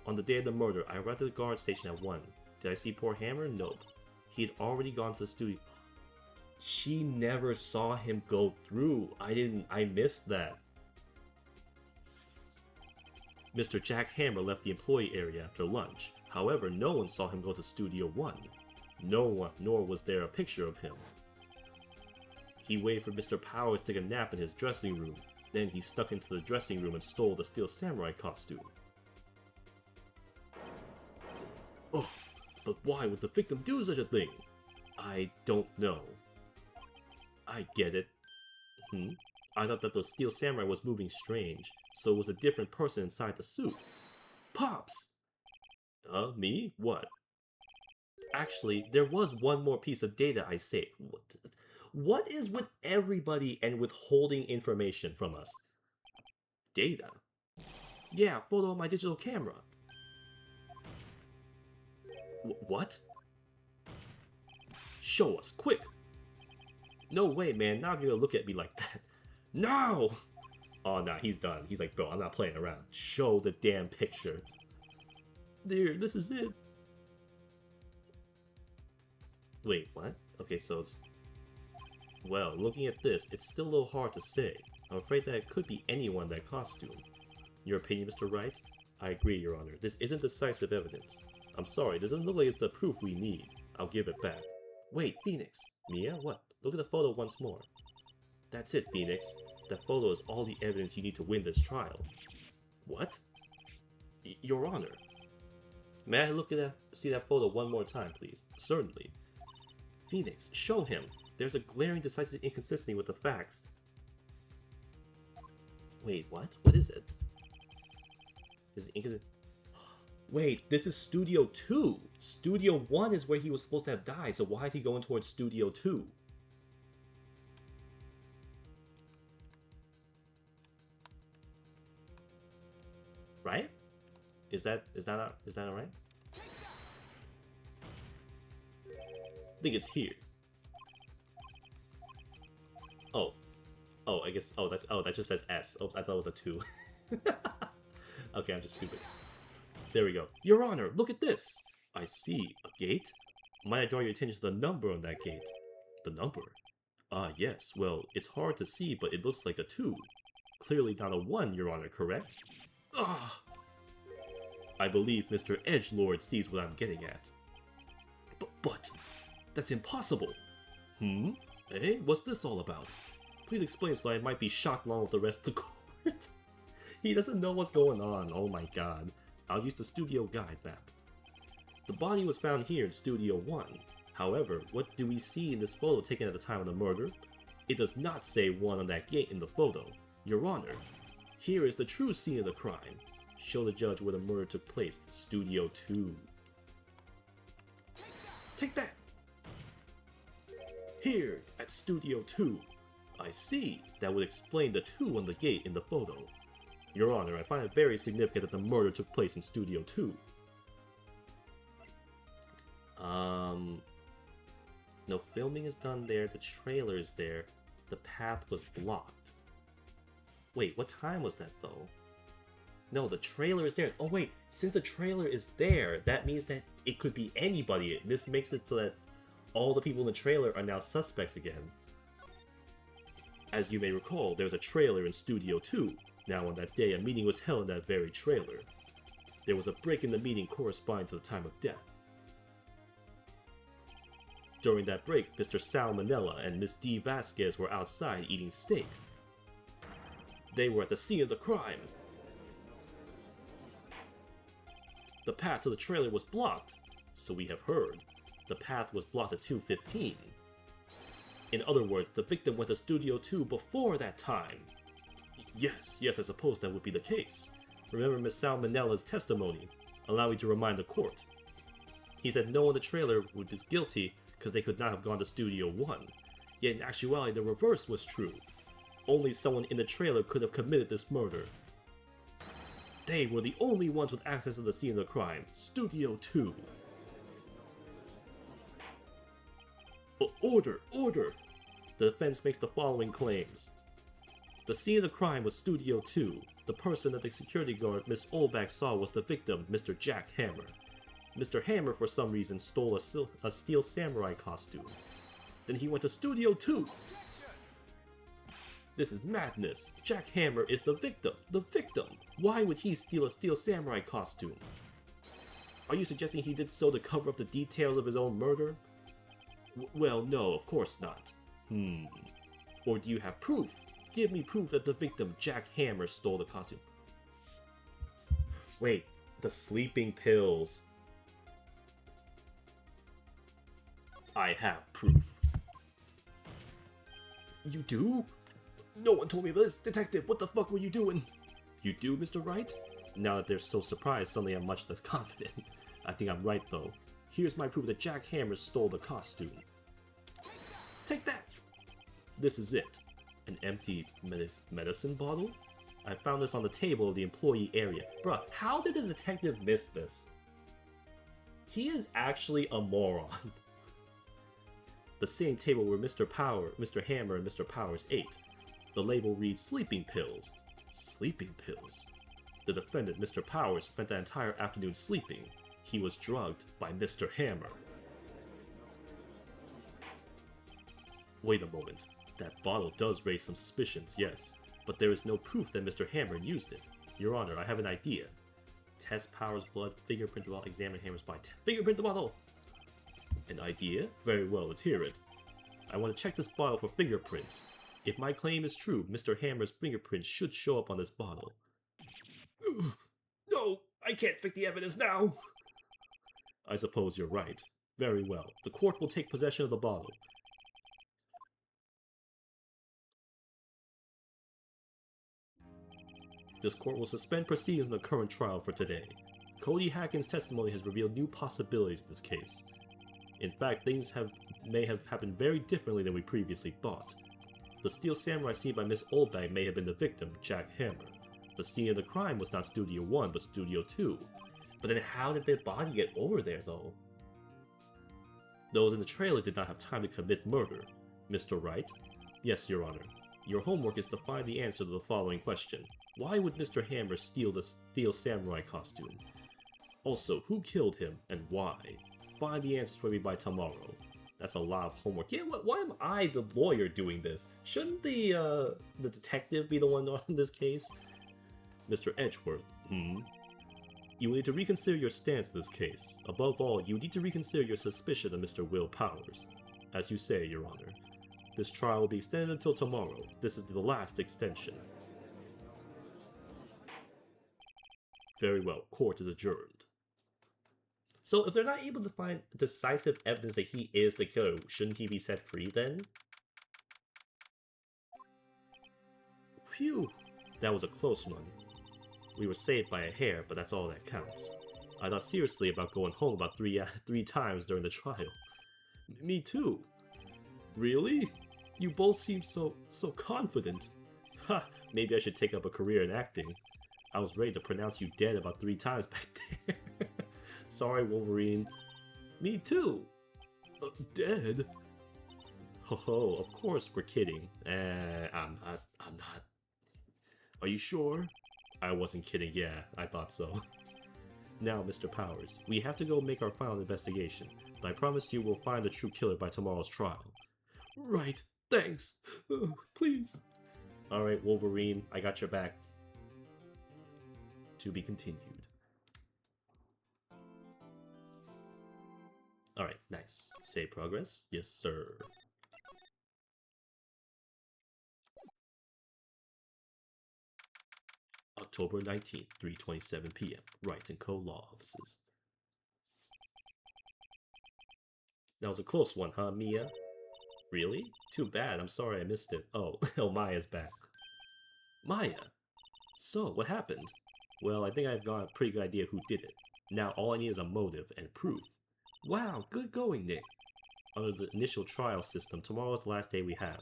On the day of the murder, I arrived at the guard station at 1. Did I see poor Hammer? Nope. He had already gone to the studio. She never saw him go through. I missed that. Mr. Jack Hammer left the employee area after lunch. However, no one saw him go to Studio 1. No one, nor was there a picture of him. He waited for Mr. Powers to take a nap in his dressing room. Then he snuck into the dressing room and stole the Steel Samurai costume. Oh, but why would the victim do such a thing? I don't know. I get it. I thought that the Steel Samurai was moving strange, so it was a different person inside the suit. Pops! Me? What? Actually, there was one more piece of data I saved. What is with everybody and withholding information from us? Data? Yeah, photo of my digital camera. What? Show us, quick! No way, man, not if you're gonna look at me like that. No! Oh, nah, he's done. He's like, bro, I'm not playing around. Show the damn picture. There, this is it. Wait, what? Okay, so it's... Well, looking at this, it's still a little hard to say. I'm afraid that it could be anyone in that costume. Your opinion, Mr. Wright? I agree, Your Honor. This isn't decisive evidence. I'm sorry, this doesn't look like it's the proof we need. I'll give it back. Wait, Phoenix. Mia, what? Look at the photo once more. That's it, Phoenix. That photo is all the evidence you need to win this trial. What? Your Honor. May I look at that, see that photo one more time, please? Certainly. Phoenix, show him. There's a glaring decisive inconsistency with the facts. Wait, what? What is it? Is it inconsistent? Wait, this is Studio 2! Studio 1 is where he was supposed to have died, so why is he going towards Studio 2? Right? Is that alright? I think it's here. I guess, that just says S. Oops, I thought it was a 2. Okay, I'm just stupid. There we go. Your Honor, look at this! I see. A gate? Might I draw your attention to the number on that gate? The number? Ah, yes. Well, it's hard to see, but it looks like a 2. Clearly not a 1, Your Honor, correct? Ah! I believe Mr. Edgelord sees what I'm getting at. But... that's impossible! Eh? What's this all about? Please explain so I might be shocked along with the rest of the court. He doesn't know what's going on, oh my god. I'll use the studio guide map. The body was found here in Studio 1. However, what do we see in this photo taken at the time of the murder? It does not say 1 on that gate in the photo. Your Honor, here is the true scene of the crime. Show the judge where the murder took place, Studio 2. Take that! Here, at Studio 2. I see. That would explain the 2 on the gate in the photo. Your Honor, I find it very significant that the murder took place in Studio 2. No filming is done there, the trailer is there, the path was blocked. Wait, what time was that though? No, the trailer is there. Oh wait, since the trailer is there, that means that it could be anybody. This makes it so that all the people in the trailer are now suspects again. As you may recall, there was a trailer in Studio 2. Now on that day, a meeting was held in that very trailer. There was a break in the meeting corresponding to the time of death. During that break, Mr. Salmonella and Miss D. Vasquez were outside eating steak. They were at the scene of the crime. The path to the trailer was blocked, so we have heard. The path was blocked at 2:15. In other words, the victim went to Studio 2 before that time. Yes, I suppose that would be the case. Remember Miss Salmonella's testimony. Allow me to remind the court. He said no one in the trailer would be guilty because they could not have gone to Studio 1. Yet in actuality, the reverse was true. Only someone in the trailer could have committed this murder. They were the only ones with access to the scene of the crime, Studio 2. Order! The defense makes the following claims. The scene of the crime was Studio 2. The person that the security guard, Miss Oldbag, saw was the victim, Mr. Jack Hammer. Mr. Hammer, for some reason, stole a steel samurai costume. Then he went to Studio 2. This is madness. Jack Hammer is the victim. The victim! Why would he steal a steel samurai costume? Are you suggesting he did so to cover up the details of his own murder? Well, no, of course not. Or do you have proof? Give me proof that the victim, Jack Hammer, stole the costume. Wait, the sleeping pills. I have proof. You do? No one told me this. Detective, what the fuck were you doing? You do, Mr. Wright? Now that they're so surprised, suddenly I'm much less confident. I think I'm right, though. Here's my proof that Jack Hammer stole the costume. Take that! This is it. An empty medicine bottle? I found this on the table of the employee area. Bruh, how did the detective miss this? He is actually a moron. The same table where Mr. Hammer, and Mr. Powers ate. The label reads sleeping pills. Sleeping pills? The defendant, Mr. Powers, spent the entire afternoon sleeping. He was drugged by Mr. Hammer. Wait a moment. That bottle does raise some suspicions, yes. But there is no proof that Mr. Hammer used it. Your Honor, I have an idea. Test Powers' blood, fingerprint the bottle, examine Hammer's body. Fingerprint the bottle! An idea? Very well, let's hear it. I want to check this bottle for fingerprints. If my claim is true, Mr. Hammer's fingerprints should show up on this bottle. No, I can't fake the evidence now! I suppose you're right. Very well. The court will take possession of the bottle. This court will suspend proceedings in the current trial for today. Cody Hacken's testimony has revealed new possibilities in this case. In fact, things may have happened very differently than we previously thought. The Steel Samurai seen by Miss Oldbag may have been the victim, Jack Hammer. The scene of the crime was not Studio 1, but Studio 2. But then how did their body get over there, though? Those in the trailer did not have time to commit murder. Mr. Wright? Yes, Your Honor. Your homework is to find the answer to the following question. Why would Mr. Hammer steal the Steel Samurai costume? Also, who killed him, and why? Find the answers for me by tomorrow. That's a lot of homework. Yeah, why am I the lawyer doing this? Shouldn't the detective be the one on this case? Mr. Edgelord, You will need to reconsider your stance in this case. Above all, you need to reconsider your suspicion of Mr. Will Powers. As you say, Your Honor. This trial will be extended until tomorrow. This is the last extension. Very well, court is adjourned. So if they're not able to find decisive evidence that he is the killer, shouldn't he be set free then? Phew, that was a close one. We were saved by a hair, but that's all that counts. I thought seriously about going home about three times during the trial. Me too. Really? You both seem so confident. Ha, maybe I should take up a career in acting. I was ready to pronounce you dead about 3 times back there. Sorry, Wolverine. Me too. Dead? Ho, of course we're kidding. I'm not. Are you sure? I wasn't kidding, yeah, I thought so. Now, Mr. Powers, we have to go make our final investigation, but I promise you we'll find the true killer by tomorrow's trial. Right, thanks. Please. Alright, Wolverine, I got your back. To be continued. Alright, nice. Save progress? Yes, sir. October 19th, 3:27 p.m. Wright & Co. Law Offices. That was a close one, huh, Mia? Really? Too bad, I'm sorry I missed it. Oh, Maya's back. Maya! So, what happened? Well, I think I've got a pretty good idea who did it. Now all I need is a motive and proof. Wow, good going, Nick. Under the initial trial system, tomorrow is the last day we have.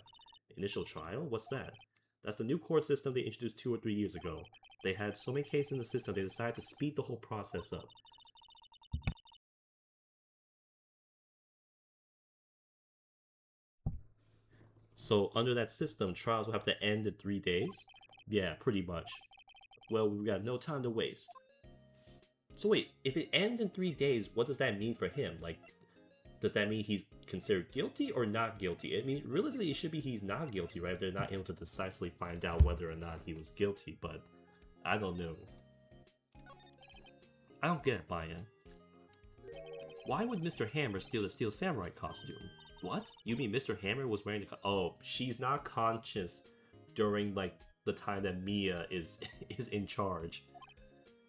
Initial trial? What's that? That's the new court system they introduced 2 or 3 years ago. They had so many cases in the system, they decided to speed the whole process up. So, under that system, trials will have to end in 3 days? Yeah, pretty much. Well, we've got no time to waste. So wait, if it ends in 3 days, what does that mean for him? Like, does that mean he's considered guilty or not guilty? I mean, realistically, it should be he's not guilty, right? If they're not able to decisively find out whether or not he was guilty, but I don't know. I don't get it, Bayan. Why would Mr. Hammer steal the Steel Samurai costume? What? You mean Mr. Hammer was wearing the oh, she's not conscious during, like, the time that Mia is in charge.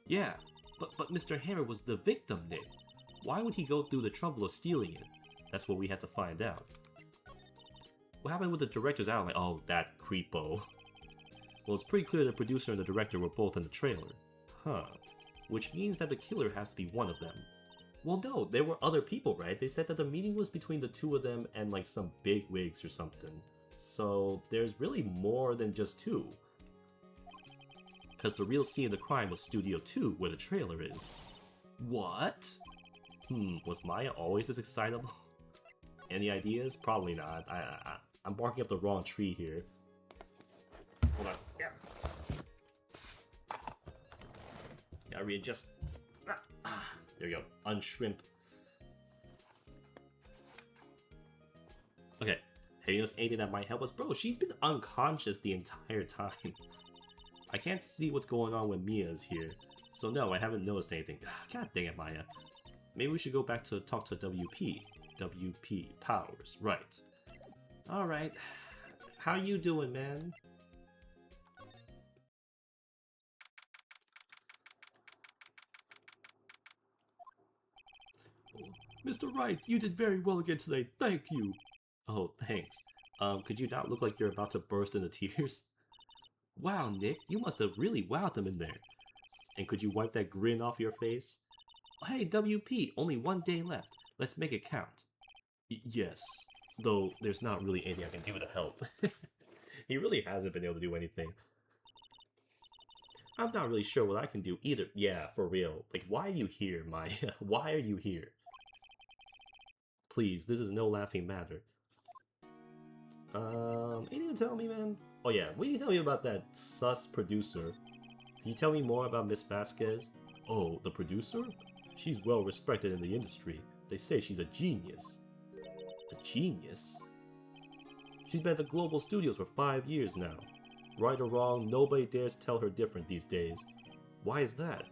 Yeah, but Mr. Hammer was the victim, Nick. Why would he go through the trouble of stealing it? That's what we had to find out. What happened with the director's outline? Oh, that creepo. Well, it's pretty clear the producer and the director were both in the trailer. Huh. Which means that the killer has to be one of them. Well, no, there were other people, right? They said that the meeting was between the two of them and like some big wigs or something. So there's really more than just two. Because the real scene of the crime was Studio 2, where the trailer is. What? Was Maya always this excitable? Any ideas? Probably not. I'm barking up the wrong tree here. Hold on. Yeah. Gotta readjust. There we go. Unshrimp. Okay. Hey, you notice anything that might help us? Bro, she's been unconscious the entire time. I can't see what's going on when Mia's here. So no, I haven't noticed anything. God dang it, Maya. Maybe we should go back to talk to WP. WP Powers, right. Alright. How you doing, man? Mr. Wright, you did very well again today. Thank you. Oh, thanks. Could you not look like you're about to burst into tears? Wow, Nick, you must have really wowed them in there. And could you wipe that grin off your face? Hey, WP, only 1 day left. Let's make it count. Yes, though there's not really anything I can do to help. He really hasn't been able to do anything. I'm not really sure what I can do either. Yeah, for real. Like, why are you here, Maya? Why are you here? Please, this is no laughing matter. Anything to tell me, man? Oh yeah, what can you tell me about that sus producer? Can you tell me more about Miss Vasquez? Oh, the producer? She's well respected in the industry. They say she's a genius. A genius? She's been at the Global Studios for 5 years now. Right or wrong, nobody dares tell her different these days. Why is that?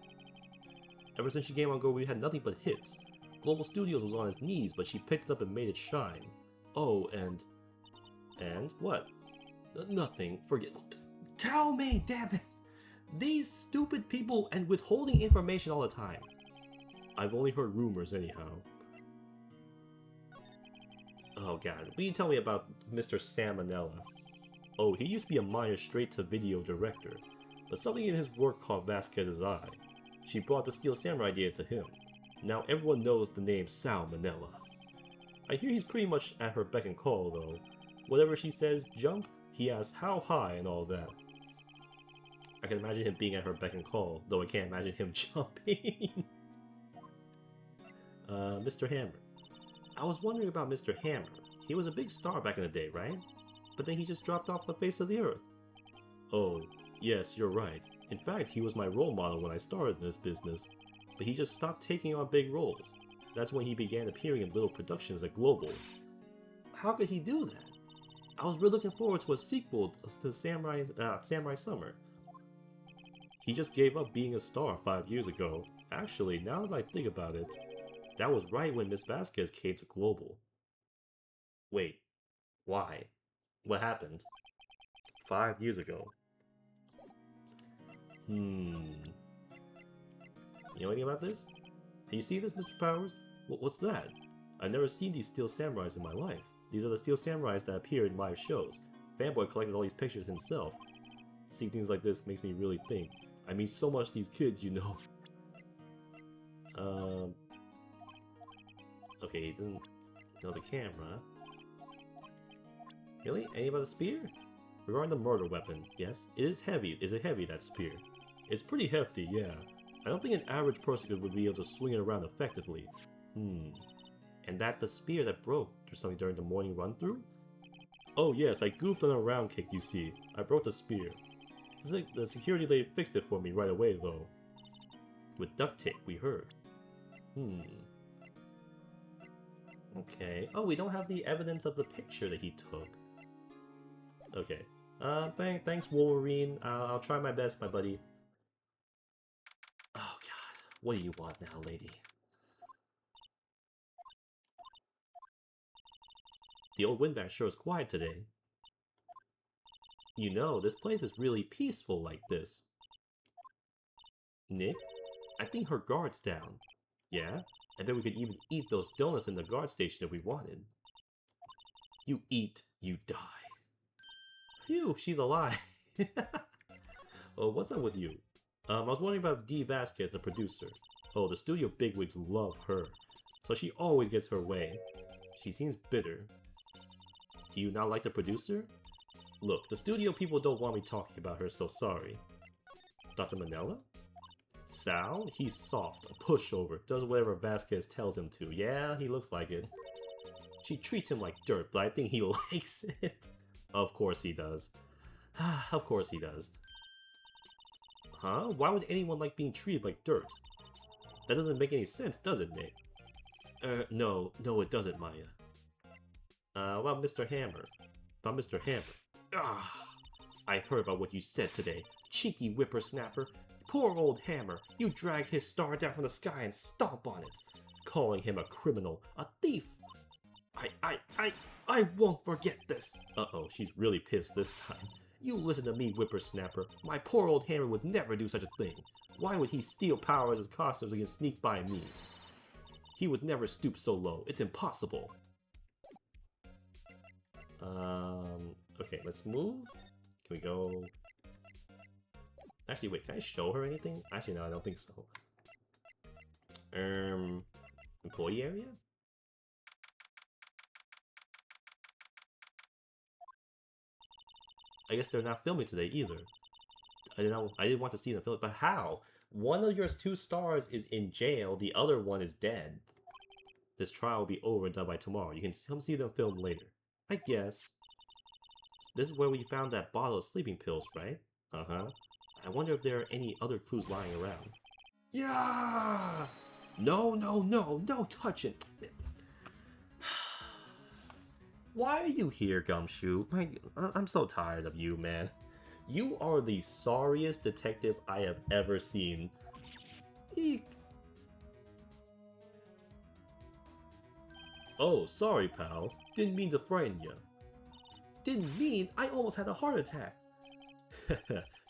Ever since she came on Go, we had nothing but hits. Global Studios was on its knees, but she picked it up and made it shine. Oh, and... And? What? Nothing. Forget... Tell me, damn it! These stupid people and withholding information all the time. I've only heard rumors anyhow. Oh god, what can you tell me about Mr. Salmonella? Oh, he used to be a minor straight-to-video director, but something in his work caught Vasquez's eye. She brought the Steel Samurai idea to him. Now everyone knows the name Salmonella. I hear he's pretty much at her beck and call, though. Whatever she says, jump, he asks how high and all that. I can imagine him being at her beck and call, though I can't imagine him jumping. Mr. Hammer. I was wondering about Mr. Hammer. He was a big star back in the day, right? But then he just dropped off the face of the earth. Oh, yes, you're right. In fact, he was my role model when I started in this business. But he just stopped taking on big roles. That's when he began appearing in little productions at Global. How could he do that? I was really looking forward to a sequel to Samurai Summer. He just gave up being a star 5 years ago. Actually, now that I think about it, that was right when Miss Vasquez came to Global. Wait, why? What happened? 5 years ago. You know anything about this? Have you seen this, Mr. Powers? What's that? I've never seen these Steel Samurais in my life. These are the Steel Samurais that appear in live shows. Fanboy collected all these pictures himself. Seeing things like this makes me really think. I mean so much to these kids, you know. Okay, he doesn't know the camera. Really? Anything about the spear? Regarding the murder weapon, yes. It is heavy. Is it heavy, that spear? It's pretty hefty, yeah. I don't think an average person would be able to swing it around effectively. And that the spear that broke or something during the morning run-through? Oh yes, I goofed on a round kick, you see. I broke the spear. The security lady fixed it for me right away, though. With duct tape, we heard. Okay. Oh, we don't have the evidence of the picture that he took. Okay. Thanks, Wolverine. I'll try my best, my buddy. Oh, God. What do you want now, lady? The old windbag sure is quiet today. You know, this place is really peaceful like this. Nick? I think her guard's down. Yeah? I bet we could even eat those donuts in the guard station if we wanted. You eat, you die. Phew, she's alive. Oh, what's up with you? I was wondering about D. Vasquez, the producer. Oh, the studio bigwigs love her, so she always gets her way. She seems bitter. Do you not like the producer? Look, the studio people don't want me talking about her, so sorry. Dr. Manella? Sal? He's soft, a pushover, does whatever Vasquez tells him to. Yeah, he looks like it. She treats him like dirt, but I think he likes it. Of course he does. Of course he does. Huh? Why would anyone like being treated like dirt? That doesn't make any sense, does it, Nick? No, it doesn't, Maya. What about Mr. Hammer? About Mr. Hammer? Ah! I heard about what you said today. Cheeky whippersnapper. Poor old Hammer. You drag his star down from the sky and stomp on it. Calling him a criminal, a thief. I won't forget this. Uh-oh, she's really pissed this time. You listen to me, whippersnapper. My poor old Hammer would never do such a thing. Why would he steal Power as his costumes and sneak by me? He would never stoop so low. It's impossible. Okay, let's move. Can we go... Actually, wait, can I show her anything? Actually, no, I don't think so. Employee area? I guess they're not filming today either. I didn't want to see them film it, but how? One of your 2 stars is in jail, the other one is dead. This trial will be over and done by tomorrow. You can come see them film later. I guess. This is where we found that bottle of sleeping pills, right? Uh-huh. I wonder if there are any other clues lying around. Yeah! No touching. Why are you here, Gumshoe? I'm so tired of you, man. You are the sorriest detective I have ever seen. Eek. Oh, sorry, pal. Didn't mean to frighten you. Didn't mean? I almost had a heart attack.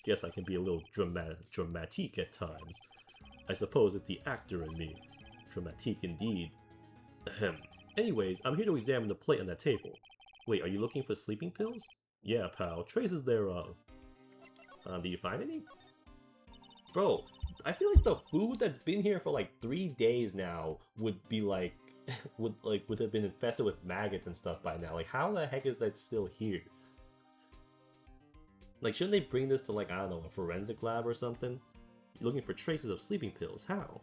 Guess I can be a little dramatique at times. I suppose it's the actor in me. Dramatique indeed. Ahem. Anyways, I'm here to examine the plate on that table. Wait, are you looking for sleeping pills? Yeah, pal. Traces thereof. Did you find any? Bro, I feel like the food that's been here for like 3 days now would be like... would have been infested with maggots and stuff by now. Like, how the heck is that still here? Like, shouldn't they bring this to, like, I don't know, a forensic lab or something? You're looking for traces of sleeping pills. How?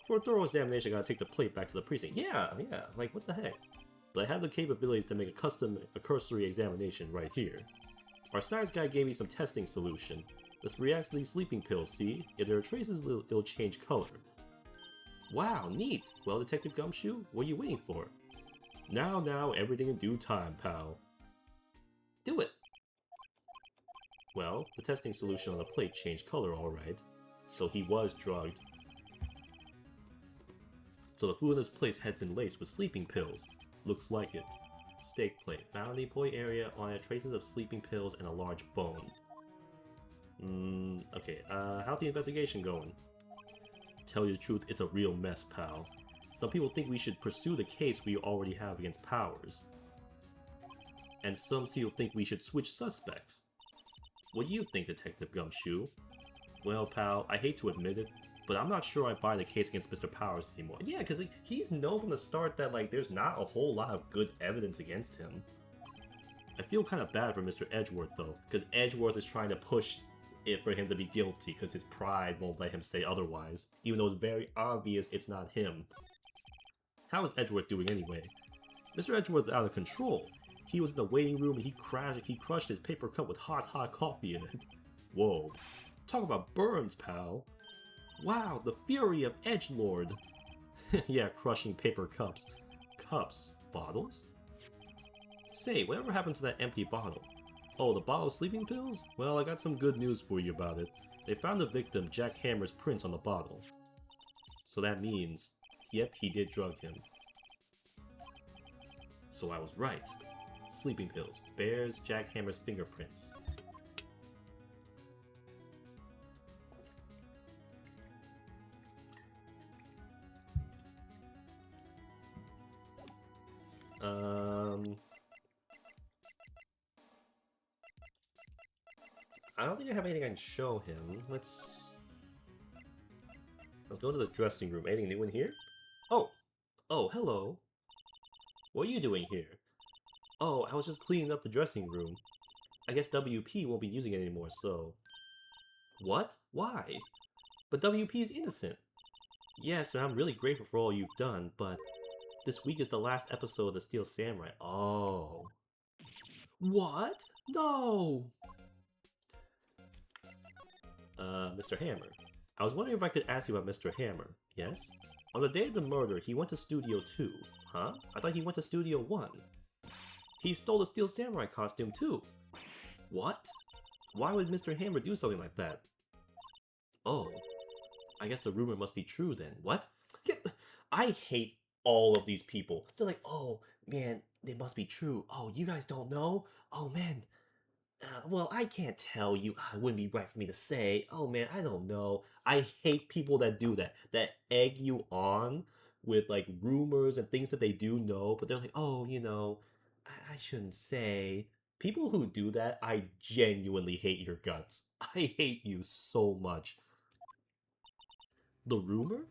For a thorough examination, I gotta take the plate back to the precinct. Yeah, like, what the heck? But I have the capabilities to make a cursory examination right here. Our science guy gave me some testing solution. This reacts to these sleeping pills, see? If there are traces, it'll change color. Wow, neat! Well, Detective Gumshoe, what are you waiting for? Now, everything in due time, pal. Do it! Well, the testing solution on the plate changed color alright. So he was drugged. So the food in this place had been laced with sleeping pills. Looks like it. Steak plate. Found in the employee area on it traces of sleeping pills and a large bone. Okay, how's the investigation going? Tell you the truth, it's a real mess, pal. Some people think we should pursue the case we already have against Powers. And some people think we should switch suspects. What do you think, Detective Gumshoe? Well, pal, I hate to admit it, but I'm not sure I buy the case against Mr. Powers anymore. Yeah, because like, he's known from the start that like there's not a whole lot of good evidence against him. I feel kind of bad for Mr. Edgelord though, because Edgelord is trying to push it for him to be guilty because his pride won't let him say otherwise, even though it's very obvious it's not him. How is Edgelord doing anyway? Mr. Edgelord's out of control. He was in the waiting room and he crushed his paper cup with hot coffee in it. Whoa. Talk about burns, pal. Wow, the fury of Edgelord. Yeah, crushing paper cups. Cups? Bottles? Say, whatever happened to that empty bottle? Oh, the bottle of sleeping pills? Well, I got some good news for you about it. They found the victim, Jack Hammer's prints on the bottle. So that means, yep, he did drug him. So I was right. Sleeping pills. Bears Jack Hammer's fingerprints. I don't think I have anything I can show him. Let's Let's go to the dressing room. Anything new in here? Oh! Oh, hello. What are you doing here? Oh, I was just cleaning up the dressing room. I guess WP won't be using it anymore, so... What? Why? But WP is innocent. Yes, and I'm really grateful for all you've done, but... This week is the last episode of the Steel Samurai. Oh. What? No! Mr. Hammer. I was wondering if I could ask you about Mr. Hammer. Yes? On the day of the murder, he went to Studio 2. Huh? I thought he went to Studio 1. He stole the Steel Samurai costume too. What? Why would Mr. Hammer do something like that? Oh. I guess the rumor must be true then. What? I hate all of these people. They're like, oh, man, it must be true. Oh, you guys don't know? Oh, man. Well, I can't tell you. It wouldn't be right for me to say. Oh, man, I don't know. I hate people that do that. That egg you on with, like, rumors and things that they do know. But they're like, oh, you know, I shouldn't say. People who do that, I genuinely hate your guts. I hate you so much. The rumor?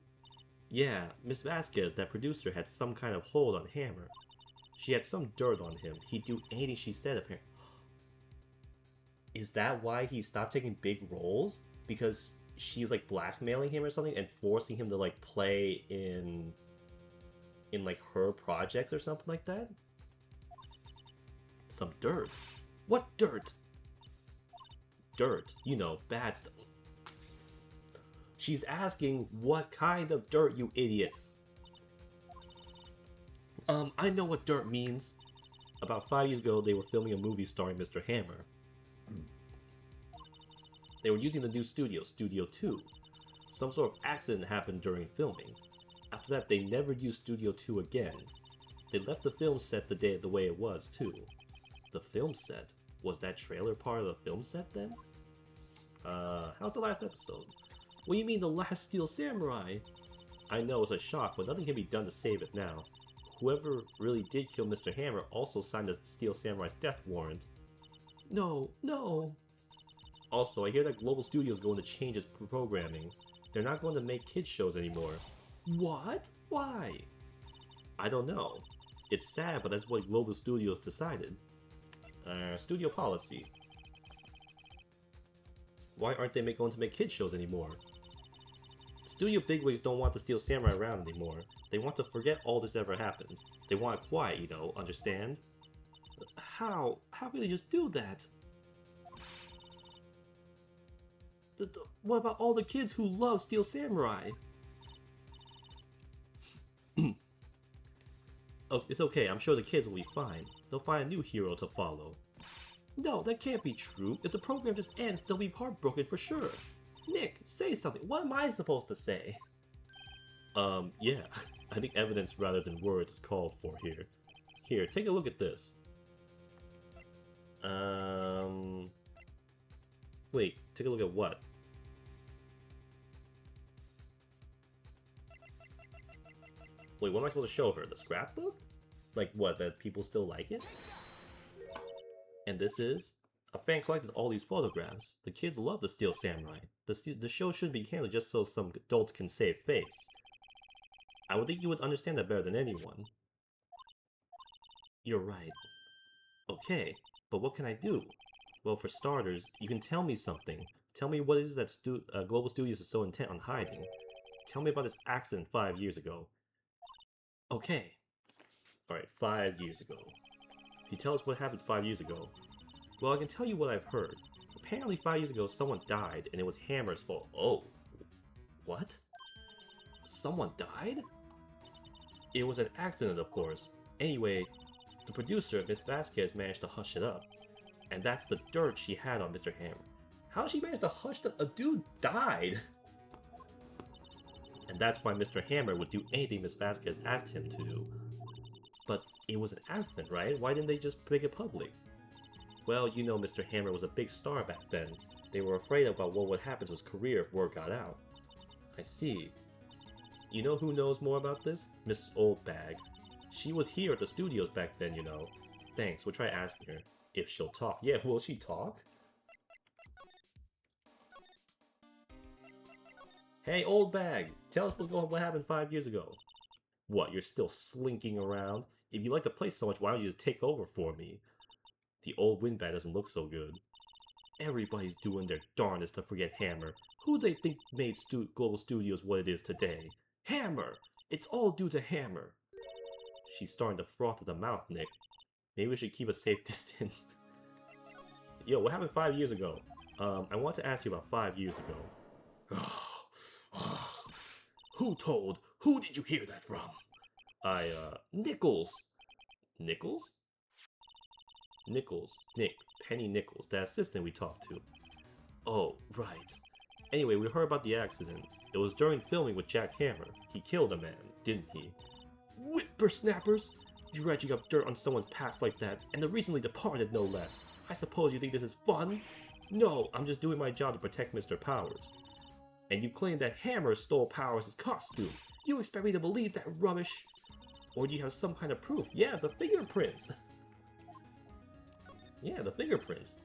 Yeah, Miss Vasquez, that producer, had some kind of hold on Hammer. She had some dirt on him. He'd do anything she said, apparently. Is that why he stopped taking big roles? Because she's, like, blackmailing him or something and forcing him to, like, play in like, her projects or something like that? Some dirt. What dirt? Dirt. You know, bad stuff. She's asking what kind of dirt, you idiot. I know what dirt means. About 5 years ago, they were filming a movie starring Mr. Hammer. They were using the new studio, Studio 2. Some sort of accident happened during filming. After that, they never used Studio 2 again. They left the film set the way it was, too. The film set? Was that trailer part of the film set, then? How's the last episode? What do you mean the last Steel Samurai? I know it's a shock, but nothing can be done to save it now. Whoever really did kill Mr. Hammer also signed the Steel Samurai's death warrant. No, no! Also, I hear that Global Studios is going to change its programming. They're not going to make kids shows anymore. What? Why? I don't know. It's sad, but that's what Global Studios decided. Studio policy. Why aren't they going to make kids shows anymore? Studio bigwigs don't want the Steel Samurai around anymore. They want to forget all this ever happened. They want it quiet, you know, understand? How? How can they just do that? What about all the kids who love Steel Samurai? Oh, it's okay, I'm sure the kids will be fine. They'll find a new hero to follow. No, that can't be true. If the program just ends, they'll be heartbroken for sure. Nick, say something. What am I supposed to say? Yeah. I think evidence rather than words is called for here. Here, take a look at this. Wait, take a look at what? Wait, what am I supposed to show her? The scrapbook? Like what, that people still like it? And this is? A fan collected all these photographs. The kids love the Steel Samurai. The show should be canceled just so some adults can save face. I would think you would understand that better than anyone. You're right. Okay, but what can I do? Well, for starters, you can tell me something. Tell me what it is that Global Studios is so intent on hiding. Tell me about this accident 5 years ago. Okay. Alright, 5 years ago. Can you tell us what happened 5 years ago? Well, I can tell you what I've heard. Apparently 5 years ago, someone died, and it was Hammer's fault. Oh. What? Someone died? It was an accident, of course. Anyway, the producer, Miss Vasquez, managed to hush it up. And that's the dirt she had on Mr. Hammer. How did she manage to hush that? A dude died! And that's why Mr. Hammer would do anything Miss Vasquez asked him to do. But it was an accident, right? Why didn't they just make it public? Well, you know Mr. Hammer was a big star back then. They were afraid about what would happen to his career if word got out. I see. You know who knows more about this? Miss Oldbag. She was here at the studios back then, you know. Thanks, we'll try asking her. If she'll talk. Yeah, will she talk? Hey, Oldbag! Tell us what happened 5 years ago. What, you're still slinking around? If you like the place so much, why don't you just take over for me? The old windbag doesn't look so good. Everybody's doing their darndest to forget Hammer. Who do they think made Global Studios what it is today? Hammer! It's all due to Hammer. She's starting to froth at the mouth, Nick. Maybe we should keep a safe distance. Yo, what happened 5 years ago? I want to ask you about 5 years ago. Who told? Who did you hear that from? Nichols. Nichols? Nichols. Nick. Penny Nichols, the assistant we talked to. Oh, right. Anyway, we heard about the accident. It was during filming with Jack Hammer. He killed a man, didn't he? Whippersnappers! Dredging up dirt on someone's past like that, and the recently departed no less. I suppose you think this is fun? No, I'm just doing my job to protect Mr. Powers. And you claim that Hammer stole Powers' costume. You expect me to believe that rubbish? Or do you have some kind of proof? Yeah, the fingerprints. Yeah, the fingerprints.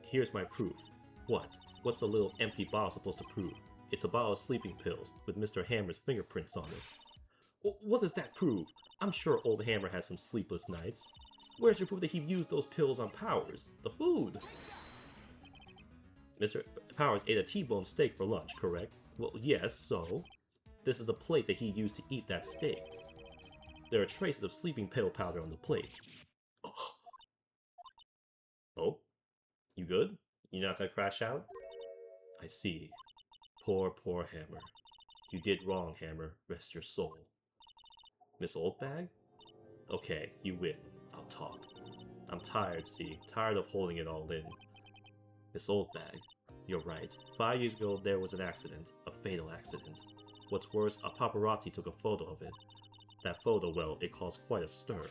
Here's my proof. What? What's the little empty bottle supposed to prove? It's a bottle of sleeping pills with Mr. Hammer's fingerprints on it. What does that prove? I'm sure old Hammer has some sleepless nights. Where's your proof that he used those pills on Powers? The food! Mr. Powers ate a T-bone steak for lunch, correct? Well, yes, so? This is the plate that he used to eat that steak. There are traces of sleeping pill powder on the plate. Oh? You good? You're not gonna crash out? I see. Poor, poor Hammer. You did wrong, Hammer. Rest your soul. Miss Oldbag? Okay, you win. I'll talk. I'm tired, see? Tired of holding it all in. Miss Oldbag, you're right. 5 years ago, there was an accident. A fatal accident. What's worse, a paparazzi took a photo of it. That photo, well, it caused quite a stir.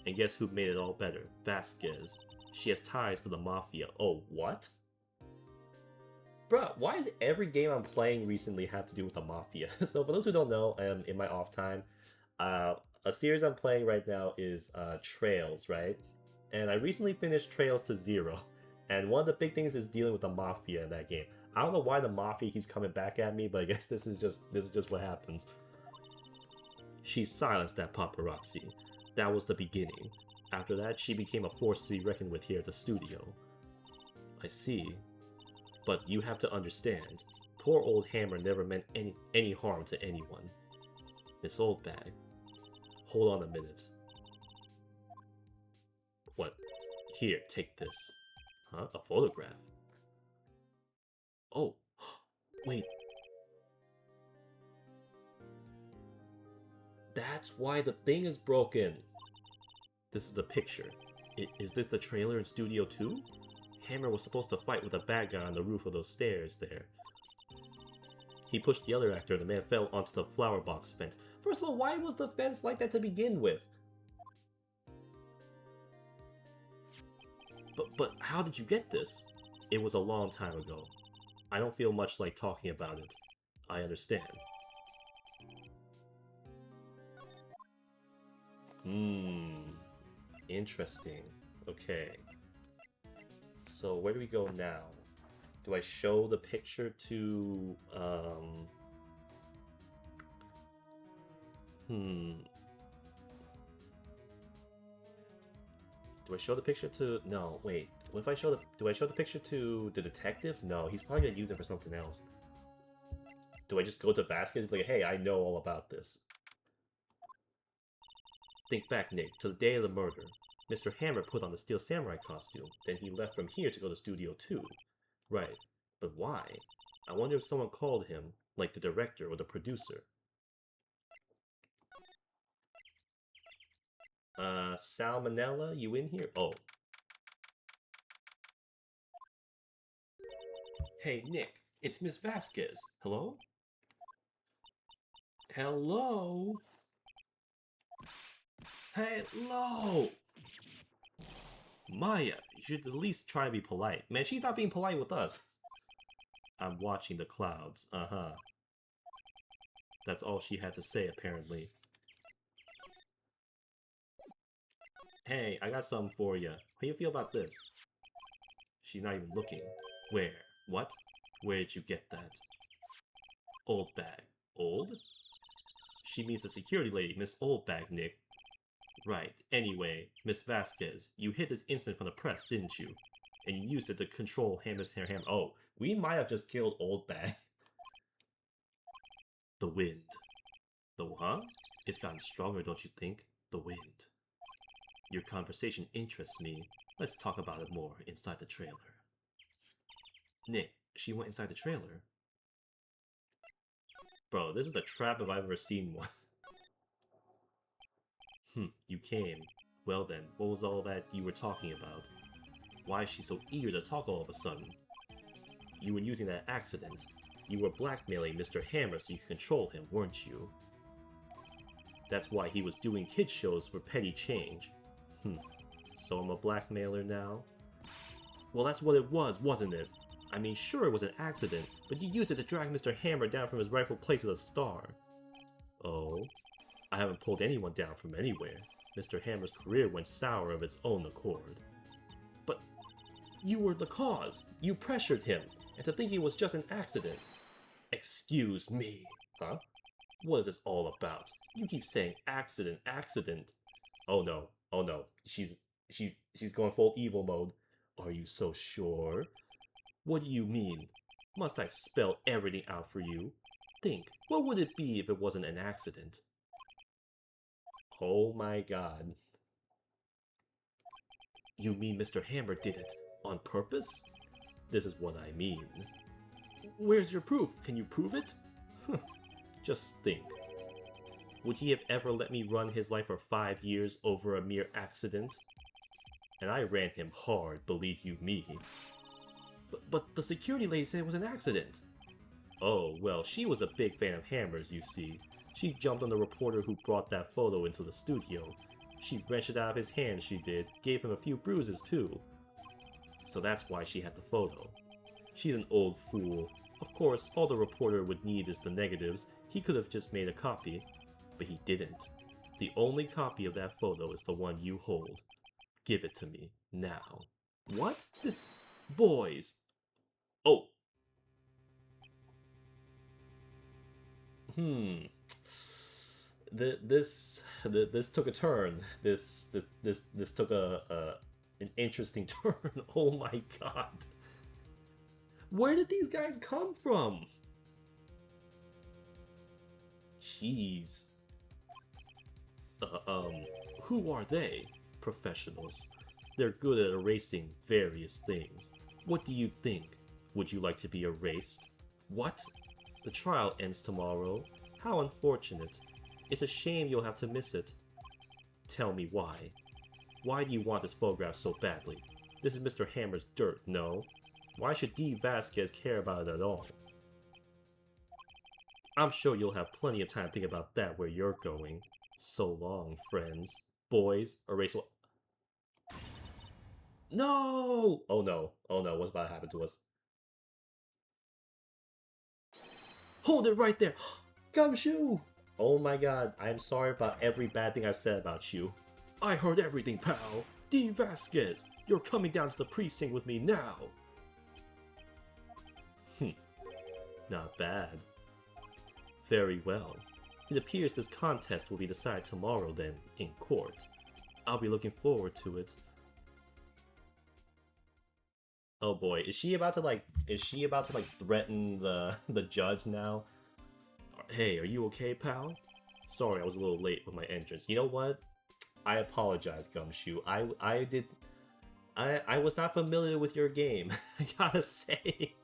And guess who made it all better? Vasquez. She has ties to the Mafia. Oh, what? Bruh, why does every game I'm playing recently have to do with the Mafia? So for those who don't know, in my off time, a series I'm playing right now is Trails, right? And I recently finished Trails to Zero. And one of the big things is dealing with the Mafia in that game. I don't know why the Mafia keeps coming back at me, but I guess this is just what happens. She silenced that paparazzi. That was the beginning. After that, she became a force to be reckoned with here at the studio. I see. But you have to understand, poor old Hammer never meant any harm to anyone. Miss Oldbag, hold on a minute. What? Here, take this. Huh? A photograph? Oh, wait. That's why the thing is broken. This is the picture. Is this the trailer in Studio 2? Hammer was supposed to fight with a bad guy on the roof of those stairs there. He pushed the other actor and the man fell onto the flower box fence. First of all, why was the fence like that to begin with? But how did you get this? It was a long time ago. I don't feel much like talking about it. I understand. Interesting. Okay. So where do we go now? Do I show the picture to, Do I show the picture to... No, wait. What if I show the... Do I show the picture to the detective? No, he's probably gonna use it for something else. Do I just go to Vasquez and be like, hey, I know all about this? Think back, Nick, to the day of the murder. Mr. Hammer put on the Steel Samurai costume, then he left from here to go to Studio 2. Right, but why? I wonder if someone called him, like the director or the producer. Salmonella, you in here? Oh. Hey, Nick, it's Miss Vasquez. Hello? Hello? Hello! Maya, you should at least try to be polite. Man, she's not being polite with us. I'm watching the clouds. Uh-huh. That's all she had to say, apparently. Hey, I got something for you. How you feel about this? She's not even looking. Where? What? Where did you get that? Oldbag. Old? She means the security lady, Miss Oldbag, Nick. Right. Anyway, Miss Vasquez, you hid this incident from the press, didn't you? And you used it to control Hammer's hair. Oh, we might have just killed Oldbag. The wind. The huh? It's gotten stronger, don't you think? The wind. Your conversation interests me. Let's talk about it more inside the trailer. Nick, she went inside the trailer. Bro, this is a trap if I've ever seen one. You came. Well then, what was all that you were talking about? Why is she so eager to talk all of a sudden? You were using that accident. You were blackmailing Mr. Hammer so you could control him, weren't you? That's why he was doing kid shows for petty change. So I'm a blackmailer now? Well, that's what it was, wasn't it? I mean, sure it was an accident, but you used it to drag Mr. Hammer down from his rightful place as a star. Oh? I haven't pulled anyone down from anywhere. Mr. Hammer's career went sour of its own accord. But you were the cause. You pressured him, and to think it was just an accident. Excuse me. Huh? What is this all about? You keep saying accident, accident. Oh no, oh no. She's going full evil mode. Are you so sure? What do you mean? Must I spell everything out for you? Think, what would it be if it wasn't an accident? Oh my god. You mean Mr. Hammer did it on purpose? This is what I mean. Where's your proof? Can you prove it? Just think. Would he have ever let me run his life for 5 years over a mere accident? And I ran him hard, believe you me. But the security lady said it was an accident. Oh, well, she was a big fan of Hammer's, you see. She jumped on the reporter who brought that photo into the studio. She wrenched it out of his hand, she did. Gave him a few bruises, too. So that's why she had the photo. She's an old fool. Of course, all the reporter would need is the negatives. He could have just made a copy. But he didn't. The only copy of that photo is the one you hold. Give it to me, now. What? This... boys! Oh! This took a turn. This took an interesting turn. Oh my god. Where did these guys come from? Jeez. Who are they? Professionals. They're good at erasing various things. What do you think? Would you like to be erased? What? The trial ends tomorrow. How unfortunate. It's a shame you'll have to miss it. Tell me why. Why do you want this photograph so badly? This is Mr. Hammer's dirt, no? Why should D. Vasquez care about it at all? I'm sure you'll have plenty of time to think about that where you're going. So long, friends. Boys, erase what? No! Oh no. Oh no, what's about to happen to us? Hold it right there! Gumshoe! Oh my god, I'm sorry about every bad thing I've said about you. I heard everything, pal! D. Vasquez, you're coming down to the precinct with me now! Not bad. Very well. It appears this contest will be decided tomorrow then, in court. I'll be looking forward to it. Oh boy, is she about to threaten the judge now? Hey, are you okay, pal? Sorry, I was a little late with my entrance. You know what? I apologize, Gumshoe. I was not familiar with your game, I gotta say.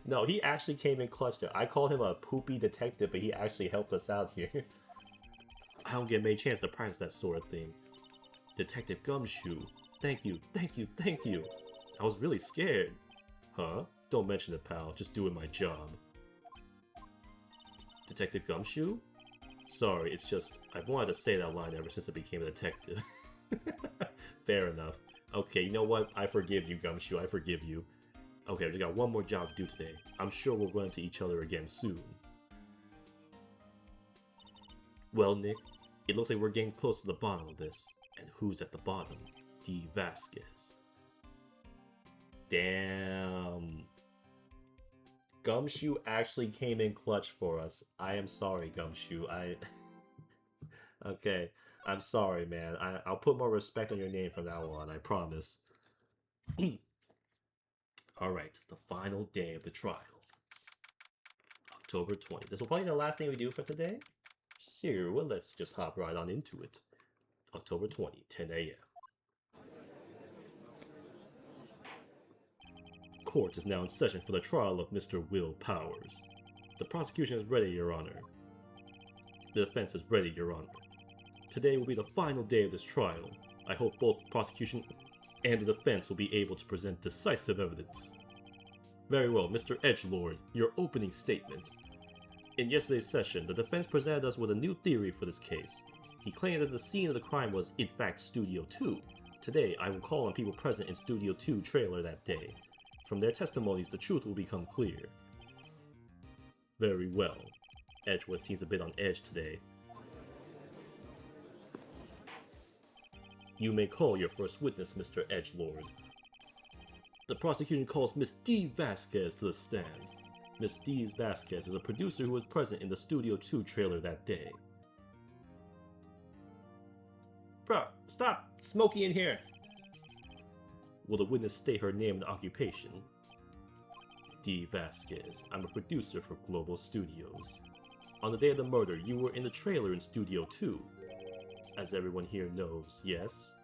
No, he actually came in clutch there. I called him a poopy detective, but he actually helped us out here. I don't get many chances to practice that sort of thing. Detective Gumshoe, thank you, thank you, thank you. I was really scared. Huh? Don't mention it, pal. Just doing my job. Detective Gumshoe? Sorry, it's just, I've wanted to say that line ever since I became a detective. Fair enough. Okay, you know what? I forgive you, Gumshoe. I forgive you. Okay, I've just got one more job to do today. I'm sure we'll run into each other again soon. Well, Nick, it looks like we're getting close to the bottom of this. And who's at the bottom? D. Vasquez. Damn. Gumshoe actually came in clutch for us. I am sorry, Gumshoe. Okay, I'm sorry, man. I'll put more respect on your name from now on, I promise. Alright, the final day of the trial. October 20th. This will probably be the last thing we do for today. Sure, well, let's just hop right on into it. October 20, 10 a.m. Court is now in session for the trial of Mr. Will Powers. The prosecution is ready, Your Honor. The defense is ready, Your Honor. Today will be the final day of this trial. I hope both the prosecution and the defense will be able to present decisive evidence. Very well, Mr. Edgelord, your opening statement. In yesterday's session, the defense presented us with a new theory for this case. He claimed that the scene of the crime was, in fact, Studio 2. Today, I will call on people present in Studio 2 trailer that day. From their testimonies, the truth will become clear. Very well. Edgewood seems a bit on edge today. You may call your first witness, Mr. Edgelord. The prosecution calls Miss D. Vasquez to the stand. Miss D. Vasquez is a producer who was present in the Studio 2 trailer that day. Bruh, stop smoking in here! Will the witness state her name and occupation? D. Vasquez. I'm a producer for Global Studios. On the day of the murder, you were in the trailer in Studio 2. As everyone here knows, yes?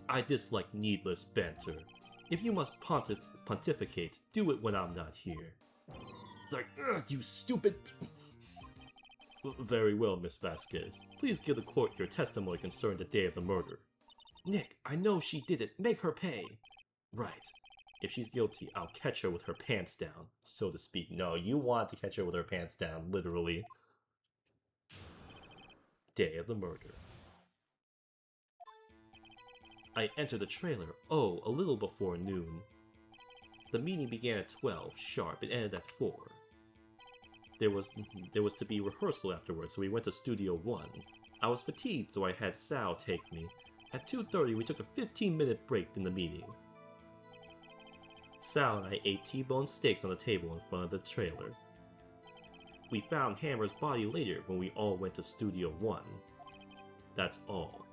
I dislike needless banter. If you must pontificate, do it when I'm not here. It's like, ugh, you stupid... Very well, Miss Vasquez. Please give the court your testimony concerning the day of the murder. Nick, I know she did it. Make her pay. Right. If she's guilty, I'll catch her with her pants down, so to speak. No, you want to catch her with her pants down, literally. Day of the murder. I entered the trailer, a little before noon. The meeting began at 12 sharp and ended at 4. There was to be rehearsal afterwards, so we went to Studio 1. I was fatigued, so I had Sal take me. At 2:30, we took a 15-minute break in the meeting. Sal and I ate T-bone steaks on the table in front of the trailer. We found Hammer's body later when we all went to Studio 1. That's all.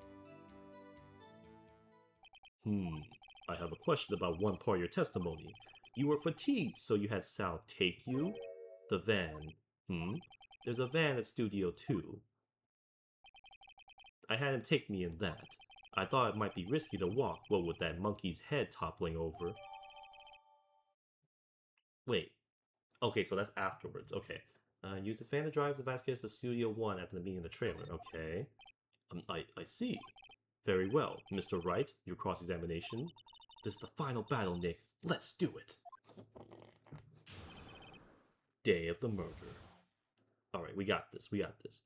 I have a question about one part of your testimony. You were fatigued, so you had Sal take you? The van. There's a van at Studio 2. I had him take me in that. I thought it might be risky to walk, what with that monkey's head toppling over. Wait. Okay, so that's afterwards. Okay. Use this van to drive the Vasquez to Studio 1 after the meeting in the trailer. Okay. I see. Very well. Mr. Wright, your cross-examination. This is the final battle, Nick. Let's do it. Day of the murder. Alright, we got this. We got this.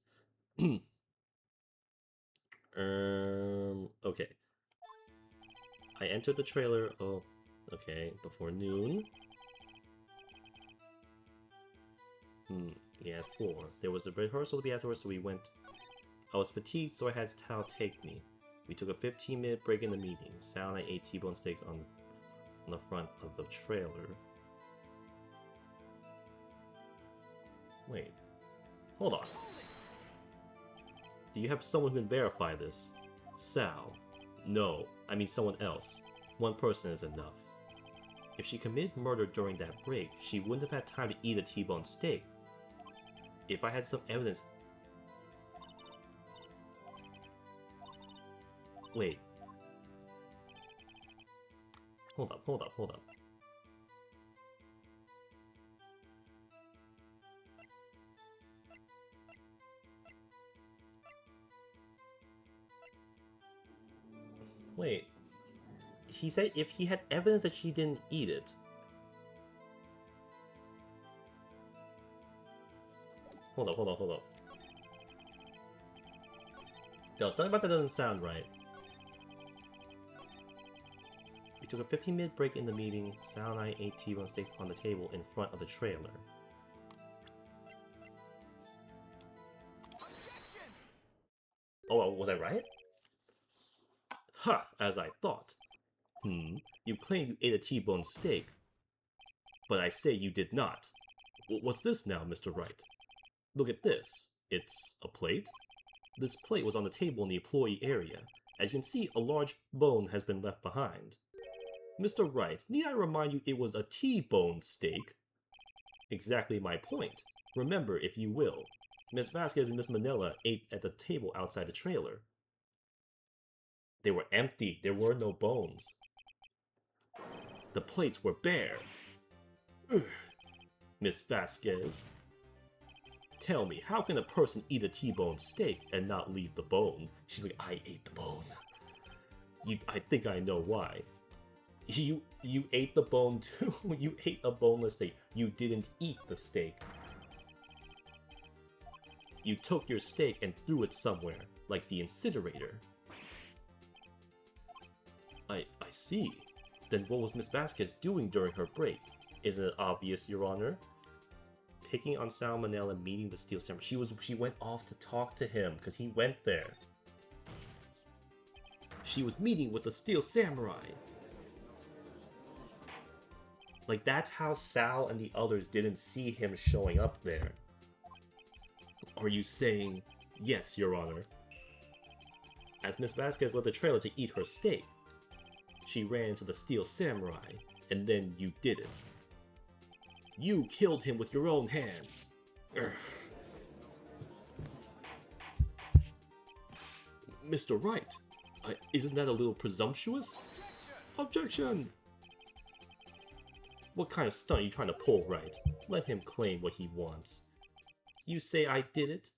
Okay. I entered the trailer, okay, before noon. Yeah, 4. There was a rehearsal to be afterwards, so we went. I was fatigued, so I had Sal take me. We took a 15-minute break in the meeting. Sal and I ate T-bone steaks on the front of the trailer. Wait. Hold on. Do you have someone who can verify this? Sal. No, I mean someone else. One person is enough. If she committed murder during that break, she wouldn't have had time to eat a T-bone steak. If I had some evidence... Wait. Hold up. Wait. He said if he had evidence that she didn't eat it. Hold up. No, something about that doesn't sound right. We took a 15-minute break in the meeting. Sal and I ate T-bone steaks on the table in front of the trailer. Oh, was I right? Ha! As I thought. You claim you ate a T-bone steak, but I say you did not. What's this now, Mr. Wright? Look at this. It's a plate? This plate was on the table in the employee area. As you can see, a large bone has been left behind. Mr. Wright, need I remind you it was a T-bone steak? Exactly my point. Remember, if you will, Miss Vasquez and Miss Manila ate at the table outside the trailer. They were empty. There were no bones. The plates were bare. Miss Vasquez, tell me, how can a person eat a T-bone steak and not leave the bone? She's like, I ate the bone. I think I know why. You ate the bone too. You ate a boneless steak. You didn't eat the steak. You took your steak and threw it somewhere, like the incinerator. I see. Then what was Miss Vasquez doing during her break? Isn't it obvious, Your Honor? Picking on Salmonella and meeting the Steel Samurai. She went off to talk to him because he went there. She was meeting with the Steel Samurai. Like, that's how Sal and the others didn't see him showing up there. Are you saying, yes, Your Honor? As Miss Vasquez left the trailer to eat her steak, she ran into the Steel Samurai, and then you did it. You killed him with your own hands. Urgh. Mr. Wright, isn't that a little presumptuous? Objection! What kind of stunt are you trying to pull, Wright? Let him claim what he wants. You say I did it?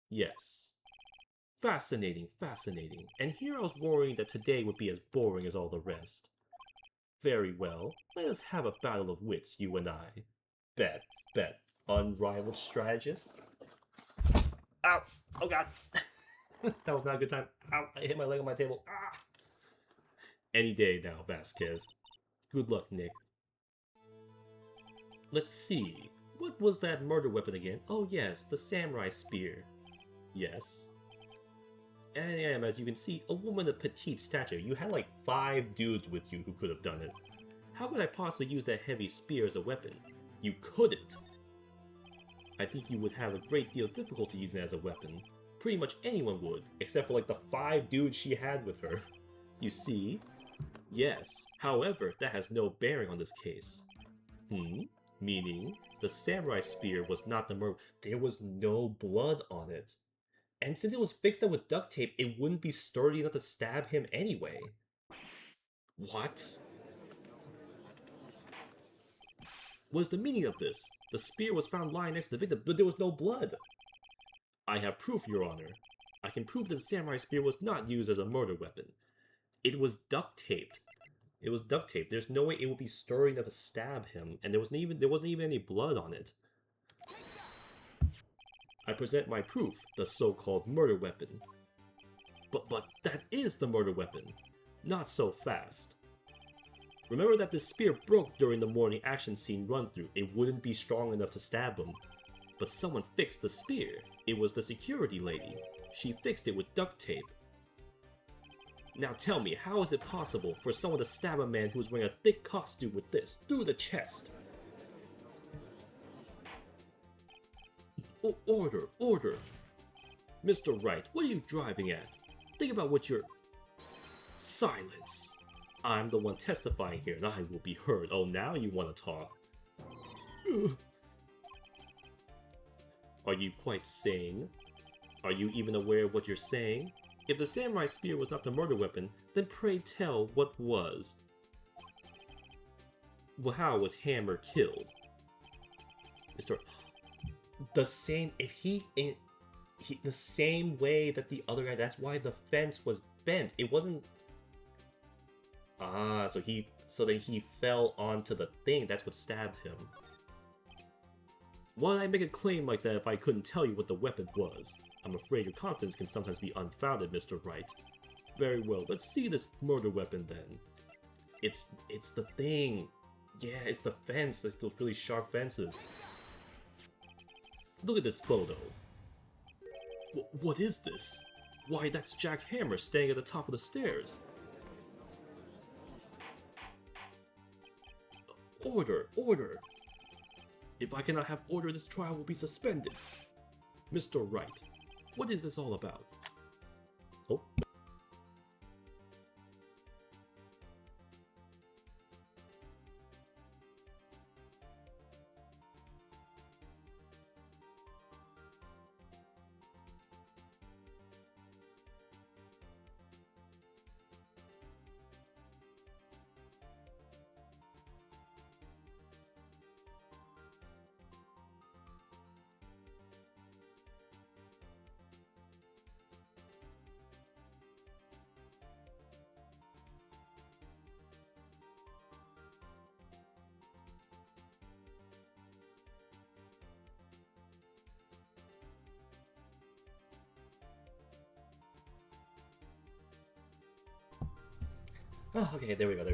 Yes. Fascinating, fascinating. And here I was worrying that today would be as boring as all the rest. Very well. Let us have a battle of wits, you and I. Bet. Unrivaled strategist. Ow! Oh god! That was not a good time. Ow! I hit my leg on my table. Ah! Any day now, Vasquez. Good luck, Nick. Let's see. What was that murder weapon again? Oh yes, the samurai spear. Yes. And I am, as you can see, a woman of petite stature. You had like 5 dudes with you who could have done it. How could I possibly use that heavy spear as a weapon? You couldn't. I think you would have a great deal of difficulty using it as a weapon. Pretty much anyone would, except for like the 5 dudes she had with her. You see? Yes. However, that has no bearing on this case. Meaning, the samurai spear was not the murder. There was no blood on it. And since it was fixed up with duct tape, it wouldn't be sturdy enough to stab him anyway. What? What is the meaning of this? The spear was found lying next to the victim, but there was no blood. I have proof, Your Honor. I can prove that the samurai spear was not used as a murder weapon. It was duct taped. It was duct taped. There's no way it would be sturdy enough to stab him, and there wasn't even any blood on it. I present my proof, the so-called murder weapon. But that is the murder weapon. Not so fast. Remember that the spear broke during the morning action scene run-through. It wouldn't be strong enough to stab him. But someone fixed the spear. It was the security lady. She fixed it with duct tape. Now tell me, how is it possible for someone to stab a man who was wearing a thick costume with this, through the chest? Order! Mr. Wright, what are you driving at? Think about what you're... Silence! I'm the one testifying here, and I will be heard. Oh, now you want to talk. Are you quite sane? Are you even aware of what you're saying? If the samurai spear was not the murder weapon, then pray tell what was. Well, how was Hammer killed? Mr. The same, the same way that the other guy, that's why the fence was bent. It wasn't... Ah, so then he fell onto the thing. That's what stabbed him. Why did I make a claim like that if I couldn't tell you what the weapon was? I'm afraid your confidence can sometimes be unfounded, Mr. Wright. Very well, let's see this murder weapon then. It's the thing. Yeah, it's the fence. It's those really sharp fences. Look at this photo. What is this? Why, that's Jack Hammer standing at the top of the stairs. Order! Order! If I cannot have order, this trial will be suspended. Mr. Wright, what is this all about? Oh. Oh, okay, there we go.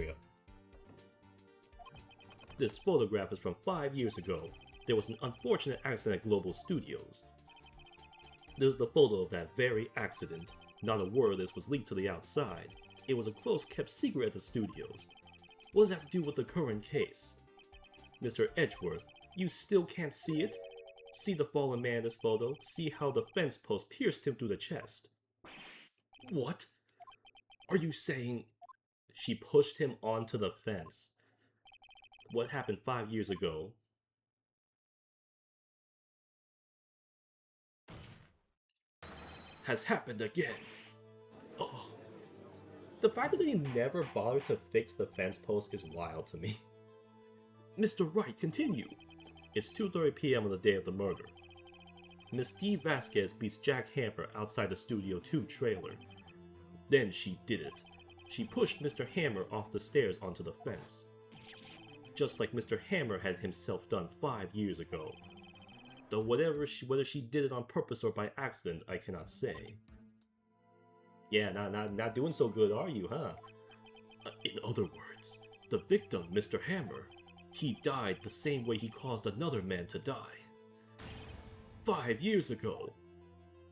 This photograph is from 5 years ago. There was an unfortunate accident at Global Studios. This is the photo of that very accident. Not a word of this was leaked to the outside. It was a close kept secret at the studios. What does that have to do with the current case? Mr. Edgelord, you still can't see it? See the fallen man in this photo? See how the fence post pierced him through the chest? What? Are you saying... She pushed him onto the fence. What happened 5 years ago has happened again. Oh. The fact that they never bothered to fix the fence post is wild to me. Mr. Wright, continue. It's 2:30 p.m. on the day of the murder. Miss D. Vasquez beats Jack Hammer outside the Studio 2 trailer. Then she did it. She pushed Mr. Hammer off the stairs onto the fence. Just like Mr. Hammer had himself done 5 years ago. Though whether she did it on purpose or by accident, I cannot say. Yeah, not doing so good, are you, huh? In other words, the victim, Mr. Hammer, he died the same way he caused another man to die. 5 years ago.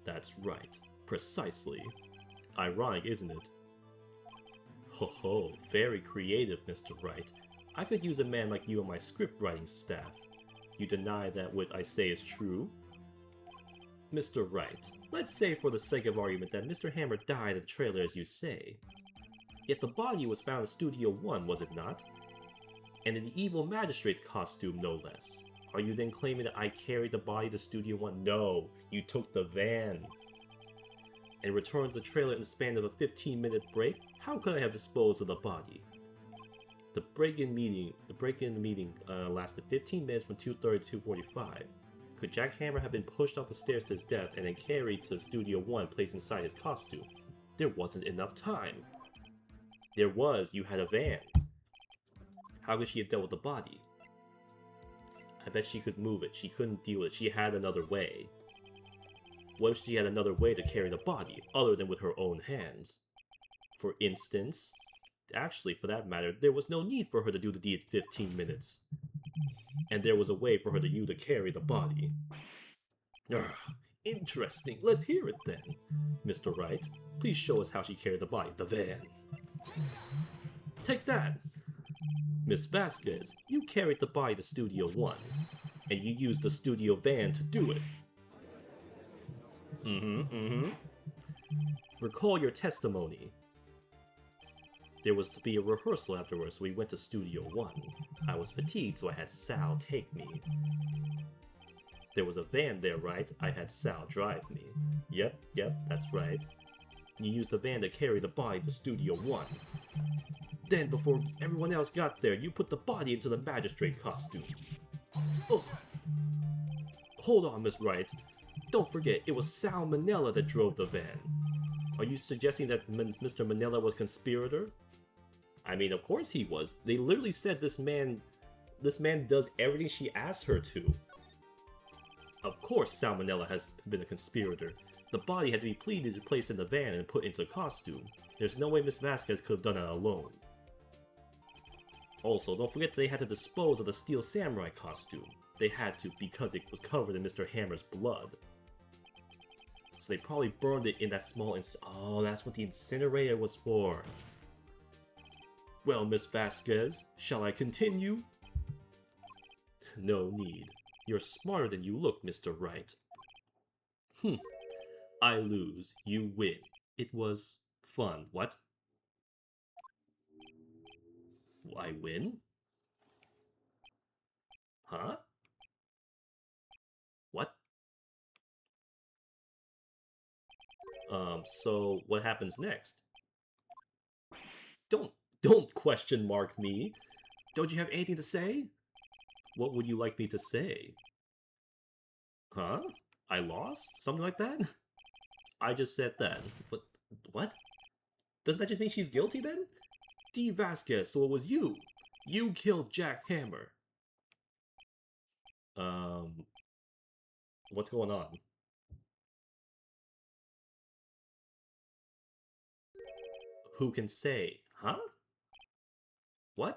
That's right. Precisely. Ironic, isn't it? Ho ho, very creative, Mr. Wright. I could use a man like you on my script writing staff. You deny that what I say is true? Mr. Wright, let's say for the sake of argument that Mr. Hammer died in the trailer as you say. Yet the body was found in Studio 1, was it not? And in the evil magistrate's costume, no less. Are you then claiming that I carried the body to Studio 1? No, you took the van. And returned to the trailer in the span of a 15-minute break? How could I have disposed of the body? The break-in meeting lasted 15 minutes from 2:30 to 2:45. Could Jack Hammer have been pushed off the stairs to his death and then carried to Studio 1 placed inside his costume? There wasn't enough time. There was, you had a van. How could she have dealt with the body? I bet she could move it. She couldn't deal with it. She had another way. What if she had another way to carry the body, other than with her own hands? For instance, actually, for that matter, there was no need for her to do the deed in 15 minutes. And there was a way for her to carry the body. Interesting. Let's hear it then. Mr. Wright, please show us how she carried the body, the van. Take that! Miss Vasquez, you carried the body to Studio 1, and you used the studio van to do it. Recall your testimony. There was to be a rehearsal afterwards, so we went to Studio 1. I was fatigued, so I had Sal take me. There was a van there, right? I had Sal drive me. Yep, that's right. You used the van to carry the body to Studio 1. Then, before everyone else got there, you put the body into the magistrate costume. Oh. Hold on, Miss Wright. Don't forget, it was Sal Manella that drove the van. Are you suggesting that Mr. Manella was conspirator? I mean, of course he was. They literally said this man does everything she asked her to. Of course Sal Manella has been a conspirator. The body had to be placed in the van and put into costume. There's no way Miss Vasquez could have done that alone. Also, don't forget that they had to dispose of the Steel Samurai costume. They had to because it was covered in Mr. Hammer's blood. So they probably burned it in that small oh, that's what the incinerator was for. Well, Miss Vasquez, shall I continue? No need. You're smarter than you look, Mr. Wright. I lose. You win. It was fun. What? I win? Huh? What? So what happens next? Don't question mark me. Don't you have anything to say? What would you like me to say? Huh? I lost? Something like that? I just said that. But what? Doesn't that just mean she's guilty then? D. Vasquez, so it was you. You killed Jack Hammer. What's going on? Who can say? Huh? What?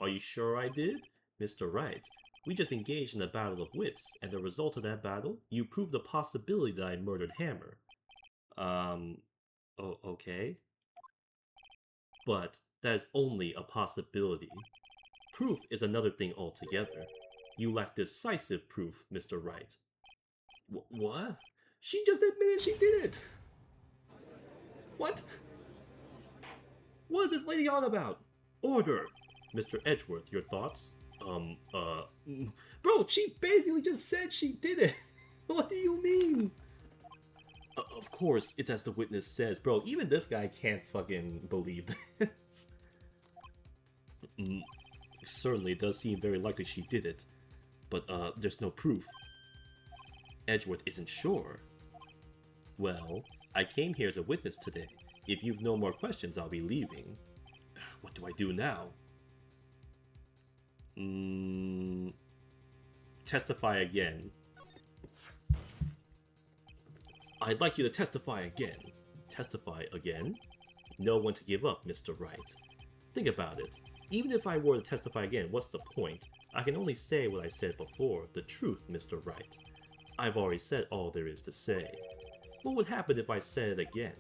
Are you sure I did? Mr. Wright, we just engaged in a battle of wits, and the result of that battle, you proved the possibility that I murdered Hammer. Oh, okay. But that is only a possibility. Proof is another thing altogether. You lack decisive proof, Mr. Wright. What? She just admitted she did it! What? What is this lady on about? Order! Mr. Edgelord, your thoughts? Bro, she basically just said she did it! What do you mean? Of course, it's as the witness says. Bro, even this guy can't fucking believe this. Certainly it does seem very likely she did it. But, there's no proof. Edgelord isn't sure. Well, I came here as a witness today. If you've no more questions, I'll be leaving. What do I do now? Testify again. I'd like you to testify again. Testify again? No one to give up, Mr. Wright. Think about it. Even if I were to testify again, what's the point? I can only say what I said before, the truth, Mr. Wright. I've already said all there is to say. What would happen if I said it again?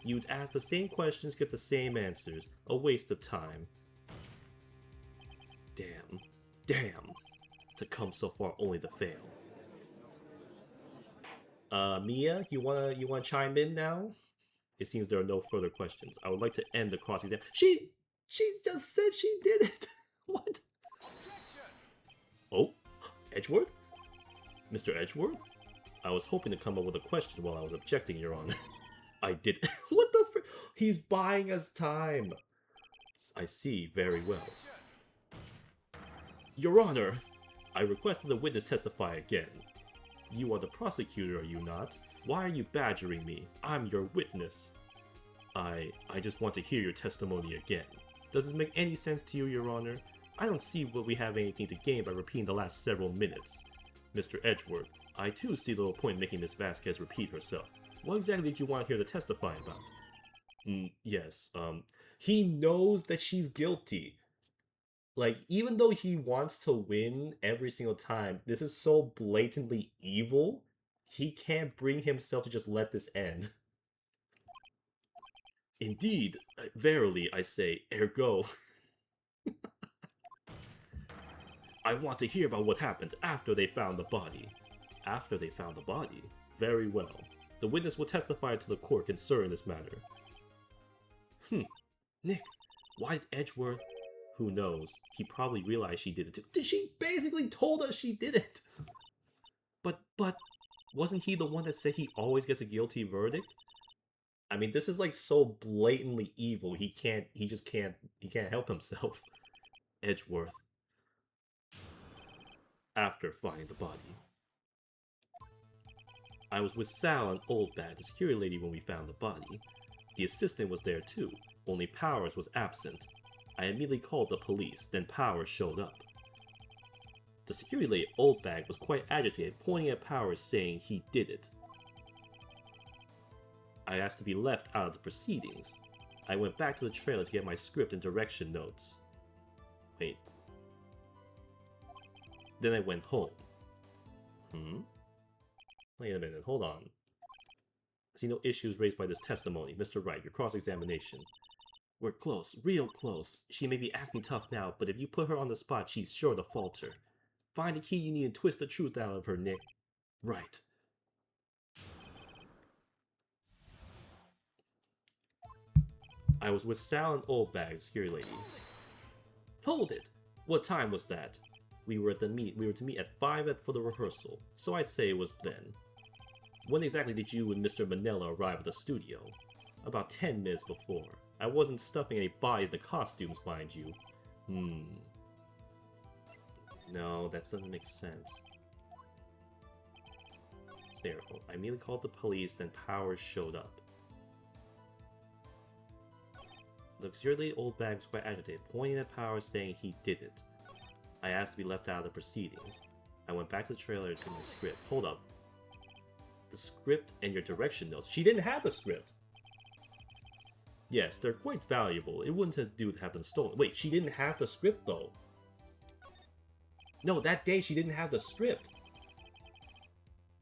You'd ask the same questions, get the same answers. A waste of time. Damn. To come so far only to fail. Mia, you wanna chime in now? It seems there are no further questions. I would like to end the cross-exam. She just said she did it! What? Oh? Edgelord? Mr. Edgelord? I was hoping to come up with a question while I was objecting, Your Honor. I did. What the fr- He's buying us time. I see, very well. Your Honor, I requested the witness testify again. You are the prosecutor, are you not? Why are you badgering me? I'm your witness. I just want to hear your testimony again. Does this make any sense to you, Your Honor? I don't see what we have anything to gain by repeating the last several minutes. Mr. Edgelord, I too see little point in making Miss Vasquez repeat herself. What exactly did you want her to testify about? Yes, he knows that she's guilty. Like, even though he wants to win every single time, this is so blatantly evil, he can't bring himself to just let this end. Indeed, verily, I say, ergo. I want to hear about what happened after they found the body. After they found the body? Very well. The witness will testify to the court concerning this matter. Nick, why did Edgelord? Who knows? He probably realized she did it too. She basically told us she did it! But, wasn't he the one that said he always gets a guilty verdict? I mean, this is like so blatantly evil, he can't help himself. Edgelord. After finding the body. I was with Sal and Oldbag, the security lady, when we found the body. The assistant was there too, only Powers was absent. I immediately called the police, then Powers showed up. The security lady, Oldbag, was quite agitated, pointing at Powers saying he did it. I asked to be left out of the proceedings. I went back to the trailer to get my script and direction notes. Wait. Then I went home. Wait a minute, hold on. I see no issues raised by this testimony. Mr. Wright, your cross-examination. We're close, real close. She may be acting tough now, but if you put her on the spot, she's sure to falter. Find the key you need and twist the truth out of her, Nick. Right. I was with Sal and Oldbag, security lady. Hold it! What time was that? We were to meet at 5 for the rehearsal, so I'd say it was then. When exactly did you and Mr. Manella arrive at the studio? About 10 minutes before. I wasn't stuffing any bodies in the costumes, mind you. No, that doesn't make sense. There, I immediately called the police, then Powers showed up. Luxuriantly, Oldbag was quite agitated, pointing at Powers, saying he did it. I asked to be left out of the proceedings. I went back to the trailer to my script. Hold up. The script and your direction notes. She didn't have the script! Yes, they're quite valuable. It wouldn't do to have them stolen. Wait, she didn't have the script, though. No, that day she didn't have the script.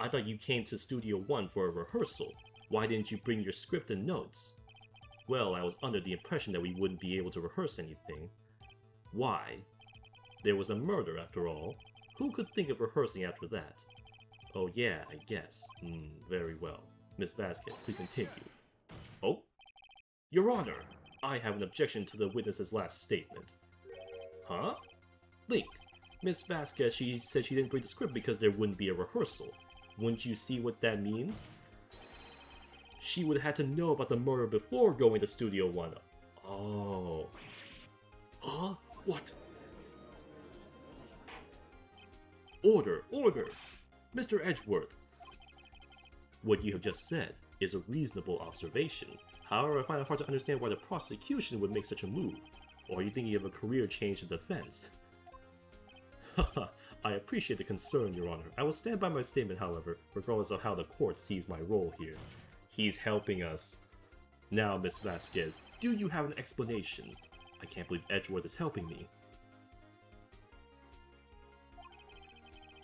I thought you came to Studio 1 for a rehearsal. Why didn't you bring your script and notes? Well, I was under the impression that we wouldn't be able to rehearse anything. Why? There was a murder, after all. Who could think of rehearsing after that? Oh yeah, I guess. Very well. Miss Vasquez, please continue. Oh? Your Honor, I have an objection to the witness's last statement. Huh? Link, Miss Vasquez, she said she didn't bring the script because there wouldn't be a rehearsal. Wouldn't you see what that means? She would have had to know about the murder before going to Studio 1. Oh. Huh? What? Order! Order! Mr. Edgelord. What you have just said is a reasonable observation. However, I find it hard to understand why the prosecution would make such a move. Or are you thinking of a career change in defense? Haha, I appreciate the concern, Your Honor. I will stand by my statement, however, regardless of how the court sees my role here. He's helping us. Now, Miss Vasquez, do you have an explanation? I can't believe Edgelord is helping me.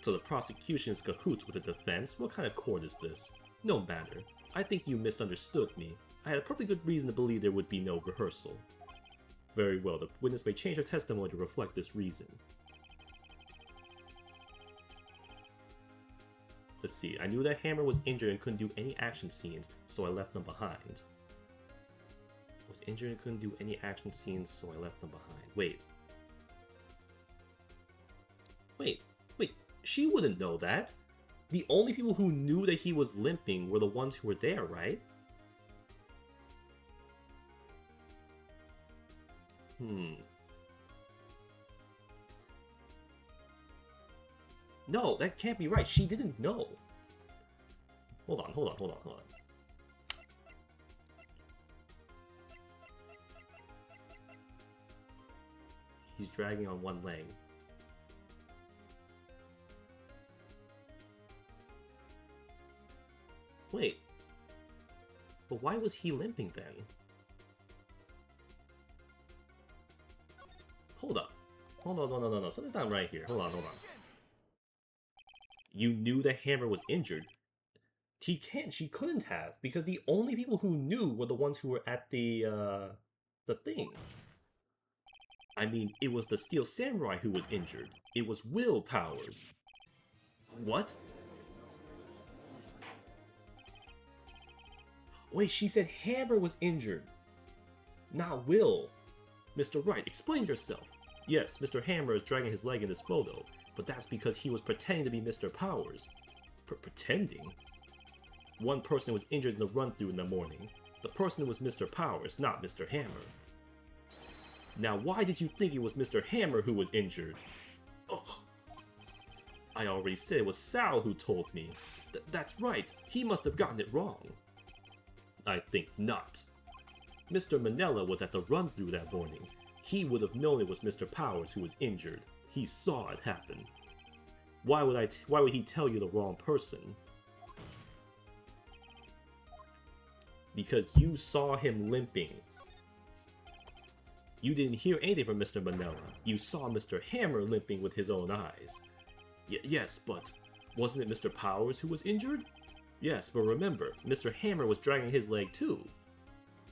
So the prosecution is cahoots with the defense? What kind of court is this? No matter. I think you misunderstood me. I had a perfectly good reason to believe there would be no rehearsal. Very well, the witness may change her testimony to reflect this reason. Let's see, I knew that Hammer was injured and couldn't do any action scenes, so I left them behind. Was injured and couldn't do any action scenes, so I left them behind. Wait, she wouldn't know that. The only people who knew that he was limping were the ones who were there, right? No, that can't be right. She didn't know. Hold on. He's dragging on one leg. Wait. But why was he limping then? Hold up. Hold on, no. Something's not right here. Hold on. You knew that Hammer was injured. She couldn't have, because the only people who knew were the ones who were at the thing. I mean, it was the Steel Samurai who was injured. It was Will Powers. What? Wait, she said Hammer was injured, not Will. Mr. Wright, explain yourself. Yes, Mr. Hammer is dragging his leg in this photo, but that's because he was pretending to be Mr. Powers. Pretending? One person was injured in the run-through in the morning. The person was Mr. Powers, not Mr. Hammer. Now, why did you think it was Mr. Hammer who was injured? Ugh. I already said it was Sal who told me. That's right, he must have gotten it wrong. I think not. Mr. Manella was at the run-through that morning. He would have known it was Mr. Powers who was injured. He saw it happen. Why would he tell you the wrong person? Because you saw him limping. You didn't hear anything from Mr. Manella. You saw Mr. Hammer limping with his own eyes. Yes, but wasn't it Mr. Powers who was injured? Yes, but remember, Mr. Hammer was dragging his leg too.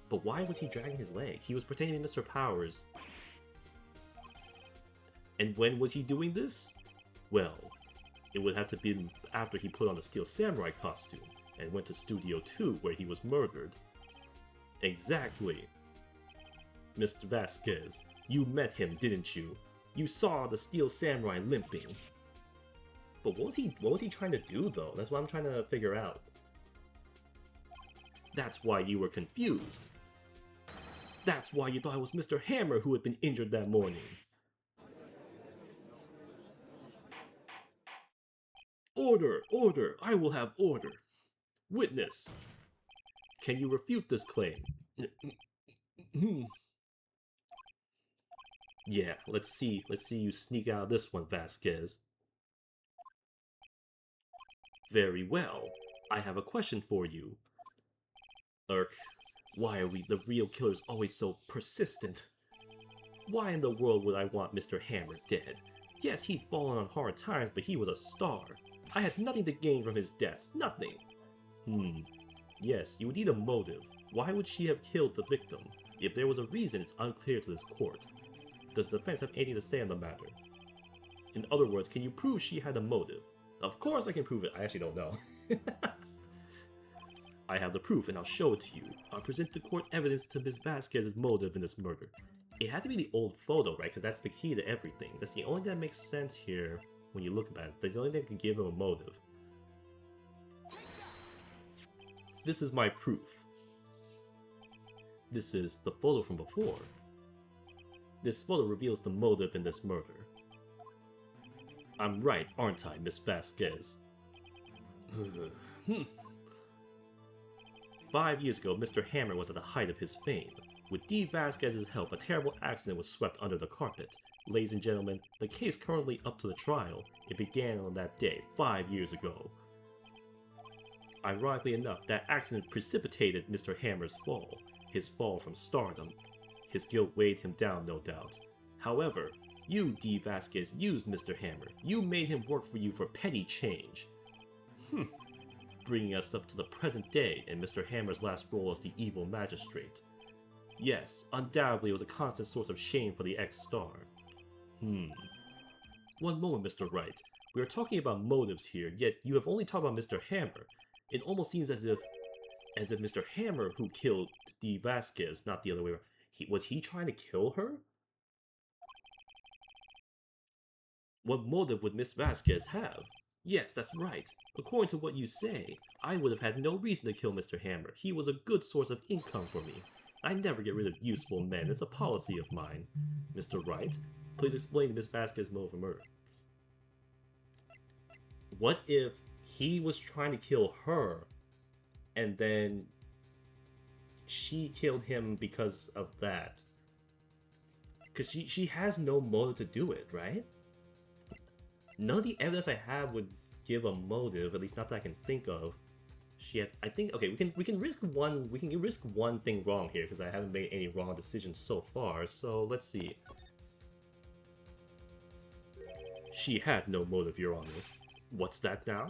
But why was he dragging his leg? He was pretending to be Mr. Powers. And when was he doing this? Well, it would have to be after he put on the Steel Samurai costume and went to Studio 2 where he was murdered. Exactly. Mr. Vasquez, you met him, didn't you? You saw the Steel Samurai limping. But what was he trying to do though? That's what I'm trying to figure out. That's why you were confused. That's why you thought it was Mr. Hammer who had been injured that morning. Order! Order! I will have order! Witness! Can you refute this claim? Yeah, let's see you sneak out of this one, Vasquez. Very well. I have a question for you. Lurk, why are the real killers always so persistent? Why in the world would I want Mr. Hammer dead? Yes, he'd fallen on hard times, but he was a star. I had nothing to gain from his death. Nothing. Yes, you would need a motive. Why would she have killed the victim? If there was a reason, it's unclear to this court. Does the defense have anything to say on the matter? In other words, can you prove she had a motive? Of course I can prove it. I actually don't know. I have the proof and I'll show it to you. I'll present to court evidence to Ms. Vasquez's motive in this murder. It had to be the old photo, right? Because that's the key to everything. That's the only thing that makes sense here when you look at it. That's the only thing that can give him a motive. This is my proof. This is the photo from before. This photo reveals the motive in this murder. I'm right, aren't I, Miss Vasquez? 5 years ago, Mr. Hammer was at the height of his fame. With D. Vasquez's help, a terrible accident was swept under the carpet. Ladies and gentlemen, the case currently up to the trial. It began on that day, 5 years ago. Ironically enough, that accident precipitated Mr. Hammer's fall. His fall from stardom. His guilt weighed him down, no doubt. However, you, D. Vasquez, used Mr. Hammer. You made him work for you for petty change. Bringing us up to the present day and Mr. Hammer's last role as the evil magistrate. Yes, undoubtedly it was a constant source of shame for the ex-star. One moment, Mr. Wright. We are talking about motives here, yet you have only talked about Mr. Hammer. It almost seems as if Mr. Hammer who killed D. Vasquez, not the other way around. Was he trying to kill her? What motive would Miss Vasquez have? Yes, that's right. According to what you say, I would have had no reason to kill Mr. Hammer. He was a good source of income for me. I never get rid of useful men. It's a policy of mine. Mr. Wright, please explain Miss Vasquez's motive for murder. What if he was trying to kill her, and then she killed him because of that? Because she has no motive to do it, right? None of the evidence I have would give a motive, at least not that I can think of. I think, okay, we can risk one thing wrong here because I haven't made any wrong decisions so far. So let's see. She had no motive, Your Honor. What's that now?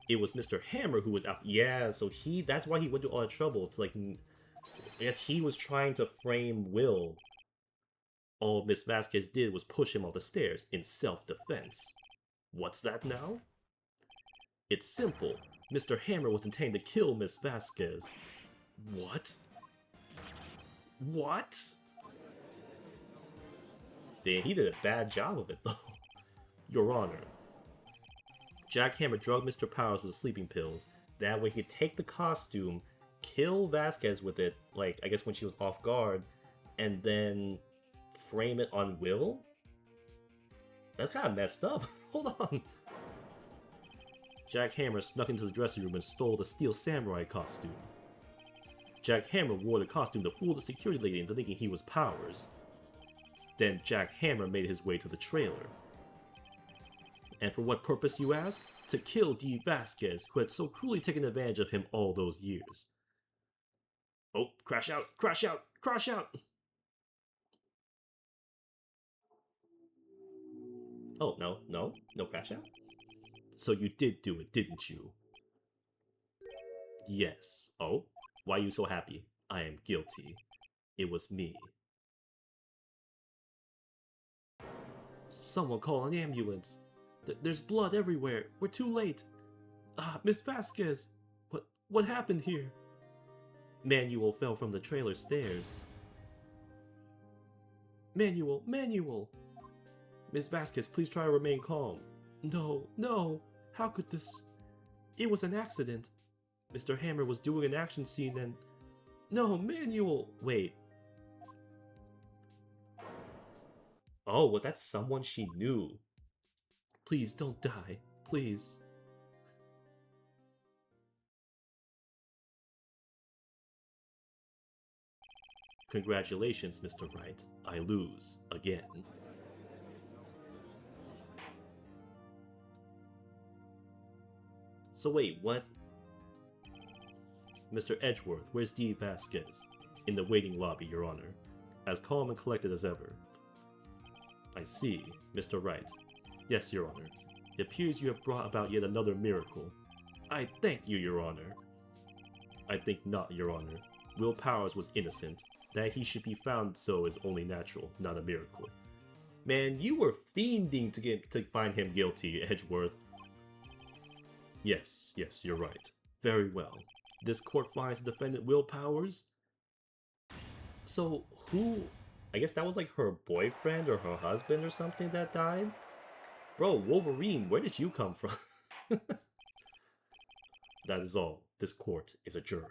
It was Mr. Hammer who was out. Yeah, so that's why he went to all that trouble to, like, I guess he was trying to frame Will. All Miss Vasquez did was push him off the stairs in self-defense. What's that now? It's simple. Mr. Hammer was intending to kill Miss Vasquez. What? What? Damn, he did a bad job of it, though. Your Honor. Jack Hammer drugged Mr. Powers with sleeping pills. That way he could take the costume, kill Vasquez with it, like, I guess when she was off guard, and then frame it on Will? That's kind of messed up. Hold on. Jack Hammer snuck into the dressing room and stole the Steel Samurai costume. Jack Hammer wore the costume to fool the security lady into thinking he was Powers. Then Jack Hammer made his way to the trailer. And for what purpose, you ask? To kill D. Vasquez, who had so cruelly taken advantage of him all those years. Oh, crash out, crash out, crash out! Oh, no crash out? So you did do it, didn't you? Yes. Oh, why are you so happy? I am guilty. It was me. Someone call an ambulance. There's blood everywhere. We're too late. Miss Vasquez. What happened here? Manuel fell from the trailer stairs. Manuel! Miss Vasquez, please try to remain calm. No. How could this? It was an accident. Mr. Hammer was doing an action scene and... No, Manuel! Wait. Oh, was that someone she knew? Please don't die. Please. Congratulations, Mr. Wright. I lose. Again. So wait, what? Mr. Edgelord, where's D. Vasquez? In the waiting lobby, Your Honor. As calm and collected as ever. I see, Mr. Wright. Yes, Your Honor. It appears you have brought about yet another miracle. I thank you, Your Honor. I think not, Your Honor. Will Powers was innocent. That he should be found so is only natural, not a miracle. Man, you were fiending to find him guilty, Edgelord. Yes, you're right. Very well. This court finds the defendant Will Powers. So, who... I guess that was like her boyfriend or her husband or something that died? Bro, Wolverine, where did you come from? That is all. This court is adjourned.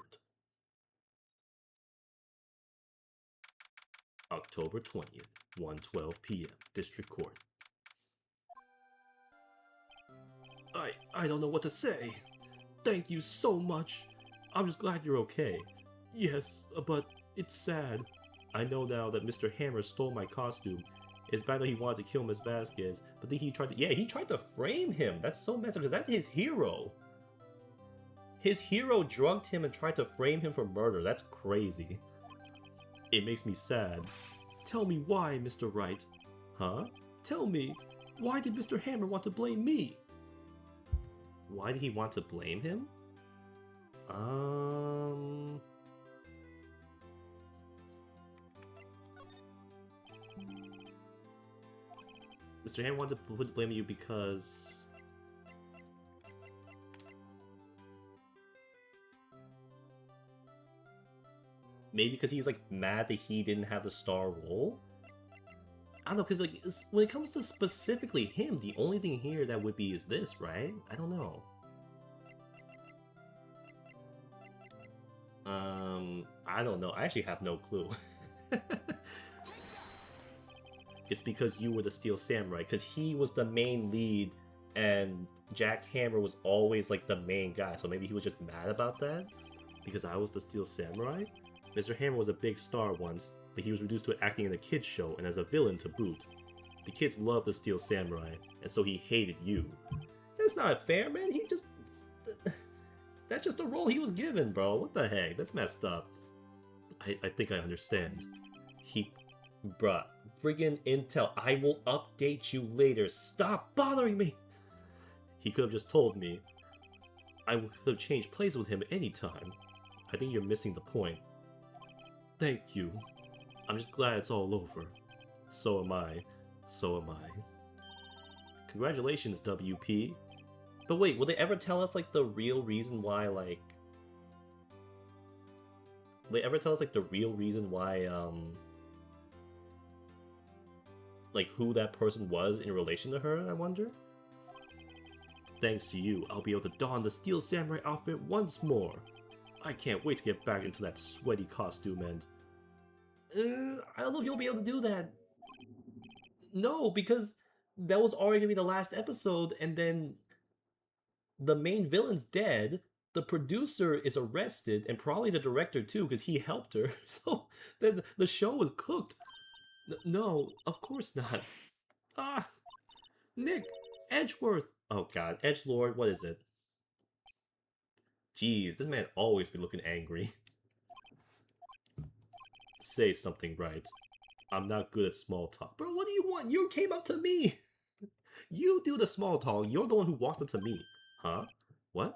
October 20th, 1:12 p.m. District Court. I don't know what to say. Thank you so much. I'm just glad you're okay. Yes, but it's sad. I know now that Mr. Hammer stole my costume. It's bad that he wanted to kill Miss Vasquez, but then he tried to... Yeah, he tried to frame him. That's so messed up, because that's his hero. His hero drugged him and tried to frame him for murder. That's crazy. It makes me sad. Tell me why, Mr. Wright. Huh? Tell me, why did Mr. Hammer want to blame me? Why did he want to blame him? Mr. Hammer wanted to blame you because... Maybe because he's, like, mad that he didn't have the star role? I don't know, because, like, when it comes to specifically him, the only thing here that would be is this, right? I don't know. I don't know. I actually have no clue. It's because you were the Steel Samurai, because he was the main lead, and Jack Hammer was always, like, the main guy, so maybe he was just mad about that? Because I was the Steel Samurai? Mr. Hammer was a big star once, but he was reduced to acting in a kid's show and as a villain to boot. The kids loved the Steel Samurai, and so he hated you. That's not fair, man. He just... That's just the role he was given, bro. What the heck? That's messed up. I think I understand. Bruh. Friggin' Intel. I will update you later. Stop bothering me! He could have just told me. I could have changed places with him anytime. I think you're missing the point. Thank you. I'm just glad it's all over. So am I. So am I. Congratulations, WP. But wait, will they ever tell us, like, the real reason why, like... Will they ever tell us, like, the real reason why, like, who that person was in relation to her, I wonder? Thanks to you, I'll be able to don the Steel Samurai outfit once more. I can't wait to get back into that sweaty costume and... I don't know if you'll be able to do that. No, because that was already going to be the last episode, and then the main villain's dead, the producer is arrested, and probably the director too, because he helped her. So then the show was cooked. No, of course not. Nick, Edgeworth. Oh god, Edgelord, what is it? Jeez, this man always be looking angry. Say something right. I'm not good at small talk. Bro, what do you want? You came up to me! You do the small talk. You're the one who walked up to me. Huh? What?